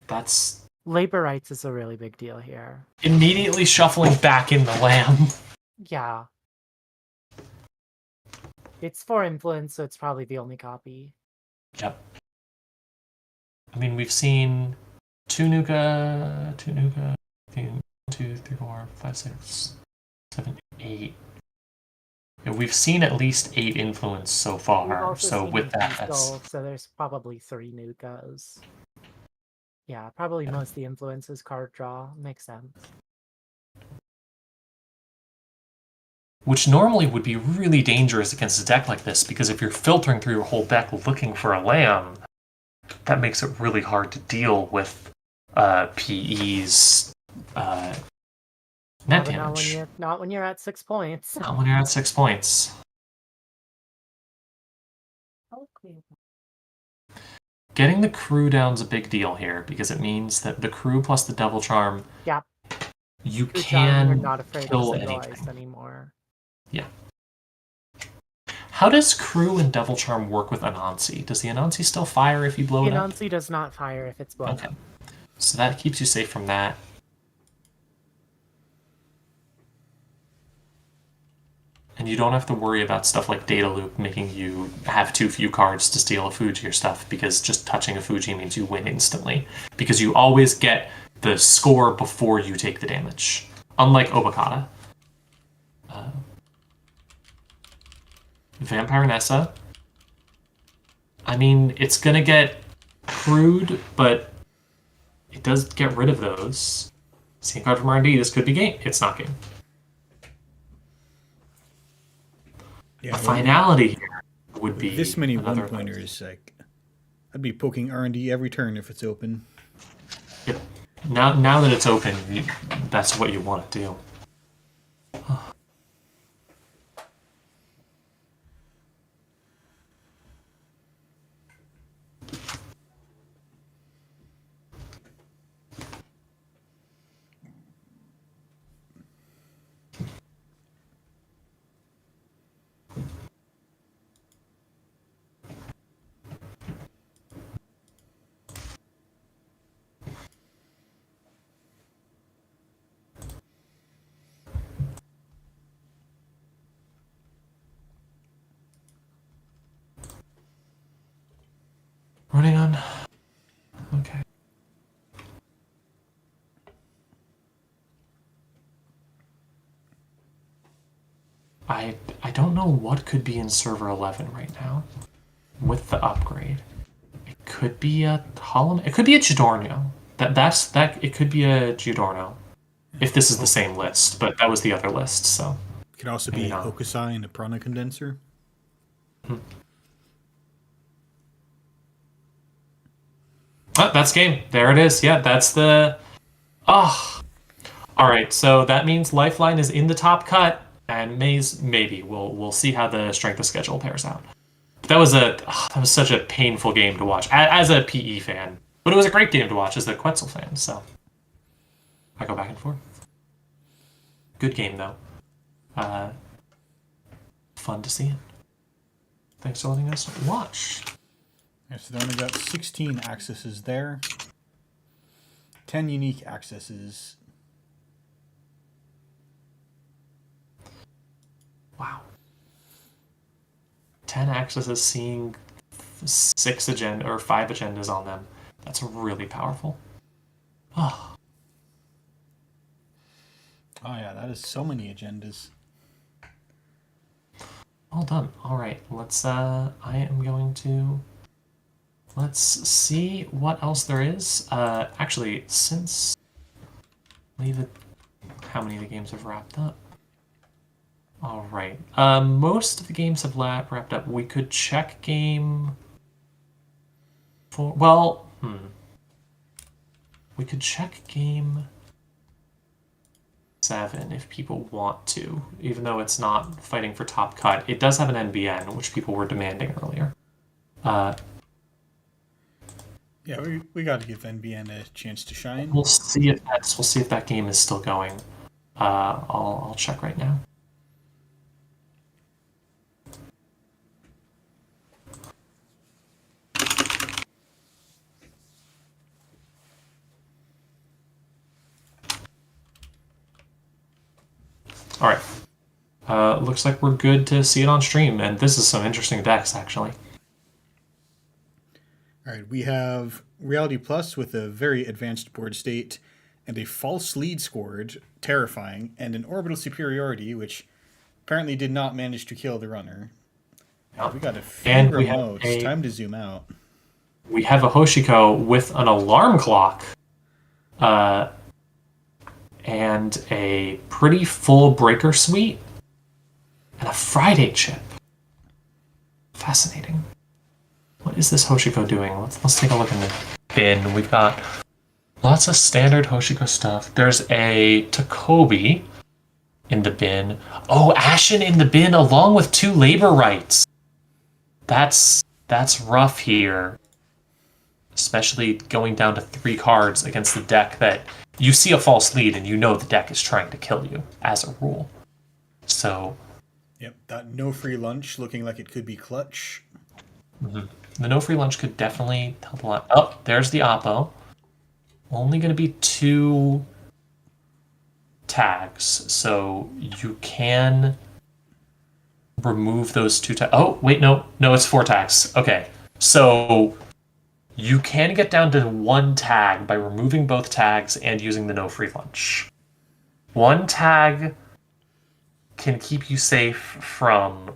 That's Labor rights is a really big deal here. immediately shuffling back in the Lamb. Yeah. It's 4 influence, so it's probably the only copy. Yep. I mean, we've seen 2 Nuka, 1, 2, 3, 4, 5, 6, 7, 8. Yeah, we've seen at least 8 influence so We've far. also So seen with that, Diesel, that's so there's probably 3 Nukas. Yeah, probably most of the influence is card draw. Makes sense. which normally would be really dangerous against a deck like this, because if you're filtering through your whole deck looking for a lamb, that makes it really hard to deal with PE's net damage. Not when you're at 6 points. Not when you're at 6 points. Okay. Getting the crew down's a big deal here, because it means that the crew plus the Devil Charm, Yeah. you You're can not afraid kill to symbolize anything. anymore. Yeah. How does crew and Devil Charm work with Anansi? Does the Anansi still fire if you blow it up? Anansi does not fire if it's blown Okay. up. So that keeps you safe from that. And you don't have to worry about stuff like data loop making you have too few cards to steal a Fuji or stuff, because just touching a Fuji means you win instantly. Because you always get the score before you take the damage. Unlike Obokata. Vampire Nessa. I mean, it's gonna get crude, but it does get rid of those. Same card from R&D, this could be game. It's not game. Yeah, The finality here would be this many another one-pointers. Like, I'd be poking R&D every turn if it's open. Yep. Now that it's open, that's what you want to do. Running on. Okay. I don't know what could be in server 11 right now with the upgrade. It could be a Hollow. It could be a Giordano. It could be a Giordano. If this is the same list, but that was the other list, so. It could also be Hokusai and a Prana Condenser. Oh, that's game. There it is. Yeah, that's the... Oh. All right, so that means Lifeline is in the top cut, and Maze, maybe. We'll see how the strength of schedule pairs out. But that was such a painful game to watch, as a PE fan. But it was a great game to watch as a Quetzal fan, so... I go back and forth. Good game, though. Fun to see it. Thanks for letting us watch. Yeah, so they only got 16 accesses there. 10 unique accesses. Wow. 10 accesses seeing 5 agendas on them. That's really powerful. Oh. Oh yeah, that is so many agendas. Well done. All right, let's. I am going to. Let's see what else there is. Actually, since leave it. How many of the games have wrapped up? All right. Most of the games have wrapped up. We could check game. We could check game 7 if people want to, even though it's not fighting for top cut. It does have an NBN, which people were demanding earlier. Yeah, we got to give NBN a chance to shine. We'll see if that game is still going. I'll check right now. All right. Looks like we're good to see it on stream, and this is some interesting decks, actually. All right, we have Reality Plus with a very advanced board state and a false lead scored, terrifying, and an orbital superiority, which apparently did not manage to kill the runner. Yep. We got a few and remotes. Time to zoom out. We have a Hoshiko with an alarm clock. And a pretty full breaker suite, and a Friday chip. Fascinating. What is this Hoshiko doing? Let's take a look in the bin. We've got lots of standard Hoshiko stuff. There's a Takobi in the bin. Oh, Ashen in the bin along with 2 labor rights. That's rough here. Especially going down to 3 cards against the deck that you see a false lead and you know the deck is trying to kill you, as a rule. So... Yep, that no free lunch looking like it could be clutch. Mm-hmm. The no free lunch could definitely help a lot. Oh, there's the Oppo. Only going to be 2 tags, so you can remove those 2 tags. Oh, wait, no, it's 4 tags. Okay, so you can get down to 1 tag by removing both tags and using the no free lunch. 1 tag can keep you safe from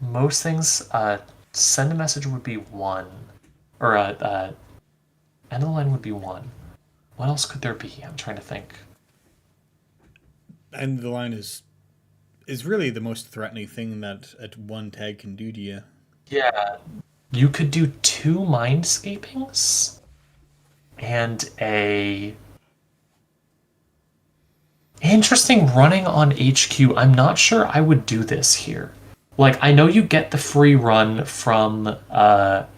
most things. Send a message would be 1, or end of the line would be 1. What else could there be? I'm trying to think. End of the line is really the most threatening thing that 1 tag can do to you. Yeah, you could do 2 mindscapings and a interesting running on HQ. I'm not sure I would do this here. Like, I know you get the free run from the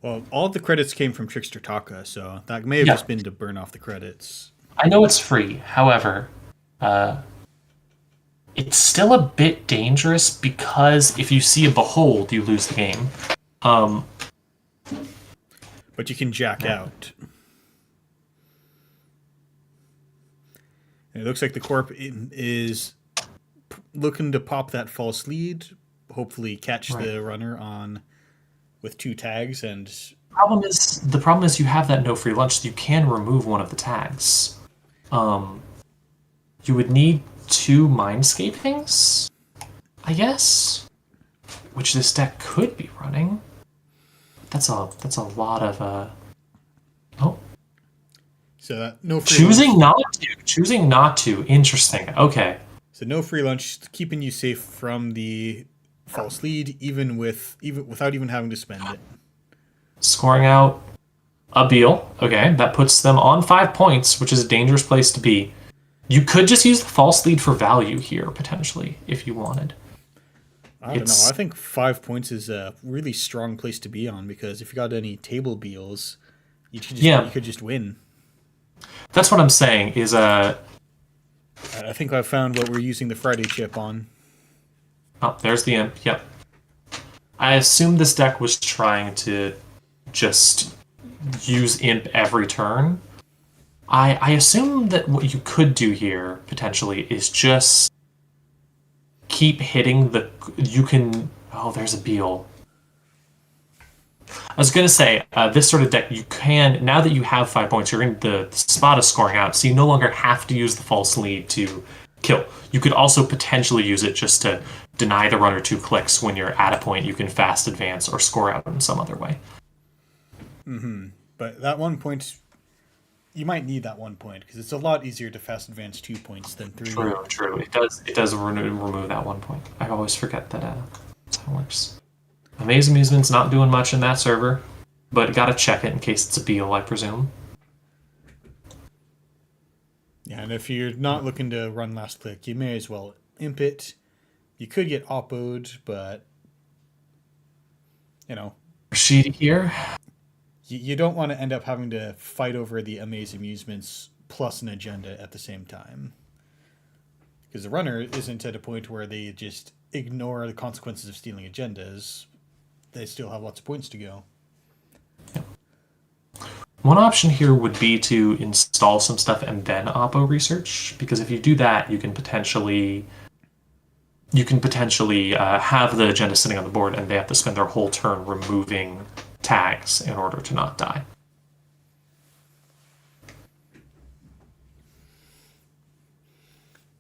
Well, all the credits came from Trickster Taka, so that may have just been to burn off the credits. I know it's free. However, it's still a bit dangerous because if you see a behold, you lose the game. But you can jack out. And it looks like the Corp is looking to pop that false lead, hopefully catch the runner on with 2 tags. And the problem is you have that no free lunch, so you can remove one of the tags. You would need 2 mindscapings, I guess, which this deck could be running. That's a lot of so that no free choosing lunch. choosing not to. Interesting. Okay. So no free lunch, keeping you safe from the false lead, even without even having to spend it. Scoring out a Beal. Okay, that puts them on 5 points, which is a dangerous place to be. You could just use the false lead for value here, potentially, if you wanted. I don't know. I think 5 points is a really strong place to be on, because if you got any table Beals, you could just win. That's what I'm saying, is I think I found what we're using the Friday chip on. Oh, there's the imp. Yep. I assume this deck was trying to just use imp every turn. I assume that what you could do here, potentially, is just keep hitting the... You can... Oh, there's a Beal. I was going to say, this sort of deck, you can... Now that you have 5 points, you're in the spot of scoring out, so you no longer have to use the false lead to kill. You could also potentially use it just to deny the runner 2 clicks when you're at a point you can fast advance or score out in some other way. Mm-hmm. But that 1 point... You might need that 1 point, because it's a lot easier to fast advance 2 points than 3. True. It does remove that 1 point. I always forget that that's how it works. Amaze Amusement's not doing much in that server, but gotta check it in case it's a Beal, I presume. Yeah, and if you're not looking to run last click, you may as well imp it. You could get oppoed, but Rashidi here. You don't want to end up having to fight over the Amaze Amusements plus an agenda at the same time. Because the runner isn't at a point where they just ignore the consequences of stealing agendas. They still have lots of points to go. One option here would be to install some stuff and then oppo research, because if you do that, you can potentially have the agenda sitting on the board and they have to spend their whole turn removing tags in order to not die.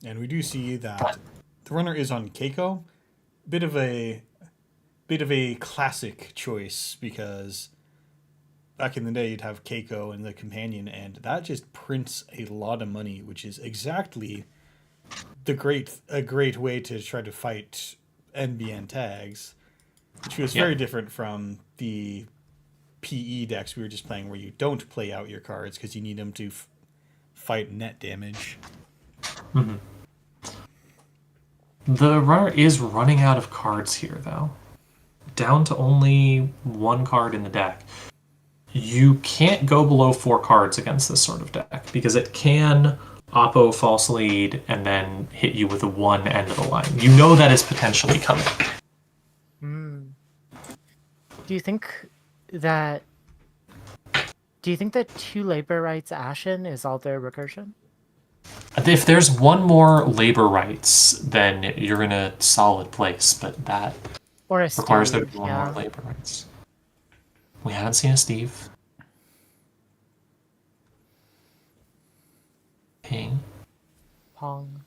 And we do see that the runner is on Keiko. Bit of a classic choice, because back in the day you'd have Keiko and the companion, and that just prints a lot of money, which is exactly a great way to try to fight NBN tags, which was very different from the PE decks we were just playing, where you don't play out your cards because you need them to fight net damage. Mm-hmm. The runner is running out of cards here, though. Down to only 1 card in the deck. You can't go below 4 cards against this sort of deck, because it can oppo false lead and then hit you with a 1 end of the line. You know that is potentially coming. Do you think that Do you think that 2 labor rights Ashen is all their recursion? If there's one more labor rights, then you're in a solid place, but that Or a requires there to Steve, be one yeah. more labor rights. We haven't seen a Steve. Ping. Pong.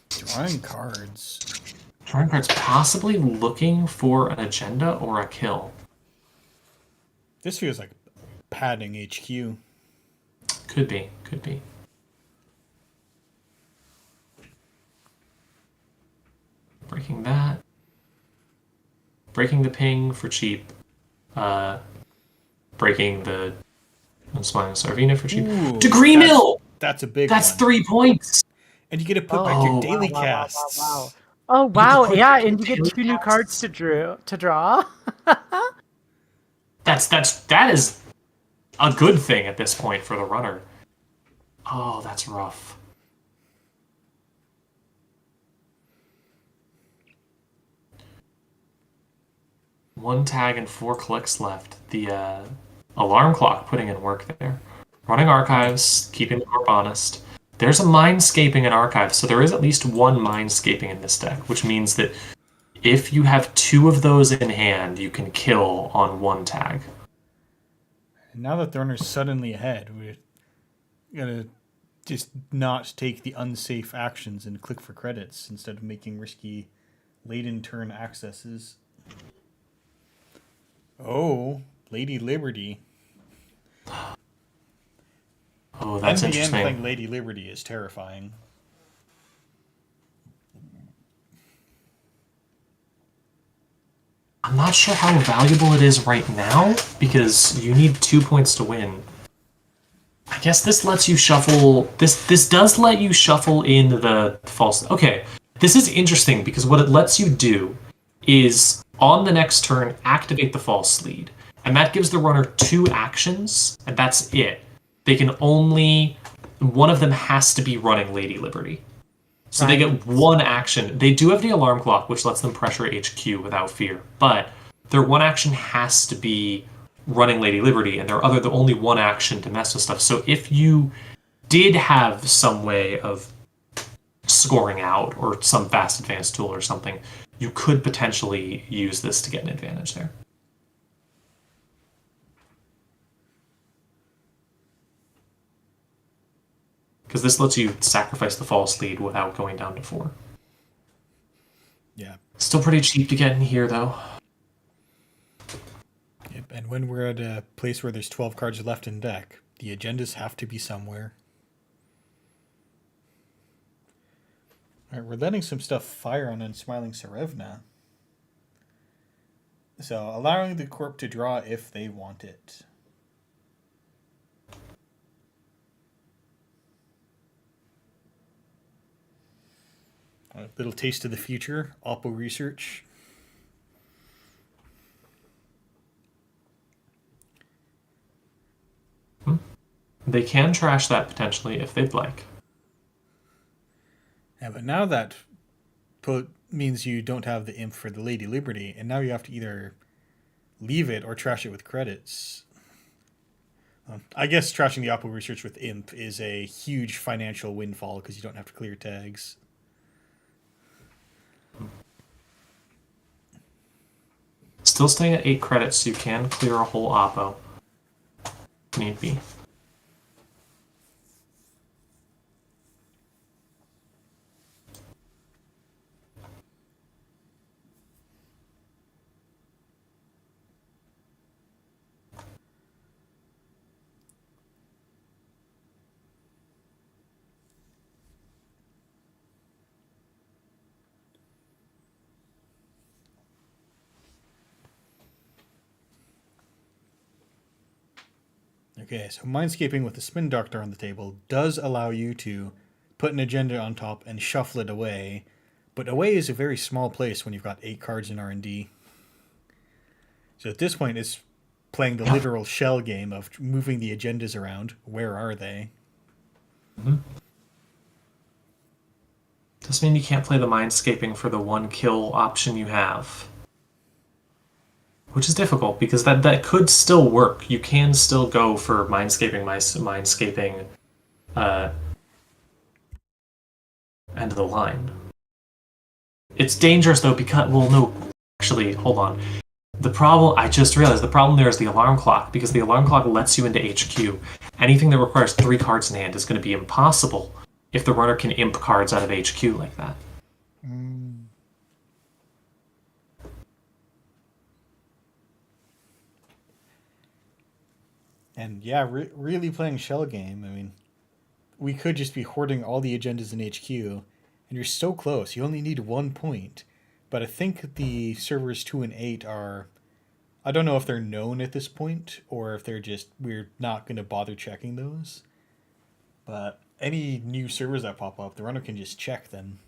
Drawing cards. Drawing cards, possibly looking for an agenda or a kill. This feels like padding HQ. Could be, could be. Breaking that. Breaking the ping for cheap. Breaking the Unsmiling Sarvina for cheap. Ooh, Degree Mill! That's a big That's one. 3 points! And you get to put back Oh, your daily wow. casts. Oh You wow, can put yeah, your and you get daily 2 new cards casts. to draw. That is a good thing at this point for the runner. Oh, that's rough. One tag and 4 clicks left. The alarm clock putting in work there. Running archives, keeping the corp honest. There's a mindscaping in archives, so there is at least one mindscaping in this deck, which means that if you have 2 of those in hand, you can kill on 1 tag. And now that the runner's suddenly ahead, we're gonna just not take the unsafe actions and click for credits instead of making risky late-in turn accesses. Oh, Lady Liberty. Oh, that's NBN interesting. playing Lady Liberty is terrifying. I'm not sure how valuable it is right now, because you need 2 points to win. I guess this lets you shuffle... This does let you shuffle in the false... Okay, this is interesting, because what it lets you do is, on the next turn, activate the false lead. And that gives the runner 2 actions, and that's it. They can only... One of them has to be running Lady Liberty. So they get 1 action. They do have the alarm clock, which lets them pressure HQ without fear. But their 1 action has to be running Lady Liberty, and the only 1 action to mess with stuff. So if you did have some way of scoring out, or some fast advance tool or something, you could potentially use this to get an advantage there. Because this lets you sacrifice the false lead without going down to 4. Yeah. Still pretty cheap to get in here, though. Yep. And when we're at a place where there's 12 cards left in deck, the agendas have to be somewhere. Alright, we're letting some stuff fire on Unsmiling Sarevna. So, allowing the corp to draw if they want it. A little taste of the future, Oppo research. They can trash that potentially if they'd like. Yeah, but now that means you don't have the imp for the Lady Liberty, and now you have to either leave it or trash it with credits. I guess trashing the Oppo research with imp is a huge financial windfall because you don't have to clear tags. Still staying at 8 credits, so you can clear a whole Oppo. Need be. Okay, so Mindscaping with the Spin Doctor on the table does allow you to put an agenda on top and shuffle it away, but away is a very small place when you've got 8 cards in R&D. So at this point, it's playing the literal shell game of moving the agendas around. Where are they? Mm-hmm. Does mean you can't play the Mindscaping for the 1 kill option you have. which is difficult because that could still work. You can still go for mindscaping, end of the line. It's dangerous though because, well, no, actually, hold on. The problem, I just realized, the problem there is the alarm clock, because the alarm clock lets you into HQ. Anything that requires 3 cards in hand is going to be impossible if the runner can imp cards out of HQ like that. And yeah, really playing shell game. I mean, we could just be hoarding all the agendas in HQ, and you're so close. You only need 1 point. But I think the servers 2 and 8 are... I don't know if they're known at this point, or if they're just... We're not going to bother checking those. But any new servers that pop up, the runner can just check them.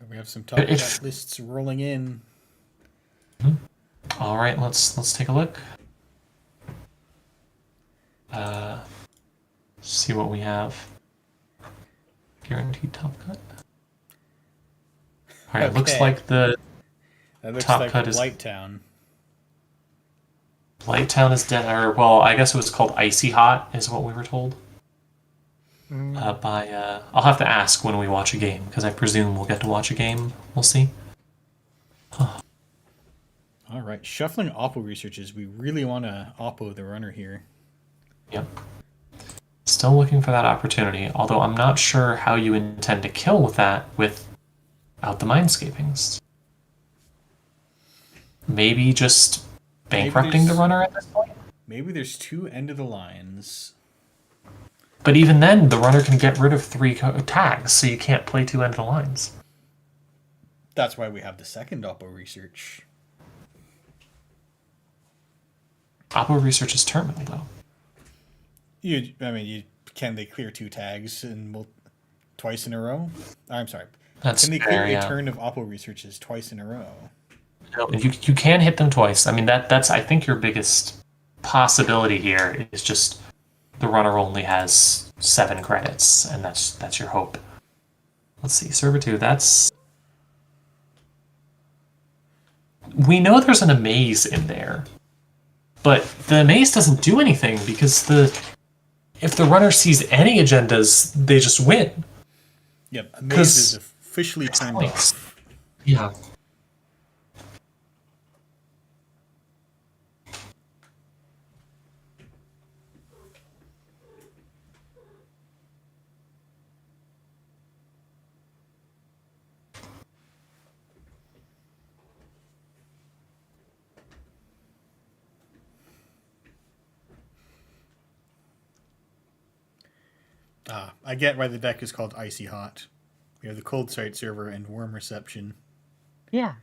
We have some top chat lists rolling in. All right, let's take a look. See what we have. Guaranteed top cut. All right, Okay. looks like the That looks top like cut is Blighttown. Blighttown is dead, or well, I guess it was called Icy Hot, is what we were told. I'll have to ask when we watch a game, because I presume we'll get to watch a game. We'll see. All right, shuffling Oppo researches. We really want to Oppo the runner here. Yep. Still looking for that opportunity, although I'm not sure how you intend to kill with that without the mindscapings. Maybe just bankrupting the runner at this point? Maybe there's 2 end of the lines. But even then, the runner can get rid of 3 tags, so you can't play 2 end of the lines. That's why we have the second Oppo research. Oppo research is terminal, though. Can they clear 2 tags twice in a row? I'm sorry. That's Can they fair, clear yeah. a turn of Oppo researches twice in a row? No, you can hit them twice. I mean, that's I think your biggest possibility here is just the runner only has 7 credits, and that's your hope. Let's see, server 2. We know there's an amaze in there, but the amaze doesn't do anything because if the runner sees any agendas, they just win. Yep, amaze is officially turned off. Yeah. I get why the deck is called Icy Hot. We have the cold start server and warm reception. Yeah.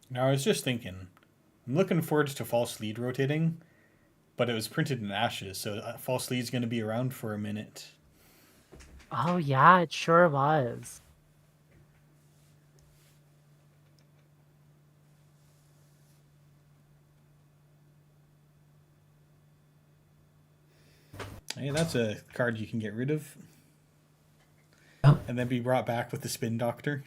Now, I was just thinking, I'm looking forward to false lead rotating, but it was printed in ashes, so false lead's going to be around for a minute. Oh yeah, it sure was. Hey, that's a card you can get rid of. Yep. And then be brought back with the Spin Doctor.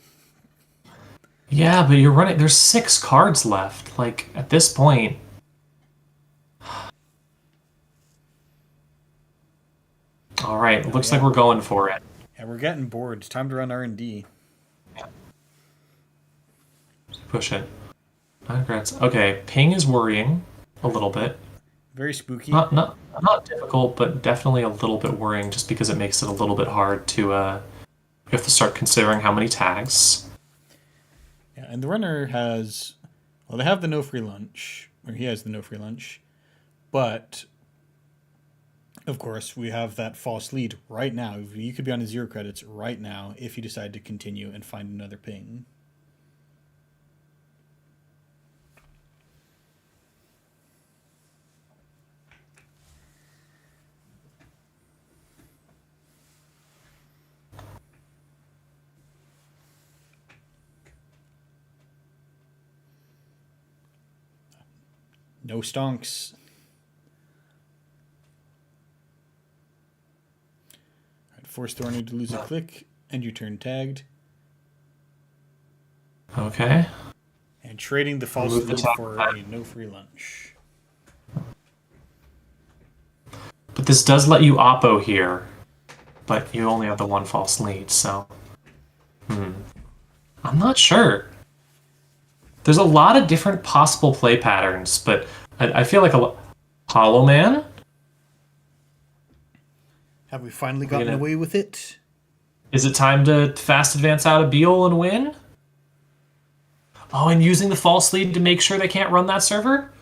Yeah, but you're running. There's 6 cards left. Like, at this point... Alright, looks like we're going for it. Yeah, we're getting bored. It's time to run R&D. Push it. Congrats. Okay, ping is worrying a little bit. Very spooky. Not difficult, but definitely a little bit worrying, just because it makes it a little bit hard to. You have to start considering how many tags. Yeah, and the runner has, well, they have the no free lunch, or he has the no free lunch, but of course we have that false lead right now. You could be on a 0 credits right now if you decide to continue and find another ping. No stonks. Right, force the runner to lose a click, and you turn tagged. Okay. And trading the false Remove the lead tag. for a no free lunch. But this does let you oppo here, but you only have the one false lead, so. I'm not sure. There's a lot of different possible play patterns, but I feel like Hollow Man? Have we finally gotten away with it? Is it time to fast advance out of Beal and win? Oh, and using the false lead to make sure they can't run that server?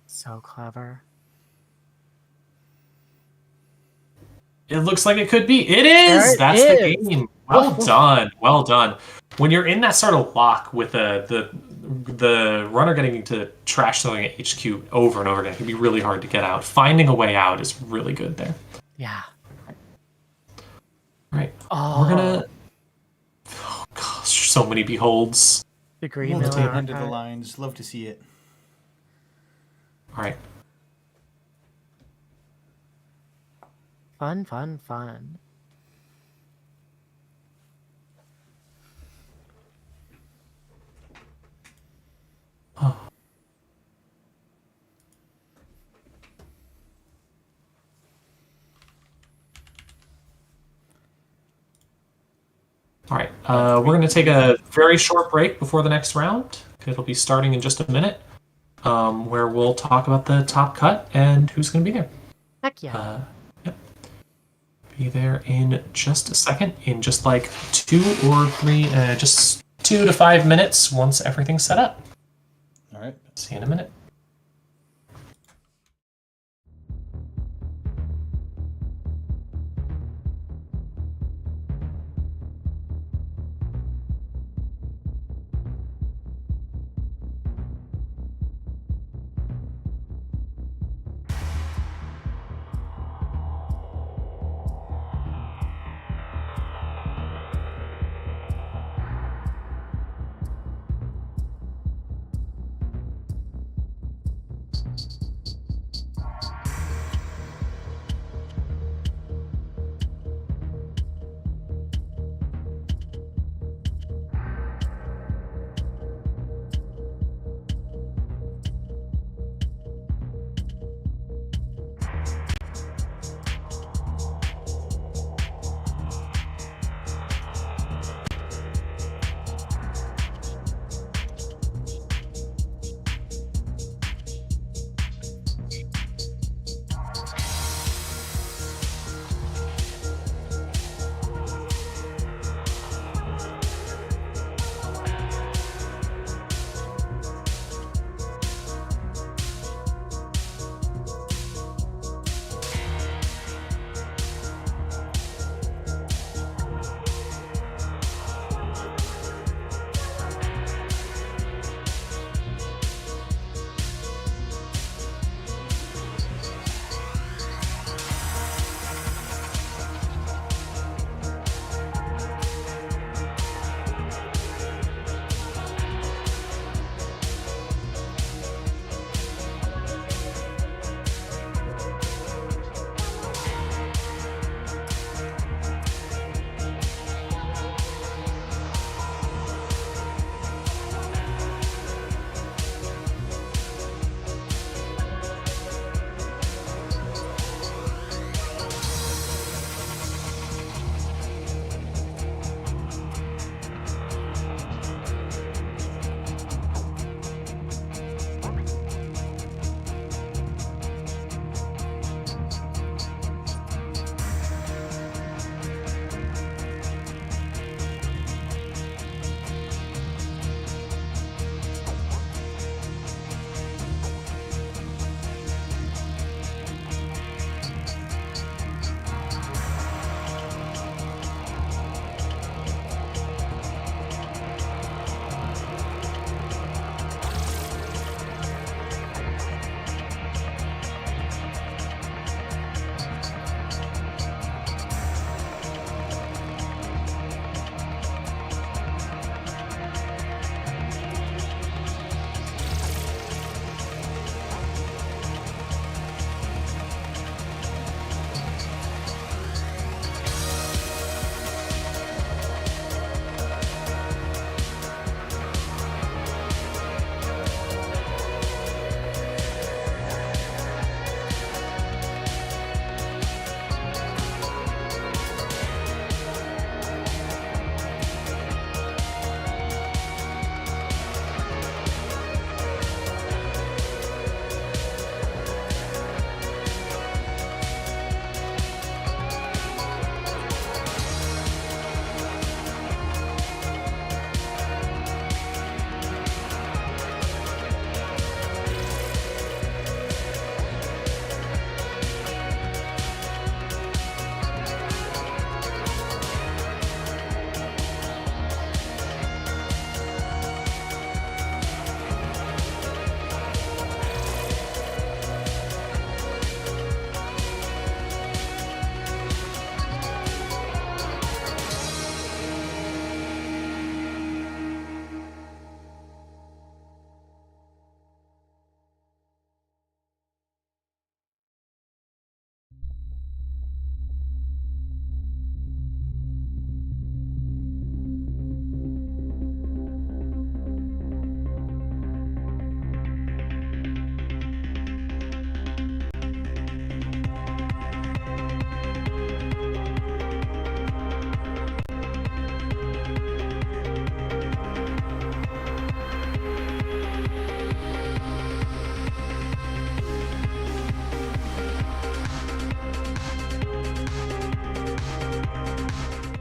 So clever. It looks like it could be. It is! That's the game. Well done. Well done. When you're in that sort of lock with the runner getting to trash throwing at HQ over and over again, it can be really hard to get out. Finding a way out is really good there. Yeah. Right. Oh. We're gonna... Oh, gosh, so many beholds. The green We'll tape under the lines. Love to see it. All right. Fun, fun, fun. Oh. All right, we're going to take a very short break before the next round. It'll be starting in just a minute, where we'll talk about the top cut and who's going to be there. Heck yeah. Yep. Be there in just a second, in just like 2 or 3, just 2 to 5 minutes once everything's set up. All right. See you in a minute.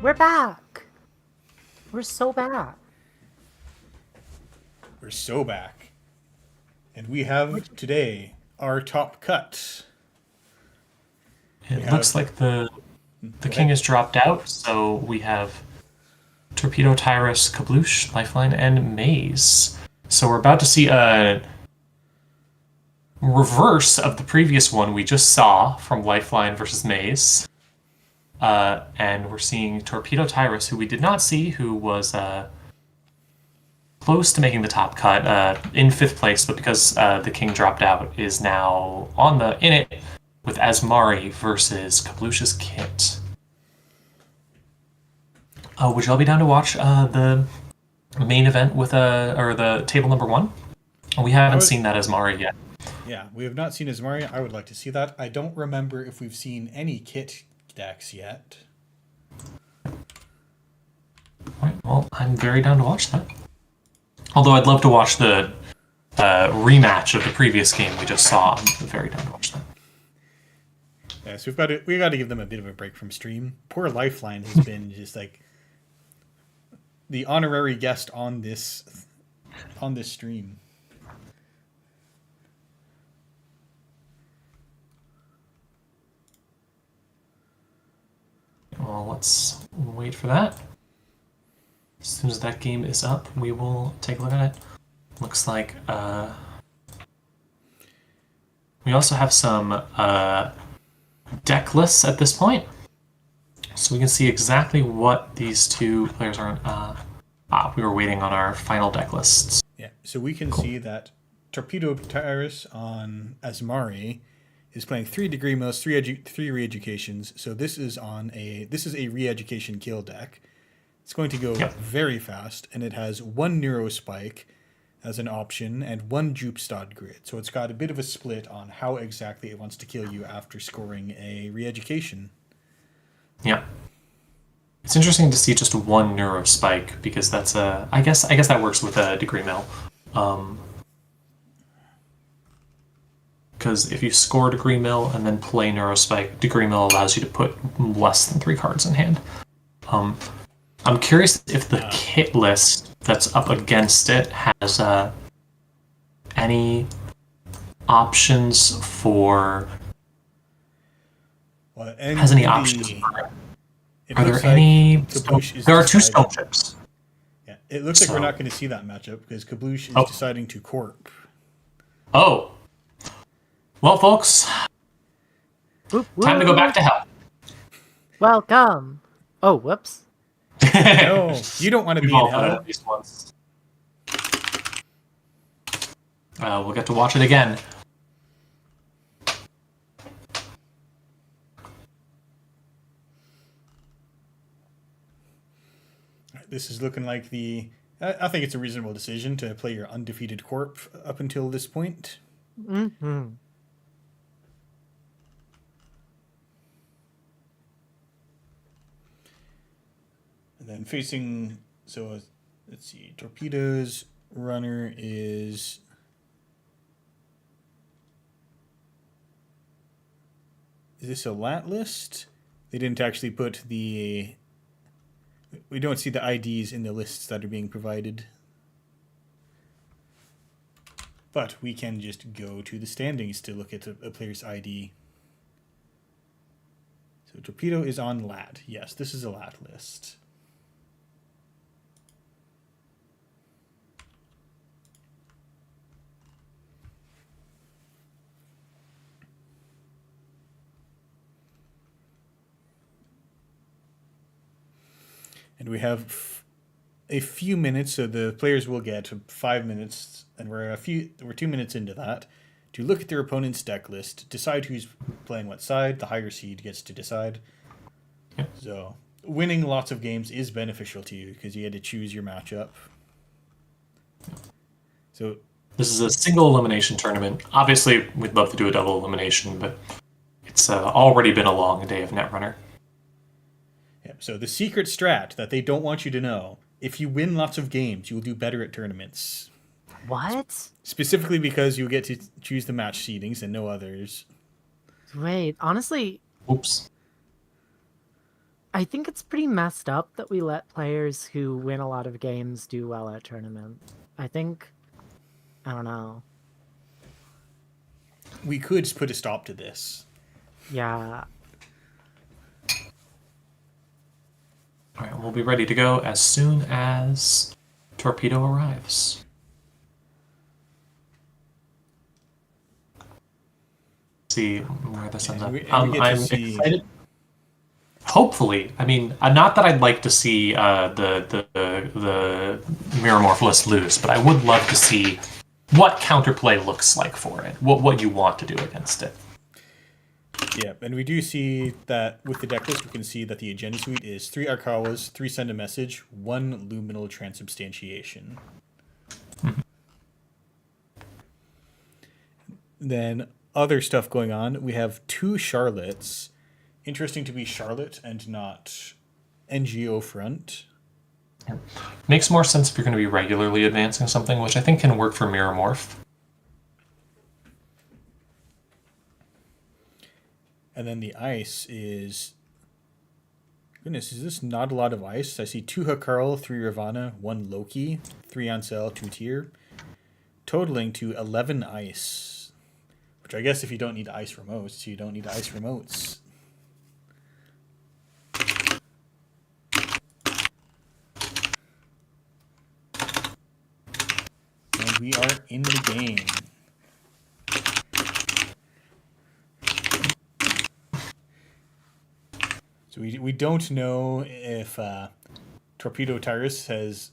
We're back. We're so back. We're so back. And we have today our top cut. It looks like the king has dropped out, so we have Torpedo, Tyrus, Kabloosh, Lifeline, and Maze. So we're about to see a reverse of the previous one we just saw from Lifeline versus Maze. And we're seeing Torpedo Tyrus, who we did not see, who was close to making the top cut, in 5th place, but because the king dropped out, is now in it with Asmari versus Kabloosh's Kit. Would y'all be down to watch the main event with or the table number 1? We haven't seen that Asmari yet. Yeah, we have not seen Asmari. I would like to see that. I don't remember if we've seen any Kit decks yet. Alright, well, I'm very down to watch that. Although I'd love to watch the rematch of the previous game we just saw. I'm very down to watch that. Yeah, so we got to give them a bit of a break from stream. Poor Lifeline has been just like the honorary guest on this stream. Well, let's wait for that. As soon as that game is up, we will take a look at it. Looks like we also have some deck lists at this point, so we can see exactly what these two players are on. We were waiting on our final deck lists. Yeah, so we can see that Torpedo Tyrus on Asmari is playing 3 Degree Mills, 3 re-educations. So this is a re-education kill deck. It's going to go very fast, and it has 1 Neurospike as an option and 1 Jupestad Grid. So it's got a bit of a split on how exactly it wants to kill you after scoring a re-education. Yeah. It's interesting to see just 1 Neurospike, because that's I guess that works with a Degree Mill. Because if you score Degree Mill and then play Neurospike, Degree Mill allows you to put less than 3 cards in hand. I'm curious if the kit list that's up against it has any options for. Has any options for. Are there any? There are 2 stone chips. Yeah, it looks like we're not going to see that matchup because Kabloosh is deciding to corp. Oh. Well, folks, time to go back to hell. Welcome. Oh, whoops. No, you don't want to be in hell. These ones. We'll get to watch it again. This is looking like I think it's a reasonable decision to play your undefeated corp up until this point. Mm-hmm. And then facing, so let's see, Torpedo's runner is this a lat list? They didn't actually put we don't see the IDs in the lists that are being provided. But we can just go to the standings to look at a player's ID. So Torpedo is on lat. Yes, this is a lat list. And we have a few minutes, so the players will get 5 minutes, and we're 2 minutes into that, to look at their opponent's deck list, decide who's playing what side. The higher seed gets to decide. Yep. So winning lots of games is beneficial to you because you had to choose your matchup. So this is a single elimination tournament. Obviously, we'd love to do a double elimination, but it's already been a long day of Netrunner. So the secret strat that they don't want you to know, if you win lots of games, you will do better at tournaments. What? Specifically because you get to choose the match seedings and no others. Wait, honestly... Oops. I think it's pretty messed up that we let players who win a lot of games do well at tournaments. I don't know. We could put a stop to this. Yeah. All right, we'll be ready to go as soon as Torpedo arrives. See where this ends up. I'm excited. Hopefully, I mean, not that I'd like to see the Mirrormorphless lose, but I would love to see what counterplay looks like for it. What you want to do against it. Yeah, and we do see that with the deck list, we can see that the agenda suite is 3 Arkawas, 3 Send a Message, 1 Luminal Transubstantiation. Mm-hmm. Then other stuff going on. We have 2 Charlottes. Interesting to be Charlotte and not NGO Front. Makes more sense if you're going to be regularly advancing something, which I think can work for Mirror Morph. And then the ice is... Goodness, is this not a lot of ice? I see 2 Hakarl, 3 Ravana, 1 Loki, 3 Ansel, 2 Tyr, totaling to 11 ice. Which I guess if you don't need ice remotes, you don't need ice remotes. And we are in the game. So we don't know if Torpedo Tyrus has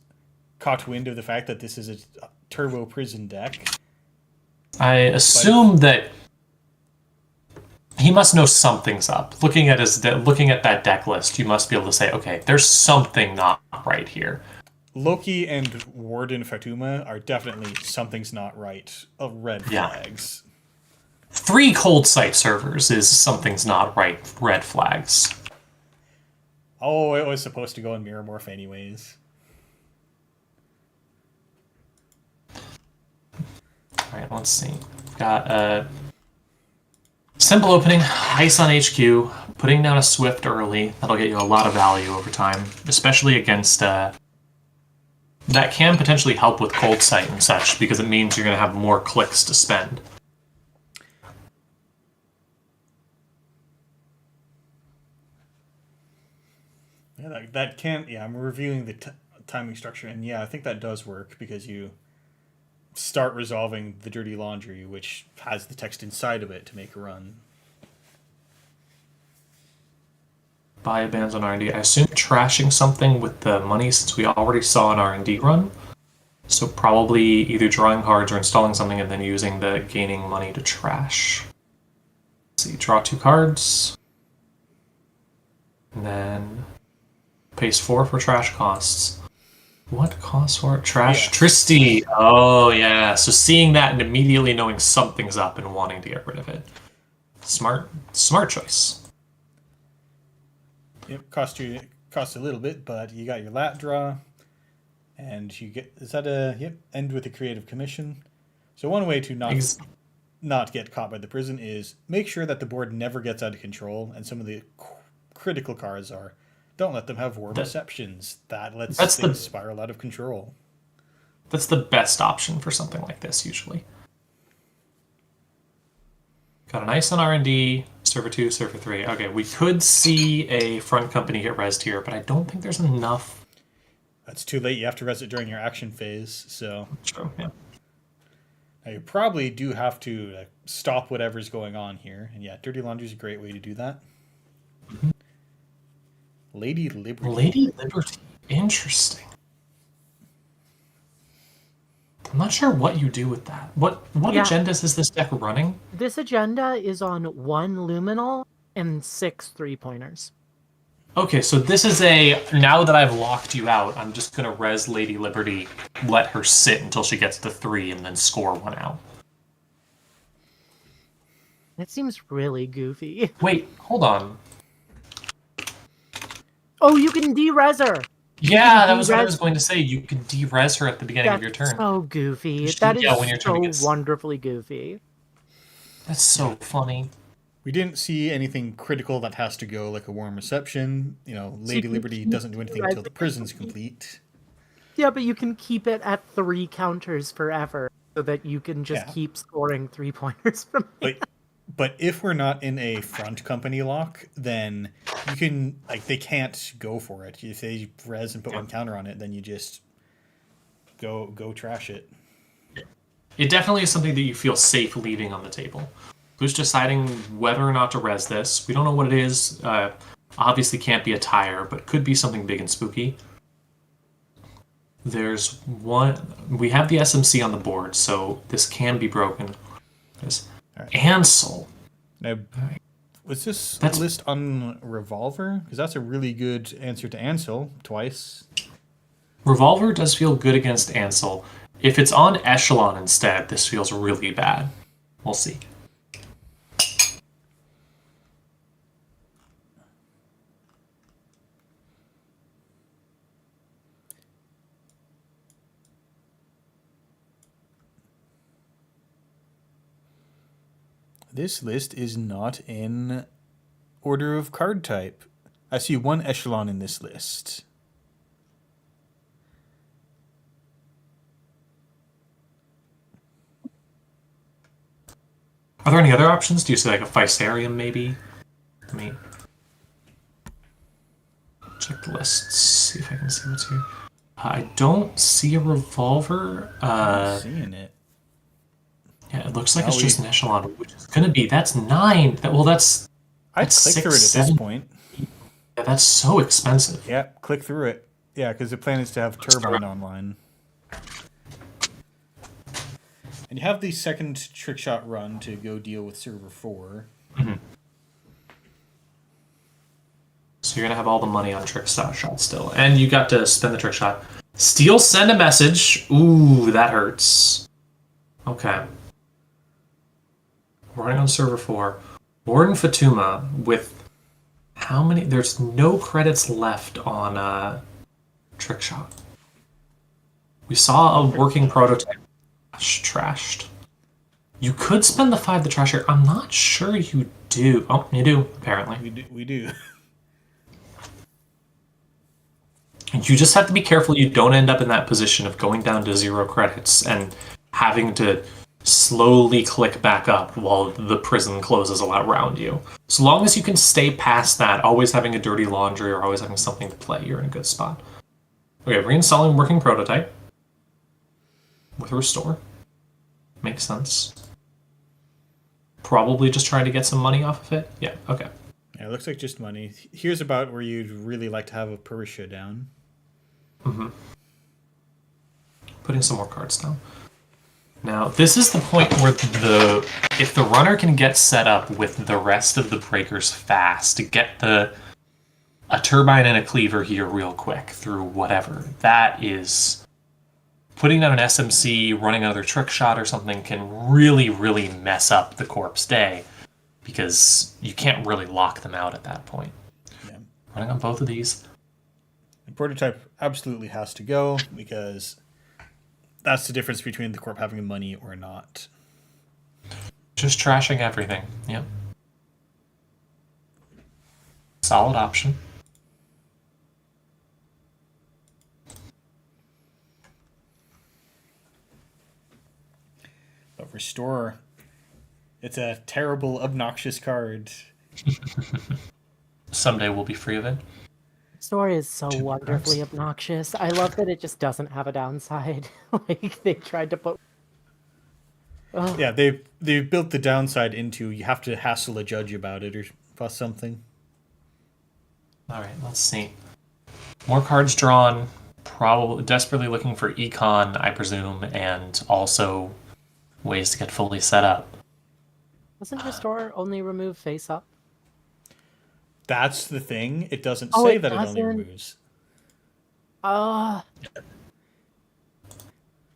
caught wind of the fact that this is a Turbo Prison deck. I assume that he must know something's up. Looking at that deck list, you must be able to say, okay, there's something not right here. Loki and Warden Fatuma are definitely something's not right. Red flags. 3 cold site servers is something's not right. Red flags. Oh, it was supposed to go in Mirror Morph anyways. Alright, let's see. Got a simple opening, ice on HQ, putting down a Swift early. That'll get you a lot of value over time, especially against... that can potentially help with cold sight and such, because it means you're going to have more clicks to spend. Yeah, that can... Yeah, I'm reviewing the timing structure, and yeah, I think that does work, because you start resolving the dirty laundry, which has the text inside of it to make a run. Buy bans on R&D. I assume trashing something with the money, since we already saw an R&D run. So probably either drawing cards or installing something and then using the gaining money to trash. Let's see, draw 2 cards. And then pays 4 for trash costs. What costs for it? Trash? Yes. Tristy! Oh, yeah. So seeing that and immediately knowing something's up and wanting to get rid of it. Smart choice. Yep, cost a little bit, but you got your lat draw, and you get end with a creative commission. So one way to not get caught by the prison is make sure that the board never gets out of control, and some of the critical cards are don't let them have war receptions. That lets things spiral out of control. That's the best option for something like this usually. Got an ice on R&D, server 2, server 3. Okay, we could see a front company get rezzed here, but I don't think there's enough. That's too late. You have to res it during your action phase, so... True, yeah. Now, you probably do have to stop whatever's going on here. And yeah, Dirty Laundry is a great way to do that. Mm-hmm. Lady Liberty. Lady Liberty. Interesting. I'm not sure what you do with that. What agendas is this deck running? This agenda is on 1 Luminal and 6 3-pointers. Okay, so this is now that I've locked you out, I'm just going to res Lady Liberty, let her sit until she gets to 3, and then score 1 out. That seems really goofy. Wait, hold on. Oh, you can de-res her! Yeah, that was what I was going to say. You can de-res her at the beginning of your turn. That's so goofy. That is so wonderfully goofy. That's so funny. We didn't see anything critical that has to go, like a warm reception. Lady Liberty doesn't do anything until the prison's complete. Yeah, but you can keep it at 3 counters forever, so that you can just keep scoring 3-pointers from me. But if we're not in a front company lock, then you can, they can't go for it. If they res and put 1 counter on it, then you just go trash it. It definitely is something that you feel safe leaving on the table. Who's deciding whether or not to res this? We don't know what it is. Obviously can't be a tire, but could be something big and spooky. There's one... We have the SMC on the board, so this can be broken. There's Ansel. Now, was this list on Revolver? Because that's a really good answer to Ansel twice. Revolver does feel good against Ansel. If it's on Echelon instead, this feels really bad. We'll see. This list is not in order of card type. I see 1 Echelon in this list. Are there any other options? Do you see like a Phycerium maybe? I mean, check the lists, see if I can see what's here. I don't see a Revolver. I'm seeing it. Yeah, it looks like it's just an Echelon, which is going to be... That's 9. That's I'd click through it at this point. Yeah, that's so expensive. Yeah, click through it. Yeah, because the plan is to have Turbine online. And you have the second trick shot run to go deal with server 4. Mm-hmm. So you're going to have all the money on trick shot still. And you got to spend the trick shot. Steal, send a message. Ooh, that hurts. Okay. Running on server 4. Warden Fatuma with how many? There's no credits left on trick shot. We saw a working prototype trashed. You could spend the 5 to trash here. I'm not sure you do. Oh, you do, apparently. We do. You just have to be careful you don't end up in that position of going down to 0 credits and having to slowly click back up while the prison closes a lot around you. So long as you can stay past that, always having a dirty laundry or always having something to play, you're in a good spot. Okay, reinstalling working prototype with restore. Makes sense. Probably just trying to get some money off of it. Yeah, okay. Yeah, it looks like just money. Here's about where you'd really like to have a Parisha down. Mm-hmm. Putting some more cards down. Now, this is the point where if the runner can get set up with the rest of the breakers fast to get a turbine and a cleaver here real quick through whatever, that is putting down an SMC, running another trick shot or something can really, really mess up the corpse day because you can't really lock them out at that point. Yeah. Running on both of these. The prototype absolutely has to go because that's the difference between the corp having money or not. Just trashing everything. Yep. Solid option. But Restore, it's a terrible, obnoxious card. Someday we'll be free of it. Story is so wonderfully obnoxious. I love that it just doesn't have a downside. Like they tried to put. Oh. Yeah, they built the downside into you have to hassle a judge about it or something. All right, let's see. More cards drawn. Probably desperately looking for econ, I presume, and also ways to get fully set up. Doesn't Restore only remove face up? That's the thing. It doesn't say that it only removes.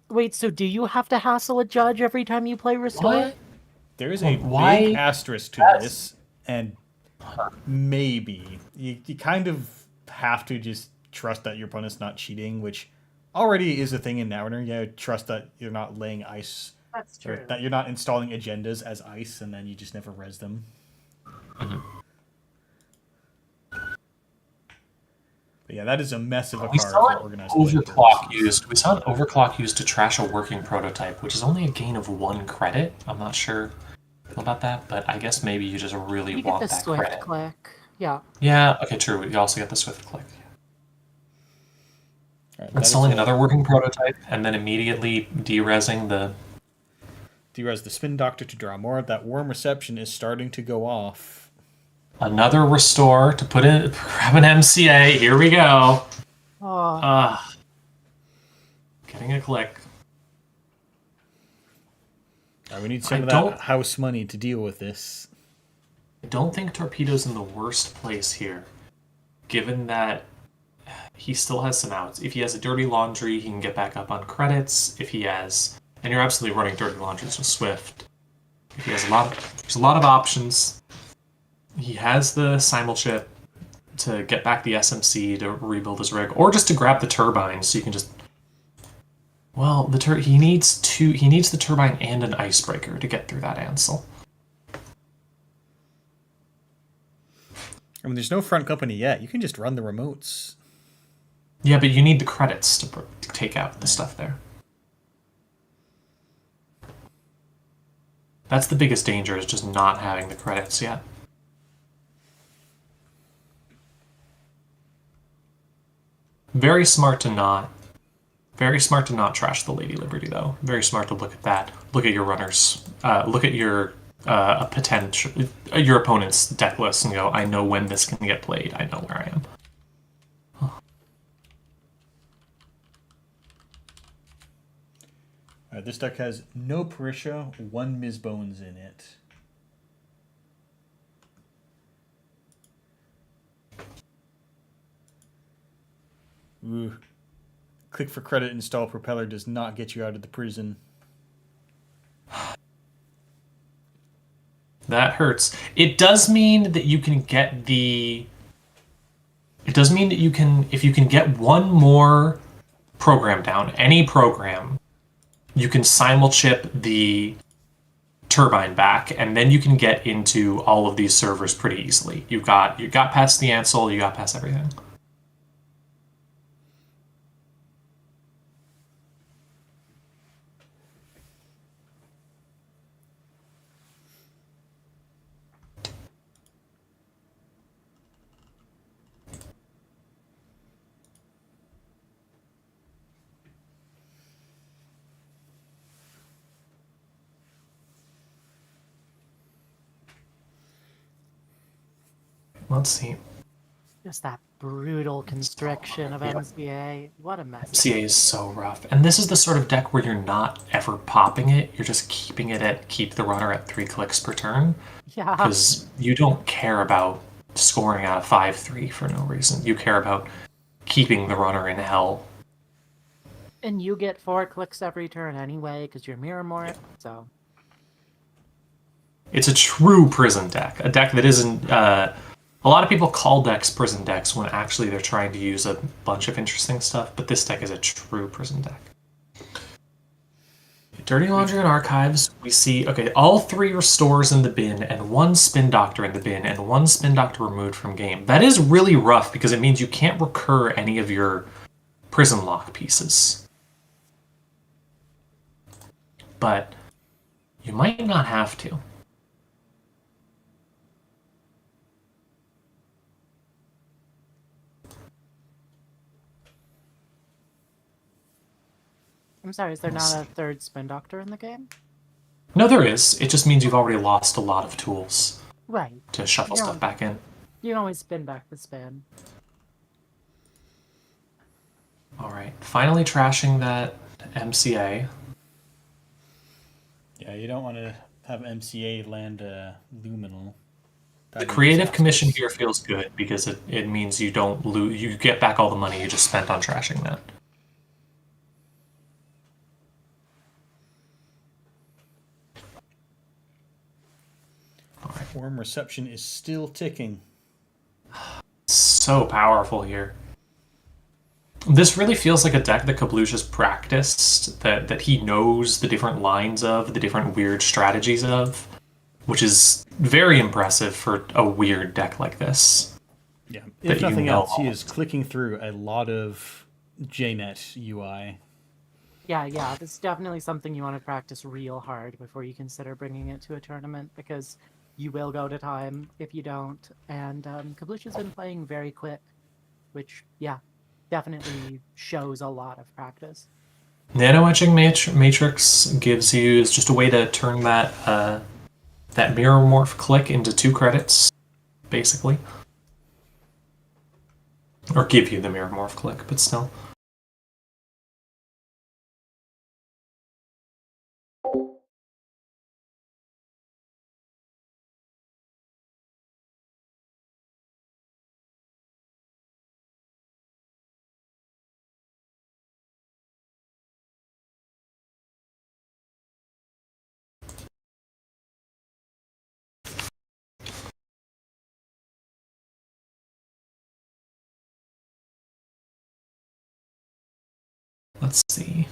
Wait, so do you have to hassle a judge every time you play Restore? What? There is a big asterisk to this, and maybe you kind of have to just trust that your opponent's not cheating, which already is a thing in Netrunner. You trust that you're not laying ice. That's true. That you're not installing agendas as ice, and then you just never res them. But yeah, that is a mess of a We card saw for an organized play overclock purposes. used. We saw an overclock used to trash a working prototype, which is only a gain of 1 credit. I'm not sure about that, but I guess maybe you just really You get want the that swift credit. click. Yeah. Yeah, okay, true. You also get the swift click. All right, that is Installing a- another working prototype and then immediately deresing the. Derez the Spin Doctor to draw more. That warm reception is starting to go off. Another restore to put in. Grab an MCA. Here we go. Oh, Getting a click. All right, we need some I of don't- that house money to deal with this. I don't think Torpedo's in the worst place here, given that he still has some outs. If he has a Dirty Laundry, he can get back up on credits. If he has, and you're absolutely running Dirty Laundries with Swift. If he has there's a lot of options. He has the Simulchip to get back the SMC to rebuild his rig, or just to grab the turbine, so you can just. Well, he needs the turbine and an icebreaker to get through that Ansel. I mean, there's no front company yet. You can just run the remotes. Yeah, but you need the credits to take out the stuff there. That's the biggest danger, is just not having the credits yet. Very smart to not trash the Lady Liberty, though. Very smart to look at that. Look at your runners. Look at your your opponent's deck list and go, I know when this can get played. I know where I am. This deck has no Parisha, 1 Ms. Bones in it. Ooh. Click for credit, install Propeller does not get you out of the prison. That hurts. It does mean that you can get the... It does mean that you can... If you can get one more program down, any program, you can simulchip the turbine back, and then you can get into all of these servers pretty easily. You got past the Ansel, you got past everything. Let's see. just that brutal constriction of MCA. What a mess. MCA is so rough. And this is the sort of deck where you're not ever popping it. You're just keeping it at keep the runner at 3 clicks per turn. Yeah. Because you don't care about scoring out of 5-3 for no reason. You care about keeping the runner in hell. And you get 4 clicks every turn anyway, because you're mirror more, so... It's a true prison deck. A deck that isn't... a lot of people call decks prison decks when actually they're trying to use a bunch of interesting stuff, but this deck is a true prison deck. Dirty Laundry and Archives, we see, okay, all 3 restores in the bin, and 1 Spin Doctor in the bin, and 1 Spin Doctor removed from game. That is really rough, because it means you can't recur any of your prison lock pieces. But you might not have to. I'm sorry, is there not a 3rd Spin Doctor in the game? No, there is. It just means you've already lost a lot of tools Right. to shuffle Yeah. stuff back in. You can always spin back the spin. Alright, finally trashing that MCA. Yeah, you don't want to have MCA land Luminal. The creative commission here feels good because it means you don't lose. You get back all the money you just spent on trashing that. Alright. Warm reception is still ticking. So powerful here. This really feels like a deck that Kablush has practiced, that he knows the different lines of, the different weird strategies of. which is very impressive for a weird deck like this. Yeah, that if you nothing know else, he all. is clicking through a lot of JNet UI. Yeah, this is definitely something you want to practice real hard before you consider bringing it to a tournament, because you will go to time if you don't. And Kablush's been playing very quick, which, yeah, definitely shows a lot of practice. Nano etching matrix gives you is just a way to turn that that mirror morph click into 2 credits, basically, or give you the mirror morph click, but still. Let's see.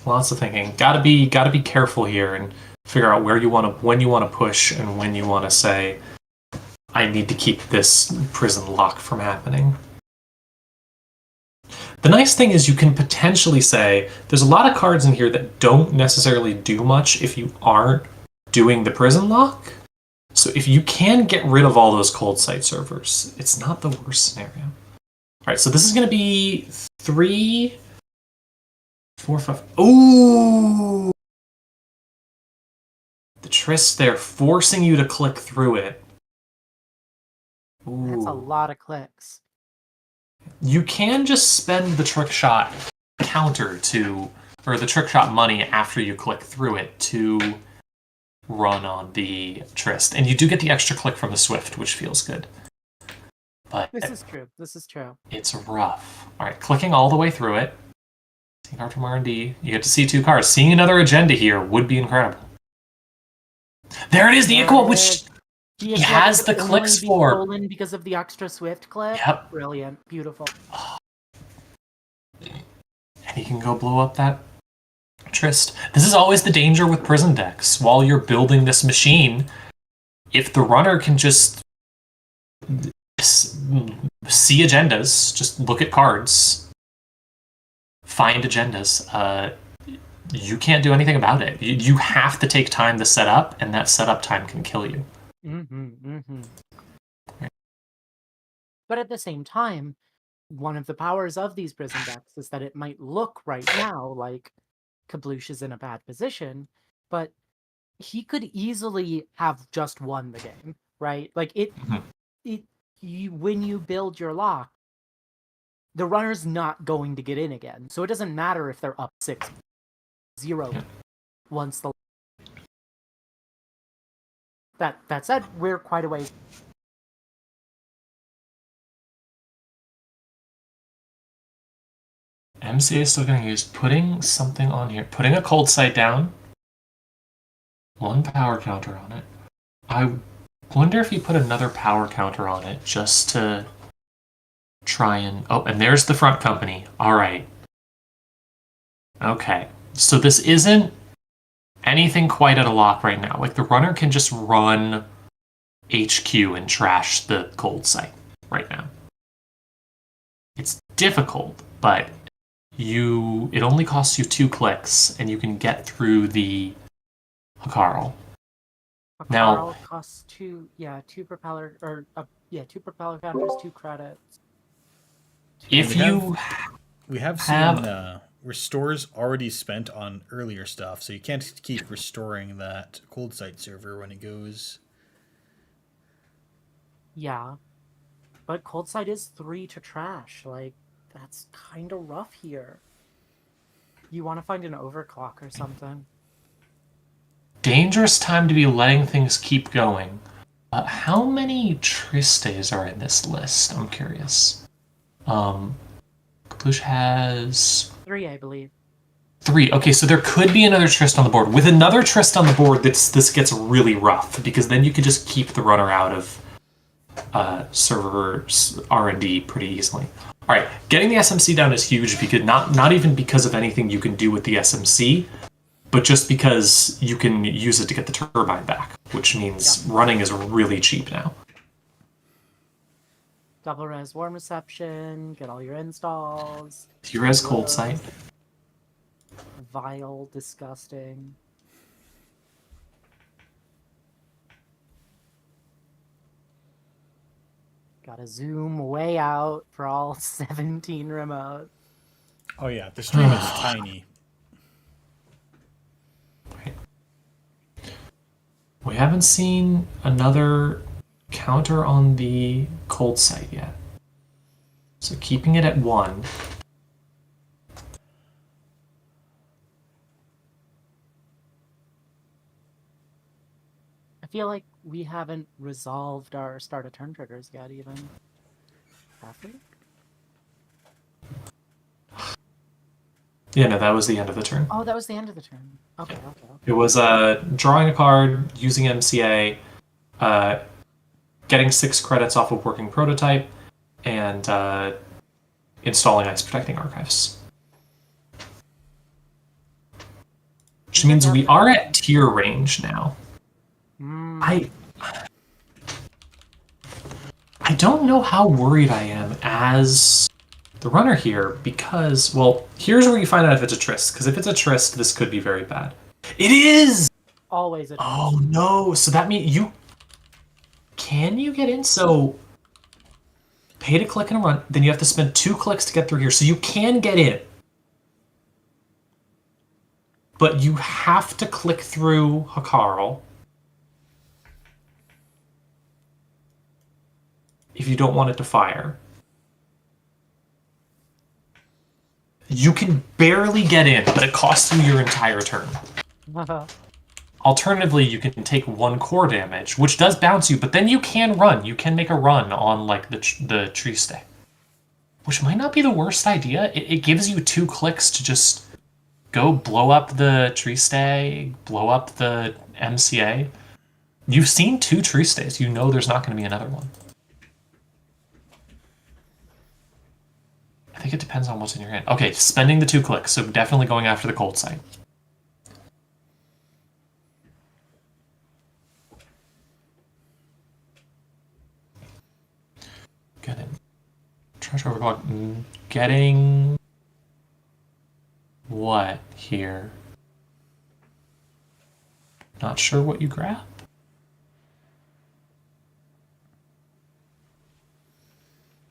Lots of thinking. Gotta be careful here and figure out when you want to push and when you want to say, I need to keep this prison lock from happening. The nice thing is you can potentially say, there's a lot of cards in here that don't necessarily do much if you aren't doing the prison lock. So if you can get rid of all those cold site servers, it's not the worst scenario. All right, so this is going to be 3, 4, 5. Ooh! The Tryst there, forcing you to click through it. Ooh. That's a lot of clicks. You can just spend the trick shot counter to, or the trick shot money after you click through it to run on the Tryst. And you do get the extra click from the Swift, which feels good. But This is true. it's rough. All right, clicking all the way through it. See card from R&D. You get to see 2 cards. Seeing another agenda here would be incredible. There it is, the Iqua, which he has the clicks for. Stolen because of the extra Swift click. Yep. Brilliant, beautiful. And he can go blow up that Tryst. This is always the danger with prison decks. While you're building this machine, if the runner can just see agendas, just look at cards, find agendas, you can't do anything about it. You have to take time to set up, and that setup time can kill you. But at the same time, one of the powers of these prison decks is that it might look right now like Kablush is in a bad position, but he could easily have just won the game, right? Like when you build your lock, the runner's not going to get in again. So it doesn't matter if they're up 6-0 once the... That said, we're quite a ways. MCA is still going to use putting something on here. Putting a cold sight down. 1 power counter on it. I wonder if you put another power counter on it just to try and... Oh, and there's the front company. All right. Okay. So this isn't anything quite at a lock right now. Like, the runner can just run HQ and trash the cold sight right now. It's difficult, but it only costs you 2 clicks, and you can get through the Hakarl. Now costs 2 propeller, or 2 propeller counters, 2 credits. If we have seen restores already spent on earlier stuff, so you can't keep restoring that cold site server when it goes. Yeah, but cold site is 3 to trash. Like, that's kind of rough here. You want to find an overclock or something. Dangerous time to be letting things keep going. How many Tristes are in this list? I'm curious. Kablush has 3, I believe. 3. Okay, so there could be another Trist on the board. With another Trist on the board, this gets really rough, because then you could just keep the runner out of server R&D pretty easily. All right, getting the SMC down is huge, because not even because of anything you can do with the SMC, but just because you can use it to get the turbine back, which means running is really cheap now. Double res warm reception, get all your installs. T-res cold site. Vile, disgusting. Gotta zoom way out for all 17 remotes. Oh yeah, the stream is tiny. We haven't seen another counter on the cold site yet. So keeping it at 1. I feel like we haven't resolved our start a turn triggers yet, even. Have we? Yeah, no, that was the end of the turn. Oh, that was the end of the turn. Okay, okay. It was drawing a card, using MCA, getting 6 credits off of working prototype, and installing Ice Protecting Archives. Which means we are at tier range now. I don't know how worried I am as the runner here, because, well, here's where you find out if it's a tryst, because if it's a tryst, this could be very bad. It is! Always a tryst. Oh no, so that means can you get in? So pay to click and run, then you have to spend 2 clicks to get through here, so you can get in. But you have to click through Hakarl if you don't want it to fire. You can barely get in, but it costs you your entire turn. Alternatively, you can take 1 core damage, which does bounce you, but then you can run. You can make a run on like the tree stay, which might not be the worst idea. It gives you 2 clicks to just go blow up the tree stay, blow up the MCA. You've seen 2 tree stays. You know there's not going to be another one. I think it depends on what's in your hand. Okay, spending the 2 clicks, so definitely going after the cold site. Get it. Treasure overclock. Getting what here? Not sure what you grab.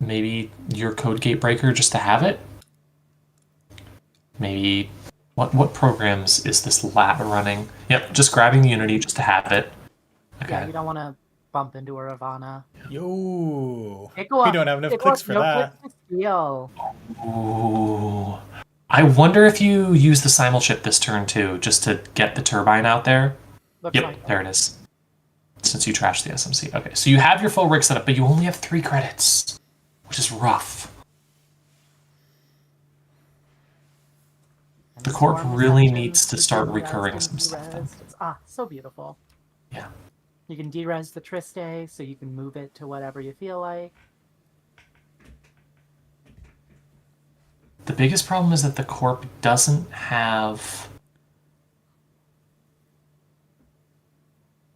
Maybe your code gate breaker just to have it? Maybe what programs is this lab running? Yep, just grabbing the Unity just to have it. Okay. Yeah, you don't want to bump into a Ravana. Yo, We don't have enough clicks for that. Steal. Ooh. I wonder if you use the simul chip this turn too, just to get the turbine out there. Looks Yep, like there it is. Since you trashed the SMC. Okay, so you have your full rig set up, but you only have 3 credits, which is rough. The corp really needs to start recurring some stuff. It's, so beautiful. Yeah. You can derez the Triste, so you can move it to whatever you feel like. The biggest problem is that the corp doesn't have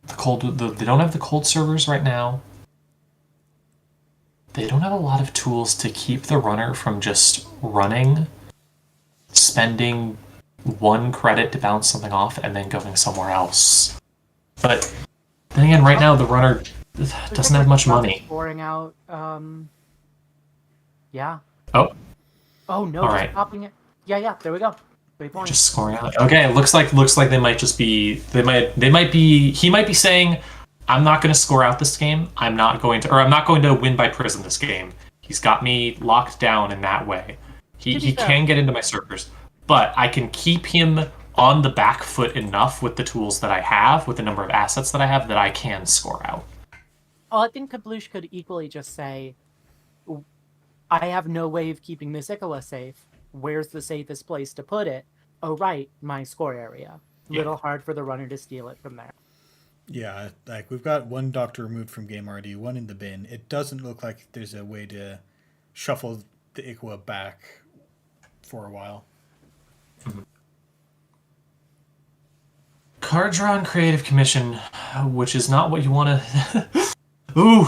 the cold. They don't have the cold servers right now. They don't have a lot of tools to keep the runner from just running, spending 1 credit to bounce something off, and then going somewhere else. But then again, right now the runner doesn't have much money. Pouring out, yeah. Oh. Oh no! All just right. popping it. Yeah. There we go. 3 points. Just scoring out. Okay, it looks like they might just be. They might be. He might be saying, "I'm not going to score out this game. I'm not going to win by prison this game." He's got me locked down in that way. He can get into my servers, but I can keep him on the back foot enough with the tools that I have, with the number of assets that I have, that I can score out. Oh, I think Kabloosh could equally just say, I have no way of keeping this Ikola safe. Where's the safest place to put it? Oh, right, my score area. Little hard for the runner to steal it from there. Yeah, like we've got 1 doctor removed from game already, 1 in the bin. It doesn't look like there's a way to shuffle the Ikwa back for a while. Mm-hmm. Card draw and creative commission, which is not what you want to... Ooh.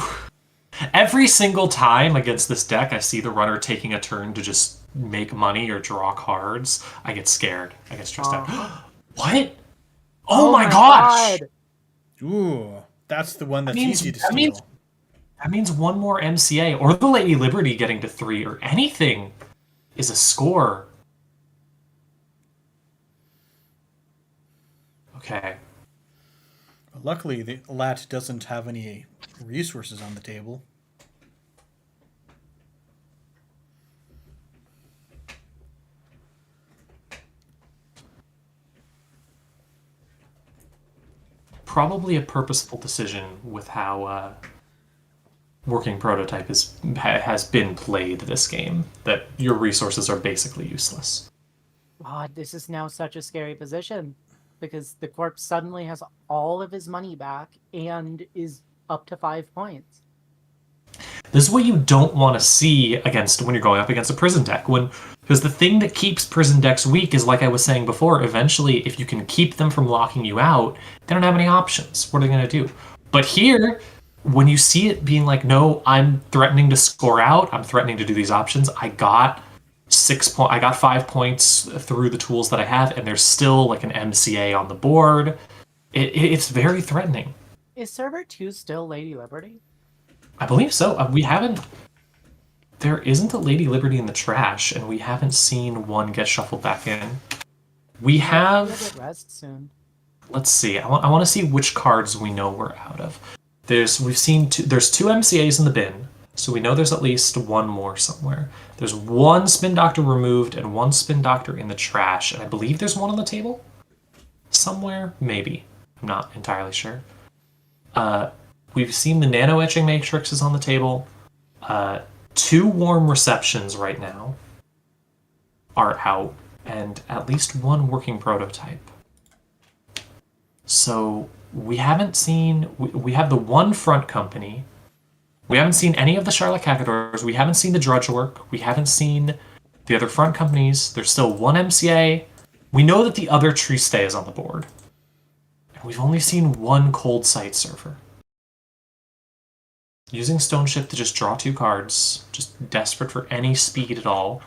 Every single time against this deck, I see the runner taking a turn to just make money or draw cards. I get scared. I get stressed out. What? Oh my gosh! God. Ooh, that's the one that's means- easy to that steal. means- That means one more MCA or the Lady Liberty getting to 3 or anything is a score. Okay. Luckily, the Lat doesn't have any resources on the table. Probably a purposeful decision with how working prototype has been played this game, that your resources are basically useless. God, this is now such a scary position because the corpse suddenly has all of his money back and is up to 5 points. This is what you don't want to see against when you're going up against a prison deck. Because the thing that keeps prison decks weak is, like I was saying before, eventually if you can keep them from locking you out, they don't have any options. What are they going to do? But here, when you see it being like, no, I'm threatening to score out, I'm threatening to do these options, I got 5 points through the tools that I have, and there's still like an MCA on the board. It's very threatening. Is server 2 still Lady Liberty? I believe so. We haven't... There isn't a Lady Liberty in the trash, and we haven't seen one get shuffled back in. We We'll have... get rest soon. Let's see. I want to see which cards we know we're out of. There's two MCAs in the bin, so we know there's at least one more somewhere. There's one Spin Doctor removed and one Spin Doctor in the trash, and I believe there's one on the table somewhere. Maybe. I'm not entirely sure. We've seen the Nano Etching Matrix is on the table. 2 Warm Receptions right now are out, and at least 1 working prototype. So we haven't seen... We have the 1 front company. We haven't seen any of the Charlotte Cacadors. We haven't seen the Drudge Work. We haven't seen the other front companies. There's still 1 MCA. We know that the other Tree Stay is on the board. And we've only seen 1 Cold Sight server. Using Stone Ship to just draw 2 cards, just desperate for any speed at all.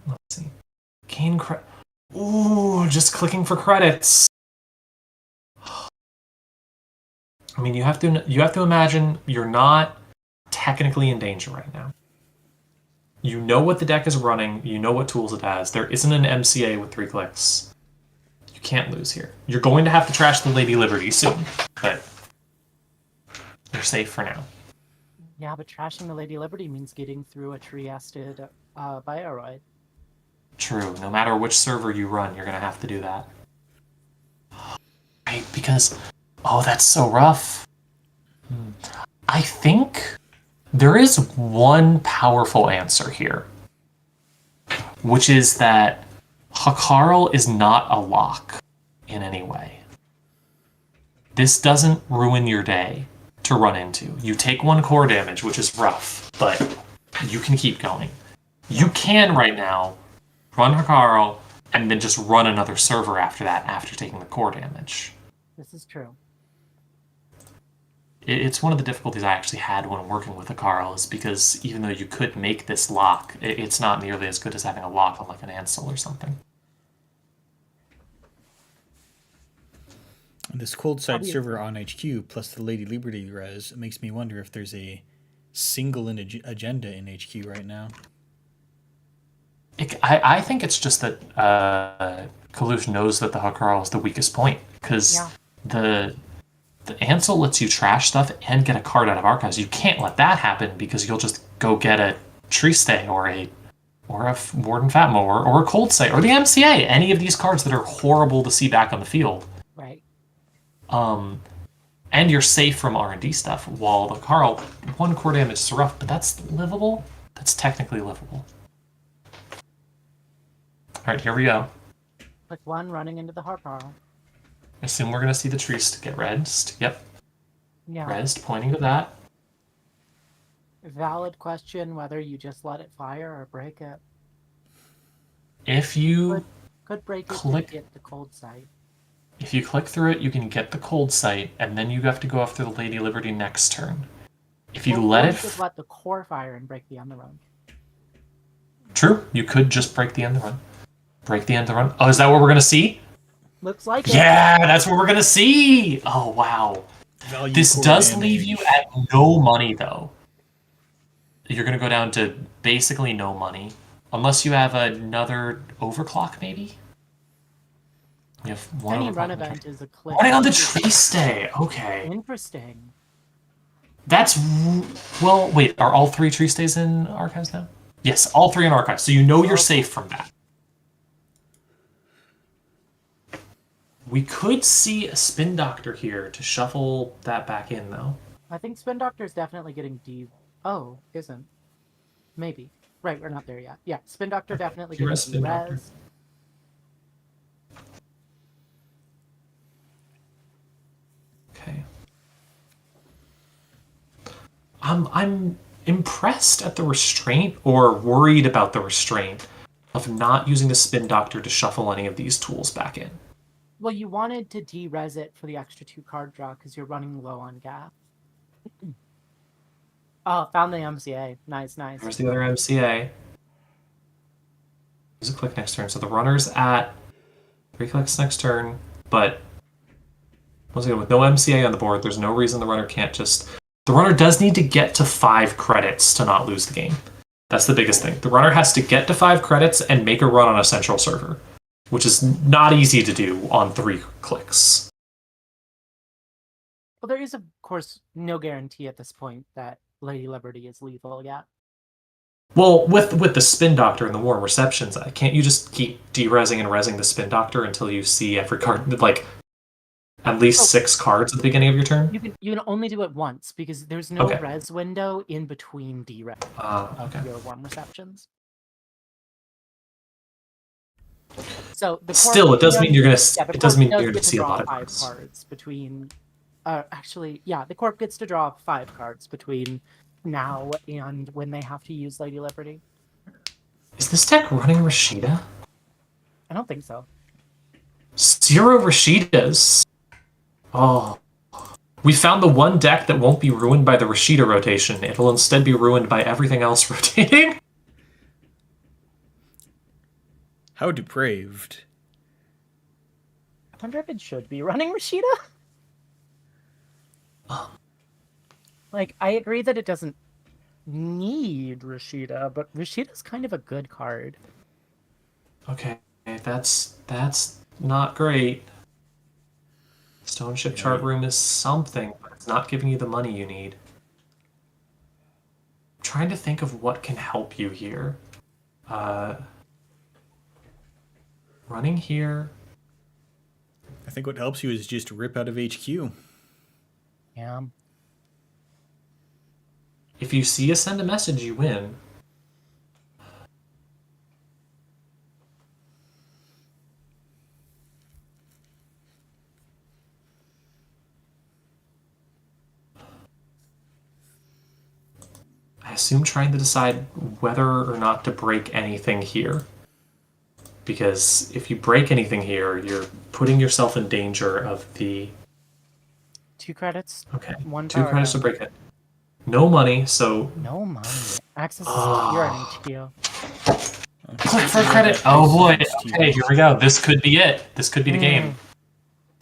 Let's see. Gain credit. Ooh, just clicking for credits. I mean, you have to imagine you're not technically in danger right now. You know what the deck is running. You know what tools it has. There isn't an MCA with 3 clicks. You can't lose here. You're going to have to trash the Lady Liberty soon, but you're safe for now. Yeah, but trashing the Lady Liberty means getting through a Triested Bioroid. True. No matter which server you run, you're going to have to do that. Right, because... Oh, that's so rough. I think there is one powerful answer here, which is that Hakarl is not a lock in any way. This doesn't ruin your day to run into. You take 1 core damage, which is rough, but you can keep going. You can right now run Hakarl and then just run another server after that, after taking the core damage. This is true. It's one of the difficulties I actually had when working with Hakarl, is because even though you could make this lock, it's not nearly as good as having a lock on like an Ansel or something. This Cold Sight server on HQ plus the Lady Liberty res makes me wonder if there's a single agenda in HQ right now. I think it's just that Kalush knows that the Hakarl is the weakest point, because the Ansel lets you trash stuff and get a card out of Archives. You can't let that happen, because you'll just go get a Tree Stay or a Warden Fatmo or a Cold Sight or the MCA. Any of these cards that are horrible to see back on the field. Right. and you're safe from R&D stuff. While the Carl, 1 core damage is rough, but that's livable. That's technically livable. All right, here we go. Click 1, running into the Harparl. Assume we're gonna see the trees get rezzed. Yep, Yeah. rezzed, pointing to that. Valid question whether you just let it fire or break it. If you Could break it click- to get the cold sight. If you click through it, you can get the cold sight, and then you have to go after the Lady Liberty next turn. If you let Or it... you could let the core fire and break the end of the run. True, you could just break the end of the run. Break the end of the run. Oh, is that what we're going to see? Looks like it. Yeah, that's what we're going to see! Oh, wow. Value This core does damage. leave you at no money, though. You're going to go down to basically no money. Unless you have another overclock, maybe? You have one Any overclock run on the event tree. is a click. Running on the tree stay. Okay. Interesting. That's... Well, wait. Are all 3 tree stays in archives now? Yes, all 3 in archives. So you know you're safe from that. We could see a Spin Doctor here to shuffle that back in, though. I think Spin Doctor is definitely getting Oh, isn't. Maybe. Right, we're not there yet. Yeah, Spin Doctor definitely You're getting a Spin Doctor. res. Okay. I'm impressed at the restraint, or worried about the restraint, of not using the Spin Doctor to shuffle any of these tools back in. Well, you wanted to de-res it for the extra 2 card draw because you're running low on gas. Oh, found the MCA. Nice, nice. There's the other MCA. Use a click next turn. So the runner's at 3 clicks next turn, but once again, with no MCA on the board, there's no reason the runner can't just... The runner does need to get to 5 credits to not lose the game. That's the biggest thing. The runner has to get to 5 credits and make a run on a central server, which is not easy to do on 3 clicks. Well, there is, of course, no guarantee at this point that Lady Liberty is lethal yet. Well, with the Spin Doctor and the Warm Receptions, can't you just keep de-resing and resing the Spin Doctor until you see every card, like, at least 6 cards at the beginning of your turn? You can only do it once because there's no Okay. res window in between de-res Okay. of your Warm Receptions. So the Still, it does mean you're gonna. It does mean you're gonna see a lot of 5 cards. cards between. Actually, yeah, the Corp gets to draw 5 cards between now and when they have to use Lady Liberty. Is this deck running Rashida? I don't think so. 0 Rashidas. Oh. We found the one deck that won't be ruined by the Rashida rotation. It'll instead be ruined by everything else rotating. How depraved. I wonder if it should be running Rashida. Like, I agree that it doesn't need Rashida, but Rashida's kind of a good card. Okay, that's not great. Stone Ship Chart Room is something, but it's not giving you the money you need. I'm trying to think of what can help you here. Running here. I think what helps you is just rip out of HQ. Yeah. If you see a send a message, you win. I assume trying to decide whether or not to break anything here. Because if you break anything here, you're putting yourself in danger of the... 2 credits. Okay, 1 2 power credits to down. break it. No money, so... No money. Access is secure on HQ. Click for credit! Oh boy, okay, here we go. This could be it. This could be the game.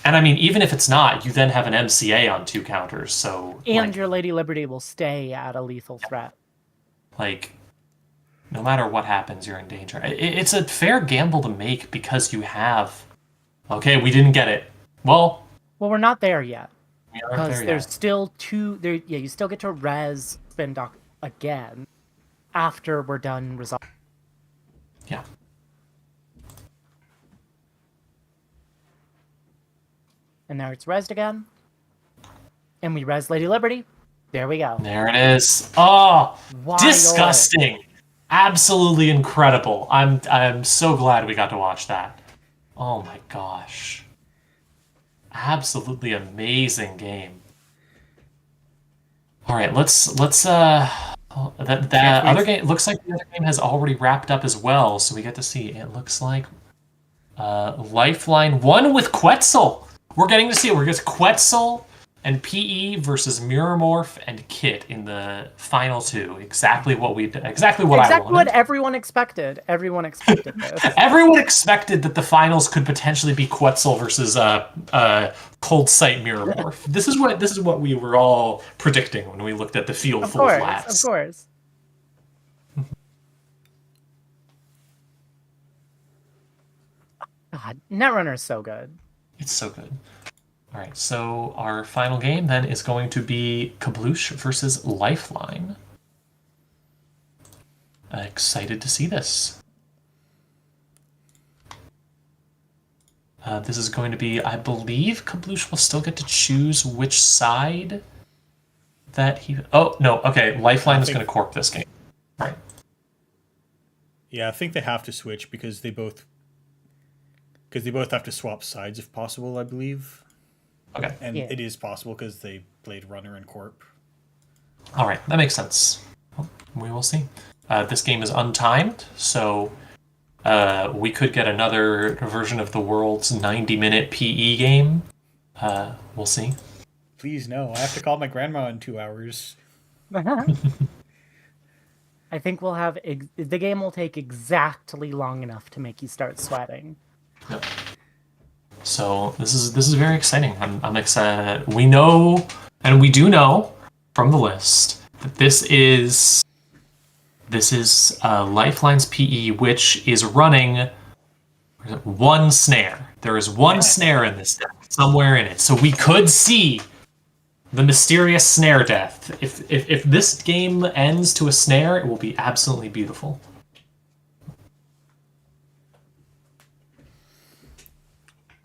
And I mean, even if it's not, you then have an MCA on 2 counters, so... And like, your Lady Liberty will stay at a lethal threat. like, no matter what happens, you're in danger. It's a fair gamble to make because you have... Okay, we didn't get it. Well, Well, we're not there yet. we aren't Because there there's yet. still 2... Yeah, you still get to res Spin Doc again after we're done resolving. Yeah. And now it's resed again. And we res Lady Liberty. There we go. There it is. Oh, Wild. disgusting. Absolutely incredible. I'm so glad we got to watch that. Oh my gosh. Absolutely amazing game. All right, let's that other game looks like the other game has already wrapped up as well, so we get to see. It looks like Lifeline 1 with Quetzal. We're getting to see it. We're getting Quetzal and PE versus Miramorph and Kit in the final 2. Exactly what I wanted. Exactly what everyone expected. Everyone expected this. Everyone expected that the finals could potentially be Quetzal versus Cold Sight Miramorph. This is what we were all predicting when we looked at the field full of labs. Of course. God, Netrunner is so good. It's so good. All right, so our final game then is going to be Kabloosh versus Lifeline. Excited to see this. This is going to be, I believe, Kabloosh will still get to choose which side that he. Oh no, okay. Lifeline is going to corp this game. All right. Yeah, I think they have to switch because they both have to swap sides if possible, I believe. Okay. And it is possible because they played Runner and Corp. All right, that makes sense. Well, we will see. This game is untimed, so we could get another version of the world's 90-minute PE game. We'll see. Please no, I have to call my grandma in 2 hours. I think we'll have the game will take exactly long enough to make you start sweating. Yep. So this is very exciting. I'm excited. We know, and we do know from the list that this is Lifeline's PE, which is running one snare. There is one snare in this deck somewhere in it, so we could see the mysterious snare death. If this game ends to a snare, it will be absolutely beautiful.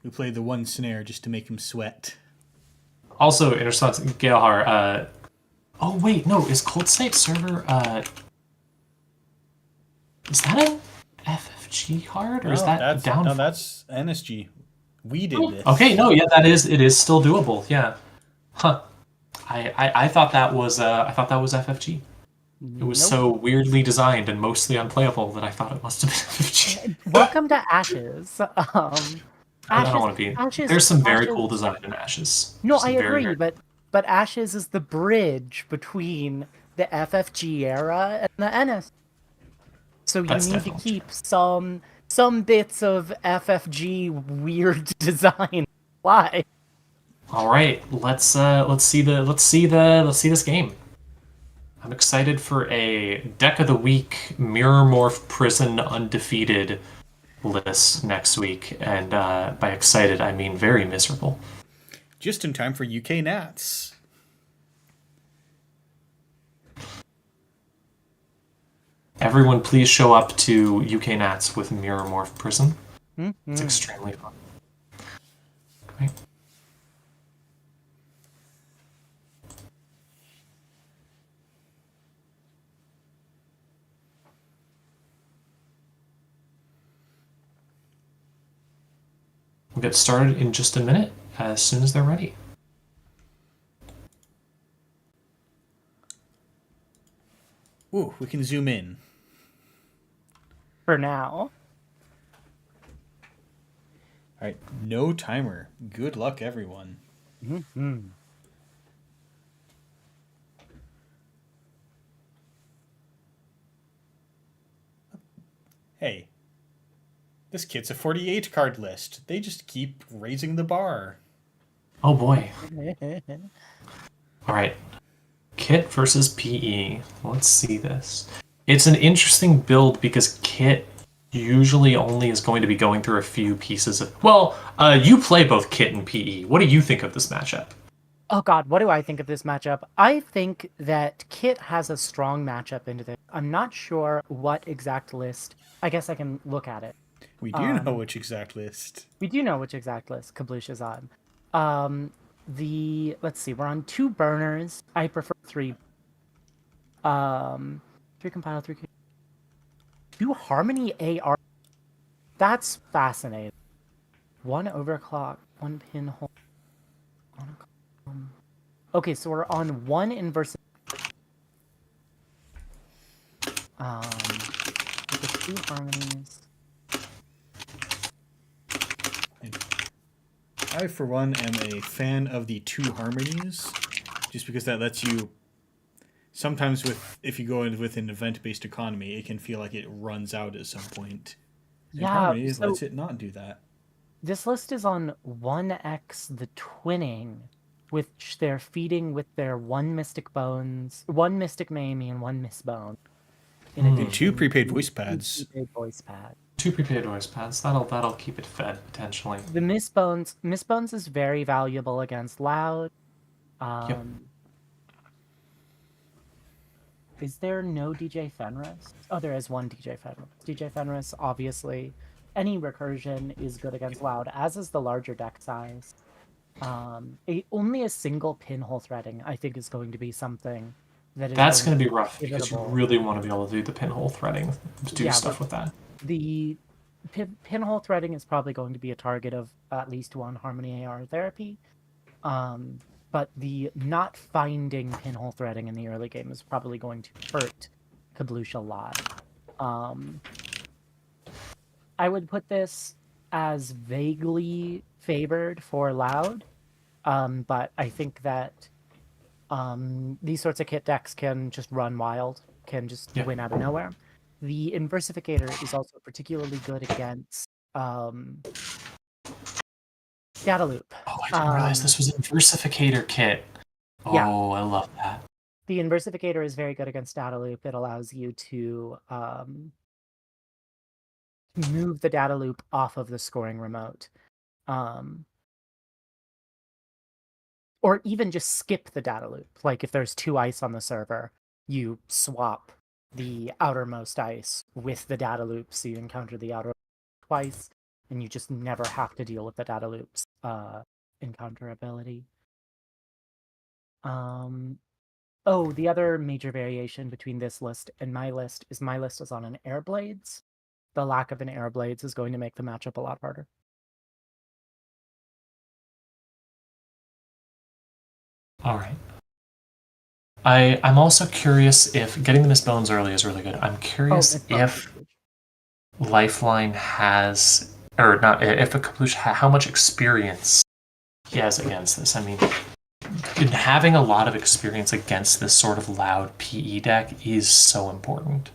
We played the one snare just to make him sweat. Also, in response, Galehar, oh wait, no, is Cold Sight server, is that an FFG card, or is that down? No, that's NSG. We did this. Okay, no, yeah, it is still doable, yeah. Huh. I thought that was FFG. It was so weirdly designed and mostly unplayable that I thought it must have been FFG. Welcome to Ashes. I don't want to be. Ashes, There's some very cool design in Ashes. No, I agree, but Ashes is the bridge between the FFG era and the NS. So you need to keep some bits of FFG weird design. Why? All right, let's see this game. I'm excited for a Deck of the Week Miramorph Prison Undefeated list next week, and by excited I mean very miserable. Just in time for UK Nats. Everyone please show up to UK Nats with Miramorph Prison. Mm-hmm. It's extremely fun. Okay. We'll get started in just a minute, as soon as they're ready. Ooh, we can zoom in. For now. Alright, no timer. Good luck, everyone. Mm-hmm. Hey. This kit's a 48 card list. They just keep raising the bar. Oh boy. Alright. Kit versus PE. Let's see this. It's an interesting build because Kit usually only is going to be going through a few pieces of... Well, you play both Kit and PE. What do you think of this matchup? Oh god, what do I think of this matchup? I think that Kit has a strong matchup into this. I'm not sure what exact list. I guess I can look at it. We do know which exact list. We do know which exact list Kabloosh is on. let's see, we're on 2 burners. I prefer 3. 3 compile, 3 2 harmony AR. That's fascinating. 1 overclock, 1 pinhole. Okay, so we're on 1 inverse. With the 2 harmonies. I, for one, am a fan of the 2 harmonies, just because that lets you. Sometimes, if you go in with an event-based economy, it can feel like it runs out at some point. And Yeah, harmony so lets it not do that. this list is on 1x the twinning, which they're feeding with their 1 mystic bones, 1 mystic Mamie, and 1 miss bone. In addition, 2 prepaid to voice 2 pads. prepaid voice pads. 2 prepaid voice pads. That'll keep it fed potentially. The miss bones is very valuable against loud. Yep. Is there no DJ Fenris? Oh, there is 1 DJ Fenris. DJ Fenris, obviously, any recursion is good against loud, as is the larger deck size. Only a single pinhole threading, I think, is going to be something that is. That's going to be rough inevitable. because you really want to be able to do the pinhole threading, to do stuff with that. The pinhole threading is probably going to be a target of at least 1 harmony AR therapy. But the not finding pinhole threading in the early game is probably going to hurt Kablush a lot. I would put this as vaguely favored for loud, but I think that these sorts of kit decks can just run wild, can just win out of nowhere. The Inversificator is also particularly good against Data Loop. Oh, I didn't realize this was an Inversificator kit. Oh, yeah. I love that. The Inversificator is very good against Data Loop. It allows you to move the Data Loop off of the scoring remote. Or even just skip the Data Loop. Like if there's 2 ice on the server, you swap the outermost ice with the Data Loop, so you encounter the outer twice, and you just never have to deal with the Data Loop's encounter ability. Oh, the other major variation between this list and my list is on an Airblades. The lack of an Airblades is going to make the matchup a lot harder. All right. I'm also curious if getting the Miss Bones early is really good. I'm curious if Lifeline has, or not, if a Kablush, how much experience he has against this. I mean, having a lot of experience against this sort of loud PE deck is so important.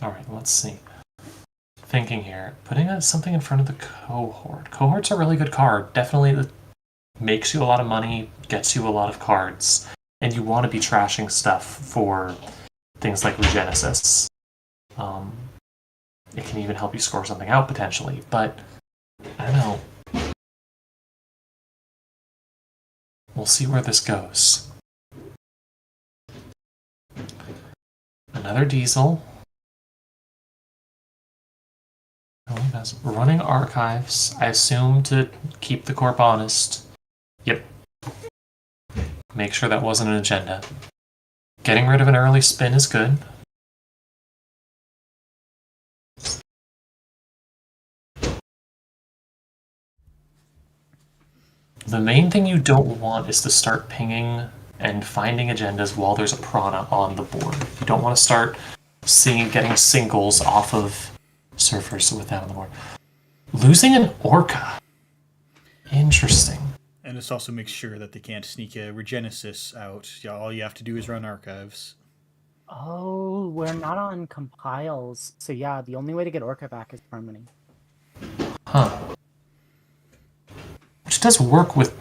All right, let's see. Thinking here, putting something in front of the cohort. Cohort's a really good card. Definitely makes you a lot of money, gets you a lot of cards, and you want to be trashing stuff for things like Regenesis. It can even help you score something out potentially, but I don't know. We'll see where this goes. Another Diesel. Running archives, I assume to keep the corp honest. Yep. Make sure that wasn't an agenda. Getting rid of an early spin is good. The main thing you don't want is to start pinging and finding agendas while there's a prana on the board. You don't want to start getting singles off of surfers with that on the board. Losing an Orca. Interesting. And this also makes sure that they can't sneak a Regenesis out. Yeah, all you have to do is run archives. Oh, we're not on compiles. So yeah, the only way to get Orca back is Harmony. Huh. Which does work with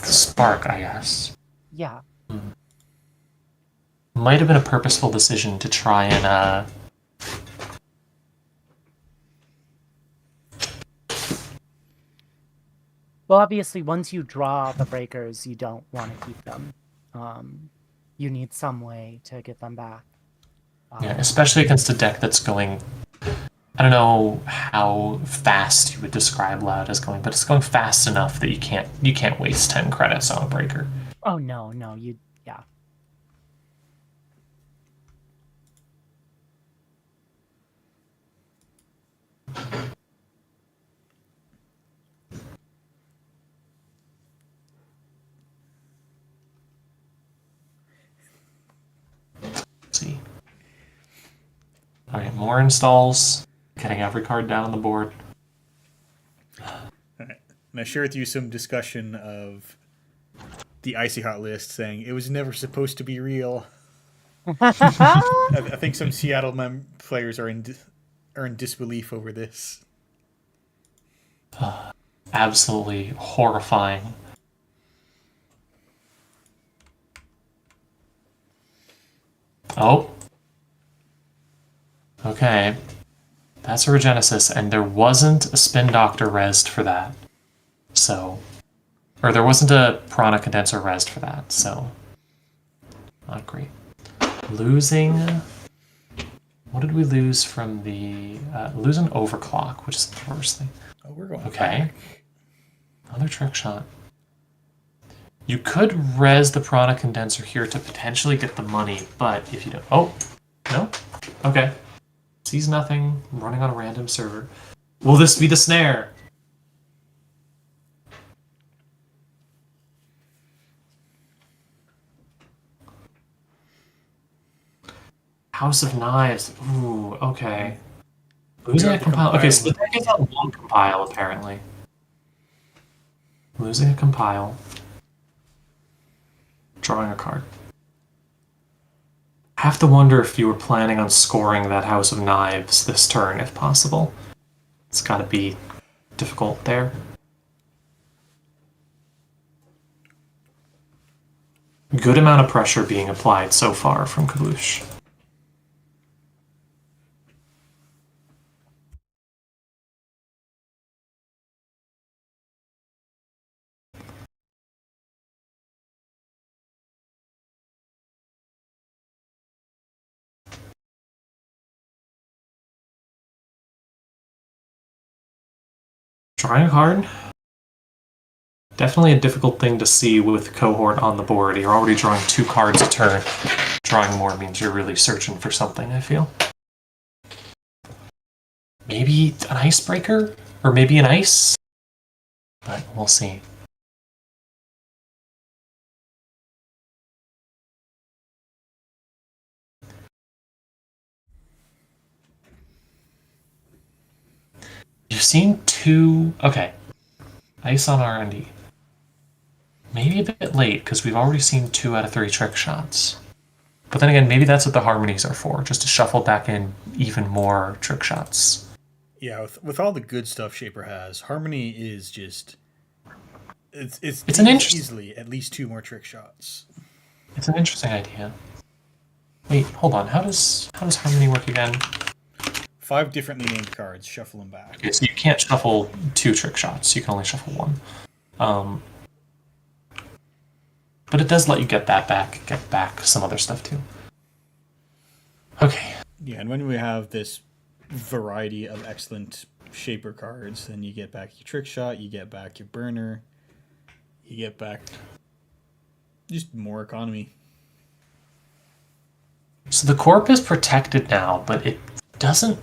Spark, I guess. Yeah. might have been a purposeful decision to try and Well, obviously, once you draw the breakers, you don't want to keep them. You need some way to get them back. yeah, especially against a deck that's going. I don't know how fast you would describe Loud as going, but it's going fast enough that you can't waste 10 credits on a breaker. Oh no, yeah. Let's see. Alright, more installs. Getting every card down on the board. And I share with you some discussion of the Icy Hot list saying it was never supposed to be real. I think some Seattle players are in disbelief over this. Absolutely horrifying. Oh. Okay. That's a Regenesis, and there wasn't a Spin Doctor resed for that. So. Or there wasn't a Prana Condenser resed for that, so. Not great. Losing. What did we lose from the. Losing Overclock, which is the first thing. Oh, we're going Okay. back. Another trick shot. You could res the Prana Condenser here to potentially get the money, but if you don't... Oh! No? Okay. Sees nothing, running on a random server. Will this be the snare? House of Knives. Ooh, okay. Losing a compile. Okay, so the deck is on one compile, apparently. Losing a compile. Drawing a card. I have to wonder if you were planning on scoring that House of Knives this turn, if possible. It's gotta be difficult there. Good amount of pressure being applied so far from Kabush. Drawing a card. Definitely a difficult thing to see with Cohort on the board. You're already drawing 2 cards a turn. Drawing more means you're really searching for something, I feel. Maybe an Icebreaker? Or maybe an Ice? But we'll see. You've seen 2... Okay. Ice on R&D. Maybe a bit late, because we've already seen 2 out of 3 trick shots. But then again, maybe that's what the harmonies are for, just to shuffle back in even more trick shots. Yeah, with all the good stuff Shaper has, Harmony is just... It's an interesting... easily at least 2 more trick shots. It's an interesting idea. Wait, hold on. How does Harmony work again? 5 differently named cards, shuffle them back. Okay, so you can't shuffle 2 trick shots. You can only shuffle 1. But it does let you get back some other stuff too. Okay. Yeah, and when we have this variety of excellent Shaper cards, then you get back your trick shot, you get back your burner, you get back just more economy. So the corp is protected now, but it doesn't...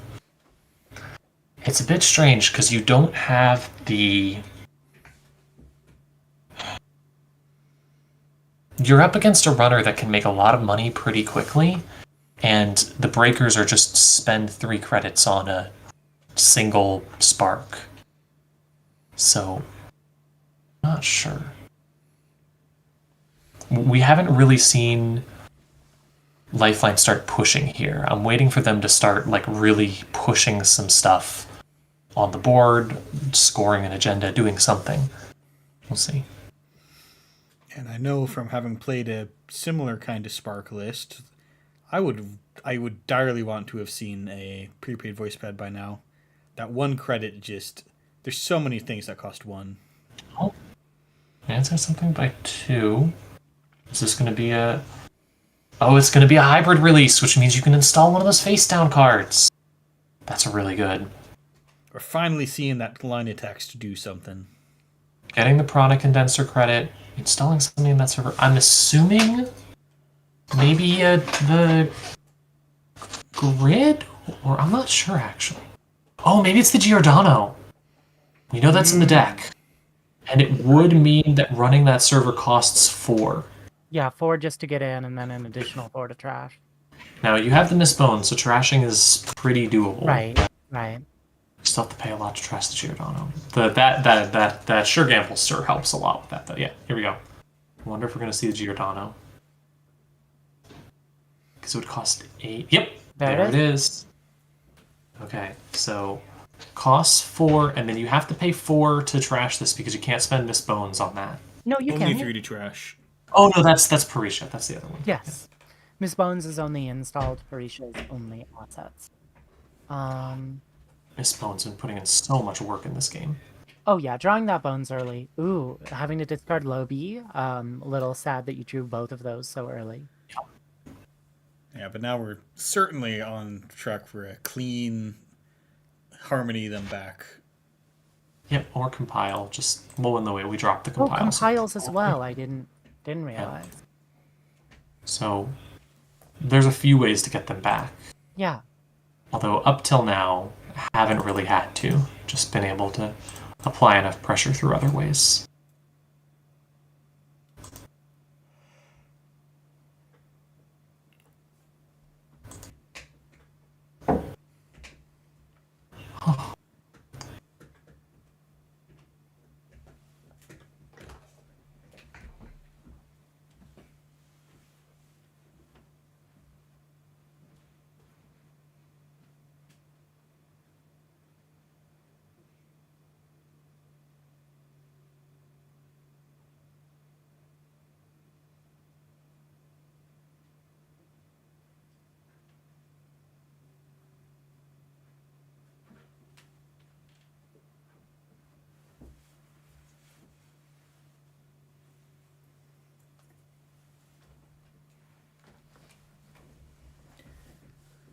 It's a bit strange because you don't have the... You're up against a runner that can make a lot of money pretty quickly, and the breakers are just spend 3 credits on a single spark. So, not sure. We haven't really seen Lifeline start pushing here. I'm waiting for them to start like really pushing some stuff on the board, scoring an agenda, doing something. We'll see. And I know from having played a similar kind of Spark list, I would direly want to have seen a prepaid voice pad by now. That one credit just there's so many things that cost one. Oh, answer something by 2. Is this going to be a? Oh, it's going to be a hybrid release, which means you can install one of those face down cards. That's really good. We're finally seeing that line of text do something. Getting the Prana condenser credit, installing something in that server. I'm assuming maybe the grid, or I'm not sure actually. Oh, maybe it's the Giordano. We know that's in the deck, and it would mean that running that server costs 4. Yeah, 4 just to get in, and then an additional 4 to trash. Now you have the Miss Bones, so trashing is pretty doable. Right. You still have to pay a lot to trash the Giordano. That sure gamble sure helps a lot with that though. Yeah, here we go. I wonder if we're gonna see the Giordano. Because it would cost 8. Yep, there it is. Okay, so costs 4, and then you have to pay 4 to trash this because you can't spend Miss Bones on that. No, you Only can. 3 to trash. Oh no, that's Parisha. That's the other one. Yes. Miss Bones is only installed. Parisha's only assets. Miss Bones been putting in so much work in this game. Oh yeah, drawing that Bones early. Ooh, having to discard Lobby. A little sad that you drew both of those so early. Yeah, but now we're certainly on track for a clean harmony them back. Yep, or compile. Just low in the way we dropped the compile. Oh, compiles as well. I didn't realize. So there's a few ways to get them back. Yeah. Although up till now, haven't really had to. Just been able to apply enough pressure through other ways.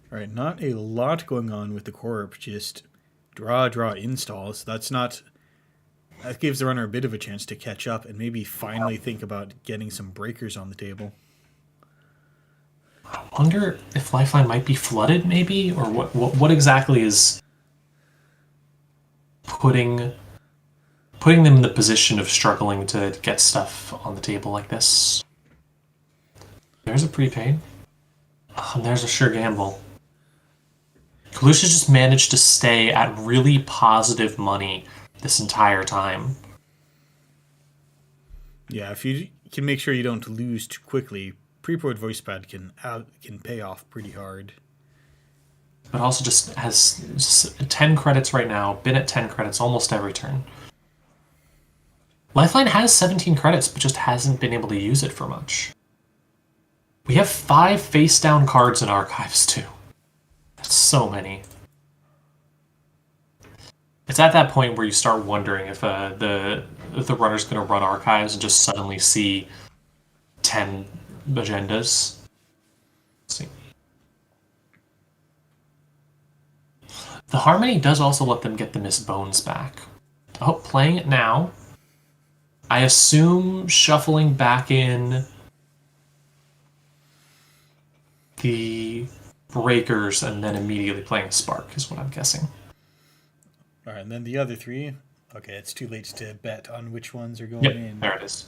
All right, not a lot going on with the corp, just draw, installs. That gives the runner a bit of a chance to catch up and maybe finally think about getting some breakers on the table. I wonder if Lifeline might be flooded, maybe? Or what exactly is putting them in the position of struggling to get stuff on the table like this? There's a prepaid. And there's a sure gamble. Kalusha just managed to stay at really positive money this entire time. Yeah, if you can make sure you don't lose too quickly, prepaid voice pad can pay off pretty hard. But also just has just 10 credits right now, been at 10 credits almost every turn. Lifeline has 17 credits, but just hasn't been able to use it for much. We have 5 face-down cards in archives, too. That's so many. It's at that point where you start wondering if the runner's going to run archives and just suddenly see 10 agendas. Let's see. The Harmony does also let them get the Miss Bones back. Oh, playing it now. I assume shuffling back in the breakers and then immediately playing Spark is what I'm guessing. All right, and then the other 3. Okay, it's too late to bet on which ones are going Yep, in. there it is.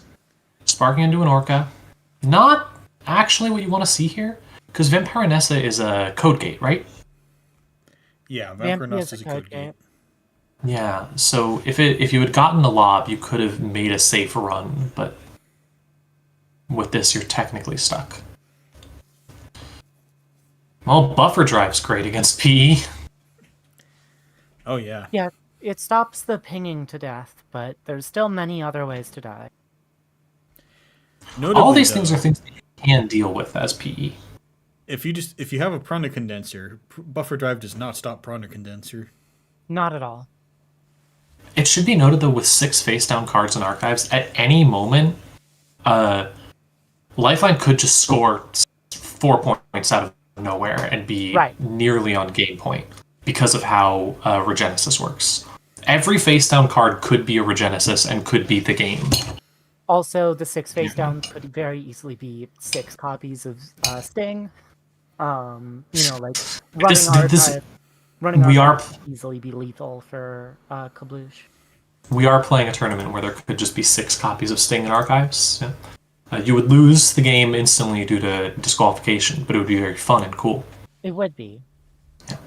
Sparking into an Orca. Not actually what you want to see here, because Vampirinessa is a code gate, right? Yeah, Vampirinessa is a code gate. Yeah, so if you had gotten the lob, you could have made a safe run, but with this, you're technically stuck. Well, Buffer Drive's great against PE. Oh, yeah. Yeah, it stops the pinging to death, but there's still many other ways to die. Notably, all these things are things that you can deal with as PE. if you have a Prana Condenser, Buffer Drive does not stop Prana Condenser. Not at all. It should be noted though, with 6 face down cards in archives, at any moment, Lifeline could just score 4 points out of nowhere and be nearly on game point because of how Regenesis works. Every face down card could be a Regenesis and could beat the game. Also, the 6 face down could very easily be 6 copies of Sting. Like running archive could easily be lethal for Kabloosh. We are playing a tournament where there could just be 6 copies of Sting in archives. Yeah. You would lose the game instantly due to disqualification, but it would be very fun and cool. It would be. Yeah.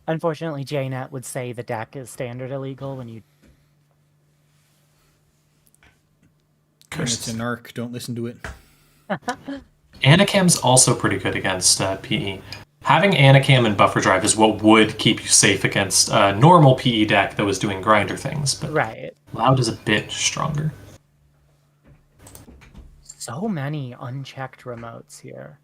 Unfortunately, JNet would say the deck is standard illegal when you... It's an arc, don't listen to it. Anacam's also pretty good against PE. Having Anacam and Buffer Drive is what would keep you safe against a normal PE deck that was doing grinder things, but Loud is a bit stronger. So many unchecked remotes here.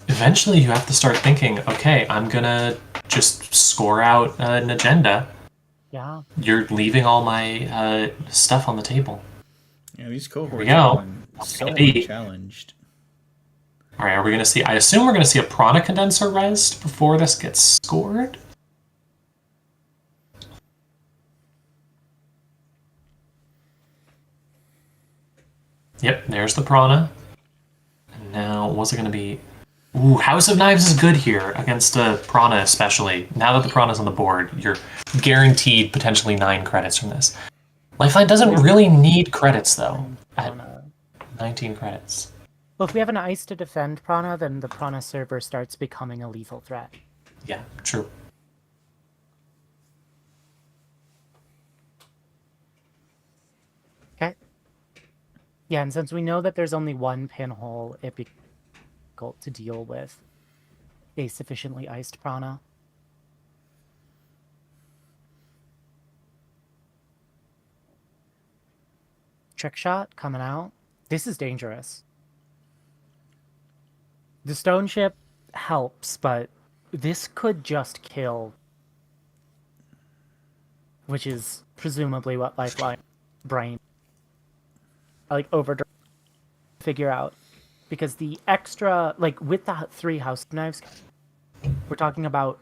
Eventually you have to start thinking, okay, I'm gonna just score out an agenda. Yeah. You're leaving all my stuff on the table. Yeah, these cohorts are so challenged. Alright, are we gonna see... I assume we're gonna see a Prana Condenser rezzed before this gets scored? Yep, there's the Prana. And now, what's it gonna be? Ooh, House of Knives is good here against Prana especially. Now that the Prana's on the board, you're guaranteed potentially 9 credits from this. Lifeline doesn't really need credits though, at 19 credits. Well, if we have an ice to defend Prana, then the Prana server starts becoming a lethal threat. Yeah, true. Okay. Yeah, and since we know that there's only one pinhole, it becomes difficult to deal with a sufficiently iced Prana. Trick shot coming out. This is dangerous. The stone ship helps, but this could just kill. Which is presumably what Lifeline brain overdrive figure out. Because the extra, with the 3 House of Knives, we're talking about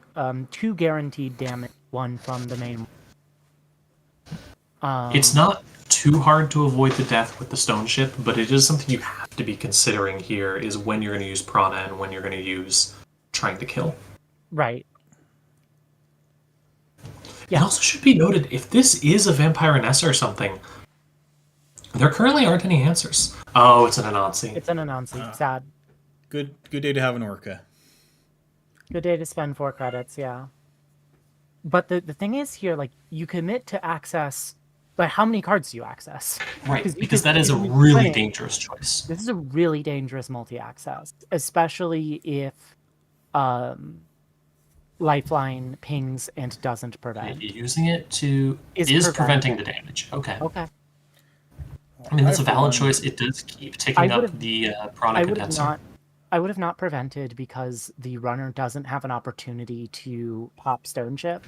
2 guaranteed damage, 1 from the main. It's not too hard to avoid the death with the stone ship, but it is something you have to be considering here, is when you're going to use Prana and when you're going to use trying to kill. Right. Yeah. It also should be noted, if this is a Vampire Nessa or something, there currently aren't any answers. Oh, it's an Anansi. It's an Anansi. Sad. Good day to have an Orca. Good day to spend 4 credits, yeah. But the thing is here, you commit to access, but how many cards do you access? Right, because that is a really dangerous choice. This is a really dangerous multi-access, especially if Lifeline pings and doesn't prevent. Using it to... is preventing the damage. Okay. Okay. I mean, that's a valid choice. It does keep ticking up the Prana Condenser. I would have not prevented because the runner doesn't have an opportunity to pop Stone Ship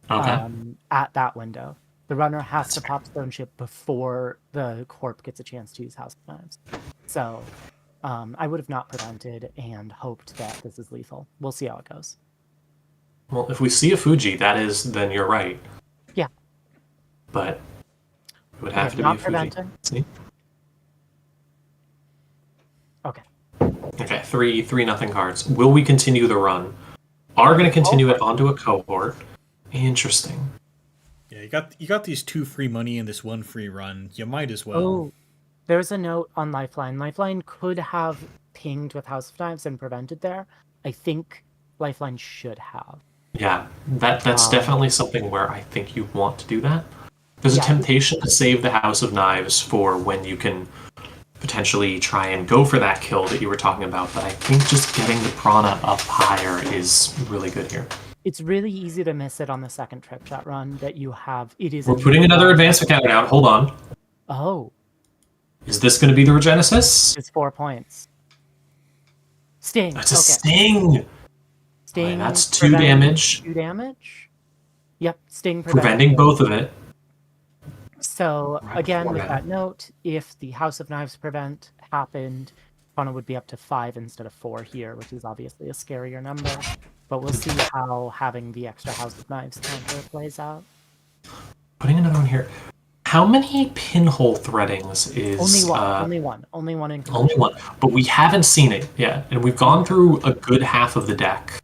at that window. The runner has to pop Stone Ship before the Corp gets a chance to use House of Knives. So I would have not prevented and hoped that this is lethal. We'll see how it goes. Well, if we see a Fuji, then you're right. Yeah. But it would have to be a Fuji. See? Okay. Okay, 3 nothing cards. Will we continue the run? Are going to continue it onto a cohort. Interesting. Yeah, you got these 2 free money and this 1 free run. You might as well. Oh, there's a note on Lifeline. Lifeline could have pinged with House of Knives and prevented there. I think Lifeline should have. Yeah, that's definitely something where I think you want to do that. There's a Yeah. temptation to save the House of Knives for when you can potentially try and go for that kill that you were talking about, but I think just getting the Prana up higher is really good here. It's really easy to miss it on the second trip shot run that you have. It is. We're putting another advanced encounter down. Hold on. Oh. Is this going to be the Regenesis? It's 4 points. Sting. That's a sting. Sting. Okay, that's 2 damage. 2 damage. Yep. Sting preventing both of it. So again, with that note, if the House of Knives prevent happened, Prana would be up to 5 instead of 4 here, which is obviously a scarier number. But we'll see how having the extra House of Knives counter plays out. Putting another one here. How many pinhole threadings is... Only one. Only one in Only one. But we haven't seen it yet. And we've gone through a good half of the deck.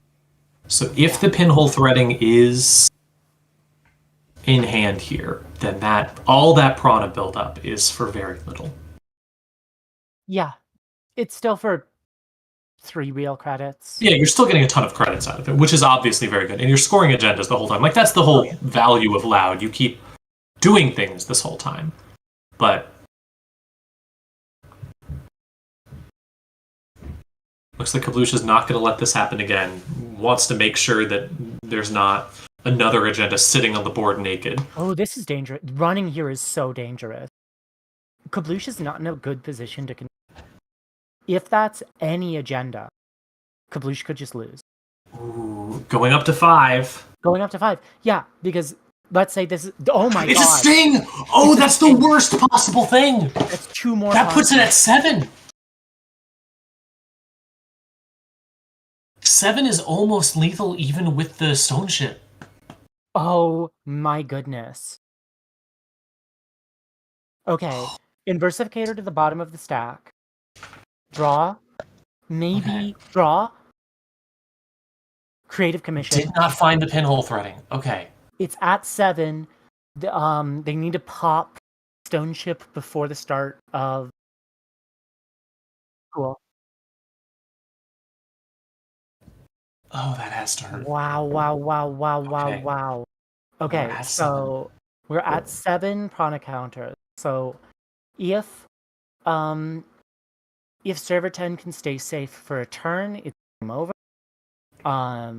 So if the pinhole threading is in hand here, then all that Prana buildup is for very little. Yeah. It's still for 3 real credits. Yeah, you're still getting a ton of credits out of it, which is obviously very good. And you're scoring agendas the whole time. Like, that's the whole value of Loud. You keep doing things this whole time. But looks like Kablusha's not going to let this happen again. Wants to make sure that there's not another agenda sitting on the board naked. Oh, this is dangerous. Running here is so dangerous. Kablusha's not in a good position to... If that's any agenda, Kablusha could just lose. Ooh, going up to 5. Going up to 5. Yeah, because let's say this is... Oh my god. It's a sting! Oh, that's the worst possible thing! That's 2 more. That puts it at 7! 7 is almost lethal even with the stone ship. Oh my goodness. Okay. Inversificator to the bottom of the stack. Draw. Maybe draw. Creative Commission. Did not find the pinhole threading. Okay. It's at 7. They need to pop stone ship before the start of... Cool. Oh, that has to hurt. Wow. Okay, so we're at 7 Prana counters. So if server 10 can stay safe for a turn, it's game over. I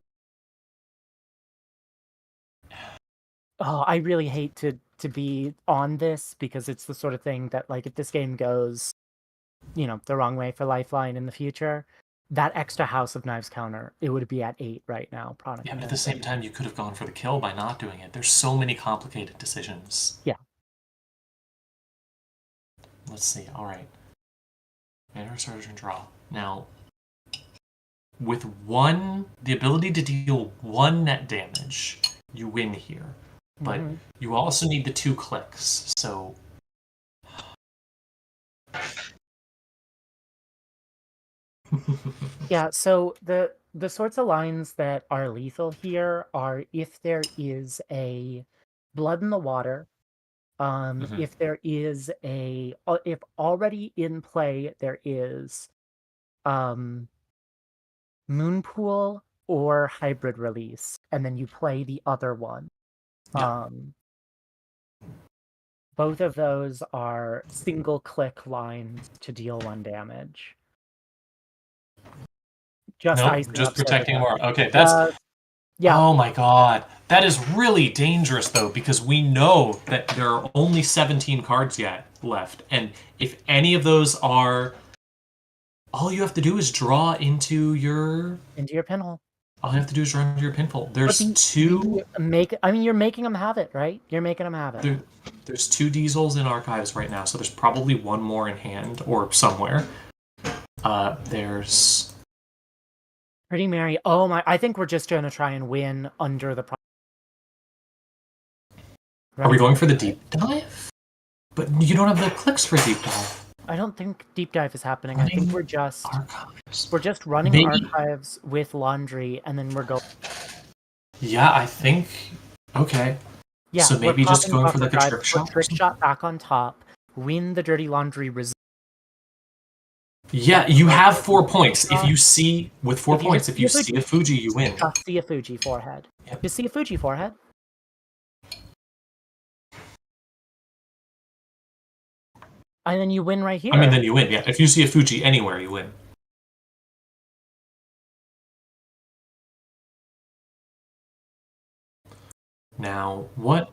really hate to be on this because it's the sort of thing that, like, if this game goes, the wrong way for Lifeline in the future, that extra House of Knives counter, it would be at 8 right now. Prana but at the same time, you could have gone for the kill by not doing it. There's so many complicated decisions. Yeah. Let's see. All right. Manor Surgeon draw. Now, with the ability to deal 1 net damage, you win here. But you also need the 2 clicks, so... Yeah, so the sorts of lines that are lethal here are if there is a Blood in the Water, if there is if already in play there is Moonpool or Hybrid Release, and then you play the other one. Yeah. Both of those are single click lines to deal 1 damage. Just protecting more. Okay, that's... yeah. Oh my god. That is really dangerous, though, because we know that there are only 17 cards left. And if any of those are... All you have to do is draw into your pinhole. All you have to do is draw into your pinhole. There's 2... you're making them have it, right? You're making them have it. There's 2 diesels in archives right now, so there's probably 1 more in hand, or somewhere. There's... Pretty Mary. Oh my! I think we're just going to try and win under the. Right? Are we going for the deep dive? But you don't have the clicks for deep dive. I don't think deep dive is happening. I think we're just running archives with laundry, and then we're going. Yeah, I think. Okay. Yeah. So maybe just going for like a trick shot. Trick shot back on top. Win the dirty laundry. Yeah, you have 4 points. If you see a Fuji, you win. Just see a Fuji forehead. Yep. Just see a Fuji forehead. And then you win right here. I mean, then you win. Yeah, if you see a Fuji anywhere, you win. Now, what?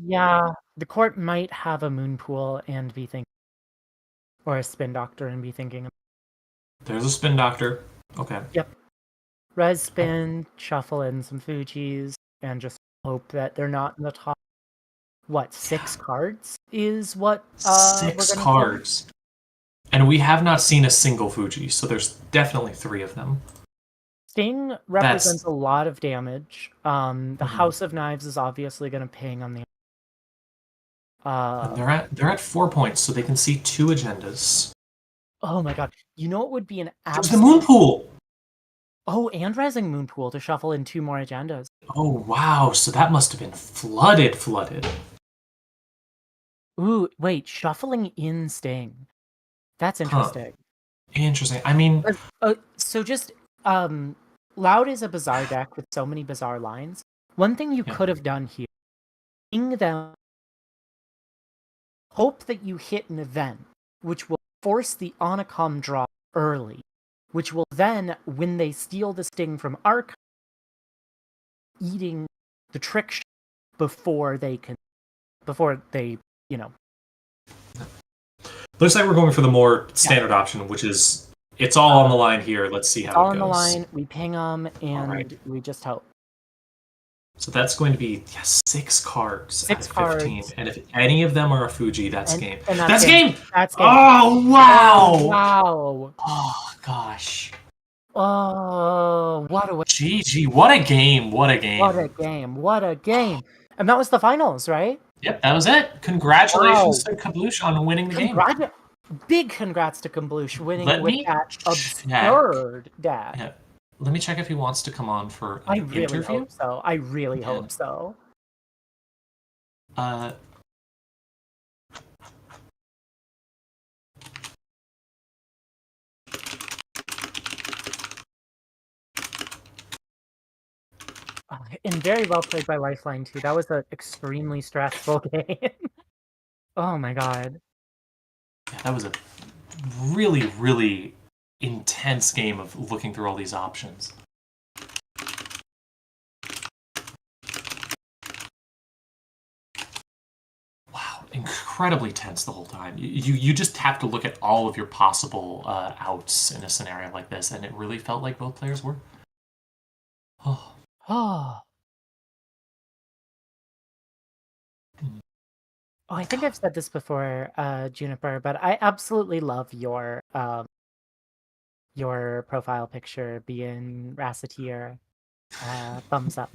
Yeah, the court might have a moon pool and be thinking, or a spin doctor and be thinking. There's a spin doctor. Okay. Yep. Res spin, shuffle in some Fujis, and just hope that they're not in the top. What, 6 cards is what? 6 cards. And we have not seen a single Fuji, so there's definitely 3 of them. Sting represents a lot of damage. The House of Knives is obviously going to ping on the. And they're at 4 points, so they can see 2 agendas. Oh my god! You know what would be an There's the moon pool. Oh, and Rising Moon Pool to shuffle in 2 more agendas. Oh wow! So that must have been flooded. Ooh, wait, shuffling in Sting. That's interesting. Interesting. I mean, so just Loud is a bizarre deck with so many bizarre lines. One thing you could have done here, ping them, hope that you hit an event, which will force the Onacom draw early, which will then, when they steal the Sting from Arc, eating the trick shot before they, you know. Looks like we're going for the more standard option, which is it's all on the line here. Let's see how it goes. All on the line. We ping them, and we just hope. So that's going to be 6 cards. 6 out of 15. cards. And if any of them are a Fuji, that's game. And That's game. That's game. Oh wow! Oh, wow! Oh gosh! Oh, what a GG! What a game! What a game! What a game! What a game! And that was the finals, right? Yep, that was it. Congratulations to Kabloosh on winning the game. Big congrats to Kabloosh winning with that absurd dash. Yeah. Let me check if he wants to come on for an interview. I really hope so. I really hope so. And very well played by Lifeline too. That was an extremely stressful game. Oh my god. Yeah, that was a really, really intense game of looking through all these options. Wow, incredibly tense the whole time. You just have to look at all of your possible outs in a scenario like this, and it really felt like both players were. Oh. Oh, I think I've said this before, Juniper, but I absolutely love your profile picture being Rasseteer. Thumbs up.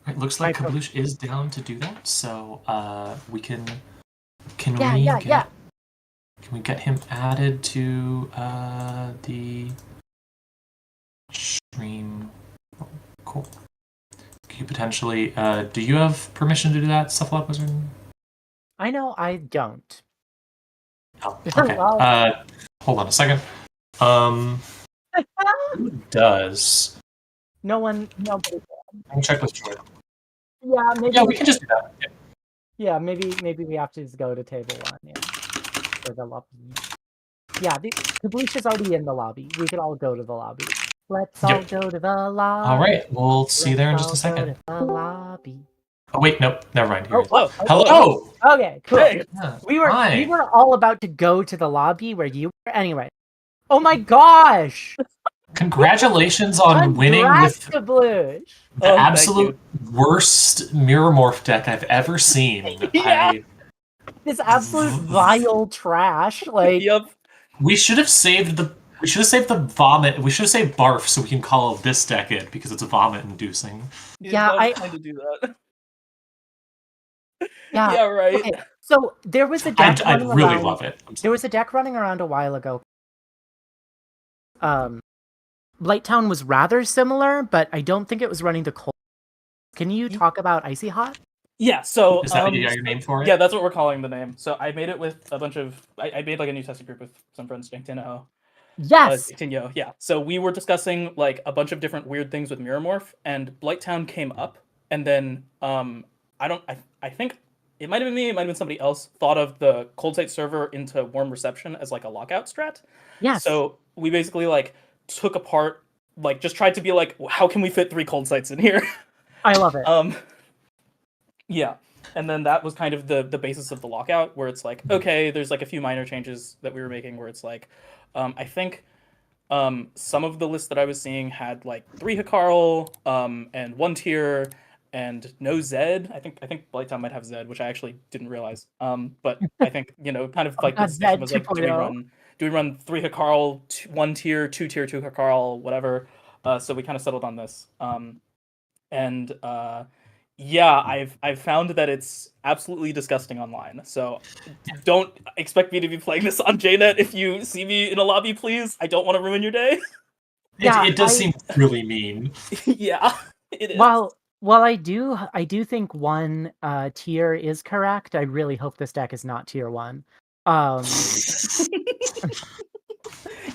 It looks like Kabloosh is down to do that, so we can Can we get him added to the stream? Oh, cool. Can you potentially do you have permission to do that, Cephalop Wizard? I know I don't. Oh, okay. Hold on a second. Who does? No one. Nobody. Let me check with Joy. Yeah, maybe. Yeah, we can just do that. Yeah, maybe we have to just go to table 1. Yeah, or the lobby. Yeah, the Kabloosh is already in the lobby. We could all go to the lobby. Let's all go to the lobby. All right, we'll see you there in just a second. Go to the lobby. Oh wait, nope, never mind. Here Hello. Okay, cool. Hey. Yeah, we were all about to go to the lobby where you were. Anyway. Oh my gosh! Congratulations on winning with the absolute worst Mirror Morph deck I've ever seen. Yeah. This absolute vile trash. Like, Yep. We should have saved the vomit. We should have saved barf so we can call this deck it because it's vomit inducing. Yeah, I had to do that. Yeah, yeah, right. Okay. So there was a deck. I really love it. There was a deck running around a while ago. Blighttown was rather similar, but I don't think it was running the cold. Can you talk about Icy Hot? Yeah, so Is that your name for it? Yeah, that's what we're calling the name. So I made it with a bunch of I made like a new testing group with some friends, Jangtino. Yes. Tinyo, yeah. So we were discussing like a bunch of different weird things with Mirrormorph, and Blighttown came up, and then I think it might have been me, it might have been somebody else, thought of the cold site server into warm reception as like a lockout strat. Yes. So we basically like took apart, like just tried to be like, how can we fit 3 cold sites in here? I love it. Yeah. And then that was kind of the basis of the lockout, where it's like, okay, there's like a few minor changes that we were making where it's like, I think some of the lists that I was seeing had like 3 Hakarl, and 1 tier, and no Zed. I think Blighttown might have Zed, which I actually didn't realize. But I think, kind of like the God, discussion Zed was like, 2.0. do we run 3 Hakarl, 1 tier, 2 tier, 2 Hakarl, whatever. So we kind of settled on this. And yeah, I've found that it's absolutely disgusting online. So don't expect me to be playing this on JNet. If you see me in a lobby, please. I don't want to ruin your day. Yeah, It does seem really mean. Yeah, it is. While I do think 1 tier is correct, I really hope this deck is not tier 1.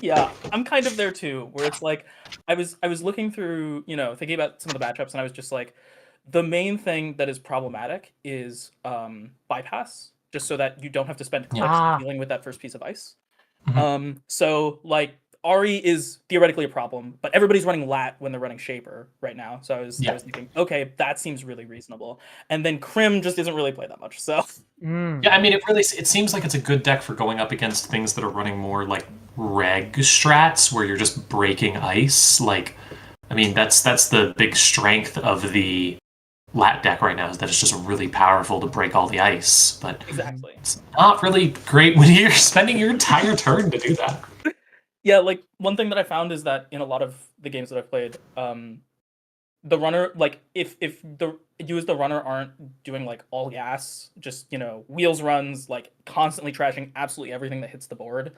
Yeah, I'm kind of there too, where it's like I was looking through, thinking about some of the matchups, and I was just like, the main thing that is problematic is bypass, just so that you don't have to spend clicks dealing with that first piece of ice. So like Ari is theoretically a problem, but everybody's running Lat when they're running Shaper right now. So I was thinking, okay, that seems really reasonable. And then Crim just isn't really played that much. So yeah, I mean, it seems like it's a good deck for going up against things that are running more like reg strats, where you're just breaking ice. Like, I mean, that's the big strength of the Lat deck right now, is that it's just really powerful to break all the ice. But exactly, it's not really great when you're spending your entire turn to do that. Yeah, like one thing that I found is that in a lot of the games that I've played, the runner, like if you as the runner aren't doing like all gas, just wheels runs, like constantly trashing absolutely everything that hits the board,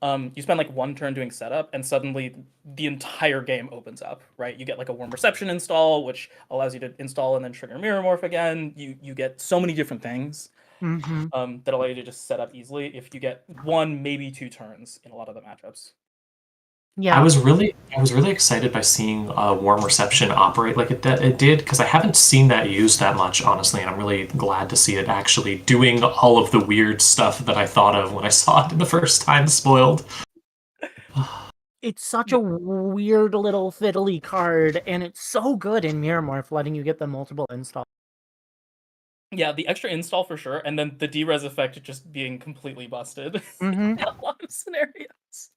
you spend like 1 turn doing setup, and suddenly the entire game opens up, right? You get like a warm reception install, which allows you to install and then trigger Mirrormorph again. You get so many different things that allow you to just set up easily if you get 1, maybe 2 turns in a lot of the matchups. Yeah, I was really excited by seeing warm reception operate like it did, because I haven't seen that used that much, honestly, and I'm really glad to see it actually doing all of the weird stuff that I thought of when I saw it the first time spoiled. It's such a weird little fiddly card, and it's so good in Mirrormorph, letting you get the multiple install. Yeah, the extra install for sure, and then the derez effect just being completely busted Mhm. in a lot of scenarios.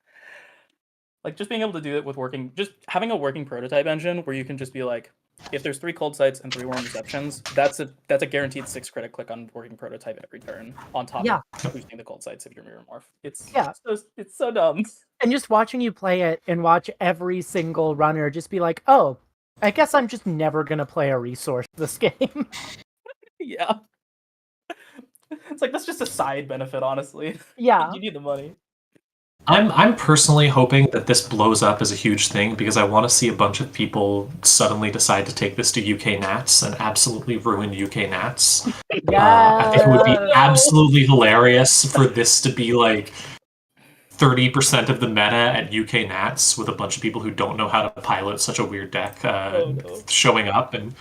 Like just being able to do it with just having a working prototype engine where you can just be like, if there's 3 cold sites and 3 warm receptions, that's a guaranteed 6 credit click on working prototype every turn, on top of boosting the cold sites of your Mirrormorph. It's so dumb. And just watching you play it and watch every single runner just be like, oh, I guess I'm just never gonna play a resource this game. Yeah. It's like, that's just a side benefit, honestly. Yeah. You need the money. I'm personally hoping that this blows up as a huge thing, because I want to see a bunch of people suddenly decide to take this to UK Nats and absolutely ruin UK Nats. I think it would be absolutely hilarious for this to be like 30% of the meta at UK Nats, with a bunch of people who don't know how to pilot such a weird deck showing up, and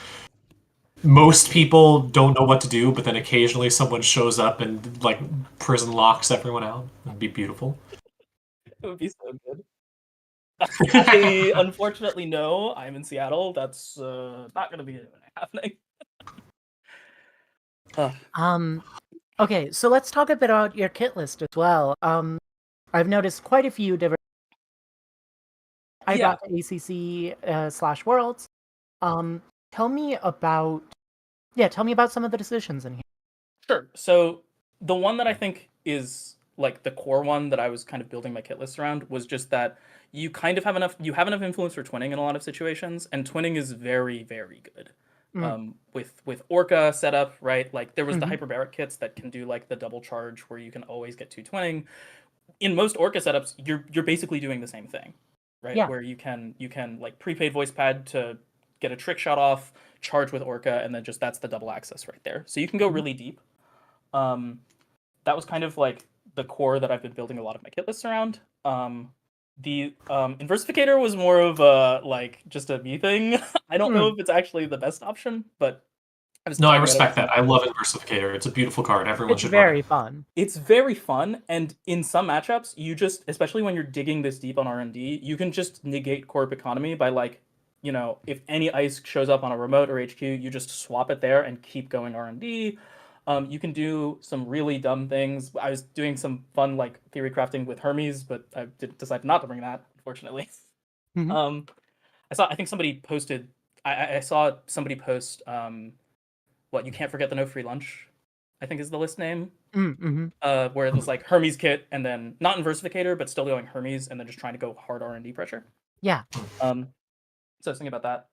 most people don't know what to do, but then occasionally someone shows up and like prison locks everyone out. It'd be beautiful. It would be so good. I unfortunately no. I'm in Seattle. That's not going to be happening. Okay, so let's talk a bit about your kit list as well. I've noticed quite a few different. I brought to ACC /Worlds. Tell me about some of the decisions in here. Sure. So the one that I think is like the core one that I was kind of building my kit list around was just that you kind of have enough influence for twinning in a lot of situations, and twinning is very, very good. With Orca setup, right? Like there was the hyperbaric kits that can do like the double charge where you can always get 2 twinning. In most Orca setups, you're basically doing the same thing, right? Yeah. Where you can like prepaid voice pad to get a trick shot off, charge with Orca, and then just that's the double access right there. So you can go really deep. That was kind of like the core that I've been building a lot of my kit lists around. The Inversificator was more of a like just a me thing. I don't know if it's actually the best option, but I respect that. I love Inversificator. It's a beautiful card. Everyone It's should very fun. It's very fun, and in some matchups, you just, especially when you're digging this deep on R&D, you can just negate Corp Economy by like, you know, if any ice shows up on a remote or HQ, you just swap it there and keep going R&D. You can do some really dumb things. I was doing some fun like theory crafting with Hermes, but I decided not to bring that, unfortunately. Mhm. I think somebody posted. I saw somebody post. What, you can't forget the no free lunch, I think is the list name. Where it was like Hermes kit and then not Inversificator, but still going Hermes and then just trying to go hard R&D pressure. Yeah. So I was thinking about that.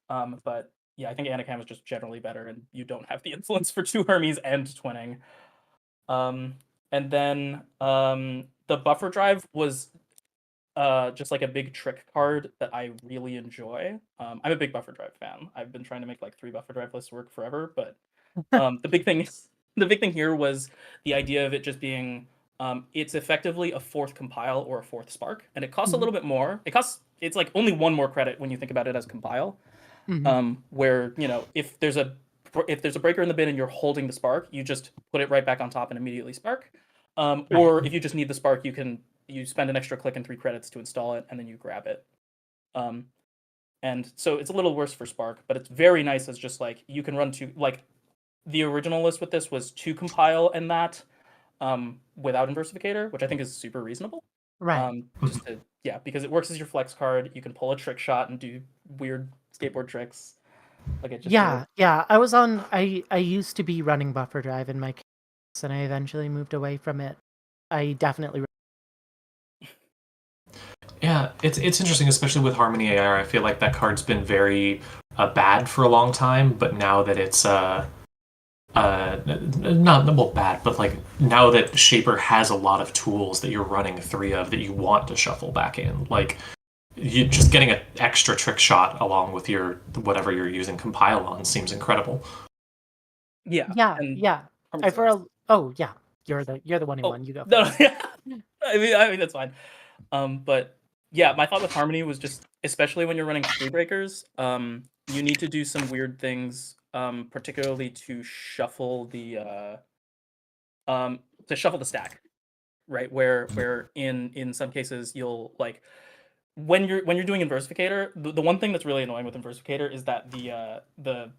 But yeah, I think Anakin was just generally better, and you don't have the influence for 2 Hermes and twinning. And then the buffer drive was just like a big trick card that I really enjoy. I'm a big buffer drive fan. I've been trying to make like 3 buffer drive lists work forever, but the big thing here was the idea of it just being it's effectively a 4th compile or a 4th spark, and it costs a little bit more. It's like only 1 more credit when you think about it as compile. Where, you know, if there's a breaker in the bin and you're holding the spark, you just put it right back on top and immediately spark. Or if you just need the spark, you spend an extra click and 3 credits to install it, and then you grab it. And so it's a little worse for spark, but it's very nice as just like you can run 2, like the original list with this was 2 compile and that without Inversificator, which I think is super reasonable. Right. Because it works as your flex card. You can pull a trick shot and do weird skateboard tricks. Like it just Yeah. I used to be running buffer drive in my case, and I eventually moved away from it. I definitely. Yeah, it's interesting, especially with Harmony AR. I feel like that card's been very bad for a long time, but now that it's not bad, but like now that Shaper has a lot of tools that you're running 3 of that you want to shuffle back in, like you just getting an extra trick shot along with your whatever you're using compile on seems incredible. Yeah. You're the one who won. You go. No, I mean that's fine. But yeah, my thought with Harmony was just, especially when you're running 3 breakers, you need to do some weird things, particularly to shuffle the stack, right? Where in some cases you'll like when you're doing Inversificator, the one thing that's really annoying with Inversificator is that the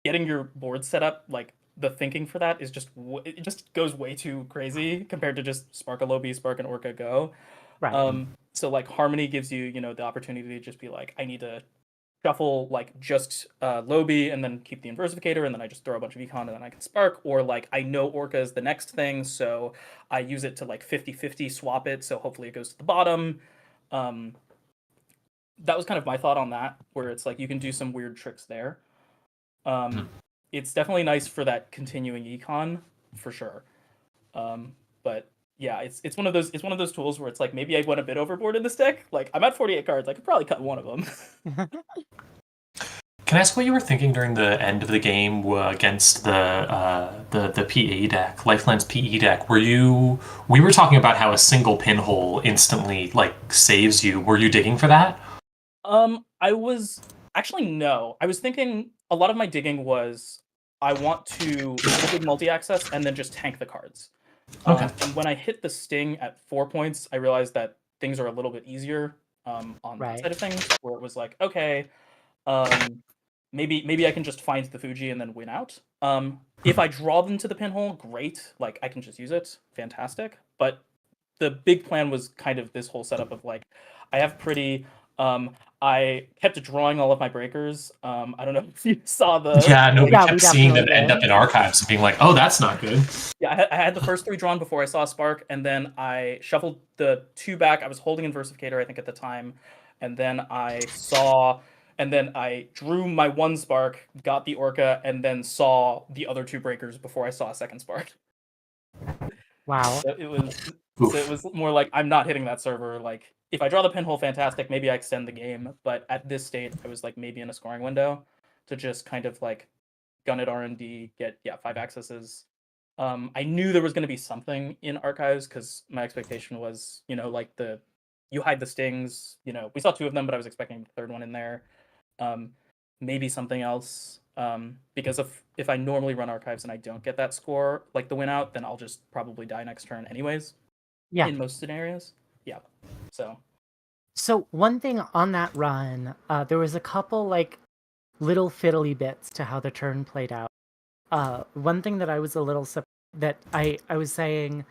getting your board set up, like the thinking for that is just it just goes way too crazy compared to just spark a Lobby, spark an Orca, go. Right. So like Harmony gives you, you know, the opportunity to just be like, I need to shuffle like just Lobby and then keep the Inversificator, and then I just throw a bunch of econ and then I can spark, or like I know Orca is the next thing, so I use it to like 50-50 swap it, so hopefully it goes to the bottom. That was kind of my thought on that, where it's like you can do some weird tricks there. It's definitely nice for that continuing econ for sure. But yeah, it's one of those tools where it's like maybe I went a bit overboard in this deck. Like I'm at 48 cards, I could probably cut one of them. Can I ask what you were thinking during the end of the game against the PE deck, Lifelines PE deck? We were talking about how a single pinhole instantly like saves you. Were you digging for that? I was actually no. I was thinking a lot of my digging was I want to big multi-access and then just tank the cards. Okay. And when I hit the sting at 4 points, I realized that things are a little bit easier on that side of things, where it was like, okay, maybe I can just find the Fuji and then win out. If I draw them to the pinhole, great. Like I can just use it, fantastic. But the big plan was kind of this whole setup of like, I have pretty. I kept drawing all of my breakers. I don't know if you saw the. Yeah, no, we kept seeing them end up in archives and being like, oh, that's not good. Yeah, I had the first 3 drawn before I saw a spark, and then I shuffled the 2 back. I was holding Inversificator, I think, at the time, and then I drew my 1 spark, got the Orca, and then saw the other 2 breakers before I saw a second spark. Wow. So it was more like, I'm not hitting that server. Like, if I draw the pinhole, fantastic. Maybe I extend the game. But at this state, I was like maybe in a scoring window. to just kind of like gun at R&D, get 5 accesses. I knew there was going to be something in archives because my expectation was, like you hide the stings. We saw 2 of them, but I was expecting the 3rd one in there. Maybe something else. Because if I normally run archives and I don't get that score, like the win out, then I'll just probably die next turn anyways. Yeah. In most scenarios. Yeah. So one thing on that run, there was a couple like little fiddly bits to how the turn played out. One thing that I was a little that I was saying,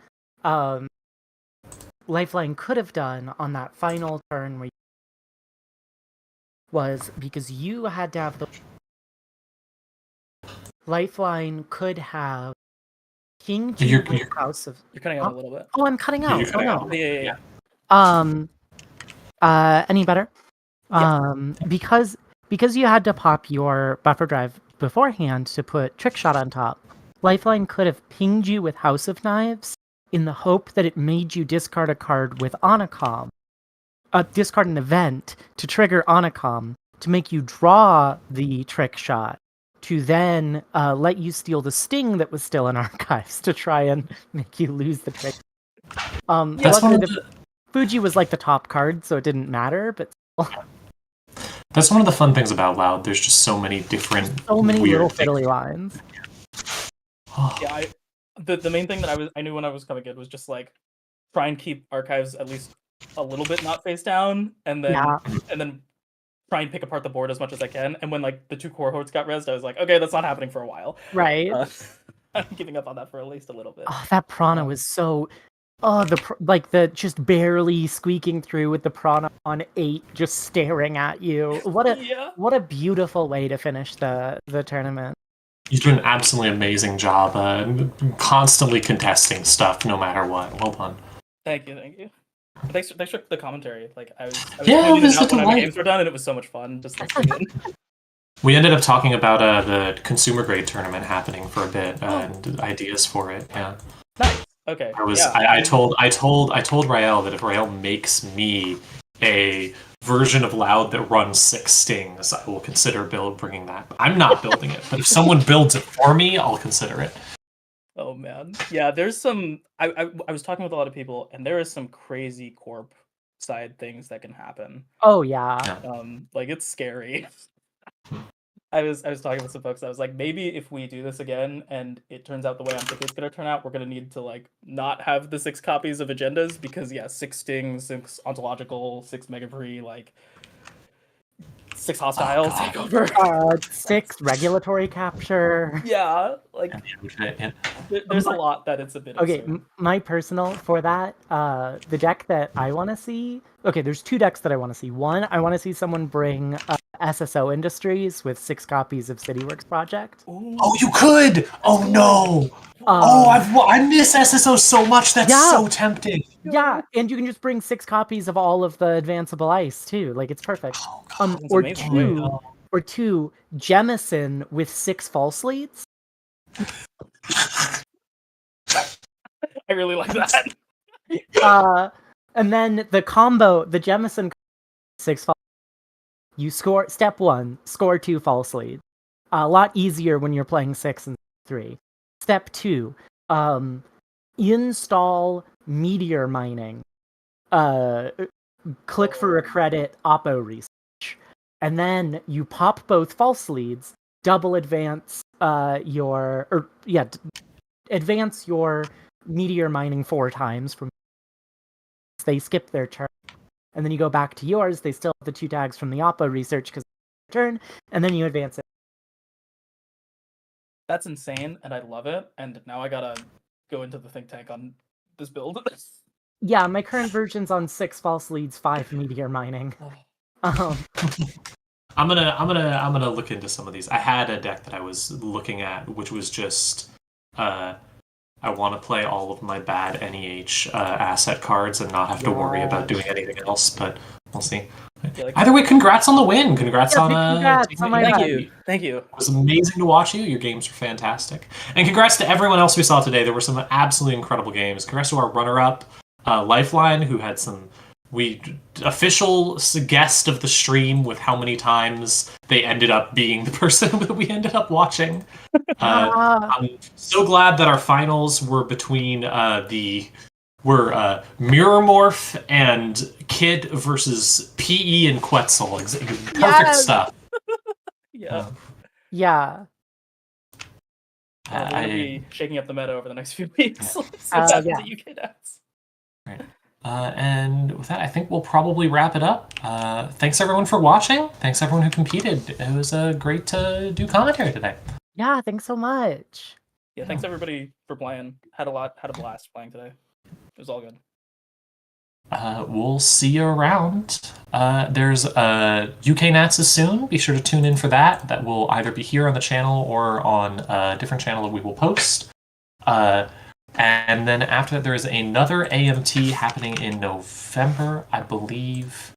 Lifeline could have done on that final turn was because you had to have the Lifeline could have King to your house of. You're cutting out a little bit. Oh, I'm cutting out. Cutting out. Yeah. Any better? Yeah. Because you had to pop your buffer drive beforehand to put Trick Shot on top, Lifeline could have pinged you with House of Knives in the hope that it made you discard a card with Onacom. Discard an event to trigger Onacom to make you draw the Trick Shot, to then let you steal the Sting that was still in archives to try and make you lose the trick. Fuji was like the top card, so it didn't matter, but That's one of the fun things about Loud. There's just so many different, weird little fiddly lines. Yeah, the main thing that I knew when I was coming in was just like try and keep archives at least a little bit not face down, and then try and pick apart the board as much as I can. And when like the 2 core hordes got rezzed, I was like, okay, that's not happening for a while. Right. I'm giving up on that for at least a little bit. Oh, that Prana was so. Oh, the just barely squeaking through with the Prana on 8, just staring at you. What a beautiful way to finish the tournament. You do an absolutely amazing job, constantly contesting stuff, no matter what. Well done. Thank you. Thanks for the commentary. Like I was it was out when my games were done, and it was so much fun. Just listening. We ended up talking about the consumer grade tournament happening for a bit and ideas for it. Yeah. Nice. Okay. I told Rael that if Rael makes me a version of Loud that runs 6 stings, I will consider bringing that. I'm not building it, but if someone builds it for me, I'll consider it. Oh man, yeah. There's some. I was talking with a lot of people, and there is some crazy corp side things that can happen. Oh yeah. Like it's scary. I was talking with some folks. I was like, maybe if we do this again and it turns out the way I'm thinking it's gonna turn out, we're gonna need to like not have the 6 copies of agendas because 6 stings, 6 ontological, 6 mega free, like 6 hostile takeover, 6 regulatory capture. Yeah, like there's a lot that it's a bit. Okay, my personal for that, the deck that I want to see. Okay, there's 2 decks that I want to see. One, I want to see someone bring SSO Industries with 6 copies of CityWorks Project. Ooh. Oh, you could! Oh no! I miss SSO so much. That's so tempting. Yeah, and you can just bring 6 copies of all of the advanceable ice too. Like it's perfect. That's or amazing. two Jemison with 6 false leads. I really like that. And then the combo, the Jemison 6 false. You score step 1, score 2 false leads. A lot easier when you're playing 6 and 3. Step 2, install meteor mining. Click for a credit, oppo research. And then you pop both false leads, double advance advance your meteor mining 4 times from they skip their turn. And then you go back to yours, they still have the 2 tags from the oppo research because turn, and then you advance it. That's insane, and I love it. And now I gotta go into the think tank on this build. Yeah, my current version's on 6 false leads, 5 meteor mining. I'm gonna look into some of these. I had a deck that I was looking at, which was just I want to play all of my bad NEH asset cards and not have to worry about doing anything else. But we'll see. Either way, congrats on the win. Congrats on Thank you. It was amazing to watch you. Your games were fantastic. And congrats to everyone else we saw today. There were some absolutely incredible games. Congrats to our runner-up, Lifeline, who had some we official guest of the stream with how many times they ended up being the person that we ended up watching. I'm so glad that our finals were between Mirrormorph and Kid versus PE and Quetzal. Perfect stuff. Yeah. Yeah. We're going to be shaking up the meta over the next few weeks. Yeah. At UK Nats. Right. And with that, I think we'll probably wrap it up. Thanks everyone for watching. Thanks everyone who competed. It was great to do commentary today. Yeah, thanks so much. Yeah, thanks everybody for playing. Had a blast playing today. It was all good. We'll see you around. There's UK Nats soon. Be sure to tune in for that. That will either be here on the channel or on a different channel that we will post. And then after that, there is another AMT happening in November, I believe.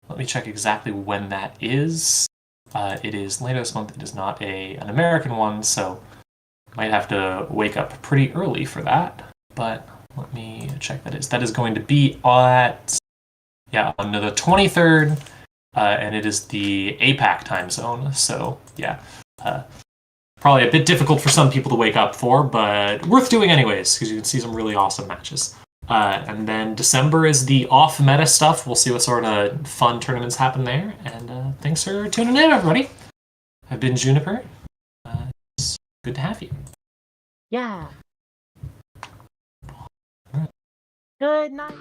Let me check exactly when that is. It is later this month. It is not an American one, so might have to wake up pretty early for that. But let me check that is. That is going to be on the 23rd, and it is the APAC time zone. So yeah, probably a bit difficult for some people to wake up for, but worth doing anyways because you can see some really awesome matches. And then December is the off-meta stuff. We'll see what sort of fun tournaments happen there. And thanks for tuning in, everybody. I've been Juniper. It's good to have you. Yeah. Good night.